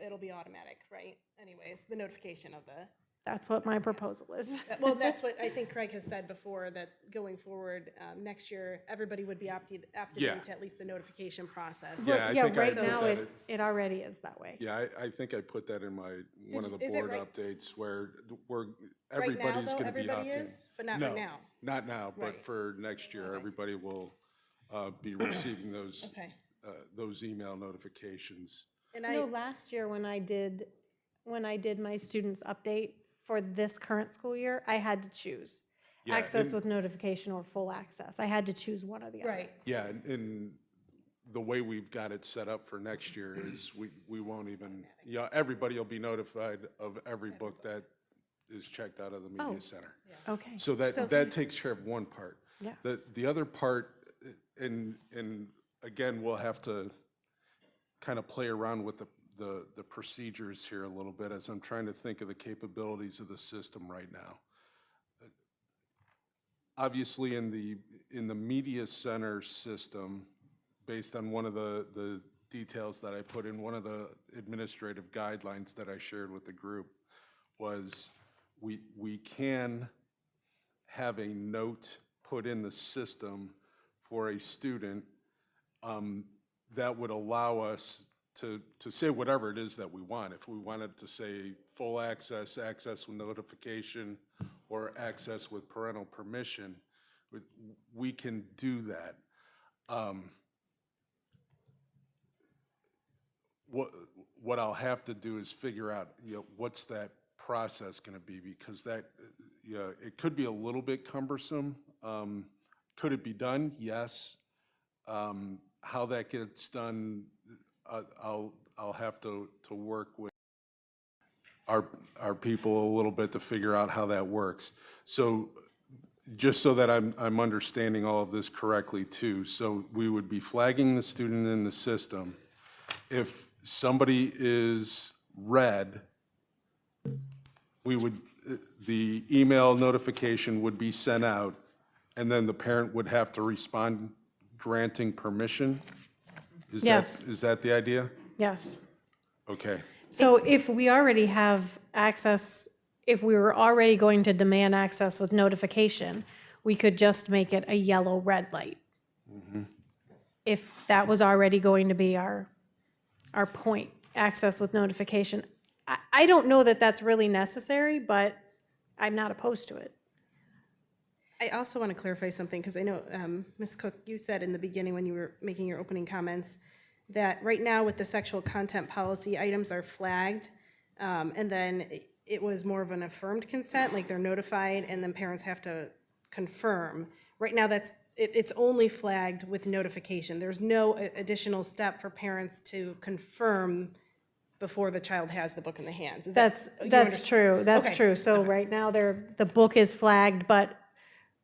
it'll be automatic, right? Anyways, the notification of the. That's what my proposal is. Well, that's what I think Craig has said before, that going forward, next year, everybody would be opted Yeah. into at least the notification process. Yeah, I think I right put now that it already is that way. Yeah, I think I put that in one of the is it board right- updates where Right now, everybody's though, going to be everybody opting. is, but not No, right now. Not now, but Right. for next year, everybody will be receiving those Okay. those email notifications. And Last year when I did my students update for this current school year, I had to choose Yeah, access and- with notification or full access. I had to choose one or the other. Right. Yeah, and the way we've got it set up for next year is we won't even, everybody will be notified of every book that is checked out of the Oh, media center. okay. So that takes care of one part. Yes. The other part, and again, we'll have to kind of play around with the procedures here a little bit as I'm trying to think of the capabilities of the system right now. Obviously, in the media center system, based on one of the details that I put in one of the administrative guidelines that I shared with the group, was we can have a note put in the system for a student that would allow us to say whatever it is that we want. If we wanted to say full access, access with notification, or access with parental permission, we can do that. What I'll have to do is figure out, what's that process going to be, because it could be a little bit cumbersome. Could it be done? Yes. How that gets done, I'll have to work with our people a little bit to figure out how that works. So just so that I'm understanding all of this correctly too, so we would be flagging the student in the system. If somebody is red, the email notification would be sent out, and then the parent would have to respond granting permission? Yes. Is that the idea? Yes. Okay. So if we already have access, if we were already going to demand access with notification, we could just make it a yellow-red light. If that was already going to be our point, access with notification. I don't know that that's really necessary, but I'm not opposed to it. I also want to clarify something, because I know, Ms. Cook, you said in the beginning when you were making your opening comments that right now with the sexual content policy, items are flagged, and then it was more of an affirmed consent, like they're notified, and then parents have to confirm. Right now, it's only flagged with notification. There's no additional step for parents to confirm before the child has the book in the hands. Is That's that, true. That's Okay. true. So right now, the book is flagged, but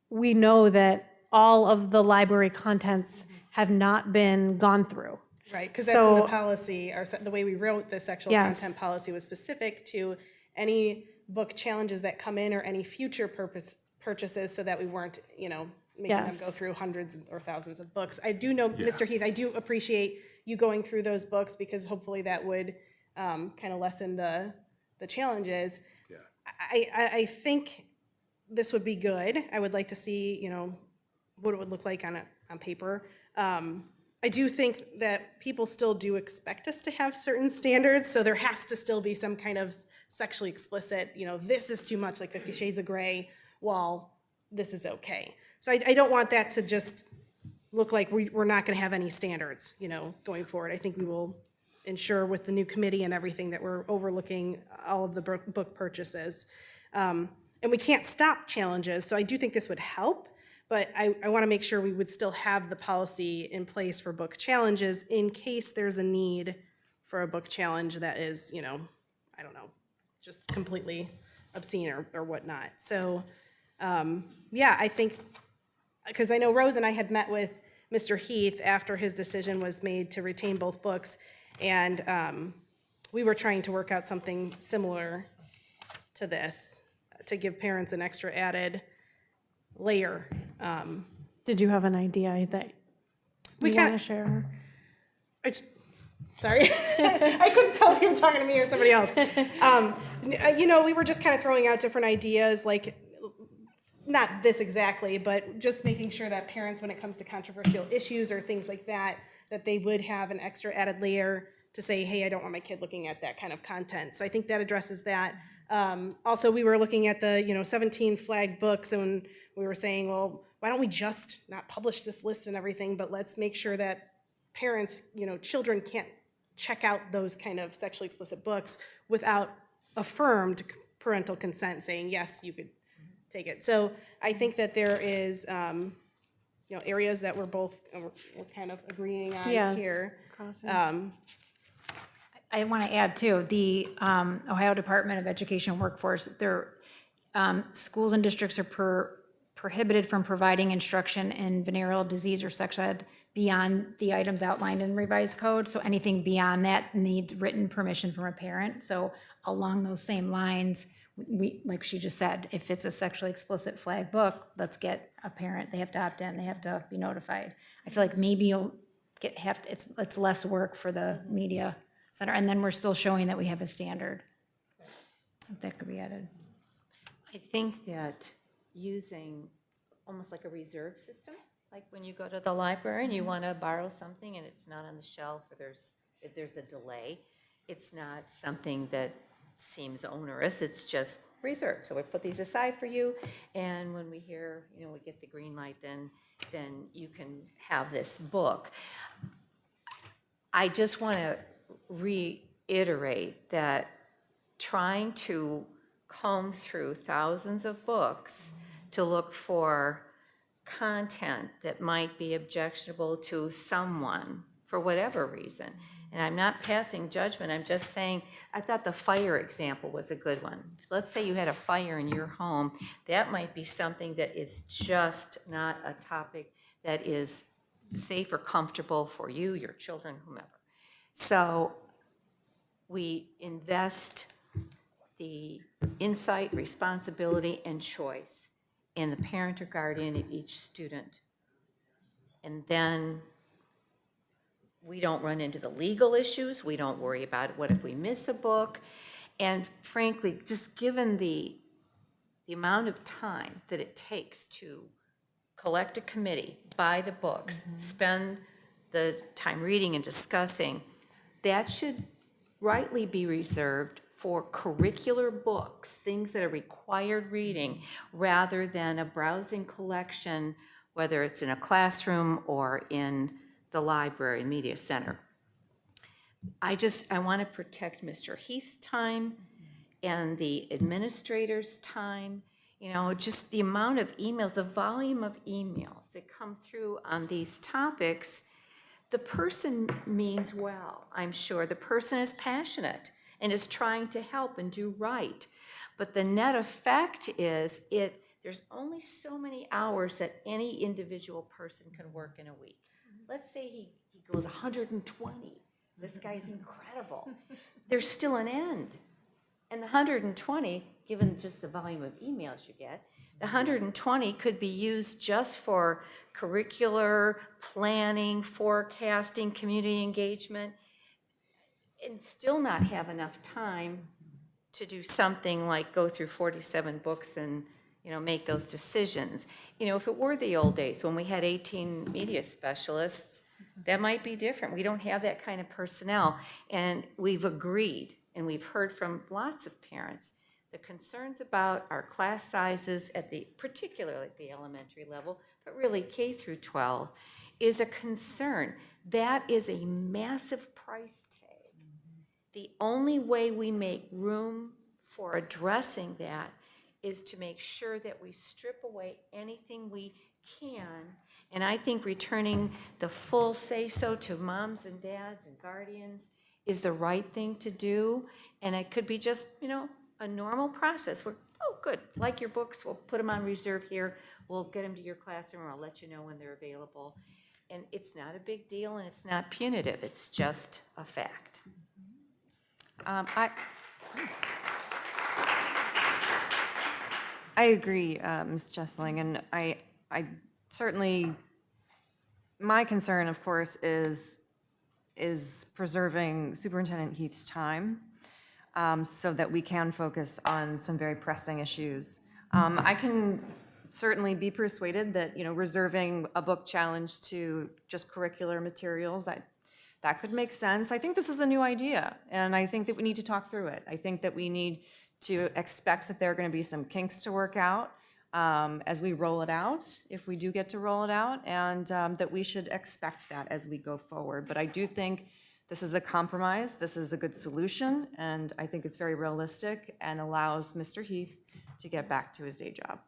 we know that all of the library contents have not been gone through. Right, because that's in the So- policy, the way we wrote the sexual Yes. content policy was specific to any book challenges that come in or any future purchases, so that we weren't, making them go Yes. through hundreds or thousands of books. I do know, Mr. Heath, I do appreciate you going through those books, because hopefully that would kind of lessen the challenges. Yeah. I think this would be good. I would like to see, what it would look like on paper. I do think that people still do expect us to have certain standards, so there has to still be some kind of sexually explicit, this is too much, like 50 Shades of Grey, while this is okay. So I don't want that to just look like we're not going to have any standards, going forward. I think we will ensure with the new committee and everything that we're overlooking all of the book purchases. And we can't stop challenges, so I do think this would help, but I want to make sure we would still have the policy in place for book challenges in case there's a need for a book challenge that is, I don't know, just completely obscene or whatnot. So, yeah, I think, because I know Rose and I had met with Mr. Heath after his decision was made to retain both books, and we were trying to work out something similar to this, to give parents an extra added layer. Did you have an idea that We you want kinda- to share? Sorry, I couldn't tell if you were talking to me or somebody else. We were just kind of throwing out different ideas, like, not this exactly, but just making sure that parents, when it comes to controversial issues or things like that, that they would have an extra added layer to say, hey, I don't want my kid looking at that kind of content. So I think that addresses that. Also, we were looking at the 17 flagged books, and we were saying, well, why don't we just not publish this list and everything, but let's make sure that parents, children can't check out those kind of sexually explicit books without affirmed parental consent saying, yes, you could take it. So I think that there is, areas that we're kind of agreeing on Yes, here. crossing. I want to add too, the Ohio Department of Education and Workforce, their schools and districts are prohibited from providing instruction in venereal disease or sex ed beyond the items outlined in revised code. So anything beyond that needs written permission from a parent. So along those same lines, we, like she just said, if it's a sexually explicit flag book, let's get a parent, they have to opt in, they have to be notified. I feel like maybe you'll it's less work for the media center, and then we're still showing that we have a standard. If that could be added. I think that using almost like a reserve system, like when you go to the library and you want to borrow something and it's not on the shelf, or there's a delay, it's not something that seems onerous, it's just reserved. So we put these aside for you, and when we hear, we get the green light, then you can have this book. I just want to reiterate that trying to comb through thousands of books to look for content that might be objectionable to someone for whatever reason. And I'm not passing judgment, I'm just saying, I thought the fire example was a good one. Let's say you had a fire in your home, that might be something that is just not a topic that is safe or comfortable for you, your children, whomever. So we invest the insight, responsibility, and choice in the parent or guardian of each student. And then we don't run into the legal issues. We don't worry about what if we miss a book. And frankly, just given the amount of time that it takes to collect a committee, buy the books, spend the time reading and discussing, that should rightly be reserved for curricular books, things that are required reading, rather than a browsing collection, whether it's in a classroom or in the library and media center. I want to protect Mr. Heath's time and the administrator's time. You know, just the amount of emails, the volume of emails that come through on these topics. The person means well, I'm sure. The person is passionate and is trying to help and do right. But the net effect is there's only so many hours that any individual person can work in a week. Let's say he goes 120. This guy's incredible. There's still an end. And the 120, given just the volume of emails you get, the 120 could be used just for curricular planning, forecasting, community engagement, and still not have enough time to do something like go through 47 books and, you know, make those decisions. You know, if it were the old days when we had 18 media specialists, that might be different. We don't have that kind of personnel. And we've agreed, and we've heard from lots of parents, the concerns about our class sizes particularly at the elementary level, but really K through 12, is a concern. That is a massive price tag. The only way we make room for addressing that is to make sure that we strip away anything we can. And I think returning the full say-so to moms and dads and guardians is the right thing to do. And it could be just, you know, a normal process where, oh, good, like your books, we'll put them on reserve here. We'll get them to your classroom, or I'll let you know when they're available. And it's not a big deal, and it's not punitive. It's just a fact. I agree, Ms. Jessling, and I certainly, my concern, of course, is preserving Superintendent Heath's time so that we can focus on some very pressing issues. I can certainly be persuaded that, you know, reserving a book challenge to just curricular materials, that could make sense. I think this is a new idea, and I think that we need to talk through it. I think that we need to expect that there are going to be some kinks to work out as we roll it out, if we do get to roll it out, and that we should expect that as we go forward. But I do think this is a compromise, this is a good solution, and I think it's very realistic and allows Mr. Heath to get back to his day job.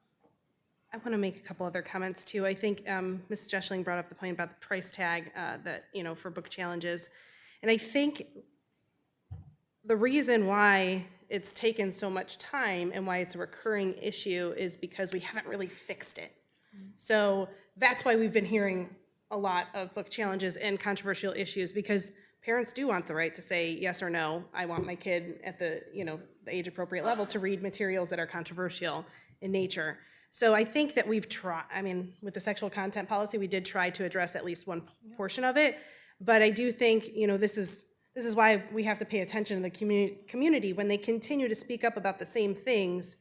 I want to make a couple other comments too. I think Ms. Jeschling brought up the point about the price tag that, you know, for book challenges. And I think the reason why it's taken so much time and why it's a recurring issue is because we haven't really fixed it. So that's why we've been hearing a lot of book challenges and controversial issues, because parents do want the right to say yes or no. I want my kid at the, you know, the age appropriate level to read materials that are controversial in nature. So I think that we've tried, I mean, with the sexual content policy, we did try to address at least one portion of it. But I do think, you know, this is why we have to pay attention to the community when they continue to speak up about the same things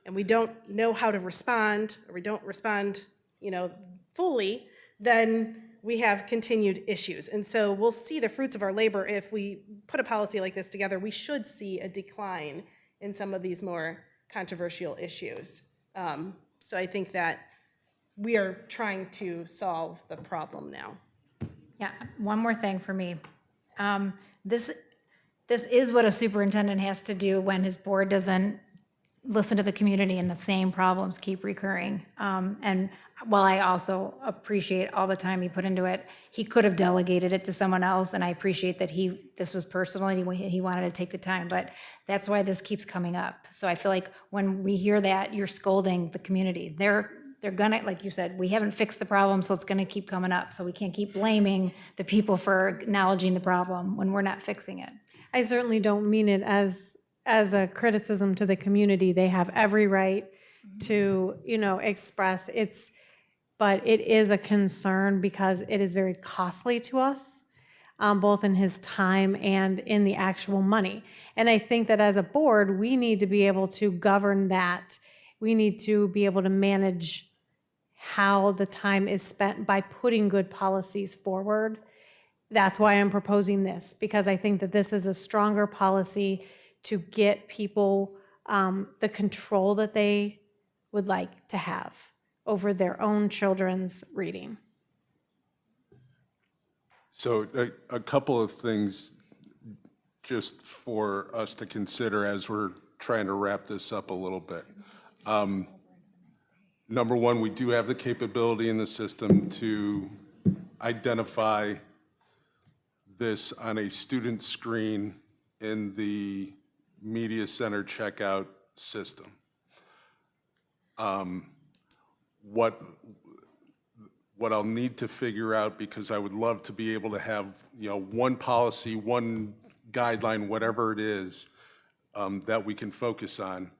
and we don't know how to respond, or we don't respond, you know, fully, then we have continued issues. And so we'll see the fruits of our labor. If we put a policy like this together, we should see a decline in some of these more controversial issues. So I think that we are trying to solve the problem now. Yeah, one more thing for me. This is what a superintendent has to do when his board doesn't listen to the community and the same problems keep recurring. And while I also appreciate all the time he put into it, he could have delegated it to someone else, and I appreciate that this was personal and he wanted to take the time, but that's why this keeps coming up. So I feel like when we hear that, you're scolding the community. They're gonna, like you said, we haven't fixed the problem, so it's gonna keep coming up. So we can't keep blaming the people for acknowledging the problem when we're not fixing it. I certainly don't mean it as a criticism to the community. They have every right to, you know, express but it is a concern because it is very costly to us, both in his time and in the actual money. And I think that as a board, we need to be able to govern that. We need to be able to manage how the time is spent by putting good policies forward. That's why I'm proposing this, because I think that this is a stronger policy to get people the control that they would like to have over their own children's reading. So a couple of things just for us to consider as we're trying to wrap this up a little bit. Number one, we do have the capability in the system to identify this on a student screen in the Media Center checkout system. What I'll need to figure out, because I would love to be able to have, one policy, one guideline, whatever it is, that we can focus on,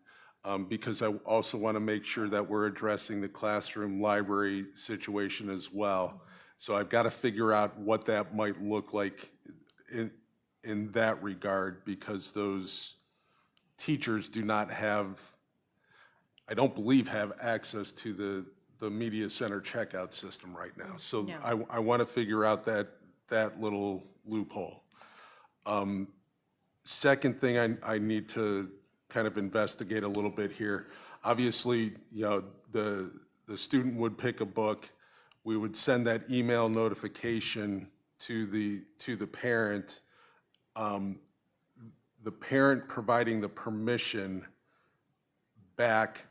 because I also want to make sure that we're addressing the classroom library situation as well. So I've got to figure out what that might look like in that regard, because those teachers do not have, I don't believe, have access to the Media Center checkout system right now. So No. I want to figure out that little loophole. Second thing I need to kind of investigate a little bit here. Obviously, the student would pick a book. We would send that email notification to the parent. The parent providing the permission back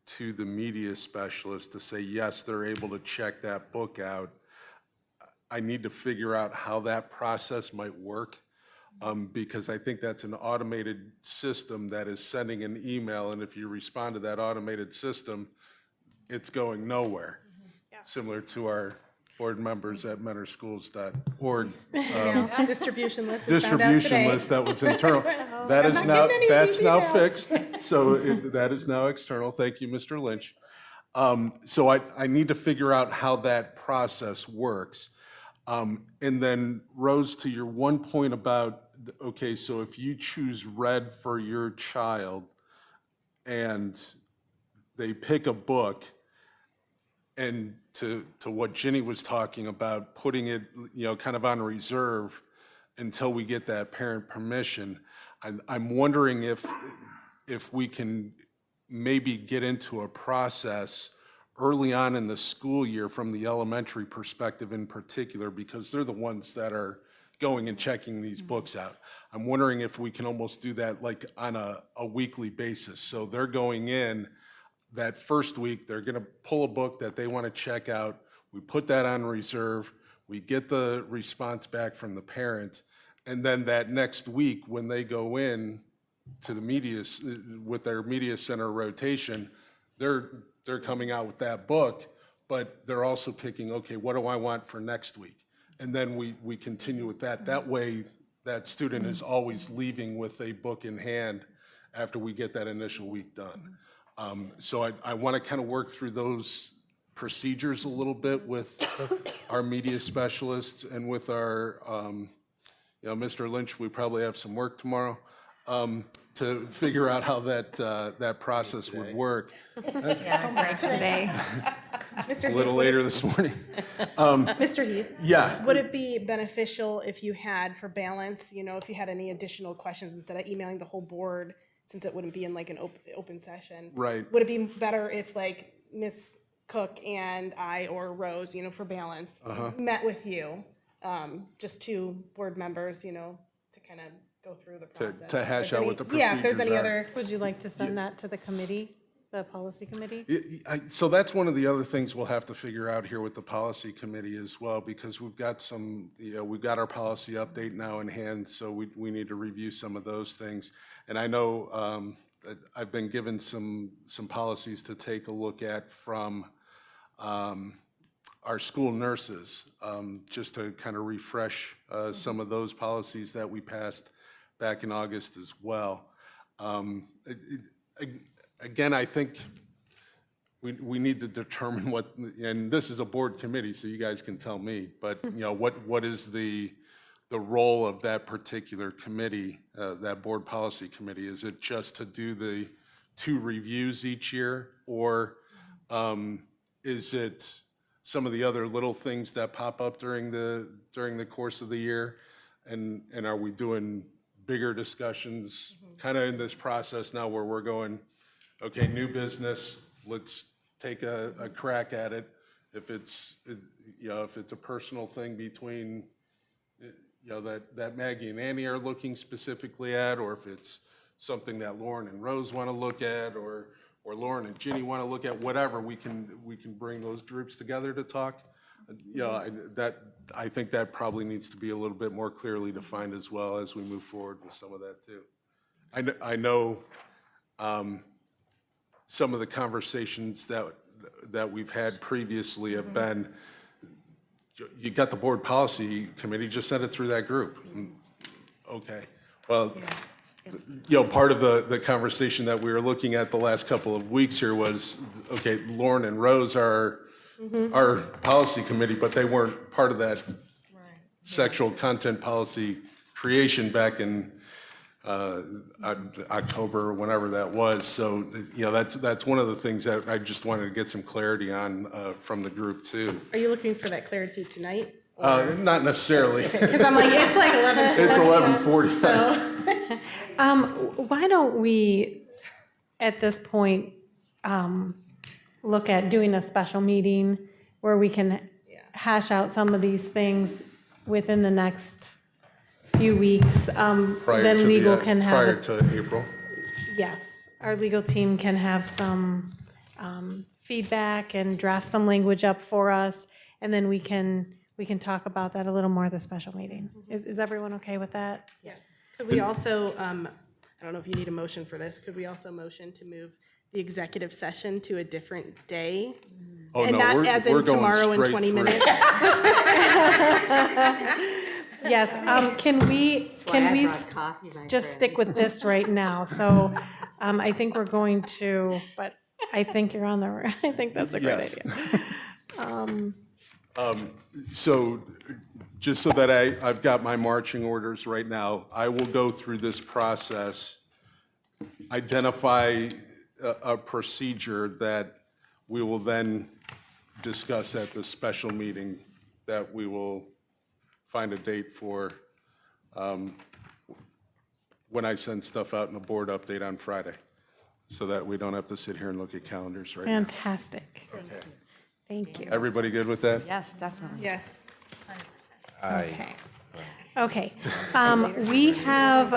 to the media specialist to say, yes, they're able to check that book out. I need to figure out how that process might work, because I think that's an automated system that is sending an email, and if you respond to that automated system, it's going nowhere. Similar to our board members at mentorschools.org. Distribution list. Distribution list that was internal. That's now fixed. So that is now external. Thank you, Mr. Lynch. So I need to figure out how that process works. And then Rose, to your one point about, okay, so if you choose red for your child and they pick a book, and to what Ginny was talking about, putting it, kind of on reserve until we get that parent permission, I'm wondering if we can maybe get into a process early on in the school year from the elementary perspective in particular, because they're the ones that are going and checking these books out. I'm wondering if we can almost do that like on a weekly basis. So they're going in that first week, they're going to pull a book that they want to check out. We put that on reserve. We get the response back from the parent. And then that next week, when they go in to the media, with their media center rotation, they're coming out with that book, but they're also picking, okay, what do I want for next week? And then we continue with that. That way, that student is always leaving with a book in hand after we get that initial week done. So I want to kind of work through those procedures a little bit with our media specialists and with our, Mr. Lynch, we probably have some work tomorrow to figure out how that process would work. Today. Mr. A little Heath, later this morning. Mr. Heath? Yeah. Would it be beneficial if you had, for balance, if you had any additional questions instead of emailing the whole board, since it wouldn't be in like an open session? Right. Would it be better if like Ms. Cook and I or Rose, for balance, met with you, just two board members, to kind of go through the process? To hash out what the procedures are. Yeah, if there's any other. Would you like to send that to the committee, the policy committee? So that's one of the other things we'll have to figure out here with the policy committee as well, because we've got we've got our policy update now in hand, so we need to review some of those things. And I know that I've been given some policies to take a look at from our school nurses, just to kind of refresh some of those policies that we passed back in August as well. Again, I think we need to determine what, and this is a board committee, so you guys can tell me, but what is the role of that particular committee, that board policy committee? Is it just to do the 2 reviews each year, or is it some of the other little things that pop up during the course of the year, and are we doing bigger discussions, kind of in this process now where we're going, okay, new business, let's take a crack at it. If it's, if it's a personal thing between, that Maggie and Annie are looking specifically at, or if it's something that Lauren and Rose want to look at, or Lauren and Ginny want to look at, whatever, we can bring those groups together to talk. I think that probably needs to be a little bit more clearly defined as well as we move forward with some of that too. I know some of the conversations that we've had previously have been, you got the board policy committee, just send it through that group. Okay, well, part of the conversation that we were looking at the last couple of weeks here was, okay, Lauren and Rose are our policy committee, but they weren't part of that sexual content policy creation back in October or whenever that was. So, that's one of the things that I just wanted to get some clarity on from the group too. Are you looking for that clarity tonight? Not necessarily. Because I'm like, it's like 11:40. It's 11:40. So, why don't we, at this point, look at doing a special meeting where we can hash out some of these things within the next few weeks. Then legal can have. Prior to April. Yes, our legal team can have some feedback and draft some language up for us, and then we can talk about that a little more at the special meeting. Is everyone okay with that? Yes. Could we also, I don't know if you need a motion for this, could we also motion to move the executive session to a different day? Oh, and no, not we're as going in tomorrow in straight 20 through. minutes? Yes, can we just stick with this right now? So I think we're going to, but I think you're on the, I think that's a great idea. So just so that I've got my marching orders right now, I will go through this process, identify a procedure that we will then discuss at the special meeting that we will find a date for when I send stuff out in a board update on Friday, so that we don't have to sit here and look at calendars right now. Fantastic. Okay. Thank you. Everybody good with that? Yes, definitely. Yes. Okay. Okay. We have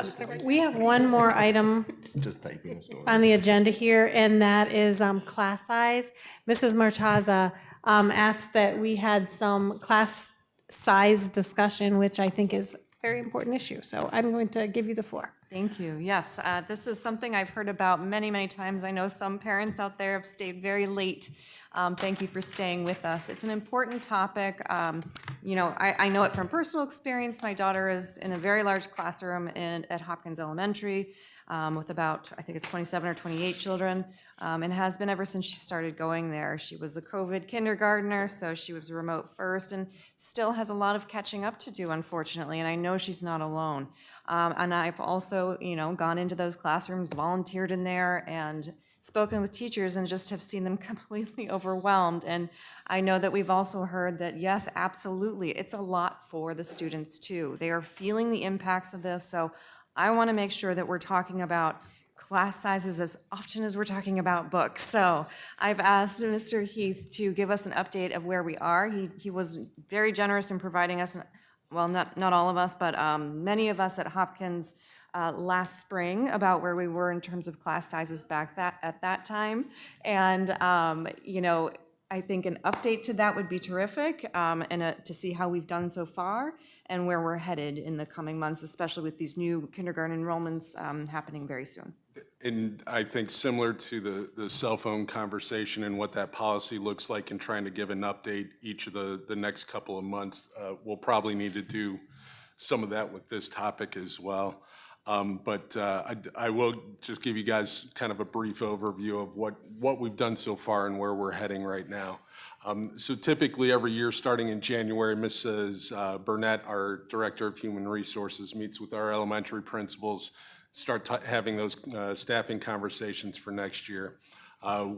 one more item Just typing a story. on the agenda here, and that is class size. Mrs. Marchaza asked that we had some class size discussion, which I think is a very important issue. So I'm going to give you the floor. Thank you. Yes, this is something I've heard about many, many times. I know some parents out there have stayed very late. Thank you for staying with us. It's an important topic. I know it from personal experience. My daughter is in a very large classroom at Hopkins Elementary with about, I think it's 27 or 28 children, and has been ever since she started going there. She was a COVID kindergartner, so she was remote first and still has a lot of catching up to do, unfortunately, and I know she's not alone. And I've also, gone into those classrooms, volunteered in there, and spoken with teachers and just have seen them completely overwhelmed. And I know that we've also heard that, yes, absolutely, it's a lot for the students too. They are feeling the impacts of this, so I want to make sure that we're talking about class sizes as often as we're talking about books. So I've asked Mr. Heath to give us an update of where we are. He was very generous in providing us, well, not all of us, but many of us at Hopkins last spring about where we were in terms of class sizes back at that time. And, I think an update to that would be terrific, and to see how we've done so far and where we're headed in the coming months, especially with these new kindergarten enrollments happening very soon. And I think similar to the cell phone conversation and what that policy looks like and trying to give an update each of the next couple of months, we'll probably need to do some of that with this topic as well. But I will just give you guys kind of a brief overview of what we've done so far and where we're heading right now. So typically every year, starting in January, Mrs. Burnett, our Director of Human Resources, meets with our elementary principals, start having those staffing conversations for next year.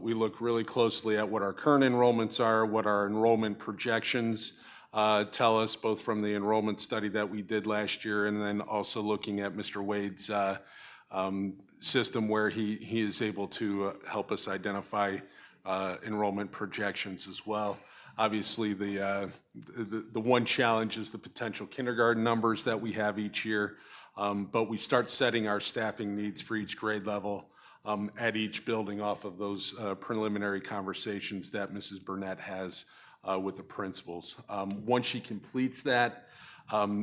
We look really closely at what our current enrollments are, what our enrollment projections tell us, both from the enrollment study that we did last year and then also looking at Mr. Wade's system where he is able to help us identify enrollment projections as well. Obviously, the one challenge is the potential kindergarten numbers that we have each year, but we start setting our staffing needs for each grade level at each building off of those preliminary conversations that Mrs. Burnett has with the principals. Once she completes that,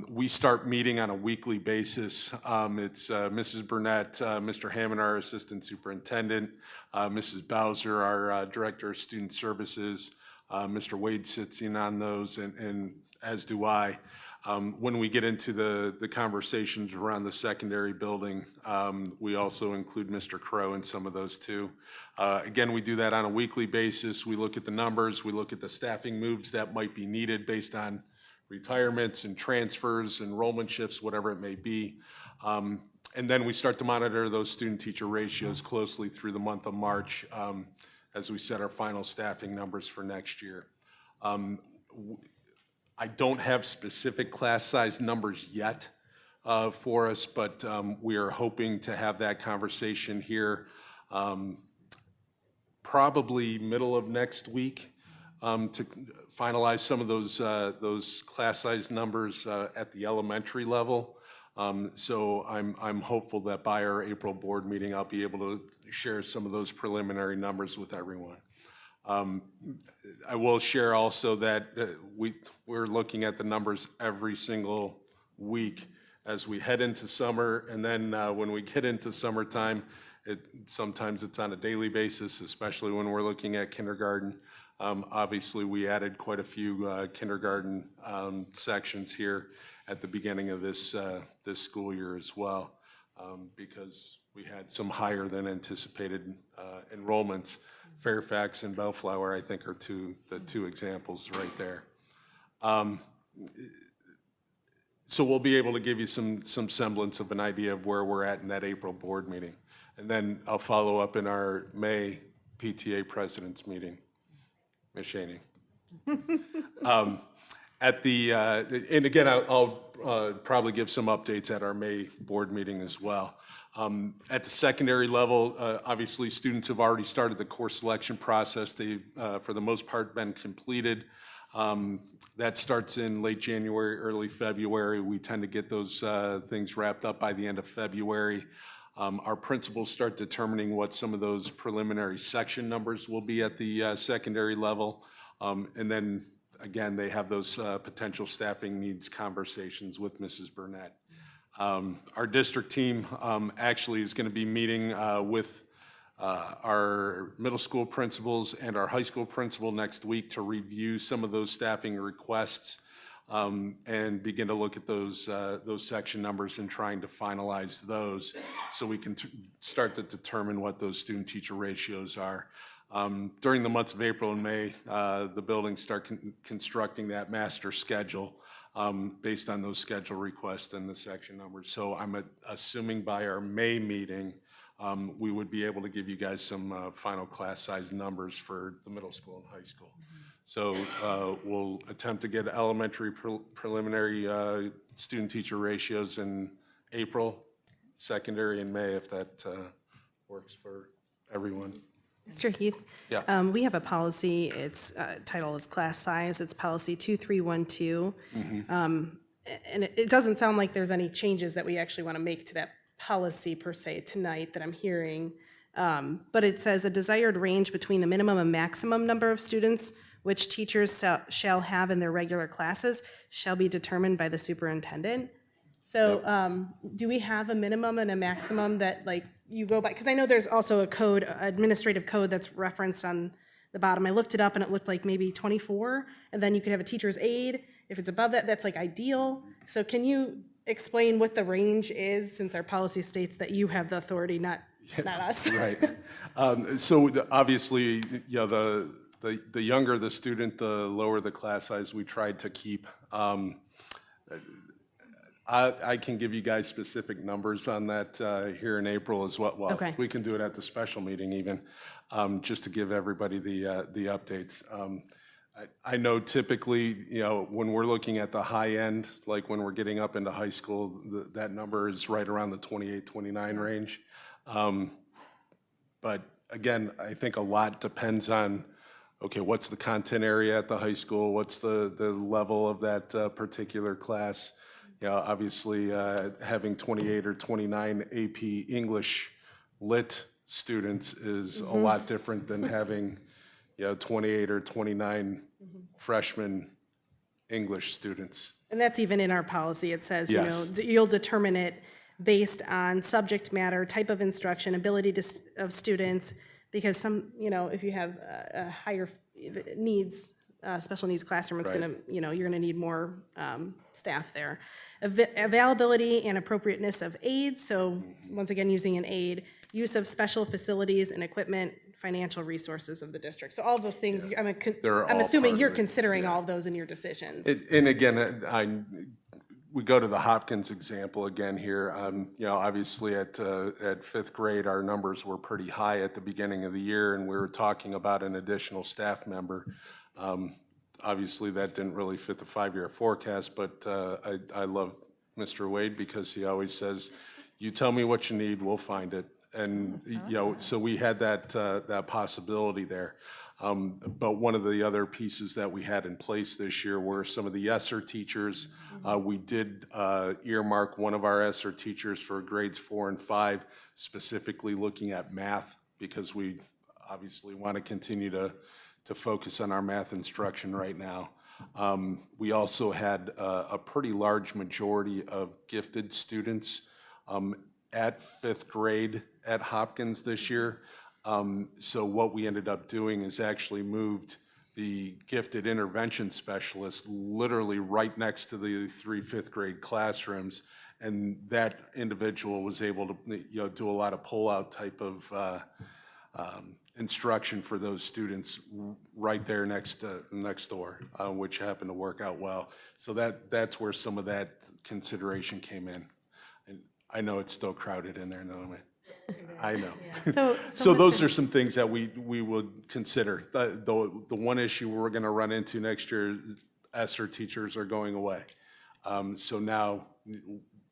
we start meeting on a weekly basis. It's Mrs. Burnett, Mr. Hammond, our Assistant Superintendent, Mrs. Bowser, our Director of Student Services. Mr. Wade sits in on those, and as do I. When we get into the conversations around the secondary building, we also include Mr. Crow in some of those too. Again, we do that on a weekly basis. We look at the numbers, we look at the staffing moves that might be needed based on retirements and transfers, enrollment shifts, whatever it may be. And then we start to monitor those student-teacher ratios closely through the month of March as we set our final staffing numbers for next year. I don't have specific class size numbers yet for us, but we are hoping to have that conversation here probably middle of next week to finalize some of those class size numbers at the elementary level. So I'm hopeful that by our April board meeting, I'll be able to share some of those preliminary numbers with everyone. I will share also that we're looking at the numbers every single week as we head into summer, and then when we get into summertime, sometimes it's on a daily basis, especially when we're looking at kindergarten. Obviously, we added quite a few kindergarten sections here at the beginning of this school year as well, because we had some higher than anticipated enrollments. Fairfax and Bellflower, I think, are the two examples right there. So we'll be able to give you some semblance of an idea of where we're at in that April board meeting. And then I'll follow up in our May PTA president's meeting. Ms. Shaney. And again, I'll probably give some updates at our May board meeting as well. At the secondary level, obviously, students have already started the course selection process. They've, for the most part, been completed. That starts in late January, early February. We tend to get those things wrapped up by the end of February. Our principals start determining what some of those preliminary section numbers will be at the secondary level. And then, again, they have those potential staffing needs conversations with Mrs. Burnett. Our district team actually is going to be meeting with our middle school principals and our high school principal next week to review some of those staffing requests and begin to look at those section numbers and trying to finalize those so we can start to determine what those student-teacher ratios are. During the months of April and May, the buildings start constructing that master schedule based on those schedule requests and the section numbers. So I'm assuming by our May meeting, we would be able to give you guys some final class size numbers for the middle school and high school. So we'll attempt to get elementary preliminary student-teacher ratios in April, secondary in May, if that works for everyone. Mr. Heath? Yeah. We have a policy, its title is class size, it's policy 2312. And it doesn't sound like there's any changes that we actually want to make to that policy per se tonight that I'm hearing. But it says a desired range between the minimum and maximum number of students which teachers shall have in their regular classes shall be determined by the superintendent. So do we have a minimum and a maximum that like you go by? Because I know there's also a code, administrative code that's referenced on the bottom. I looked it up and it looked like maybe 24, and then you could have a teacher's aide. If it's above that, that's like ideal. So can you explain what the range is, since our policy states that you have the authority, not us? Right. So obviously, yeah, the younger the student, the lower the class size we tried to keep. I can give you guys specific numbers on that here in April as well. Well, Okay. We can do it at the special meeting even, just to give everybody the updates. I know typically, when we're looking at the high end, like when we're getting up into high school, that number is right around the 28, 29 range. But again, I think a lot depends on, okay, what's the content area at the high school? What's the level of that particular class? Obviously, having 28 or 29 AP English lit students is a lot different than having 28 or 29 freshman English students. And that's even in our policy. It says, Yes. You'll determine it based on subject matter, type of instruction, ability of students, because some, if you have a higher needs, special needs classroom, it's Right. gonna, you're gonna need more staff there. Availability and appropriateness of aids, so once again, using an aid, use of special facilities and equipment, financial resources of the district. So all of those things, They're I'm all assuming part you're of it, considering all of those in your decisions. And again, we go to the Hopkins example again here. Obviously at fifth grade, our numbers were pretty high at the beginning of the year, and we were talking about an additional staff member. Obviously, that didn't really fit the 5-year forecast, but I love Mr. Wade because he always says, "You tell me what you need, we'll find it." And so we had that possibility there. But one of the other pieces that we had in place this year were some of the ESSER teachers. We did earmark one of our ESSER teachers for grades 4 and 5, specifically looking at math, because we obviously want to continue to focus on our math instruction right now. We also had a pretty large majority of gifted students at fifth grade at Hopkins this year. So what we ended up doing is actually moved the gifted intervention specialist literally right next to the 3 fifth grade classrooms, and that individual was able to do a lot of pull-out type of instruction for those students right there next door, which happened to work out well. So that's where some of that consideration came in. And I know it's still crowded in there, Naomi. I know. So those are some things that we would consider. The one issue we're going to run into next year, ESSER teachers are going away. So now,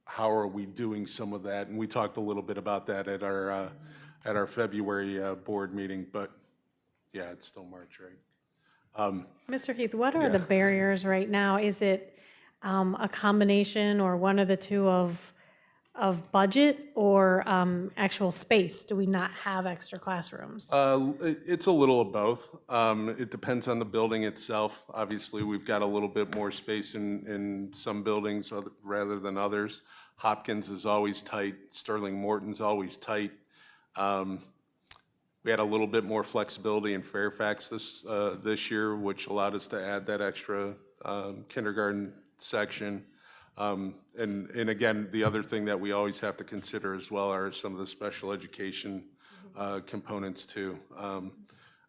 how are we doing some of that? And we talked a little bit about that at our February board meeting, but yeah, it's still March, right? Mr. Heath, what are the barriers right now? Is it a combination or one of the two of budget or actual space? Do we not have extra classrooms? It's a little of both. It depends on the building itself. Obviously, we've got a little bit more space in some buildings rather than others. Hopkins is always tight. Sterling Morton's always tight. We had a little bit more flexibility in Fairfax this year, which allowed us to add that extra kindergarten section. And again, the other thing that we always have to consider as well are some of the special education components too.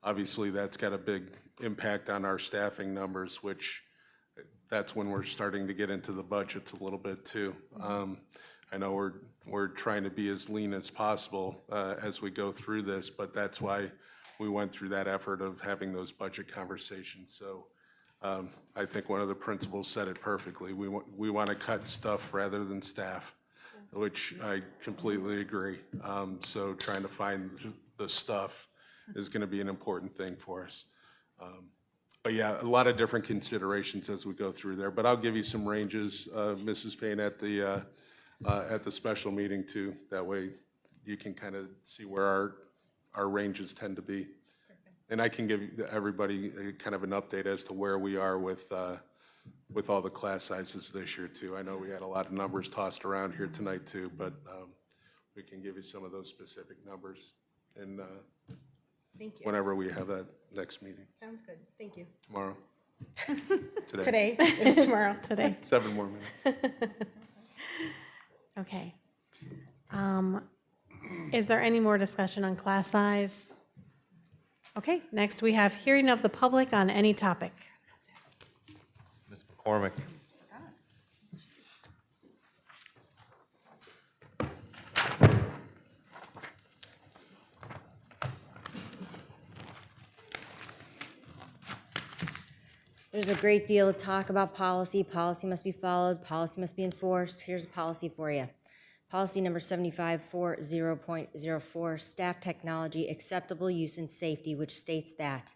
Obviously, that's got a big impact on our staffing numbers, which that's when we're starting to get into the budgets a little bit too. I know we're trying to be as lean as possible as we go through this, but that's why we went through that effort of having those budget conversations. So I think one of the principals said it perfectly. We want to cut stuff rather than staff, which I completely agree. So trying to find the stuff is going to be an important thing for us. But yeah, a lot of different considerations as we go through there. But I'll give you some ranges, Mrs. Payne, at the special meeting too. That way you can kind of see where our ranges tend to be. And I can give everybody kind of an update as to where we are with all the class sizes this year too. I know we had a lot of numbers tossed around here tonight too, but we can give you some of those specific numbers and Thank you. whenever we have that next meeting. Sounds good. Thank you. Tomorrow. Today. It's tomorrow. Today. 7 more minutes. Okay. Is there any more discussion on class size? Okay, next we have hearing of the public on any topic. Ms. McCormick. There's a great deal of talk about policy. Policy must be followed. Policy must be enforced. Here's a policy for you. Policy number 7540.04, staff technology, acceptable use and safety, which states that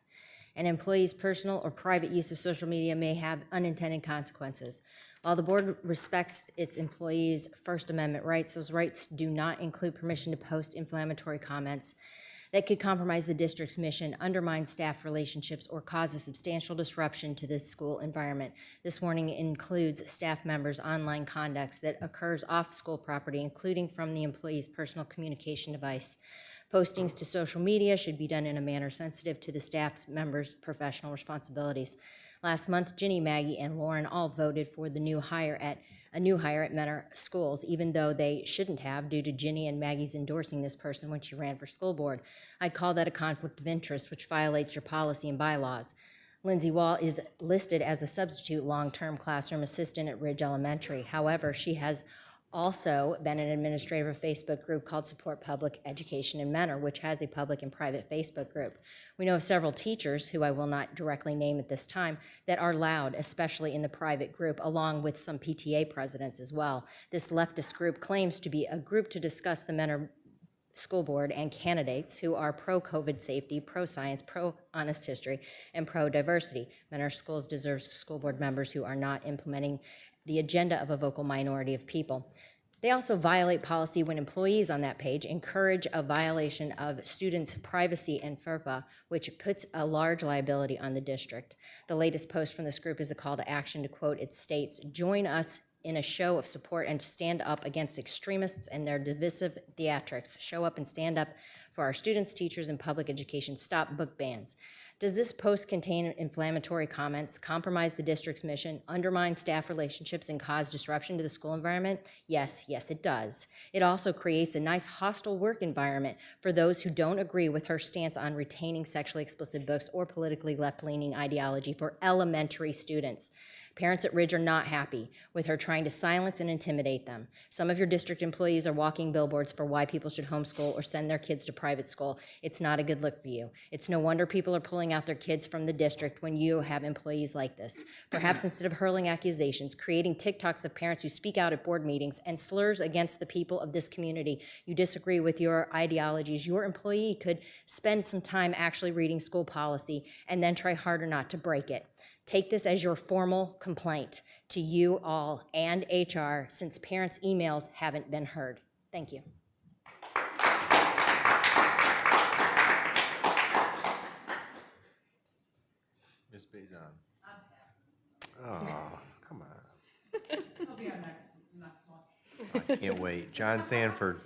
an employee's personal or private use of social media may have unintended consequences. While the board respects its employees' First Amendment rights, those rights do not include permission to post inflammatory comments that could compromise the district's mission, undermine staff relationships, or cause a substantial disruption to this school environment. This warning includes staff members' online conduct that occurs off school property, including from the employee's personal communication device. Postings to social media should be done in a manner sensitive to the staff members' professional responsibilities. Last month, Ginny, Maggie, and Lauren all voted for a new hire at Mentor Schools, even though they shouldn't have due to Ginny and Maggie's endorsing this person when she ran for school board. I'd call that a conflict of interest, which violates your policy and bylaws. Lindsay Wall is listed as a substitute long-term classroom assistant at Ridge Elementary. However, she has also been an administrator of a Facebook group called Support Public Education in Mentor, which has a public and private Facebook group. We know of several teachers, who I will not directly name at this time, that are loud, especially in the private group, along with some PTA presidents as well. This leftist group claims to be a group to discuss the Mentor School Board and candidates who are pro-COVID safety, pro-science, pro-honest history, and pro-diversity. Mentor Schools deserves school board members who are not implementing the agenda of a vocal minority of people. They also violate policy when employees on that page encourage a violation of students' privacy and FERPA, which puts a large liability on the district. The latest post from this group is a call to action. To quote, it states, "Join us in a show of support and stand up against extremists and their divisive theatrics. Show up and stand up for our students, teachers, and public education. Stop book bans." Does this post contain inflammatory comments, compromise the district's mission, undermine staff relationships, and cause disruption to the school environment? Yes, it does. It also creates a nice hostile work environment for those who don't agree with her stance on retaining sexually explicit books or politically left-leaning ideology for elementary students. Parents at Ridge are not happy with her trying to silence and intimidate them. Some of your district employees are walking billboards for why people should homeschool or send their kids to private school. It's not a good look for you. It's no wonder people are pulling out their kids from the district when you have employees like this. Perhaps instead of hurling accusations, creating TikToks of parents who speak out at board meetings and slurs against the people of this community you disagree with your ideologies, your employee could spend some time actually reading school policy and then try harder not to break it. Take this as your formal complaint to you all and HR, since parents' emails haven't been heard. Thank you. Ms. Bazan. Oh, come on. I'll be on next one. I can't wait. John Sanford.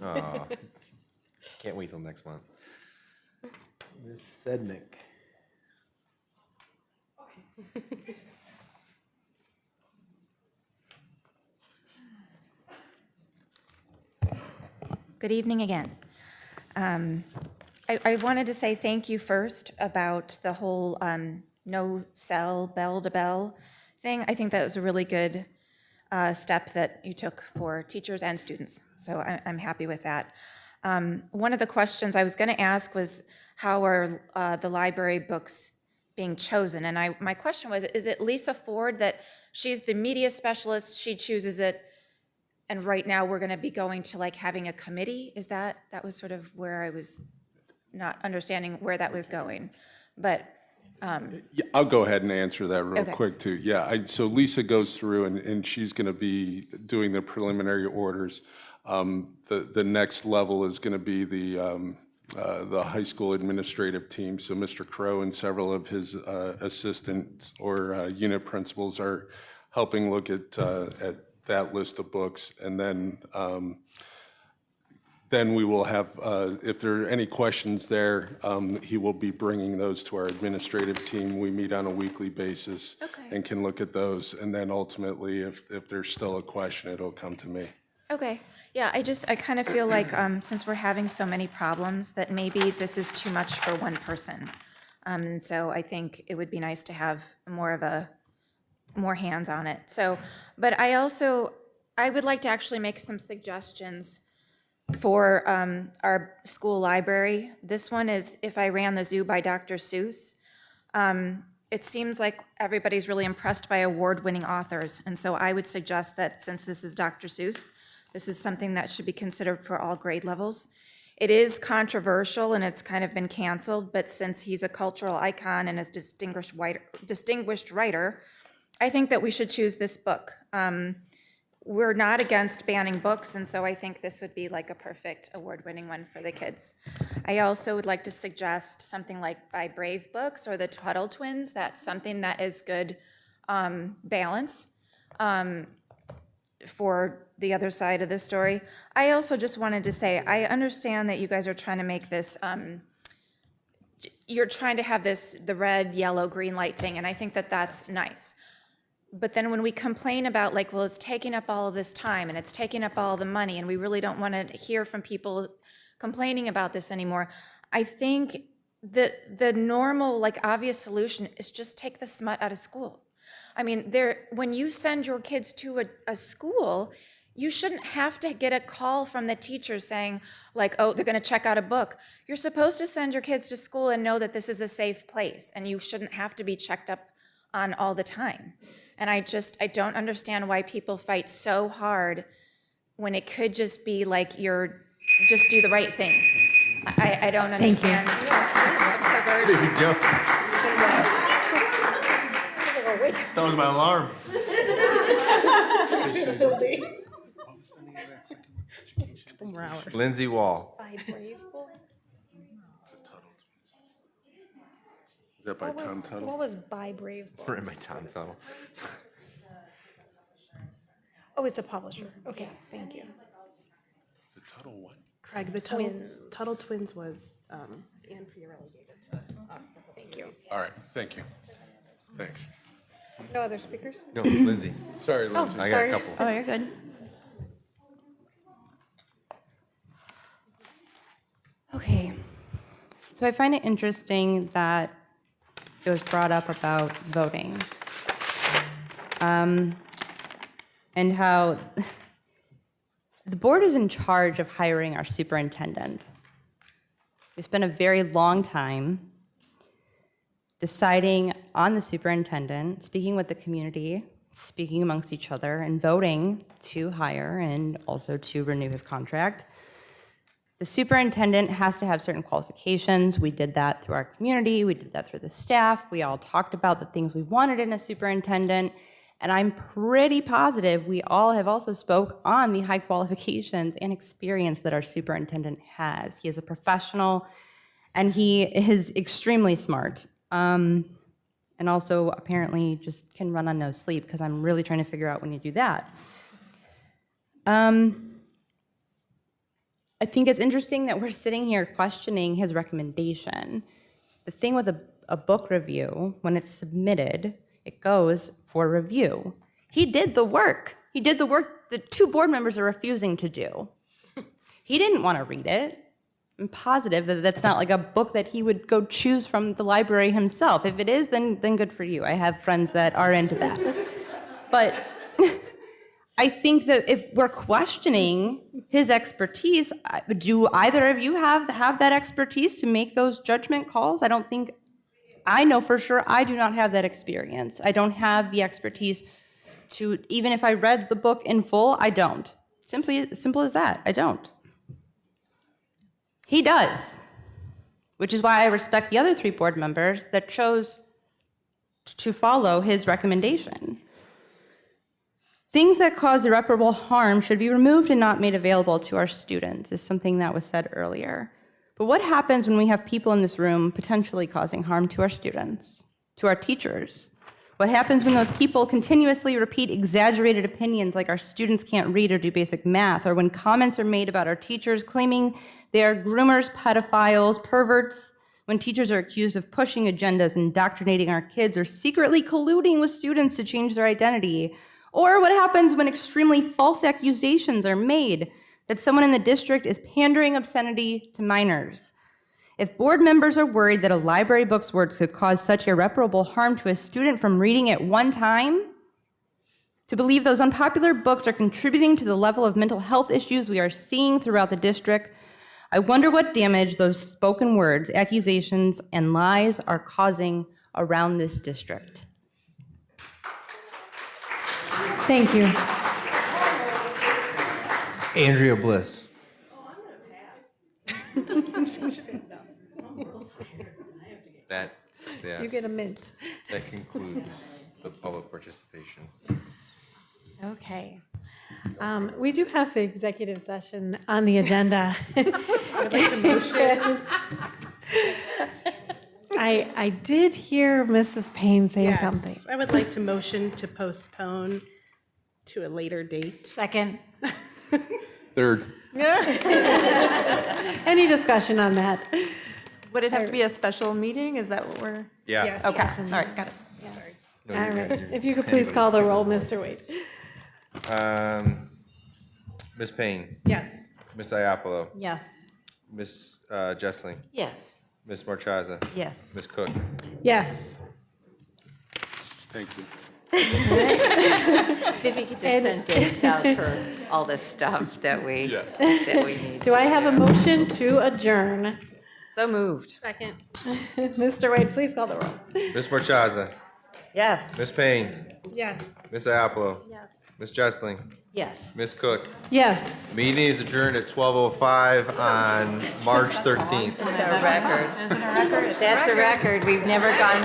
Oh, can't wait till next month. Ms. Sednick. Good evening again. I wanted to say thank you first about the whole no cell, bell to bell thing. I think that was a really good step that you took for teachers and students, so I'm happy with that. One of the questions I was going to ask was, how are the library books being chosen? And my question was, is it Lisa Ford that she's the media specialist, she chooses it, and right now we're going to be going to like having a committee? Is that was sort of where I was not understanding where that was going, but Yeah, I'll go ahead and answer that real Okay. quick too. Yeah, so Lisa goes through and she's going to be doing the preliminary orders. The next level is going to be the high school administrative team. So Mr. Crow and several of his assistants or unit principals are helping look at that list of books, and then we will have, if there are any questions there, he will be bringing those to our administrative team. We meet on a weekly basis and can look at those, and then ultimately, if there's still a question, it'll come to me. Okay, yeah, I kind of feel like since we're having so many problems that maybe this is too much for one person. So I think it would be nice to have more hands on it. So, but I would like to actually make some suggestions for our school library. This one is If I Ran the Zoo by Dr. Seuss. It seems like everybody's really impressed by award-winning authors, and so I would suggest that since this is Dr. Seuss, this is something that should be considered for all grade levels. It is controversial and it's kind of been canceled, but since he's a cultural icon and a distinguished writer, I think that we should choose this book. We're not against banning books, and so I think this would be like a perfect award-winning one for the kids. I also would like to suggest something like by Brave Books or the Tuttle Twins. That's something that is good balance for the other side of the story. I also just wanted to say, I understand that you guys are trying to make this, you're trying to have this, the red, yellow, green light thing, and I think that that's nice. But then when we complain about like, well, it's taking up all of this time and it's taking up all the money and we really don't want to hear from people complaining about this anymore, I think that the normal, like obvious solution is just take the smut out of school. I mean, when you send your kids to a school, you shouldn't have to get a call from the teacher saying like, oh, they're going to check out a book. You're supposed to send your kids to school and know that this is a safe place and you shouldn't have to be checked up on all the time. And I don't understand why people fight so hard when it could just be like just do the right thing. I don't understand. There you go. That was my alarm. Lindsay Wall. Is that by Tom Tuttle? What was by Brave Books? Right, my Tom Tuttle. Oh, it's a publisher. Okay, thank you. The Tuttle what? Craig, the Tuttle Twins was Anne Fiorelli gave it to us. Thank you. All right, thank you. Thanks. No other speakers? No, Lindsay. Sorry, Lindsay. I got a couple. Oh, you're good. Okay. So I find it interesting that it was brought up about voting. And how the board is in charge of hiring our superintendent. We spent a very long time deciding on the superintendent, speaking with the community, speaking amongst each other, and voting to hire and also to renew his contract. The superintendent has to have certain qualifications. We did that through our community. We did that through the staff. We all talked about the things we wanted in a superintendent. And I'm pretty positive we all have also spoke on the high qualifications and experience that our superintendent has. He is a professional and he is extremely smart. And also apparently just can run on no sleep because I'm really trying to figure out when you do that. I think it's interesting that we're sitting here questioning his recommendation. The thing with a book review, when it's submitted, it goes for review. He did the work. He did the work that 2 board members are refusing to do. He didn't want to read it. I'm positive that that's not like a book that he would go choose from the library himself. If it is, then good for you. I have friends that are into that. But I think that if we're questioning his expertise, do either of you have that expertise to make those judgment calls? I know for sure I do not have that experience. I don't have the expertise to, even if I read the book in full, I don't. Simple as that, I don't. He does, which is why I respect the other 3 board members that chose to follow his recommendation. Things that cause irreparable harm should be removed and not made available to our students, is something that was said earlier. But what happens when we have people in this room potentially causing harm to our students, to our teachers? What happens when those people continuously repeat exaggerated opinions like our students can't read or do basic math, or when comments are made about our teachers claiming they are groomers, pedophiles, perverts, when teachers are accused of pushing agendas, indoctrinating our kids, or secretly colluding with students to change their identity? Or what happens when extremely false accusations are made that someone in the district is pandering obscenity to minors? If board members are worried that a library book's words could cause such irreparable harm to a student from reading it one time, to believe those unpopular books are contributing to the level of mental health issues we are seeing throughout the district, I wonder what damage those spoken words, accusations, and lies are causing around this district. Thank you. Andrea Bliss. That, yes. You get a mint. That concludes the public participation. Okay. We do have the executive session on the agenda. I would like to motion. I did hear Mrs. Payne say Yes, something. I would like to motion to postpone to a later date. Second. Third. Any discussion on that? Would it have to be a special meeting? Is that what we're? Yeah. Yes. Okay, all right, got it. Sorry. No, All you're right. good. If you could please call the roll, Mr. Wade. Ms. Payne, Yes. Ms. Iapolo, Yes. Ms. Jessling, Yes. Ms. Marchaza, Yes. Ms. Cook. Yes. Thank you. If we could just send dates out for all this stuff that we need. Do I have a motion to adjourn? So moved. Second. Mr. Wade, please call the roll. Ms. Marchaza, Yes. Ms. Payne, Yes. Ms. Iapolo, Yes. Ms. Jessling, Yes. Ms. Cook. Yes. Meeting is adjourned at 12:05 on March 13th. That's a record. That's a record. We've never gone